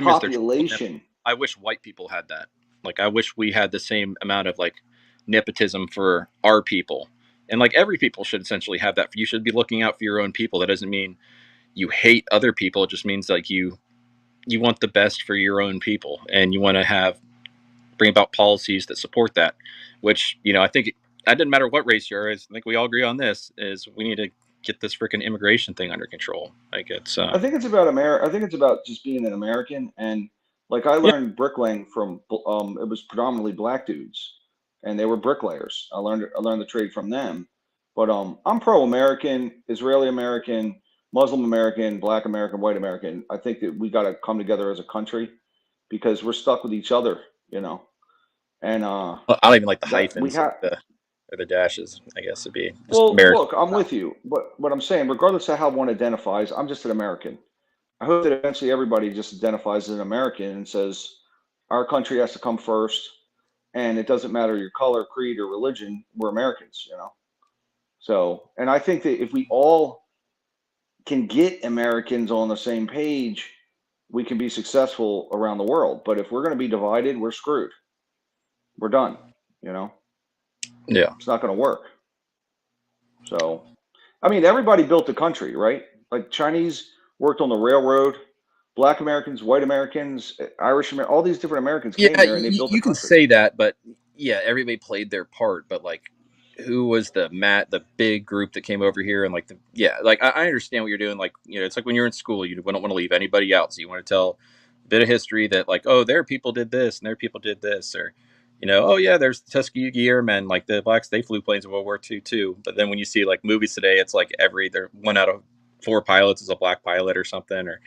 population. I wish white people had that. I wish we had the same amount of nepotism for our people. And every people should essentially have that. You should be looking out for your own people. That doesn't mean you hate other people. It just means you want the best for your own people, and you want to bring about policies that support that, which, I think it doesn't matter what race you're. I think we all agree on this, is we need to get this freaking immigration thing under control. I think it's about I think it's about just being an American. And I learned bricklaying from, it was predominantly black dudes, and they were bricklayers. I learned the trade from them. But I'm pro-American, Israeli American, Muslim American, Black American, White American. I think that we got to come together as a country, because we're stuck with each other, And I don't even like the hyphens. or the dashes, I guess would be just Well, American. look, I'm with you, but what I'm saying, regardless of how one identifies, I'm just an American. I hope that eventually everybody just identifies as an American and says our country has to come first, and it doesn't matter your color, creed, or religion. We're Americans, you know. So, and I think that if we all can get Americans on the same page, we can be successful around the world. But if we're going to be divided, we're screwed. We're done, you know. Yeah. It's not going to work. So, I mean, everybody built the country, right? Like Chinese worked on the railroad, Black Americans, white Americans, Irish, all these different Americans came Yeah, here and they built the you can country. say that, but yeah, everybody played their part. But like, who was the big group that came over here and like I understand what you're doing. Like, you know, it's like when you're in school, you don't want to leave anybody out, so you want to tell a bit of history that like, oh, their people did this and their people did this, or you know, oh yeah, there's Tuskegee Airmen, like the blacks, they flew planes in World War II too. But then when you see like movies today, it's like they're 1 out of 4 pilots is a black pilot or something, or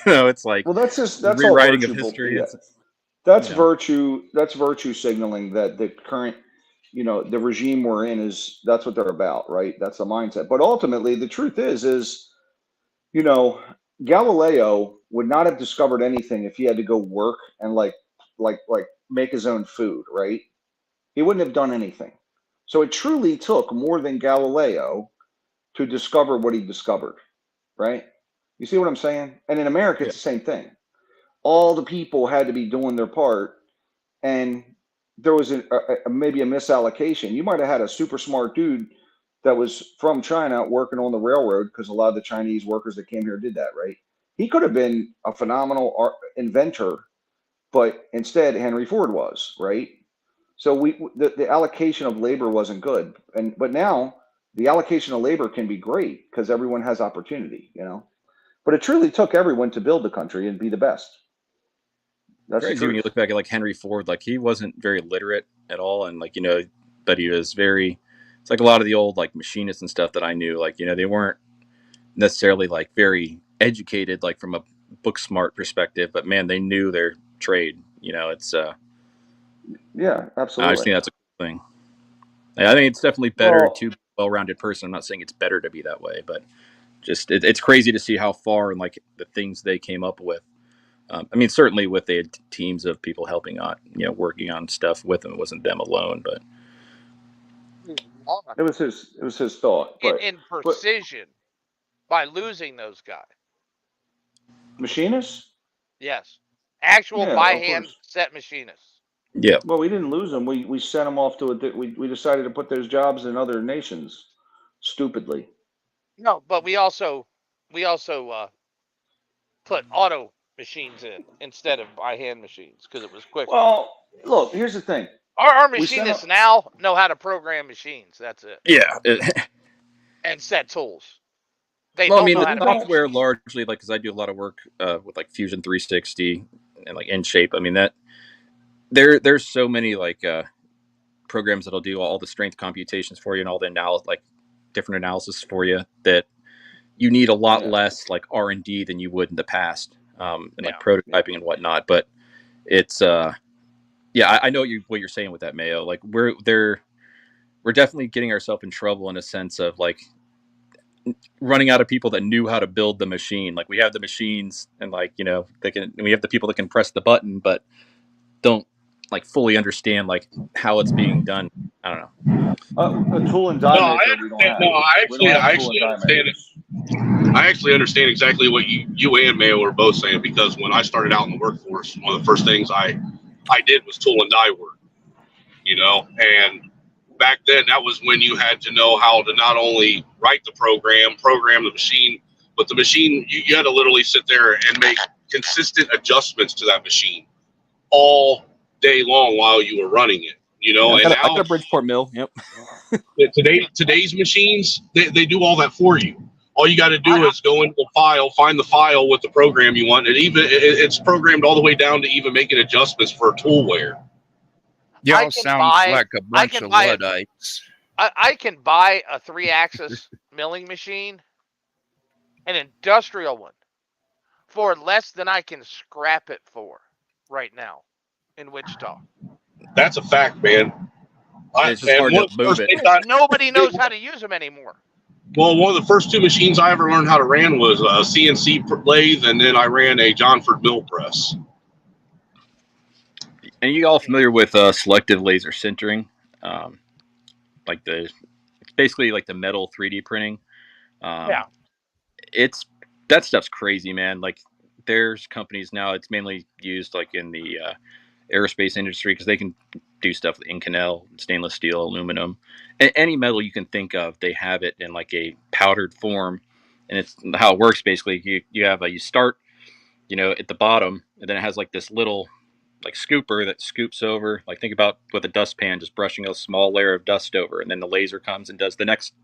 you know, it's like Well, that's all rewriting of virtue. history. Yeah. It's, That's you know. virtue. That's virtue signaling that the current, you know, the regime we're in that's what they're about, right? That's the mindset. But ultimately, the truth is, you know, Galileo would not have discovered anything if he had to go work and like make his own food, right? He wouldn't have done anything. So it truly took more than Galileo to discover what he discovered, right? You see what I'm saying? And in America, it's the same thing. All the people had to be doing their part, and there was maybe a misallocation. You might have had a super smart dude that was from China working on the railroad, because a lot of the Chinese workers that came here did that, right? He could have been a phenomenal inventor, but instead Henry Ford was, right? So the allocation of labor wasn't good, but now the allocation of labor can be great because everyone has opportunity, you know. But it truly took everyone to build the country and be the best. That's the Crazy when you truth. look back at like Henry Ford, like he wasn't very literate at all, and like, you know, but he was very. It's like a lot of the old like machinists and stuff that I knew, like, you know, they weren't necessarily like very educated, like from a book smart perspective, but man, they knew their trade. You know, it's Yeah, I absolutely. just think that's a cool thing. I think it's definitely better Well, to be a well-rounded person. I'm not saying it's better to be that way, but just it's crazy to see how far and like the things they came up with. I mean, certainly with the teams of people helping out, you know, working on stuff with them. It wasn't them alone, but it was his thought. But in precision by losing those guys. machinists? Yes, actual Yeah, by of hand course. set machinists. Yeah. Well, we didn't lose them. We sent them off to we decided to put those jobs in other nations, stupidly. No, but we also put auto machines in instead of by hand machines because it was quicker. Well, look, here's the thing. Our We sent machinists now know how to program machines. That's it. Yeah. And set tools. They Well, I don't mean, know how the to make software machines. largely, like, because I do a lot of work with like Fusion 360 and like InShape. I mean, that there's so many like programs that'll do all the strength computations for you and all the like different analysis for you that you need a lot less like R&D than you would in the past, and like prototyping and whatnot. But it's yeah, I know what you're saying with that, Mayo. Like we're definitely getting ourselves in trouble in a sense of like running out of people that knew how to build the machine. Like we have the machines and like, you know, we have the people that can press the button, but don't like fully understand like how it's being done. I don't know. A tool and die maker. I actually understand exactly what you and Mayo are both saying, because when I started out in the workforce, one of the first things I did was tool and die work, you know, and back then that was when you had to know how to not only write the program the machine, but the machine, you had to literally sit there and make consistent adjustments to that machine all day long while you were running it, you know. Yeah, and I now got a Bridgeport mill. Yep. today's machines, they do all that for you. All you got to do is go into the file, find the file with the program you want, and it's programmed all the way down to even making adjustments for toolware. Y'all sounds like a bunch of Luddites. I can buy a 3-axis milling machine, an industrial one, for less than I can scrap it for right now in Wichita. That's a fact, man. It's just hard to move it. Nobody knows how to use them anymore. Well, one of the first two machines I ever learned how to run was a CNC lathe, and then I ran a Johnford mill press. And you all familiar with selective laser sintering? It's basically like the metal 3D printing. That stuff's crazy, man. Like there's companies now, it's mainly used like in the aerospace industry because they can do stuff with Inconel, stainless steel, aluminum, any metal you can think of. They have it in like a powdered form, and it's how it works. Basically, you start, at the bottom, and then it has like this little like scooper that scoops over. Like think about with a dustpan, just brushing a small layer of dust over, and then the laser comes and does the next.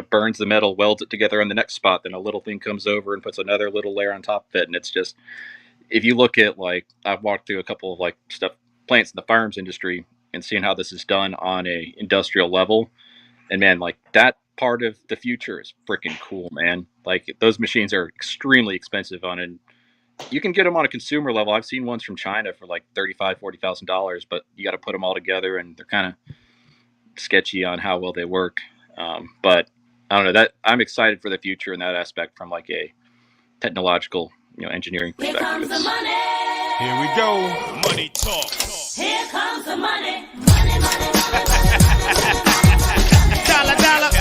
Burns the metal, welds it together on the next spot. Then a little thing comes over and puts another little layer on top of it, and it's just. If you look at like I've walked through a couple of like plants in the firearms industry and seeing how this is done on a industrial level, and man, like that part of the future is freaking cool, man. Like those machines are extremely expensive you can get them on a consumer level. I've seen ones from China for like $35,000-$40,000, but you got to put them all together, and they're kind of sketchy on how well they work. But I don't know that I'm excited for the future in that aspect from like a technological. Engineering perspective. Here comes the money. Here we go. Money talk. Here comes the money. Money, money, money. Dollar, dollar.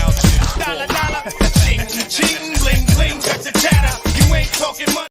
Dollar, dollar. Ching, ching, bling, bling. Cut the chatter. You ain't talking money.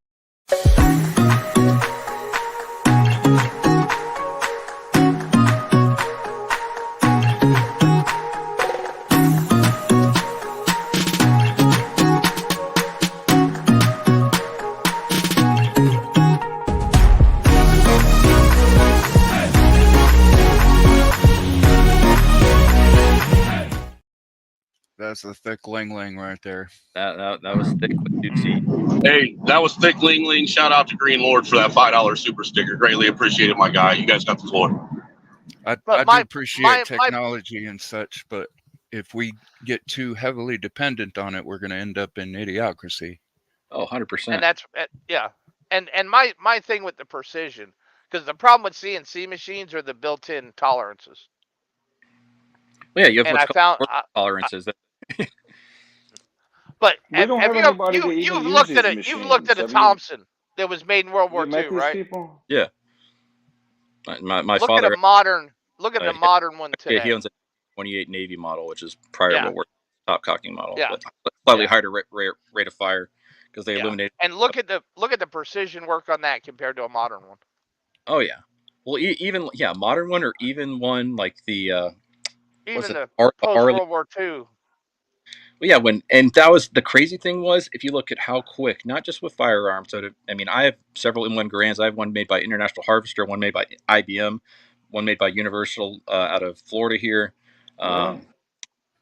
That's a thick ling ling right there. That was thick with Duty. Hey, that was thick ling ling. Shout out to Green Lord for that $5 super sticker. Greatly appreciated, my guy. You guys got the floor. I do appreciate technology and such, but if we get too heavily dependent on it, we're going to end up in idiocracy. Oh, 100%. And that's And my thing with the precision, because the problem with CNC machines are the built-in tolerances. Well, yeah, you have what's called tolerances. But we don't have anybody that you've even looked uses at machines. you've looked at a Thompson that was made in World War You met II, these right? people? Yeah. My Look father. at a modern. Look at the modern one today. Yeah, he owns a 28 Navy model, which is prior to World top cocking model. Yeah. But slightly higher rate of fire because they eliminated. And look at the precision work on that compared to a modern one. Oh yeah. Well, even modern one or even one like the. Even the post-World War II. Well, yeah, and that was the crazy thing was if you look at how quick, not just with firearms. I have several M1 Grands. I have one made by International Harvester, one made by IBM, one made by Universal out of Florida here. Really?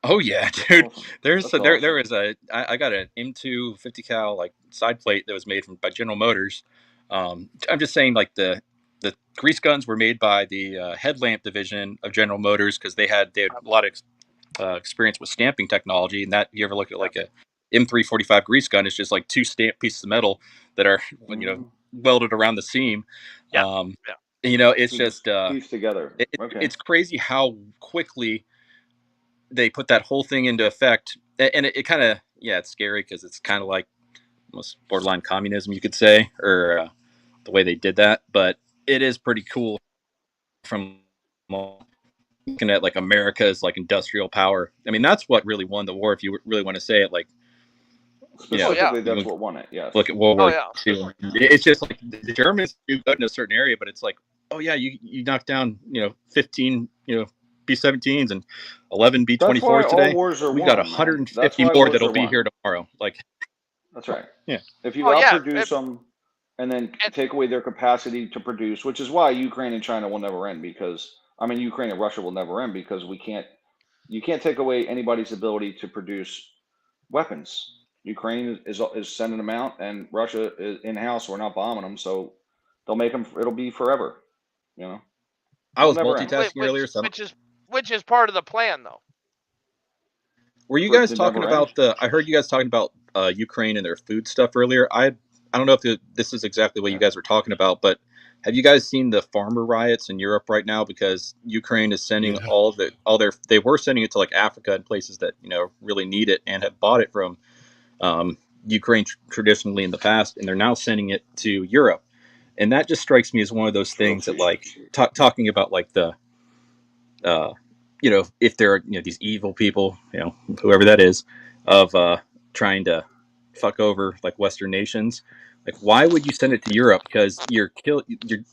Oh yeah, dude. Awesome. There is I got an M2 50 cal like side plate that was made by General Motors. I'm just saying like the grease guns were made by the headlamp division of General Motors because they had a lot of experience with stamping technology. And that you ever look at like a M345 grease gun, it's just like two stamp pieces of metal that are welded around the seam. It's just pieced together. It's crazy how quickly they put that whole thing into effect, and it kind of it's scary because it's kind of like almost borderline communism, you could say, or the way they did that. But it is pretty cool from looking at like America's like industrial power. I mean, that's what really won the war. If you really want to say it, like specifically, that's what won it. Yes. Look at World War II. It's just like the Germans do good in a certain area, but it's like, oh yeah, you knocked down 15 B-17s and 11 B-24s today. We got 150 more that'll be here tomorrow. Like that's right. Yeah. If you outproduce them and then take away their capacity to produce, which is why Ukraine and China will never end, because Ukraine and Russia will never end, because you can't take away anybody's ability to produce weapons. Ukraine is sending them out, and Russia is in-house. We're not bombing them, so they'll make them. It'll be forever. I was multitasking earlier, which is part of the plan, though. Were you guys talking about I heard you guys talking about Ukraine and their food stuff earlier. I don't know if this is exactly what you guys were talking about, but have you guys seen the farmer riots in Europe right now? Because Ukraine is sending they were sending it to like Africa and places that really need it and have bought it from Ukraine traditionally in the past, and they're now sending it to Europe. And that just strikes me as one of those things that, like, talking about like the if there are these evil people, whoever that is, of trying to fuck over like Western nations. Like, why would you send it to Europe? Because you're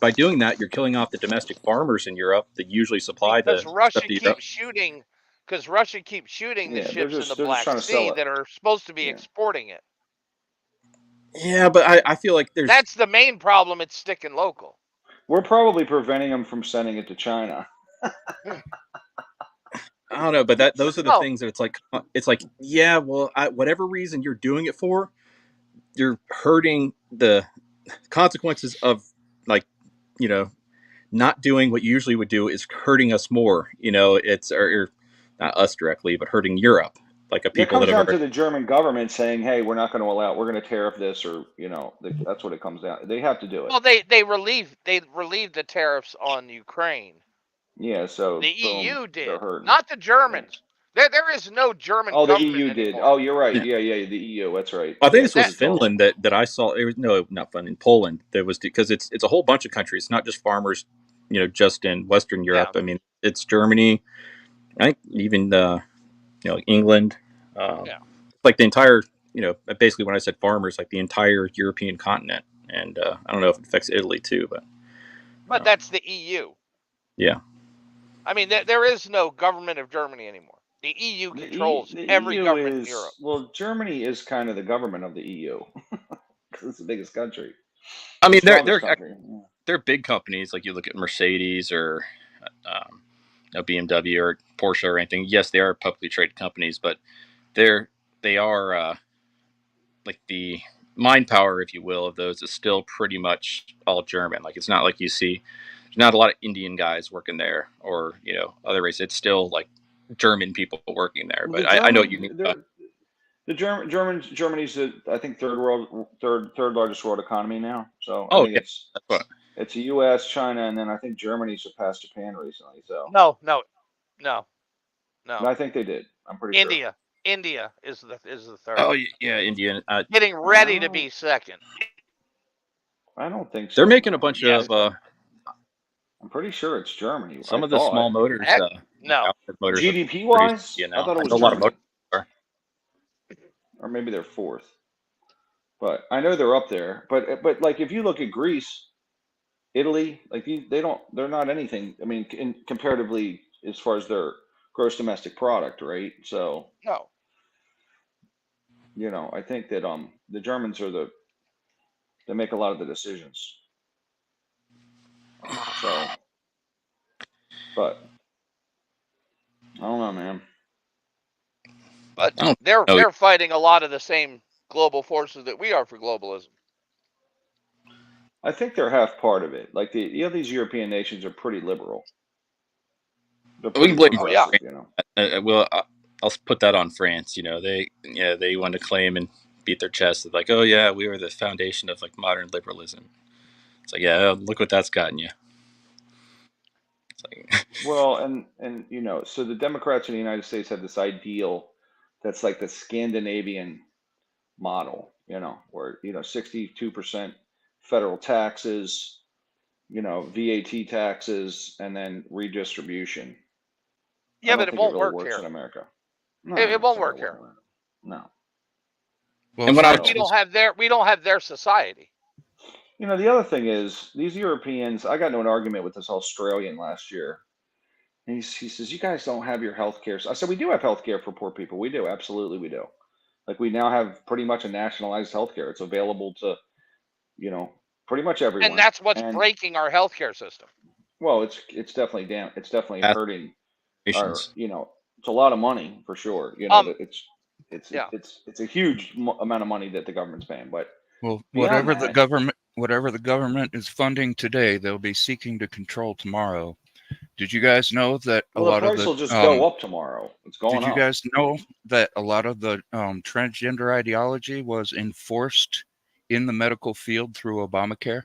by doing that, you're killing off the domestic farmers in Europe that usually supply the Because Russia stuff to Europe. keeps shooting. Because Russia keeps shooting the ships in the Black trying to sell Sea it. that are supposed to be exporting it. Yeah, but I feel like that's the main problem. It's sticking local. We're probably preventing them from sending it to China. I don't know, but those are the things that it's like, yeah, well, whatever reason you're doing it for, you're hurting the consequences of, like, not doing what you usually would do is hurting us more. It's or not us directly, but hurting Europe, like a It people comes that down are. to the German government saying, "Hey, we're not going to allow. We're going to tariff this," or that's what it comes down. They have to do it. Well, they relieved the tariffs on Ukraine. Yeah, so The boom, EU did, they're hurting. not the Germans. There is no German. Oh, the government EU did. anymore. Oh, you're right. Yeah. Yeah, the EU. That's right. I think this was Finland that I saw. It was not Finland, Poland. There was, because it's a whole bunch of countries, not just farmers. Just in Western Europe. I mean, it's Germany. I think even England. Like the entire, basically when I said farmers, like the entire European continent, and I don't know if it affects Italy too, but that's the EU. Yeah. I mean, there is no government of Germany anymore. The EU controls every EU government in Europe. Well, Germany is kind of the government of the EU because it's the biggest country. I mean, they're big companies. Like you look at Mercedes or BMW or Porsche or anything. Yes, they are publicly traded companies, but they are like the mind power, if you will, of those is still pretty much all German. Like, it's not like you see, there's not a lot of Indian guys working there or other races. It's still like German people working there. But I know what you mean. The Germany's the, I think, third largest world economy now. So I think it's the U.S., China, and then I think Germany surpassed Japan recently. So no. I think they did. I'm pretty sure. India is the third. Oh yeah, India. Getting ready to be second. I don't think so. They're making a bunch of. I'm pretty sure it's Germany. Some of the small motors. No. Motors GDP wise, I thought it was a lot of motors. Or maybe they're fourth. But I know they're up there. But like if you look at Greece, Italy, like they're not anything. I mean, comparatively as far as their gross domestic product, right? So no. I think that the Germans are they make a lot of the decisions. So, but I don't know, man. But they're fighting a lot of the same global forces that we are for globalism. I think they're half part of it. Like these European nations are pretty liberal. We can blame France. Well, I'll put that on France. They want to claim and beat their chest like, oh yeah, we were the foundation of like modern liberalism. It's like, yeah, look what that's gotten you. It's like well, and so the Democrats in the United States have this ideal that's like the Scandinavian model, where 62% federal taxes, VAT taxes, and then redistribution. Yeah, but it won't work works here in America. No, it won't work here. No. Well, and when we don't have their society. The other thing is these Europeans. I got into an argument with this Australian last year. And he says, "You guys don't have your health care." I said, "We do have health care for poor people. We do, absolutely, we do. Like we now have pretty much a nationalized health care. It's available to, pretty much everyone. And that's what's breaking our healthcare system. Well, it's definitely It's definitely hurting. It's a lot of money for sure. It's a huge amount of money that the government's paying. But whatever the government is funding today, they'll be seeking to control tomorrow. Did you guys know that a lot of the price will just go up tomorrow? It's going up. Did you guys know that a lot of the transgender ideology was enforced in the medical field through Obamacare?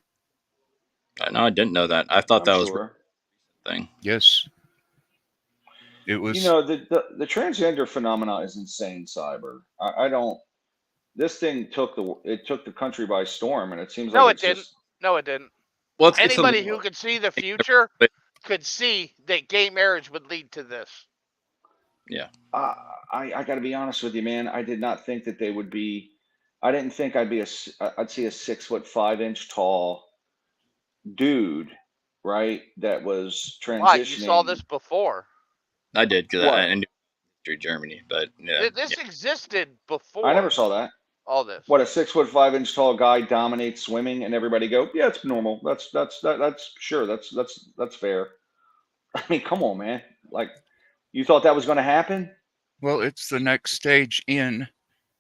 No, I didn't know that. I thought that was sure. a thing. Yes. It was. You know, the transgender phenomena is insane, Cyber. I don't. This thing took the country by storm, and it seems No, like it it's didn't. just. No, it didn't. Well, Anybody who could see the future could see that gay marriage would lead to this. Yeah. I got to be honest with you, man. I did not think that they would be. I didn't think I'd see a 6'5" tall dude, right? That was transitioning. Why? You saw this before. I did because What? I knew through Germany, but yeah. This existed before. I never saw that. All this. What, a 6'5" tall guy dominates swimming, and everybody go, yeah, it's normal. That's sure. That's fair. I mean, come on, man. Like, you thought that was going to happen? Well, it's the next stage in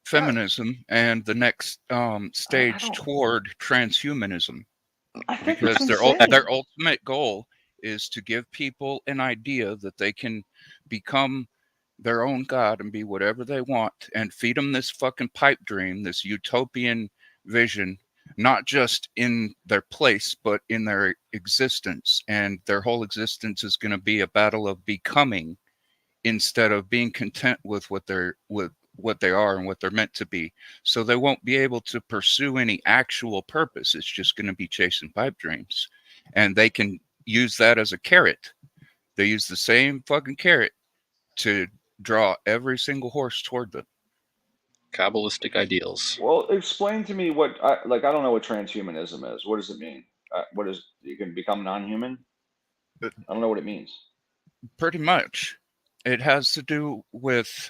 feminism and the next stage toward transhumanism. Because their ultimate goal is to give people an idea that they can become their own god and be whatever they want, and feed them this fucking pipe dream, this utopian vision, not just in their place, but in their existence. And their whole existence is going to be a battle of becoming, instead of being content with what they are and what they're meant to be. So they won't be able to pursue any actual purpose. It's just going to be chasing pipe dreams. And they can use that as a carrot. They use the same fucking carrot to draw every single horse toward them. Kabbalistic ideals. Well, explain to me what, I don't know what transhumanism is. What does it mean? You can become non-human? I don't know what it means. Pretty much. It has to do with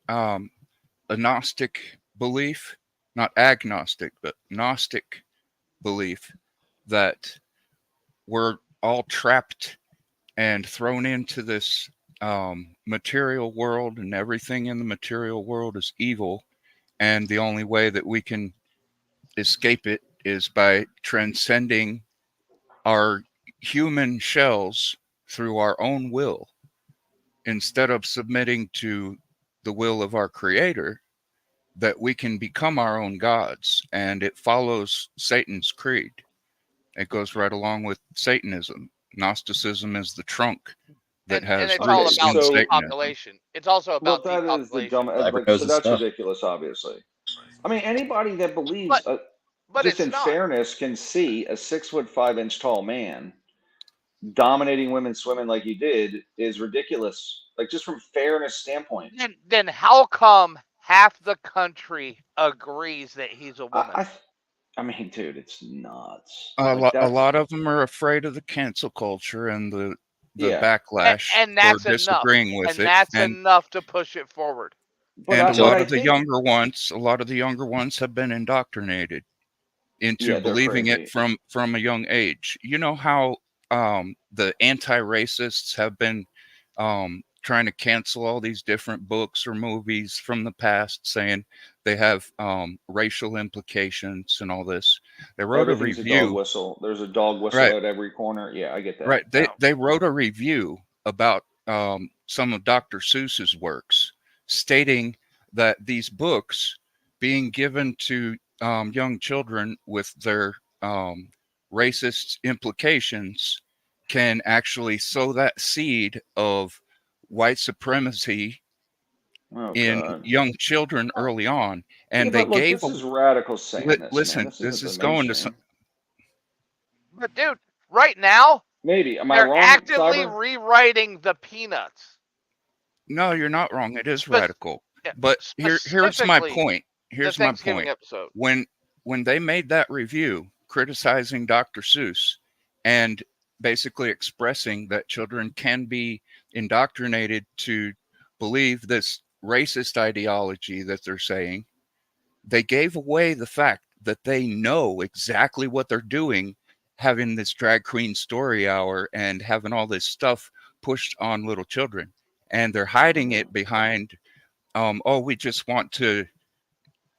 a Gnostic belief, not agnostic, but Gnostic belief that we're all trapped and thrown into this material world, and everything in the material world is evil, and the only way that we can escape it is by transcending our human shells through our own will, instead of submitting to the will of our Creator, that we can become our own gods. And it follows Satan's creed. It goes right along with Satanism. Gnosticism is the trunk that has. And it's all about depopulation. It's also about that is the dumb. So that's ridiculous, obviously. I mean, anybody that believes, just in fairness, can see a 6'5" tall man dominating women swimming like he did is ridiculous. Like, just from fairness standpoint. Then how come half the country agrees that he's a woman? I mean, dude, it's nuts. A lot of them are afraid of the cancel culture and the backlash and that's for disagreeing enough. with and it. That's enough to push it forward. And a lot of the younger ones have been indoctrinated into believing it from a young age. You know how the anti-racists have been trying to cancel all these different books or movies from the past, saying they have racial implications and all this. They wrote a review. A dog whistle. There's a dog whistle at every corner. Yeah, I get that. Right. They wrote a review about some of Dr. Seuss's works, stating that these books being given to young children with their racist implications can actually sow that seed of white supremacy in young children early on. And they gave. This is radical Satanist. Listen, this is going to some. But dude, right now, maybe am I they're wrong? Actively rewriting the Peanuts. No, you're not wrong. It is radical. But here's my point. Here's my point. Episode. When they made that review criticizing Dr. Seuss and basically expressing that children can be indoctrinated to believe this racist ideology that they're saying, they gave away the fact that they know exactly what they're doing, having this drag queen story hour and having all this stuff pushed on little children. And they're hiding it behind, we just want to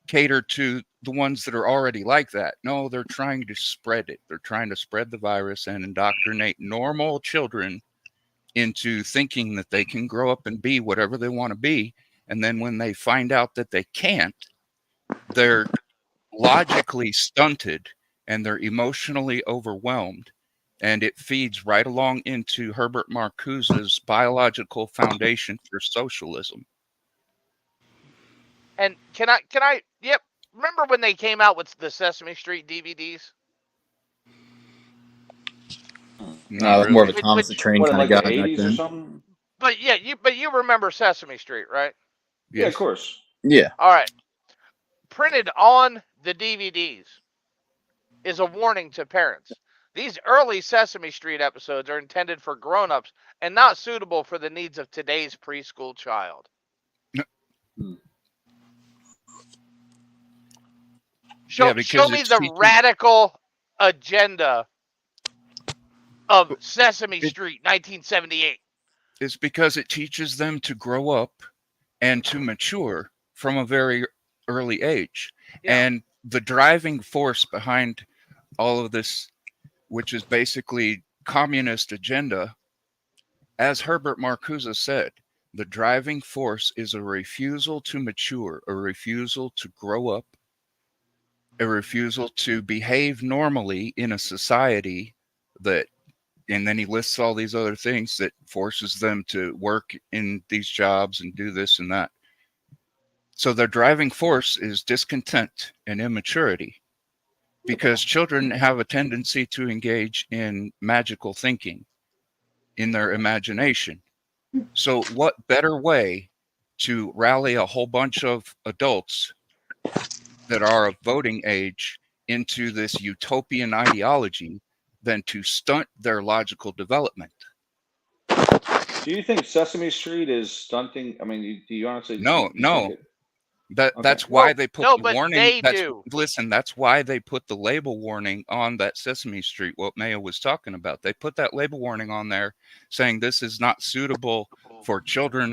cater to the ones that are already like that. No, they're trying to spread it. They're trying to spread the virus and indoctrinate normal children into thinking that they can grow up and be whatever they want to be. And then when they find out that they can't, they're logically stunted and they're emotionally overwhelmed. And it feeds right along into Herbert Marcuse's biological foundation for socialism. And can I? Yep. Remember when they came out with the Sesame Street DVDs? No, I was more of a Which- Thomas the which- Train What, in kind of like guy the back 80s or then. something? But yeah, you remember Sesame Street, right? Yeah, of course. Yeah. All right. Printed on the DVDs is a warning to parents. These early Sesame Street episodes are intended for grown-ups and not suitable for the needs of today's preschool child. Show me the radical agenda of Sesame Street, 1978. It's because it teaches them to grow up and to mature from a very early age. And the driving force behind all of this, which is basically communist agenda, as Herbert Marcuse said, the driving force is a refusal to mature, a refusal to grow up, a refusal to behave normally in a society that, and then he lists all these other things that forces them to work in these jobs and do this and that. So their driving force is discontent and immaturity, because children have a tendency to engage in magical thinking in their imagination. So what better way to rally a whole bunch of adults that are of voting age into this utopian ideology than to stunt their logical development? Do you think Sesame Street is stunting? I mean, do you honestly? No, you think it- That's why they put the but warning. they That's, do. Listen, that's why they put the label warning on that Sesame Street, what Mayo was talking about. They put that label warning on there saying this is not suitable for children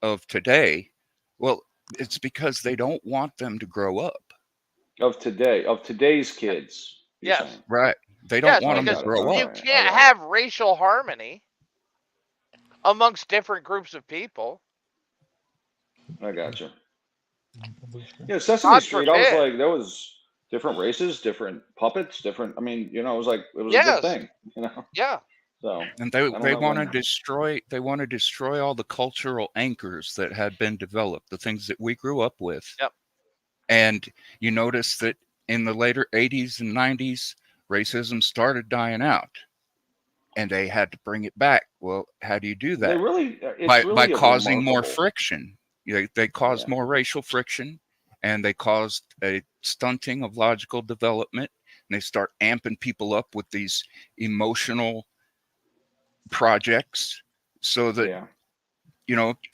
of today. Well, it's because they don't want them to grow up. Of today's kids. you're Yes. saying. Right. They don't Yes, want them because to grow you up. can't have racial harmony amongst different groups of people. I gotcha. Yeah, Sesame God Street. I was forbid. like, there was different races, different puppets, different. I mean, it was like it was a Yes. good thing, Yeah. So And I they don't they know want to when- destroy all the cultural anchors that had been developed, the things that we grew up with. Yep. And you notice that in the later 80s and 90s, racism started dying out, and they had to bring it back. Well, how do you do that? They really, it's by really causing more remarkable. friction. They caused more racial friction, and they caused a stunting of logical development. And they start amping people up with these emotional projects, so that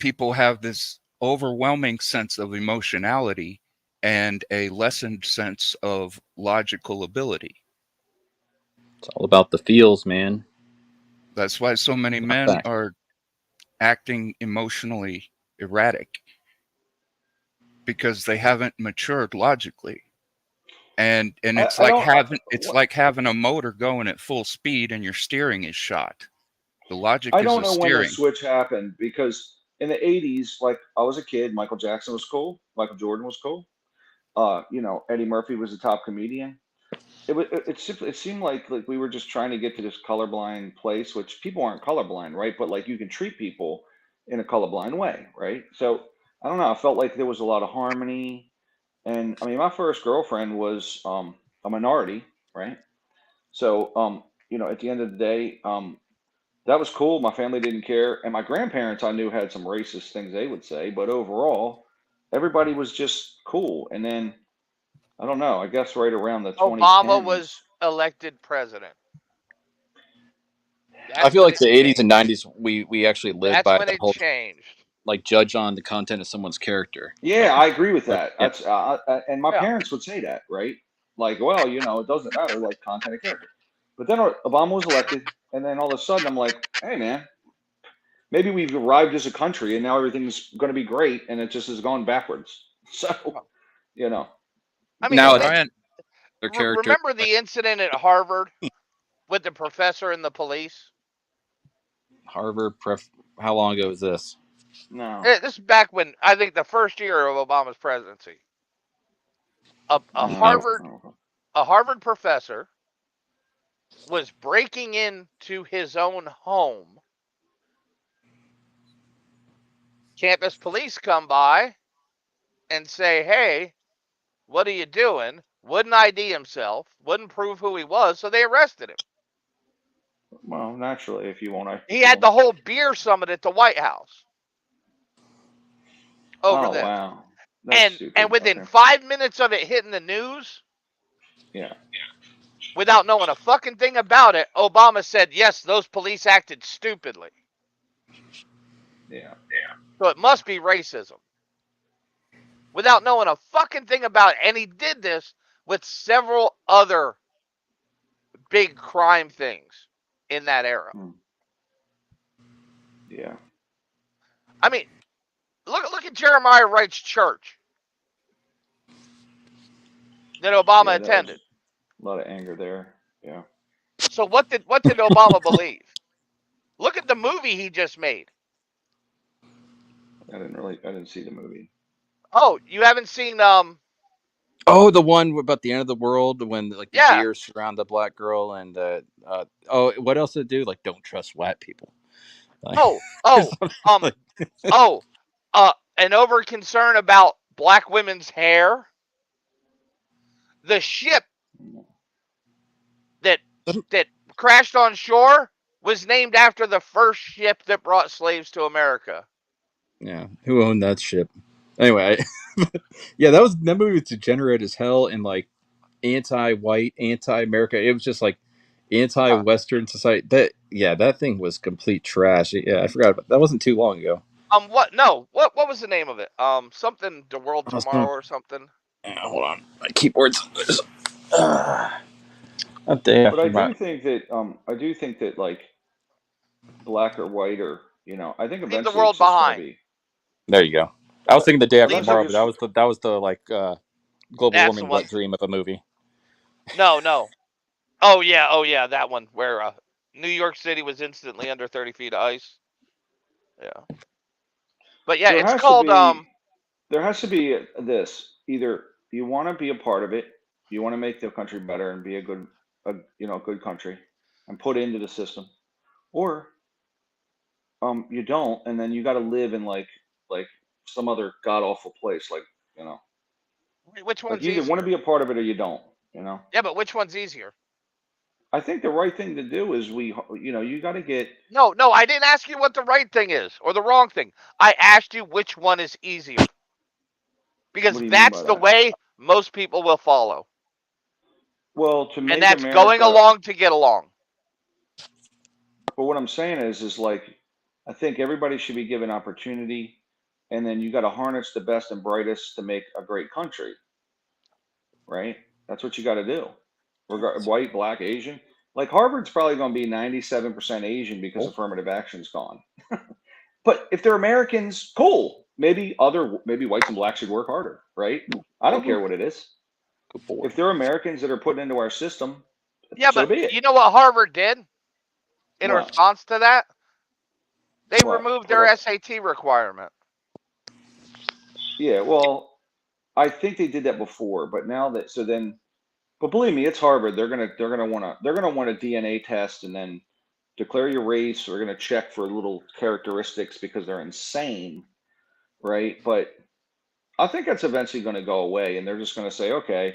people have this overwhelming sense of emotionality and a lessened sense of logical ability. It's all about the feels, man. That's why so many men fact. are acting emotionally erratic, because they haven't matured logically. And it's I like don't- like having a motor going at full speed and your steering is shot. The logic I is don't the know when the steering. switch happened, because in the 80s, like I was a kid, Michael Jackson was cool, Michael Jordan was cool. Eddie Murphy was the top comedian. It seemed like we were just trying to get to this colorblind place, which people aren't colorblind, right? But like you can treat people in a colorblind way, right? So I don't know. I felt like there was a lot of harmony, and I mean, my first girlfriend was a minority, right? So at the end of the day, that was cool. My family didn't care, and my grandparents I knew had some racist things they would say, but overall, everybody was just cool. And then I don't know. I guess right around the 2010s, Obama was elected president. I feel like the 80s and 90s, we actually lived That's by when the it whole changed. like judge on the content of someone's character. Yeah, I agree with that. Yeah. That's and my parents would say that, right? Like, well, it doesn't matter, like content of character. But then Obama was elected, and then all of a sudden, I'm like, hey, man, maybe we've arrived as a country, and now everything's going to be great, and it just has gone backwards. So, I mean, now their character. Remember the incident at Harvard with the professor and the police? Harvard, how long ago was this? No. This is back when I think the first year of Obama's presidency. A Harvard professor was breaking into his own home. Campus police come by and say, hey, what are you doing? Wouldn't ID himself, wouldn't prove who he was, so they arrested him. Well, naturally, if you won't. He had the whole beer summit at the White House over this. Wow. That's stupid. And within 5 minutes of it hitting the news, without knowing a fucking thing about it, Obama said, yes, those police acted stupidly. Yeah. So it must be racism. Without knowing a fucking thing about it. And he did this with several other big crime things in that era. Yeah. I mean, look at Jeremiah Wright's church that Obama attended. A lot of anger there. Yeah. So what did Obama believe? Look at the movie he just made. I didn't see the movie. Oh, you haven't seen Oh, the one about the end of the world when like the deer surround the black girl and what else did it do? Like, don't trust white people. Like, an over concern about black women's hair. The ship that crashed on shore was named after the first ship that brought slaves to America. Yeah, who owned that ship? Anyway, yeah, that movie was degenerate as hell and like anti-white, anti-America. It was just like anti-Western society. That thing was complete trash. Yeah, I forgot about that. Wasn't too long ago. What was the name of it? Something The World Tomorrow or something. Hold on, my keyboard's. But I do think that like black or white or I think eventually Leave the world behind. There you go. I was thinking The Day After Tomorrow, but that was the like global warming wet dream of a movie. No. Oh yeah, that one where New York City was instantly under 30 feet of ice. Yeah. But yeah, it's called there has to be this. Either you want to be a part of it, you want to make the country better and be a good country and put into the system, or you don't, and then you got to live in like some other god awful place, like Which one's you either easier? want to be a part of it or you don't. Yeah, but which one's easier? I think the right thing to do is you got to get. No, I didn't ask you what the right thing is or the wrong thing. I asked you which one is easier. Because that's the way most people will follow. Well, to make and that's America, going along to get along. But what I'm saying is like, I think everybody should be given opportunity, and then you got to harness the best and brightest to make a great country. Right? That's what you got to do. White, black, Asian. Like Harvard's probably going to be 97% Asian because affirmative action's gone. But if they're Americans, cool. Maybe whites and blacks should work harder, right? I don't care what it is. If they're Americans that are put into our system, yeah, so but be it. You know what Harvard did in response to that? They removed their SAT requirement. Yeah, well, I think they did that before, but now but believe me, it's Harvard. They're gonna want a DNA test and then declare your race. They're gonna check for little characteristics because they're insane. Right, but I think that's eventually going to go away, and they're just going to say, "Okay,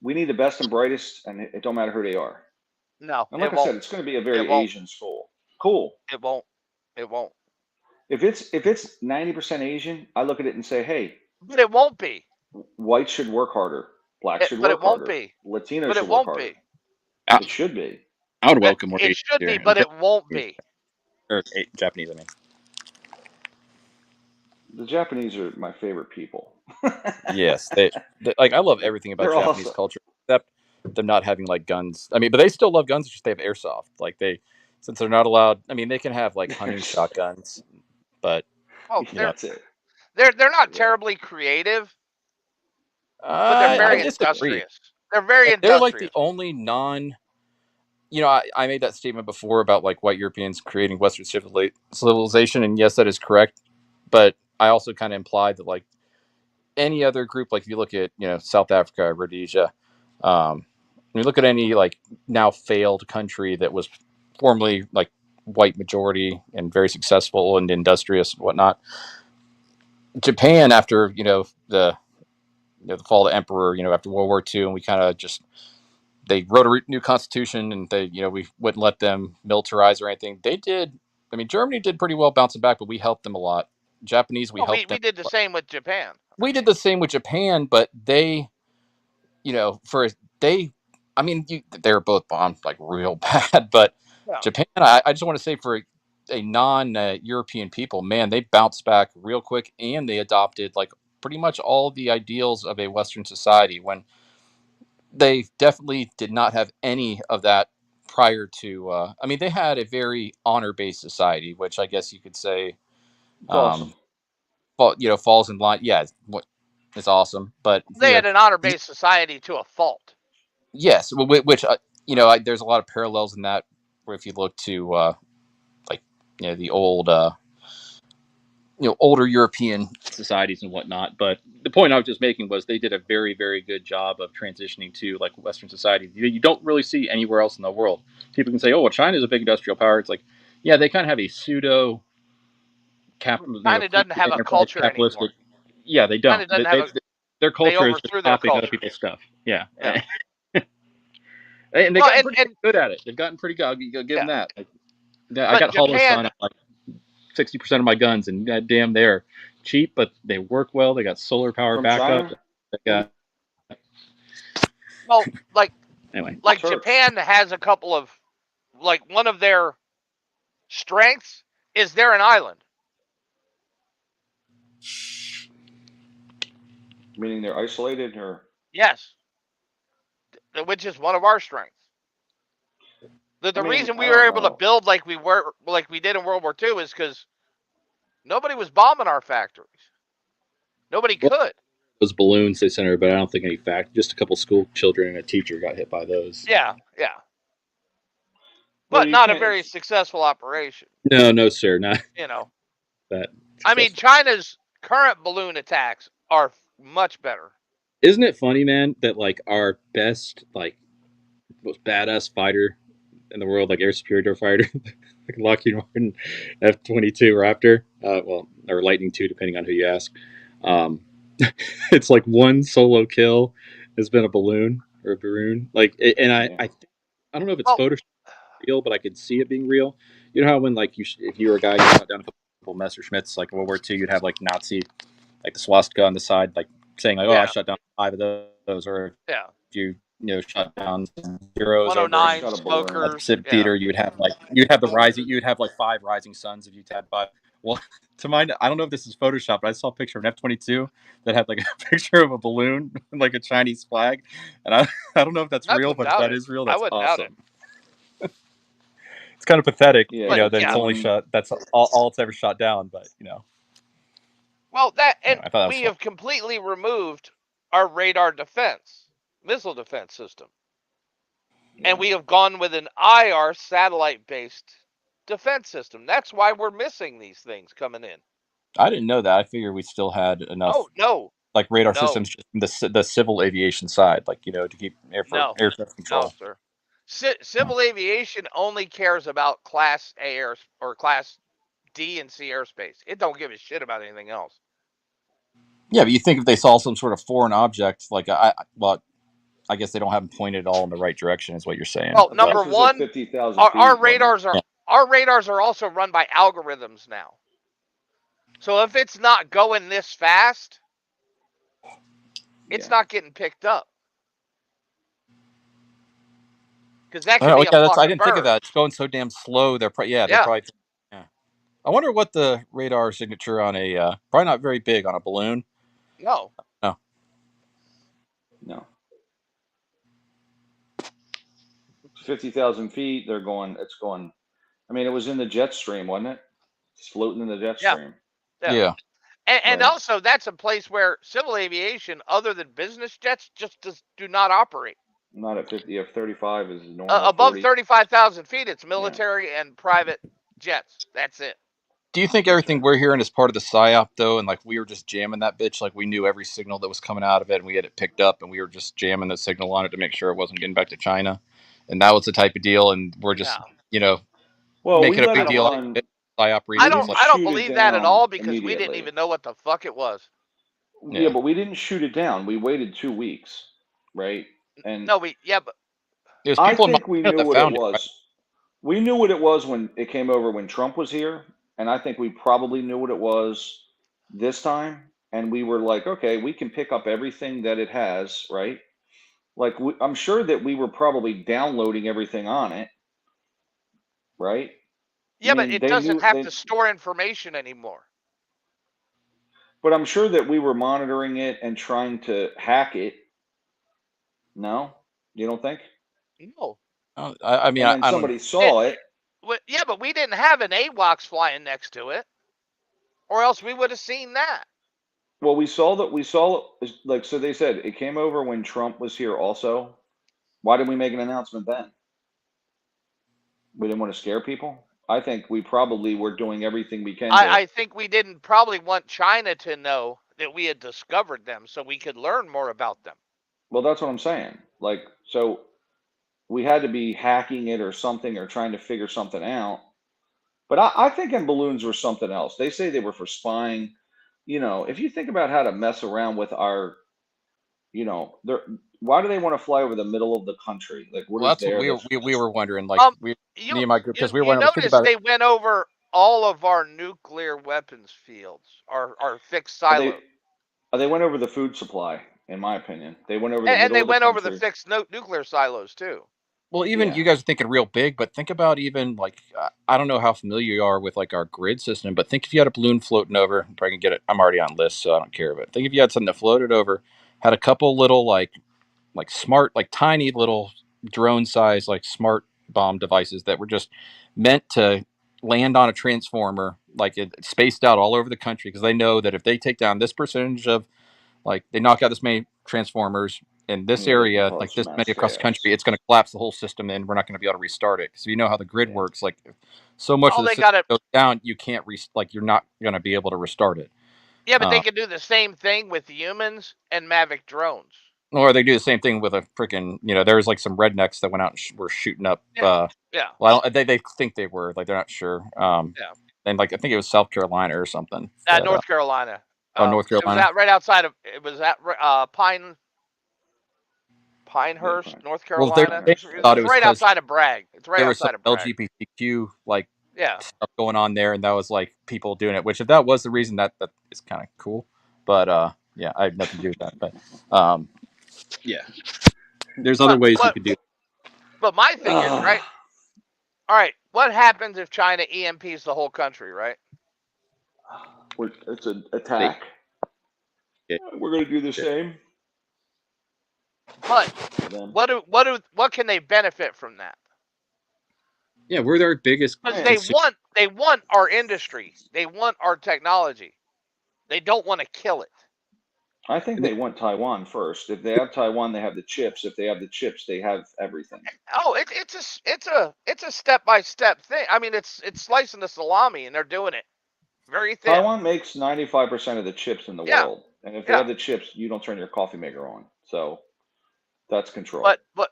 we need the best and brightest, and it don't matter who they are." No, and like I said, it's going to be a very Asian school. Cool. It won't. If it's 90% Asian, I look at it and say, "Hey," but it won't be. Whites should work harder. Blacks should work harder. But it won't be. Latinos should work harder. It should be. I would welcome more. It should be, but it won't be. Or Japanese, I mean. The Japanese are my favorite people. Yes, they like. I love everything about Japanese culture except them not having like guns. I mean, but they still love guns. It's just they have airsoft. Like since they're not allowed. I mean, they can have like hunting shotguns, but that's it. They're not terribly creative, but they're very industrious. They're very industrious. They're like the only non. I made that statement before about like white Europeans creating Western civilization, and yes, that is correct. But I also kind of implied that like any other group, like if you look at South Africa, Rhodesia, When you look at any like now failed country that was formerly like white majority and very successful and industrious and whatnot, Japan after the fall of the emperor, after World War II, and we kind of just they wrote a new constitution, and we wouldn't let them militarize or anything. They did. I mean, Germany did pretty well bouncing back, but we helped them a lot. Japanese, we Well, helped them. we did the same with Japan. We did the same with Japan, but they, I mean, they were both bombed like real bad. But Yeah. Japan, I just want to say for a non-European people, man, they bounced back real quick, and they adopted like pretty much all the ideals of a Western society when they definitely did not have any of that prior to. I mean, they had a very honor-based society, which I guess you could say, It's awesome. falls in line. Yeah, it's awesome, but They had an honor-based society to a fault. yes, which there's a lot of parallels in that. Where if you look to the old older European societies and whatnot. But the point I was just making was they did a very, very good job of transitioning to like Western society. You don't really see anywhere else in the world. People can say, "Oh, well, China's a big industrial power." It's like, yeah, they kind of have a pseudo China doesn't have a culture capitalistic. anymore. Yeah, they don't. China doesn't have their culture is overthrew just their copying other culture. people's stuff. Yeah. Yeah. And they've gotten pretty good at it. They've gotten pretty good. I'll give them that. Like, I got Hollow-Sun at like 60% of my guns, and goddamn, they're cheap, but they work well. They got solar power From backup. China? They got Well, anyway. Like Japan has a couple of, like one of their strengths is they're an island. Meaning they're isolated, or Yes. Which is one of our strengths. The reason we were able to build like we did in World War II is because nobody was bombing our factories. Nobody could. Those balloons they sent her, but I don't think any just a couple school children and a teacher got hit by those. Yeah. Well, But not a very successful operation. No, sir, not that. I mean, China's current balloon attacks are much better. Isn't it funny, man, that like our best, like most badass fighter in the world, like air superior fighter, like Lockheed Martin F-22 Raptor, or Lightning II, depending on who you ask. It's like one solo kill has been a balloon or a baroon. Like, and I don't know if it's Photoshop real, but I could see it being real. You know how when like if you were a guy, you shot down a couple Messerschmitts, like World War II, you'd have like Nazi, like the swastika on the side, like saying like, "Oh, I shot down 5 of those," or if you shot down zeros. 109 smokers. Pacific Theater, you'd have like 5 rising suns if you had 5. Well, to mind, I don't know if this is Photoshop, but I saw a picture of an F-22 that had like a picture of a balloon, like a Chinese flag, and I don't know if that's real, but if that is real, that's awesome. It's kind of pathetic, that it's only shot. That's all it's ever shot down, but Well, we have completely removed our radar defense, missile defense system, and we have gone with an IR satellite-based defense system. That's why we're missing these things coming in. I didn't know that. I figured we still had enough. Oh no! Like radar systems, just the civil aviation side, like to keep air traffic control. No, sir. Civil aviation only cares about Class A or Class D and C airspace. It don't give a shit about anything else. Yeah, but you think if they saw some sort of foreign object, like I guess they don't have them pointed all in the right direction, is what you're saying. Well, number one, our radars are also run by algorithms now. So if it's not going this fast, it's not getting picked up. Because that could be a I didn't think of that. It's going so damn slow. They're probably. I wonder what the radar signature on a probably not very big on a balloon. No. 50,000 feet. It's going. I mean, it was in the jet stream, wasn't it? It's floating in the jet stream. Yeah. And also, that's a place where civil aviation, other than business jets, just do not operate. Not at 50. If 35 is normal. Above 35,000 feet, it's military and private jets. That's it. Do you think everything we're hearing is part of the psyop though, and like we were just jamming that bitch, like we knew every signal that was coming out of it, and we had it picked up, and we were just jamming the signal on it to make sure it wasn't getting back to China, and that was the type of deal, and we're just Well, we making a let big it deal out run. of it, psyop We reasons. didn't I don't shoot it believe that at down all because we didn't immediately. even know what the fuck it was. Yeah, but we didn't shoot it down. We waited 2 weeks, right? And No, but There's I people in think we Montana knew that what it found it. was. Right? We knew what it was when it came over when Trump was here, and I think we probably knew what it was this time. And we were like, okay, we can pick up everything that it has, right? Like I'm sure that we were probably downloading everything on it, right? yeah, I but mean, it they doesn't knew have they, to store information anymore. but I'm sure that we were monitoring it and trying to hack it. No, you don't think? No. I mean, And then I don't. somebody saw it. Yeah, but we didn't have an AWACS flying next to it, or else we would have seen that. Well, we saw like, so they said it came over when Trump was here also. Why didn't we make an announcement then? We didn't want to scare people. I think we probably were doing everything we can I think we didn't probably want China to know that we had discovered them so we could learn more about them. Well, that's what I'm saying. Like, so we had to be hacking it or something or trying to figure something out. But I think in balloons were something else. They say they were for spying. If you think about how to mess around with our, why do they want to fly over the middle of the country? Like, what Well, is that's what there? we were wondering. Like me and my group, because we were You wondering. Think notice about they it. went over all of our nuclear weapons fields, our fixed silos. They went over the food supply, in my opinion. They went over the And middle they of the went over the country. fixed nuclear silos too. Well, even you guys are thinking real big, but think about even like I don't know how familiar you are with like our grid system, but think if you had a balloon floating over, I'm probably gonna get it. I'm already on list, so I don't care. But think if you had something that floated over, had a couple little like smart, like tiny little drone size, like smart bomb devices that were just meant to land on a transformer, like it spaced out all over the country because they know that if they take down this percentage of like they knock out this many transformers in this Yeah, they can area, like cause this mass many across the chaos. country, it's going to collapse the whole system, and we're not going to be able to restart it. So you know how the grid works. Like so much Oh, of the they system got it. goes down, you can't like you're not going to be able to restart it. Yeah, but they can do the same thing with humans and Mavic drones. Or they do the same thing with a freaking, there was like some rednecks that went out and were shooting up. Yeah. Well, they think they were like they're not sure. Yeah. And like I think it was South Carolina or something. North Carolina. North Carolina. It was right outside of. It was at Pinehurst, North Well, Carolina. they thought it It's was right outside of Bragg. It's right there was outside some of Bragg. LGBTQ like stuff going on there, and that was like people doing it. Which if that was the reason, that is kind of cool. But yeah, I had nothing to do with that. But yeah, there's other ways you could do it. But my thing is, right? All right, what happens if China EMPs the whole country, right? It's an attack. We're going to do the same. But what can they benefit from that? Yeah, we're their biggest. Because they want our industry. They want our technology. They don't want to kill it. I think they want Taiwan first. If they have Taiwan, they have the chips. If they have the chips, they have everything. Oh, it's a step-by-step thing. I mean, it's slicing the salami, and they're doing it very thin. Taiwan makes 95% of the chips in the world, and if they have the chips, you don't turn your coffee maker on. So that's control. But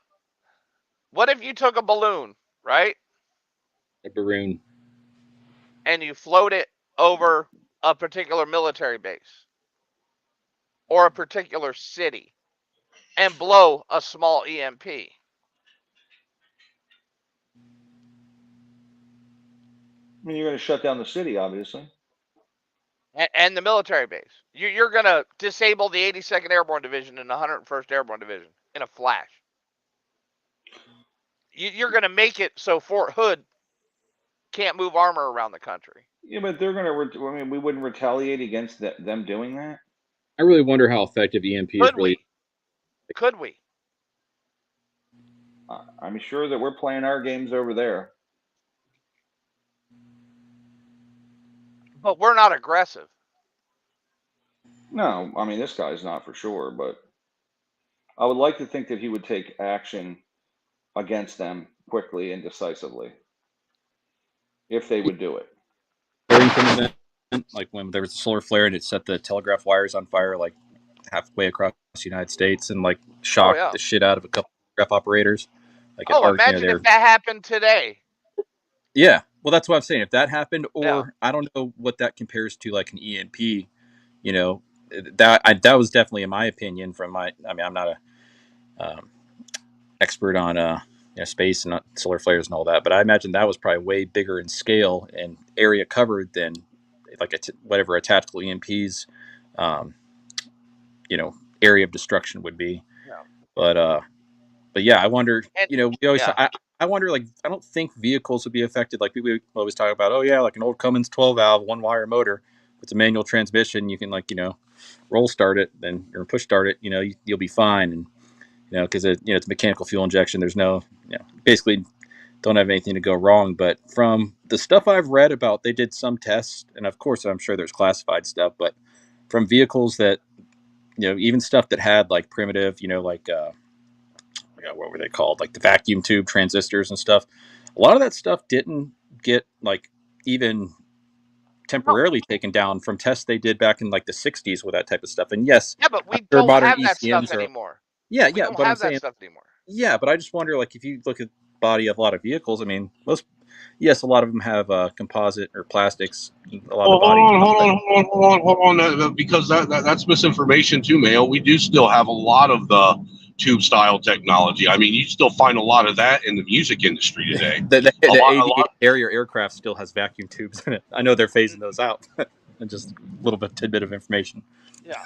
what if you took a balloon, right? A balloon. And you float it over a particular military base or a particular city and blow a small EMP. I mean, you're going to shut down the city, obviously. And the military base. You're going to disable the 82nd Airborne Division and the 101st Airborne Division in a flash. You're going to make it so Fort Hood can't move armor around the country. Yeah, but they're going to. I mean, we wouldn't retaliate against them doing that. I really wonder how effective EMP is really. Could we? I'm sure that we're playing our games over there. But we're not aggressive. No, I mean, this guy's not for sure, but I would like to think that he would take action against them quickly and decisively if they would do it. Arlington event, like when there was a solar flare and it set the telegraph wires on fire like halfway across the United States and like shocked the shit out of a couple of telegraph operators. Like Imagine if that happened today. Yeah, well, that's what I'm saying. If that happened, or I don't know what that compares to, like an EMP. You know, that was definitely, in my opinion, from my. I mean, I'm not a expert on space and solar flares and all that, but I imagine that was probably way bigger in scale and area covered than like whatever a tactical EMP's area of destruction would be. Yeah. But yeah, I wonder. And, We always. I wonder, like, I don't think vehicles would be affected. Like, we always talk about, oh yeah, like an old Cummins 12 valve, one wire motor. It's a manual transmission. You can roll start it, then or push start it. You'll be fine. And because it's mechanical fuel injection. There's no, basically don't have anything to go wrong. But from the stuff I've read about, they did some tests, and of course I'm sure there's classified stuff, but from vehicles that, even stuff that had like primitive, what were they called? Like the vacuum tube transistors and stuff. A lot of that stuff didn't get like even temporarily taken down from tests they did back in like the 60s with that type of stuff. And yes, but we don't have that stuff anymore. Yeah, we don't but have I'm saying, that stuff anymore. Yeah, but I just wonder, like, if you look at the body of a lot of vehicles, I mean, a lot of them have composite or plastics. A lot of the body. Hold on, because that's misinformation too, Mayo. We do still have a lot of the tube style technology. I mean, you still find a lot of that in the music industry today. The Harrier aircraft still has vacuum tubes in it. I know they're phasing those out. And just a little bit tidbit of information. Yeah.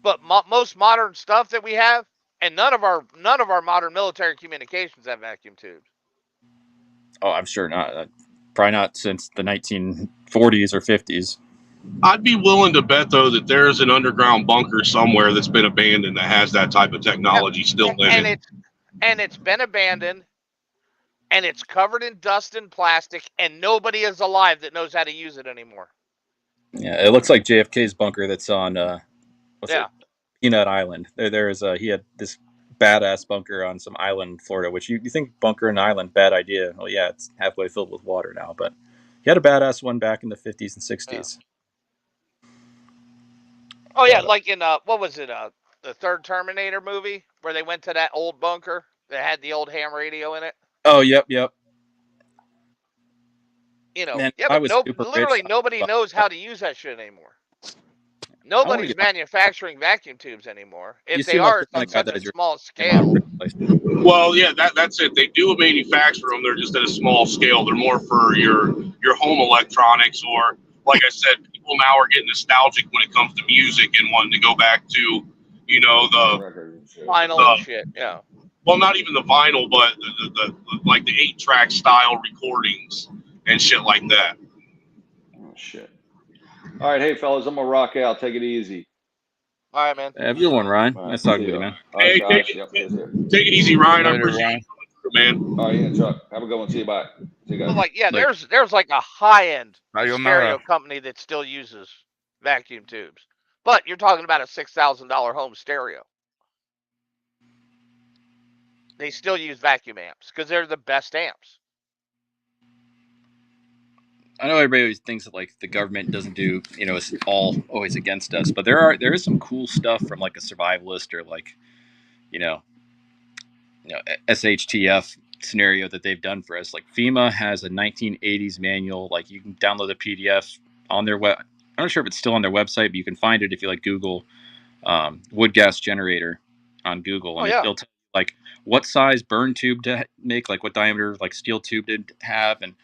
But most modern stuff that we have, and none of our modern military communications have vacuum tubes. Oh, I'm sure not. Probably not since the 1940s or 50s. I'd be willing to bet, though, that there's an underground bunker somewhere that's been abandoned that has that type of technology still in it. And it's been abandoned, and it's covered in dust and plastic, and nobody is alive that knows how to use it anymore. Yeah, it looks like JFK's bunker that's on Peanut Island. He had this badass bunker on some island in Florida, which you think bunker an island, bad idea. Well, yeah, it's halfway filled with water now, but he had a badass one back in the 50s and 60s. Yeah. Oh yeah, like in what was it? The third Terminator movie where they went to that old bunker that had the old ham radio in it. Oh, yep. Man, but literally nobody knows how to use that shit anymore. Nobody's manufacturing vacuum tubes anymore. If they are, it's on such a small scale. Well, yeah, that's it. They do manufacture them. They're just at a small scale. They're more for your home electronics, or like I said, people now are getting nostalgic when it comes to music and wanting to go back to, the vinyl and shit. Yeah. Well, not even the vinyl, but the like the 8-track style recordings and shit like that. Oh shit. All right, hey fellas, I'm gonna rock out. Take it easy. All right, man. Have a good one, Ryan. Right, nice talking to you, man. Hey, take it easy, Ryan. I appreciate it, man. All right, yeah, Chuck. Have a good one. See you. Bye. See you guys. There's like a high-end stereo company that still uses vacuum tubes, but you're talking about a $6,000 home stereo. They still use vacuum amps because they're the best amps. I know everybody always thinks that like the government doesn't do, it's all always against us, but there is some cool stuff from like a survivalist or like, SHTF scenario that they've done for us. Like FEMA has a 1980s manual. Like you can download the PDF on their web. I'm not sure if it's still on their website, but you can find it if you like Google wood gas generator on Google, and it'll tell you like what size burn tube to make, like what diameter like steel tube to have, and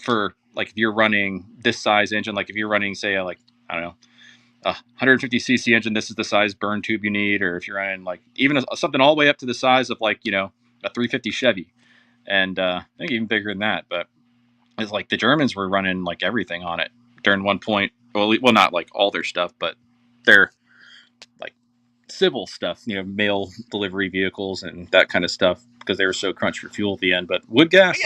for like if you're running this size engine, like if you're running say a 150cc engine, this is the size burn tube you need. Or if you're running like even something all the way up to the size of like a 350 Chevy, and I think even bigger than that. But it's like the Germans were running like everything on it during one point. Well, not like all their stuff, but their like civil stuff, mail delivery vehicles and that kind of stuff, because they were so crunched for fuel at the end. But wood gas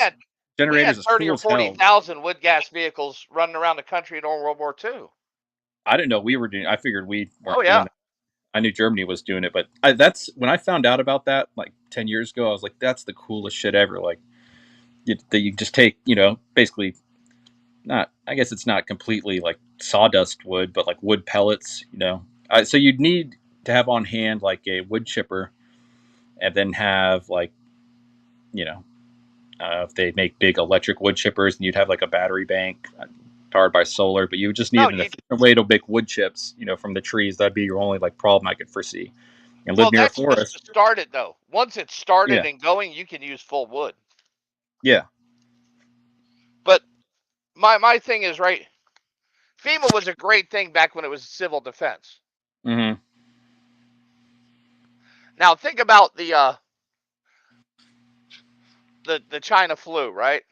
generators, we had 30 or 40,000 wood gas vehicles running around the country during World War II. I didn't know we were doing. I figured we weren't. Oh yeah. Doing it. I knew Germany was doing it, but that's when I found out about that like 10 years ago. I was like, that's the coolest shit ever. Like that you just take, basically not, I guess it's not completely like sawdust wood, but like wood pellets, so you'd need to have on hand like a wood chipper, and then have like, if they make big electric wood chippers, and you'd have like a battery bank powered by solar, but you would just need an efficient way to make wood chips, from the trees. That'd be your only like problem I could foresee. And live near a that's forest. just to start it though. Once it's started Yeah. and going, you can use full wood. Yeah. But my thing is, right, FEMA was a great thing back when it was civil defense. Mm-hmm. Now think about the China flu, right?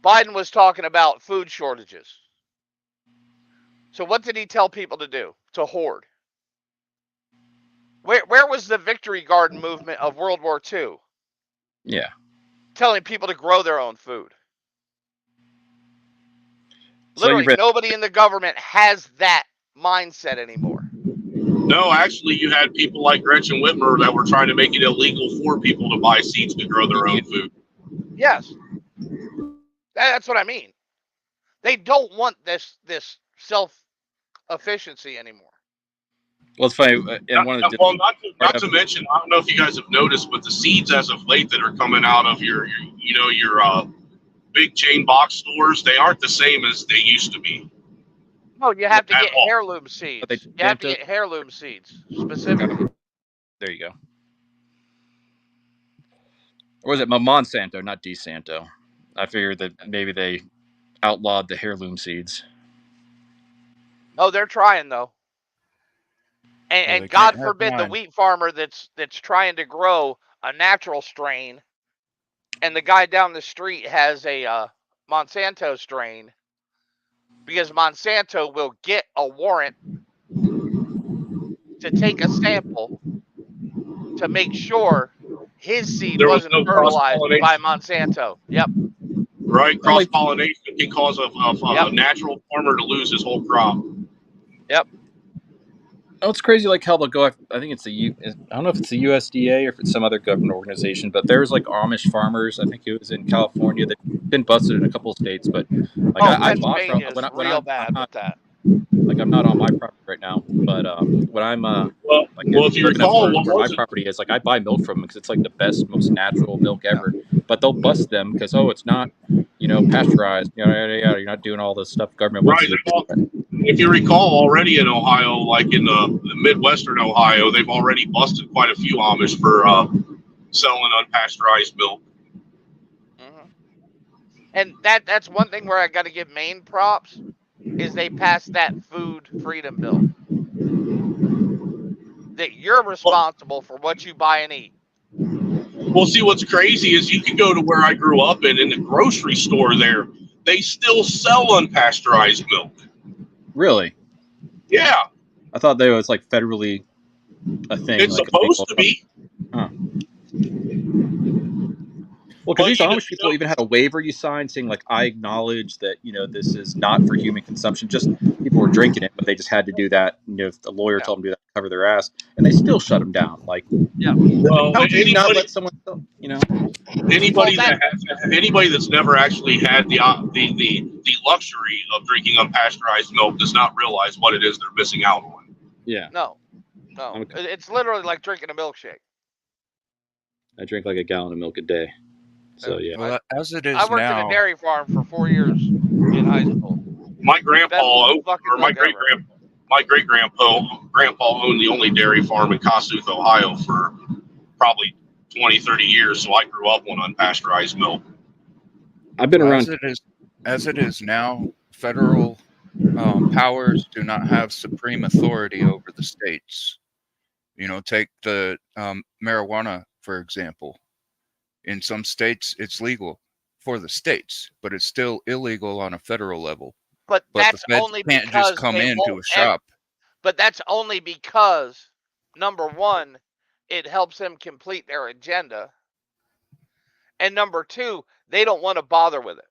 Biden was talking about food shortages. So what did he tell people to do? To hoard. Where was the Victory Garden movement of World War II? Yeah. Telling people to grow their own food. Literally, nobody in the government has that mindset anymore. No, actually, you had people like Gretchen Whitmer that were trying to make it illegal for people to buy seeds to grow their own food. Yes. That's what I mean. They don't want this self-efficiency anymore. Well, it's funny. And not to mention, I don't know if you guys have noticed, but the seeds as of late that are coming out of your big chain box stores, they aren't the same as they used to be. No, you have to get heirloom seeds. You have to get heirloom seeds specifically. There you go. Or was it Monsanto, not DeSanto? I figured that maybe they outlawed the heirloom seeds. No, they're trying though. And God forbid the wheat farmer that's trying to grow a natural strain, and the guy down the street has a Monsanto strain, because Monsanto will get a warrant to take a sample to make sure his seed wasn't fertilized by Monsanto. Yep. Right, cross-pollination can cause a natural farmer to lose his whole crop. Yep. Oh, it's crazy, like how they'll go. I think it's I don't know if it's the USDA or if it's some other government organization, but there's like Amish farmers. I think it was in California that been busted in a couple of states. But like I bought from when I'm bad with that. Like I'm not on my property right now, but when I'm if you recall, where my property is, like I buy milk from them because it's like the best, most natural milk ever. But they'll bust them because it's not pasteurized. You're not doing all this stuff government wants you to do. If you recall, already in Ohio, like in the Midwestern Ohio, they've already busted quite a few Amish for selling unpasteurized milk. Mm-hmm. And that's one thing where I got to give Maine props, is they passed that food freedom bill. That you're responsible for what you buy and eat. Well, see, what's crazy is you can go to where I grew up in the grocery store there, they still sell unpasteurized milk. Really? Yeah. I thought that was like federally a thing. It's supposed to be. Huh. Well, because these Amish people even had a waiver you signed saying, like, I acknowledge that, this is not for human consumption. Just people were drinking it, but they just had to do that. If the lawyer told them to do that, to cover their ass, and they still shut them down. Like, well, how do you not let someone, anybody that's never actually had the luxury of drinking unpasteurized milk does not realize what it is they're missing out on. Yeah. No. Okay. It's literally like drinking a milkshake. I drink like a gallon of milk a day. So yeah. Well, as it is I worked now, in a dairy farm for 4 years in high school. My great grandpa owned the only dairy farm in Kossuth, Ohio for probably 20, 30 years. So I grew up on unpasteurized milk. I've been around. As it is now, federal powers do not have supreme authority over the states. Take the marijuana, for example. In some states, it's legal for the states, but it's still illegal on a federal level. But that's the feds only can't because just come they into a won't shop. But that's only because, number one, it helps them complete their agenda, and number two, they don't want to bother with it.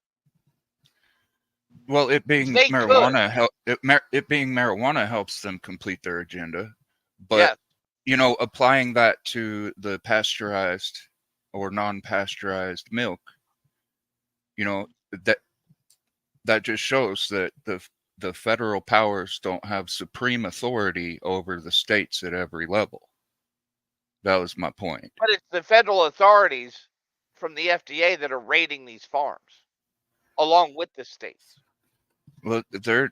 Well, it being marijuana helps them complete their agenda, but applying that to the pasteurized or non-pasteurized milk, that just shows that the federal powers don't have supreme authority over the states at every level. That was my point. But it's the federal authorities from the FDA that are raiding these farms, along with the states. Well, they're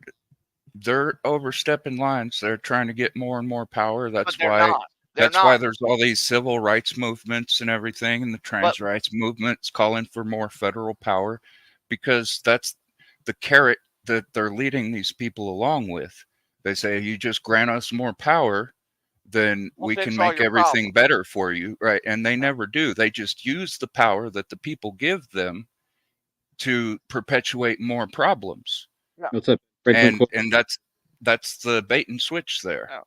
overstepping lines. They're trying to get more and more power. That's they're why not. They're that's why not. there's all these civil rights movements and everything, and the trans rights movements calling for more federal power, because that's the carrot that they're leading these people along with. They say, you just grant us more power, then we can make everything better for you, right? And they never do. They just use the power that the people give them to perpetuate more problems. Yeah. What's up? And that's the bait and switch there. Yeah.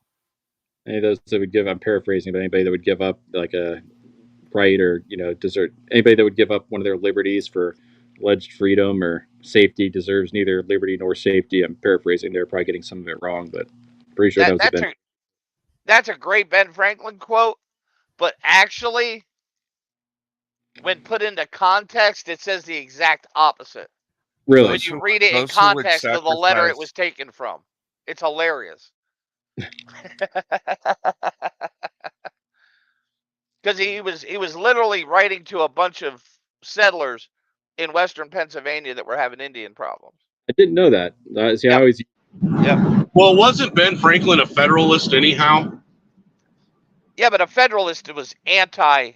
Any of those that would give, I'm paraphrasing, but anybody that would give up like a right or, desert, anybody that would give up one of their liberties for alleged freedom or safety deserves neither liberty nor safety. I'm paraphrasing. They're probably getting some of it wrong, but pretty sure that was that's a great Ben Franklin quote, but actually, when put into context, it says the exact opposite. Really? When you read it in context of the letter it was taken from. It's hilarious. Because he was literally writing to a bunch of settlers in western Pennsylvania that were having Indian problems. I didn't know that. See, I always. Yeah. Well, wasn't Ben Franklin a Federalist anyhow? Yeah, but a Federalist was anti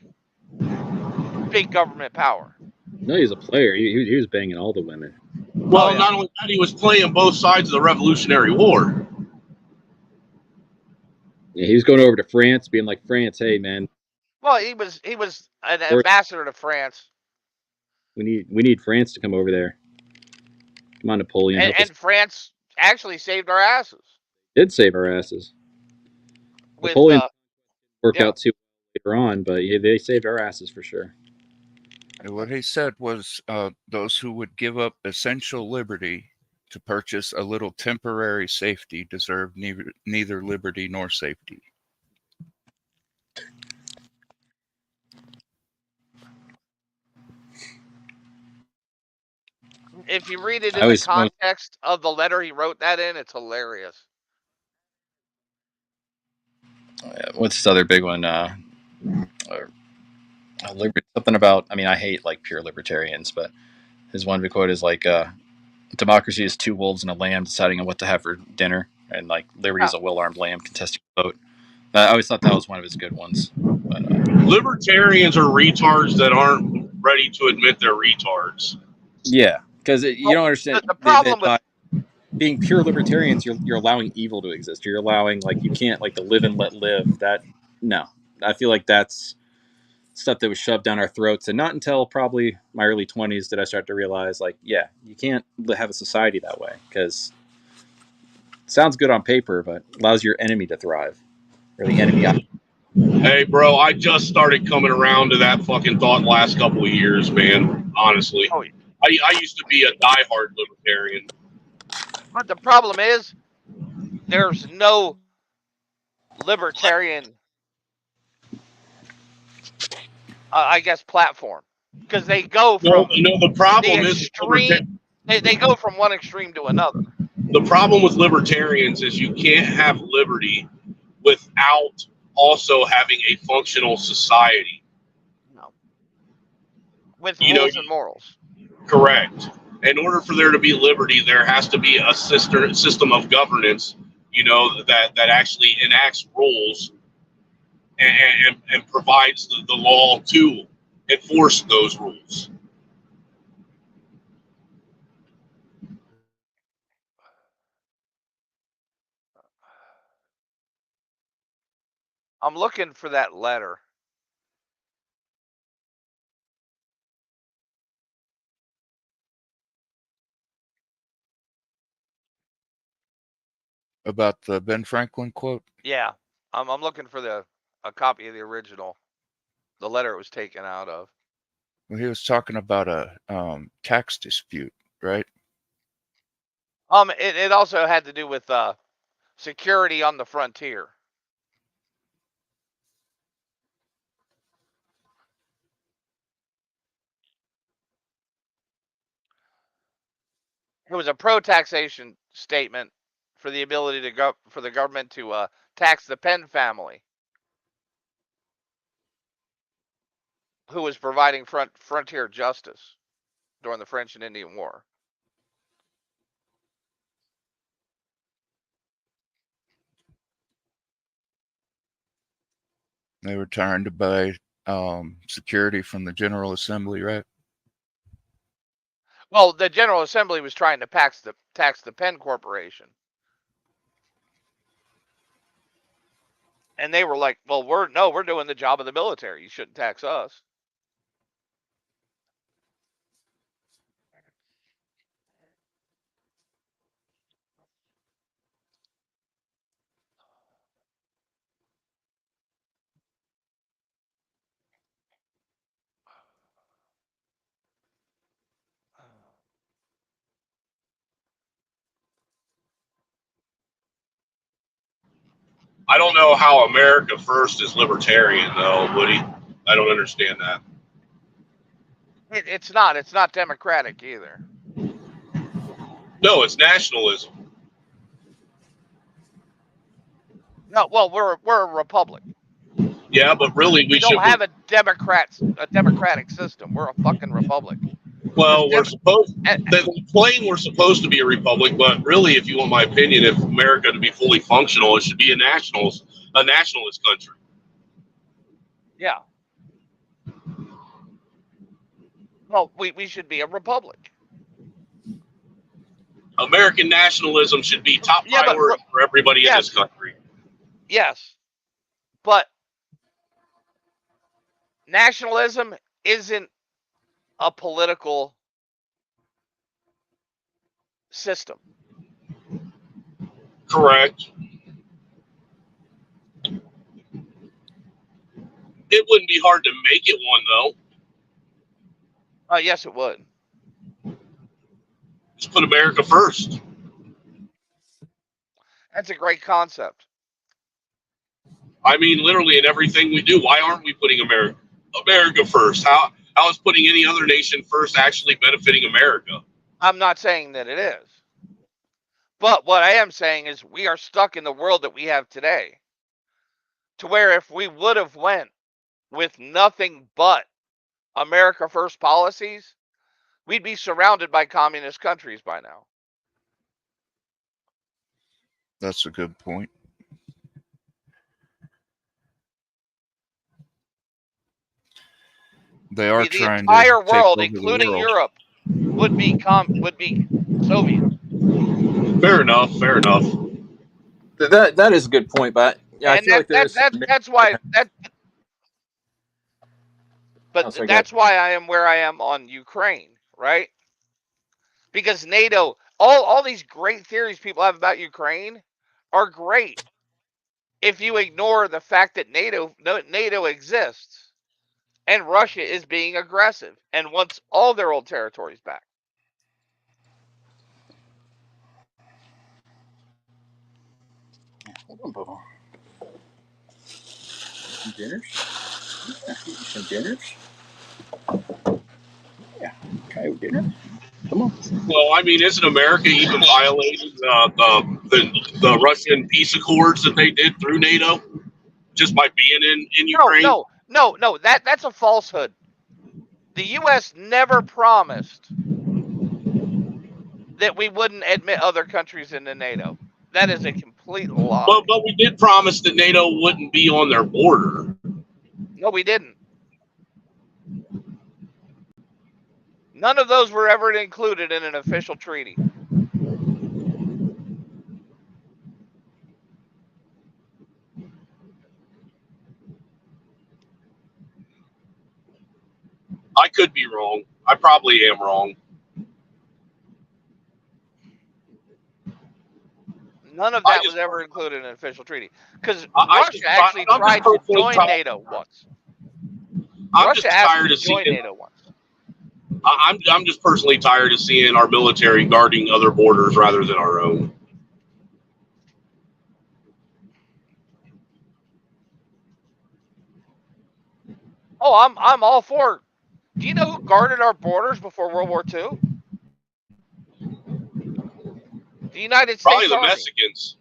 big government power. No, he's a player. He was banging all the women. Well, not only that, he was playing both sides of the Revolutionary War. Yeah, he was going over to France, being like, France, hey man, Well, he was an ambassador to France. we need France to come over there. Come on, Napoleon. And France actually saved our asses. Did save our asses. With, Napoleon worked out too later on, but yeah, they saved our asses for sure. And what he said was, those who would give up essential liberty to purchase a little temporary safety deserve neither liberty nor safety. If you read it in the context of the letter he wrote that in, it's hilarious. What's this other big one? Something about, I mean, I hate like pure libertarians, but his one quote is like, democracy is two wolves and a lamb deciding on what to have for dinner, and like liberty is a well-armed lamb contesting a vote. I always thought that was one of his good ones. But, libertarians are retards that aren't ready to admit they're retards. Yeah, because you don't understand. The problem with being pure libertarians, you're allowing evil to exist. You're allowing, like, you can't, like, the live and let live. That, no. I feel like that's stuff that was shoved down our throats, and not until probably my early 20s did I start to realize, like, yeah, you can't have a society that way, because it sounds good on paper, but allows your enemy to thrive, or the enemy. Hey, bro, I just started coming around to that fucking thought in the last couple of years, man, honestly. Oh, yeah. I used to be a diehard libertarian. But the problem is, there's no libertarian, I guess, platform, because they go from the problem is extreme. They go from one extreme to another. The problem with libertarians is you can't have liberty without also having a functional society. No. With rules and morals. Correct. In order for there to be liberty, there has to be a system of governance, that actually enacts rules and provides the law to enforce those rules. I'm looking for that letter. About the Ben Franklin quote? Yeah, I'm looking for a copy of the original, the letter it was taken out of. Well, he was talking about a tax dispute, right? It also had to do with security on the frontier. It was a pro-taxation statement for the ability to for the government to tax the Penn family, who was providing frontier justice during the French and Indian War. They were trying to buy security from the General Assembly, right? Well, the General Assembly was trying to tax the Penn Corporation. And they were like, well, we're doing the job of the military. You shouldn't tax us. I don't know how America First is libertarian, though, Woody. I don't understand that. It's not. It's not democratic either. No, it's nationalism. No, well, we're a republic. Yeah, but really, we don't have a democratic system. We're a fucking republic. Well, we're supposed to be a republic, but really, if you want my opinion, if America to be fully functional, it should be a nationalist country. Yeah. Well, we should be a republic. American nationalism should be top priority for everybody in this country. Yes, but nationalism isn't a political system. Correct. It wouldn't be hard to make it one, though. Yes, it would. Just put America first. That's a great concept. I mean, literally in everything we do. Why aren't we putting America first? How is putting any other nation first actually benefiting America? I'm not saying that it is. But what I am saying is we are stuck in the world that we have today. To where if we would have went with nothing but America First policies, we'd be surrounded by communist countries by now. That's a good point. They are trying the entire to world, take over including the world. Europe, would be Soviet. Fair enough. That is a good point, but yeah, I feel like that's why that's why I am where I am on Ukraine, right? Because NATO, all these great theories people have about Ukraine are great if you ignore the fact that NATO exists and Russia is being aggressive and wants all their old territories back. Hold on, Bubba. Some dinners? Some dinners? Yeah, okay, dinner. Come on. Well, I mean, isn't America even violating the Russian peace accords that they did through NATO just by being in Ukraine? No. That's a falsehood. The U.S. never promised that we wouldn't admit other countries into NATO. That is a complete lie. But we did promise that NATO wouldn't be on their border. No, we didn't. None of those were ever included in an official treaty. I could be wrong. I probably am wrong. None of that was ever included in an official treaty. Because Russia actually tried to join NATO once. I'm just tired of seeing NATO once. I'm just personally tired of seeing our military guarding other borders rather than our own. Oh, I'm all for. Do you know who guarded our borders before World War II? The United Probably States the Army. Mexicans.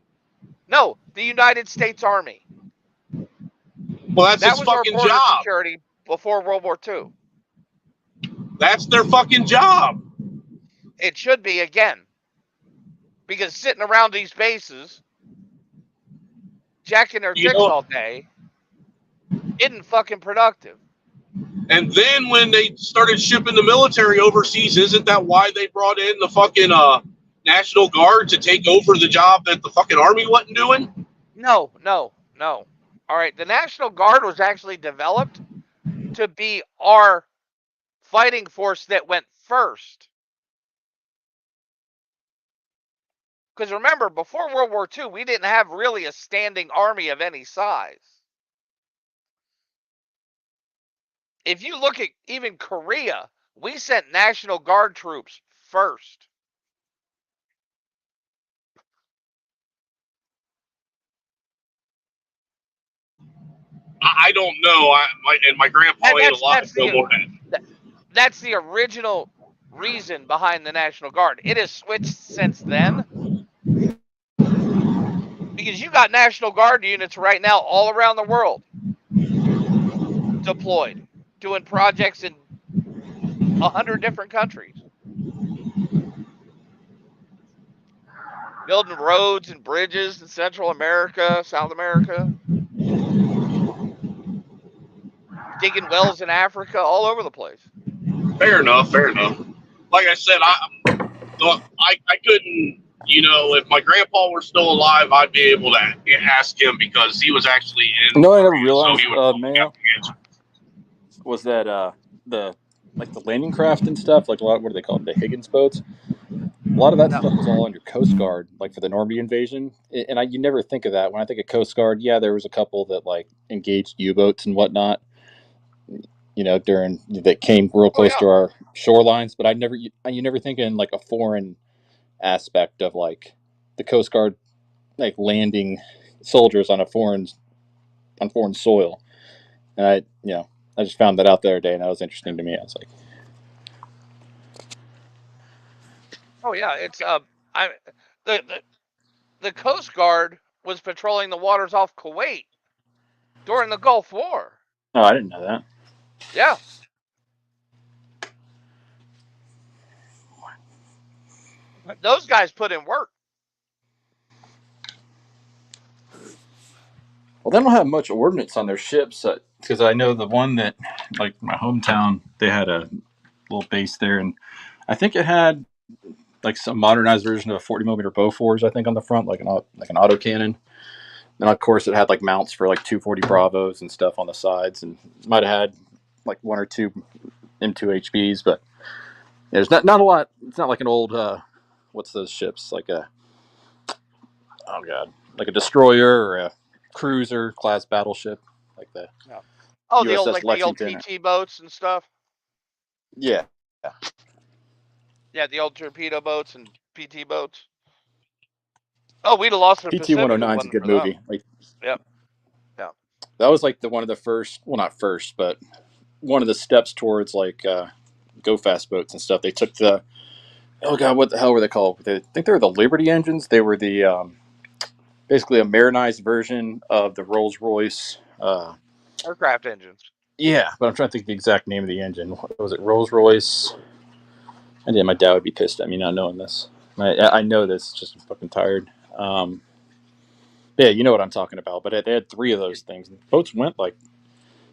No, the United States Army. Well, that's That his was our fucking border job. security before World War II. That's their fucking job. It should be again. Because sitting around these bases, jacking their dicks all day, isn't fucking productive. And then when they started shipping the military overseas, isn't that why they brought in the fucking National Guard to take over the job that the fucking Army wasn't doing? No. All right, the National Guard was actually developed to be our fighting force that went first. Because remember, before World War II, we didn't have really a standing army of any size. If you look at even Korea, we sent National Guard troops first. I don't know. My grandpa ain't alive no more. That's the original reason behind the National Guard. It has switched since then. Because you got National Guard units right now all around the world deployed, doing projects in 100 different countries. Building roads and bridges in Central America, South America. Digging wells in Africa, all over the place. Fair enough. Like I said, I couldn't, if my grandpa were still alive, I'd be able to ask him because he was actually in. No, I never realized, so Mayo, was that the landing craft and stuff, like a lot, what do they call it, the Higgins boats? A lot of that stuff was all under Coast Guard, like for the Normandy invasion. And you never think of that. When I think of Coast Guard, yeah, there was a couple that like engaged U-boats and whatnot, during that came real close to our shorelines. But you never think in like a foreign aspect of like the Coast Guard, like landing soldiers on foreign soil. And I just found that out the other day, and that was interesting to me. I was like, oh yeah, it's the Coast Guard was patrolling the waters off Kuwait during the Gulf War. oh, I didn't know that. Yeah. Those guys put in work. Well, they don't have much ordnance on their ships, because I know the one that, like my hometown, they had a little base there, and I think it had like some modernized version of a 40 millimeter Bofors, I think, on the front, like an autocannon. And of course, it had like mounts for like 240 Bravos and stuff on the sides, and it might have had like one or two M2HBs, but there's not a lot. It's not like an old what's those ships, like a destroyer or a cruiser class battleship, like the Oh, USS the old Lexington. PT boats and stuff. Yeah. Yeah, the old torpedo boats and PT boats. Oh, we'd have lost the PT 109 is a good movie. Like, yep. Yeah. That was like one of the first, well, not first, but one of the steps towards like go fast boats and stuff. They took the, oh god, what the hell were they called? I think they were the Liberty engines. They were the basically a Marinized version of the Rolls-Royce aircraft engines. Yeah, but I'm trying to think of the exact name of the engine. Was it Rolls-Royce? And yeah, my dad would be pissed at me not knowing this. I know this, just I'm fucking tired. Yeah, you know what I'm talking about. But they had 3 of those things. And boats went like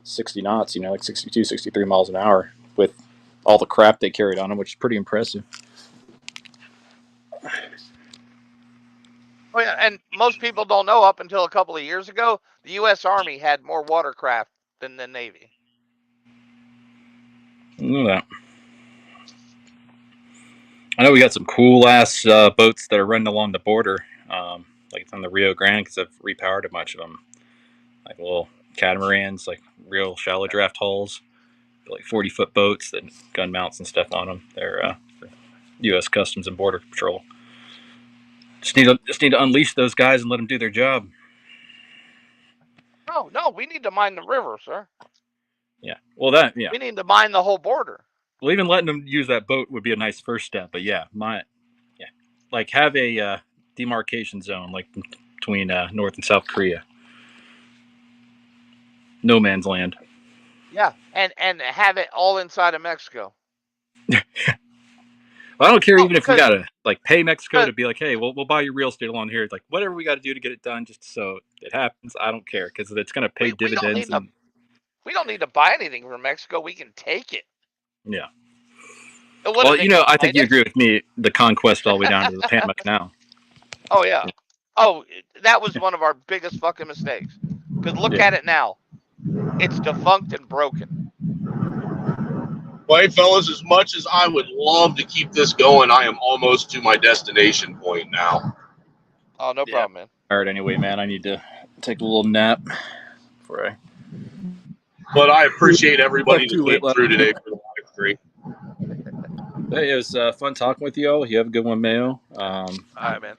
60 knots, like 62, 63 miles an hour with all the crap they carried on them, which is pretty impressive. Oh yeah, and most people don't know, up until a couple of years ago, the U.S. Army had more watercraft than the Navy. I know that. I know we got some cool ass boats that are running along the border, like on the Rio Grande, because I've repowered a bunch of them, like little catamarans, like real shallow draft hulls, like 40-foot boats that gun mounts and stuff on them. They're for U.S. Customs and Border Patrol. Just need to unleash those guys and let them do their job. No, we need to mine the river, sir. Yeah, well yeah. We need to mine the whole border. Well, even letting them use that boat would be a nice first step. But yeah, like have a demarcation zone, like between North and South Korea. No man's land. Yeah, and have it all inside of Mexico. Well, I don't care even if we gotta like pay Mexico to be like, hey, we'll buy your real estate along here. It's like whatever we got to do to get it done, just so it happens. I don't care because it's gonna pay dividends. We don't need to buy anything from Mexico. We can take it. Yeah. Well, you know, I think you agree with me. The conquest all the way down to the Panama Canal. Oh yeah. Oh, that was one of our biggest fucking mistakes. Because look at it now. It's defunct and broken. Well, hey, fellas, as much as I would love to keep this going, I am almost to my destination point now. Oh, no problem, man. All right, anyway, man, I need to take a little nap before I. But I appreciate everybody that came through today for the live stream. Hey, it was fun talking with you all. You have a good one, Mayo. All right, man.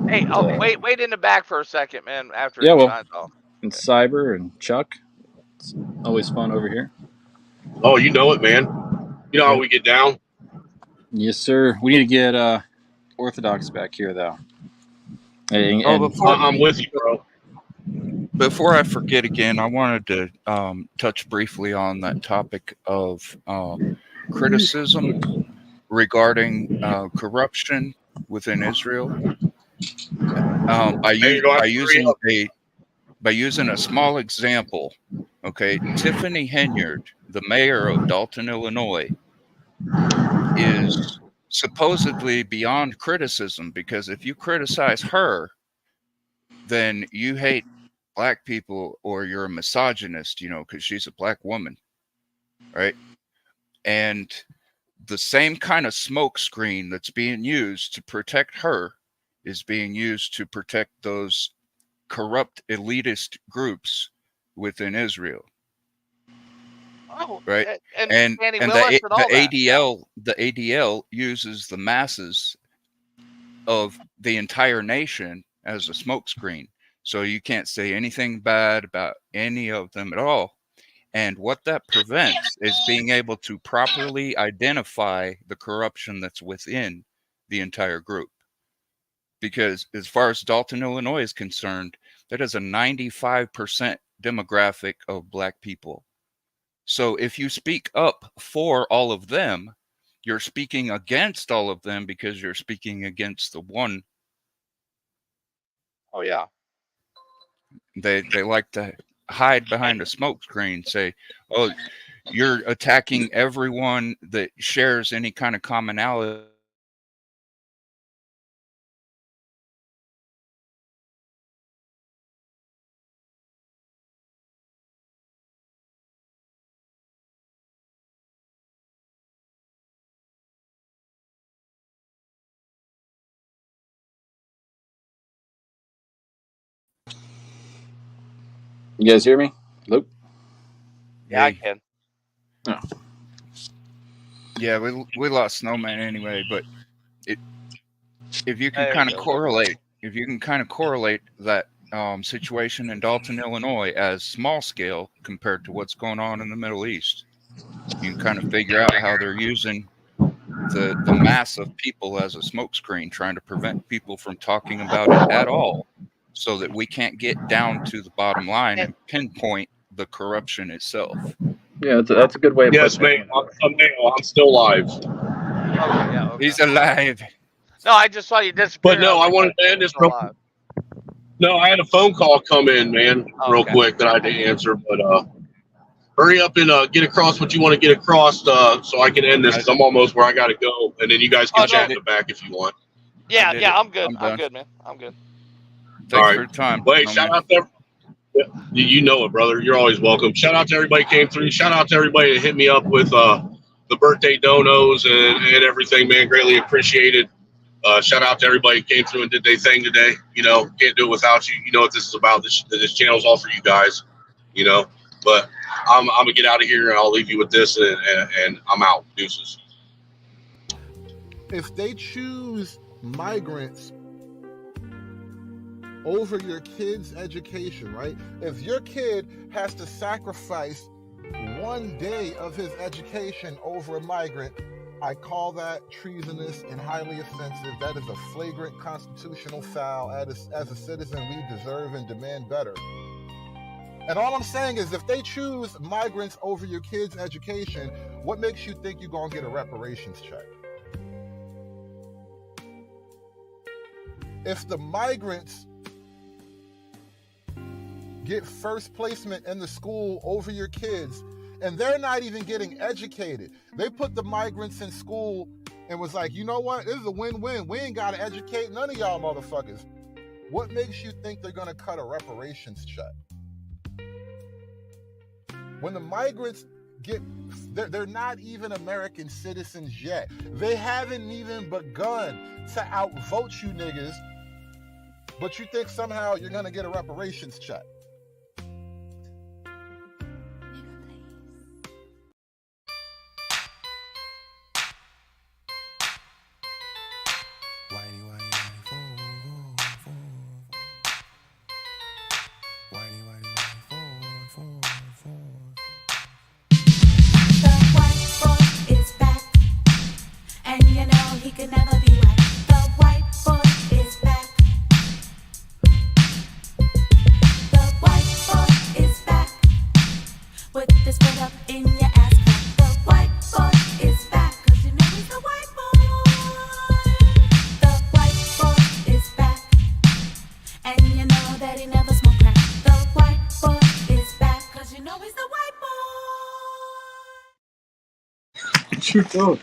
Hey, wait in the back for a second, man. After yeah, it well, signs off. And Cyber and Chuck. It's always fun over here. Oh, you know it, man. You know how we get down. Yes, sir. We need to get Orthodox back here, though. I'm with you, bro. Before I forget again, I wanted to touch briefly on that topic of criticism regarding corruption within Israel. By using a small example, okay, Tiffany Henyard, the mayor of Dalton, Illinois, is supposedly beyond criticism, because if you criticize her, then you hate black people or you're a misogynist, you know, because she's a black woman, right? And the same kind of smoke screen that's being used to protect her is being used to protect those corrupt elitist groups within Israel. Oh, right. And the ADL uses the masses of the entire nation as a smokescreen. So you can't say anything bad about any of them at all. And what that prevents is being able to properly identify the corruption that's within the entire group. Because as far as Dalton, Illinois is concerned, that is a 95% demographic of black people. So if you speak up for all of them, you're speaking against all of them because you're speaking against the one. Oh, yeah. They like to hide behind a smoke screen, say, oh, you're attacking everyone that shares any kind of commonality. You guys hear me? Hello? Yeah, I can. Oh. Yeah, we lost Snowman anyway, but if you can kind of correlate that situation in Dalton, Illinois as small scale compared to what's going on in the Middle East, you can kind of figure out how they're using the mass of people as a smokescreen, trying to prevent people from talking about it at all, so that we can't get down to the bottom line and pinpoint the corruption itself. Yeah, that's a good way of yes, mate. I'm still live. Okay, yeah, okay. He's alive. No, I just saw you disappear. But no, I wanted to end this real. No, I had a phone call come in, man, real quick that I had to answer. But hurry up and get across what you want to get across, so I can end this, because I'm almost where I got to go, and then you guys can chat in the back if you want. Yeah, I'm good. I'm good, man. I'm good. Thanks for your time. Wait, shout out to. Yeah, you know it, brother. You're always welcome. Shout out to everybody who came through. Shout out to everybody that hit me up with the birthday donos and everything, man. Greatly appreciated. Shout out to everybody who came through and did their thing today. You know, can't do it without you. You know what this is about. This channel's all for you guys. You know, but I'm gonna get out of here and I'll leave you with this and I'm out. Deuces. If they choose migrants over your kid's education, right? If your kid has to sacrifice one day of his education over a migrant, I call that treasonous and highly offensive. That is a flagrant constitutional foul. As a citizen, we deserve and demand better. And all I'm saying is, if they choose migrants over your kids' education, what makes you think you're going to get a reparations check? If the migrants get first placement in the school over your kids, and they're not even getting educated. They put the migrants in school and was like, you know what? This is a win-win. We ain't got to educate none of y'all motherfuckers. What makes you think they're going to cut a reparations check? When the migrants they're not even American citizens yet. They haven't even begun to outvote you niggas, but you think somehow you're going to get a reparations check. What you doing?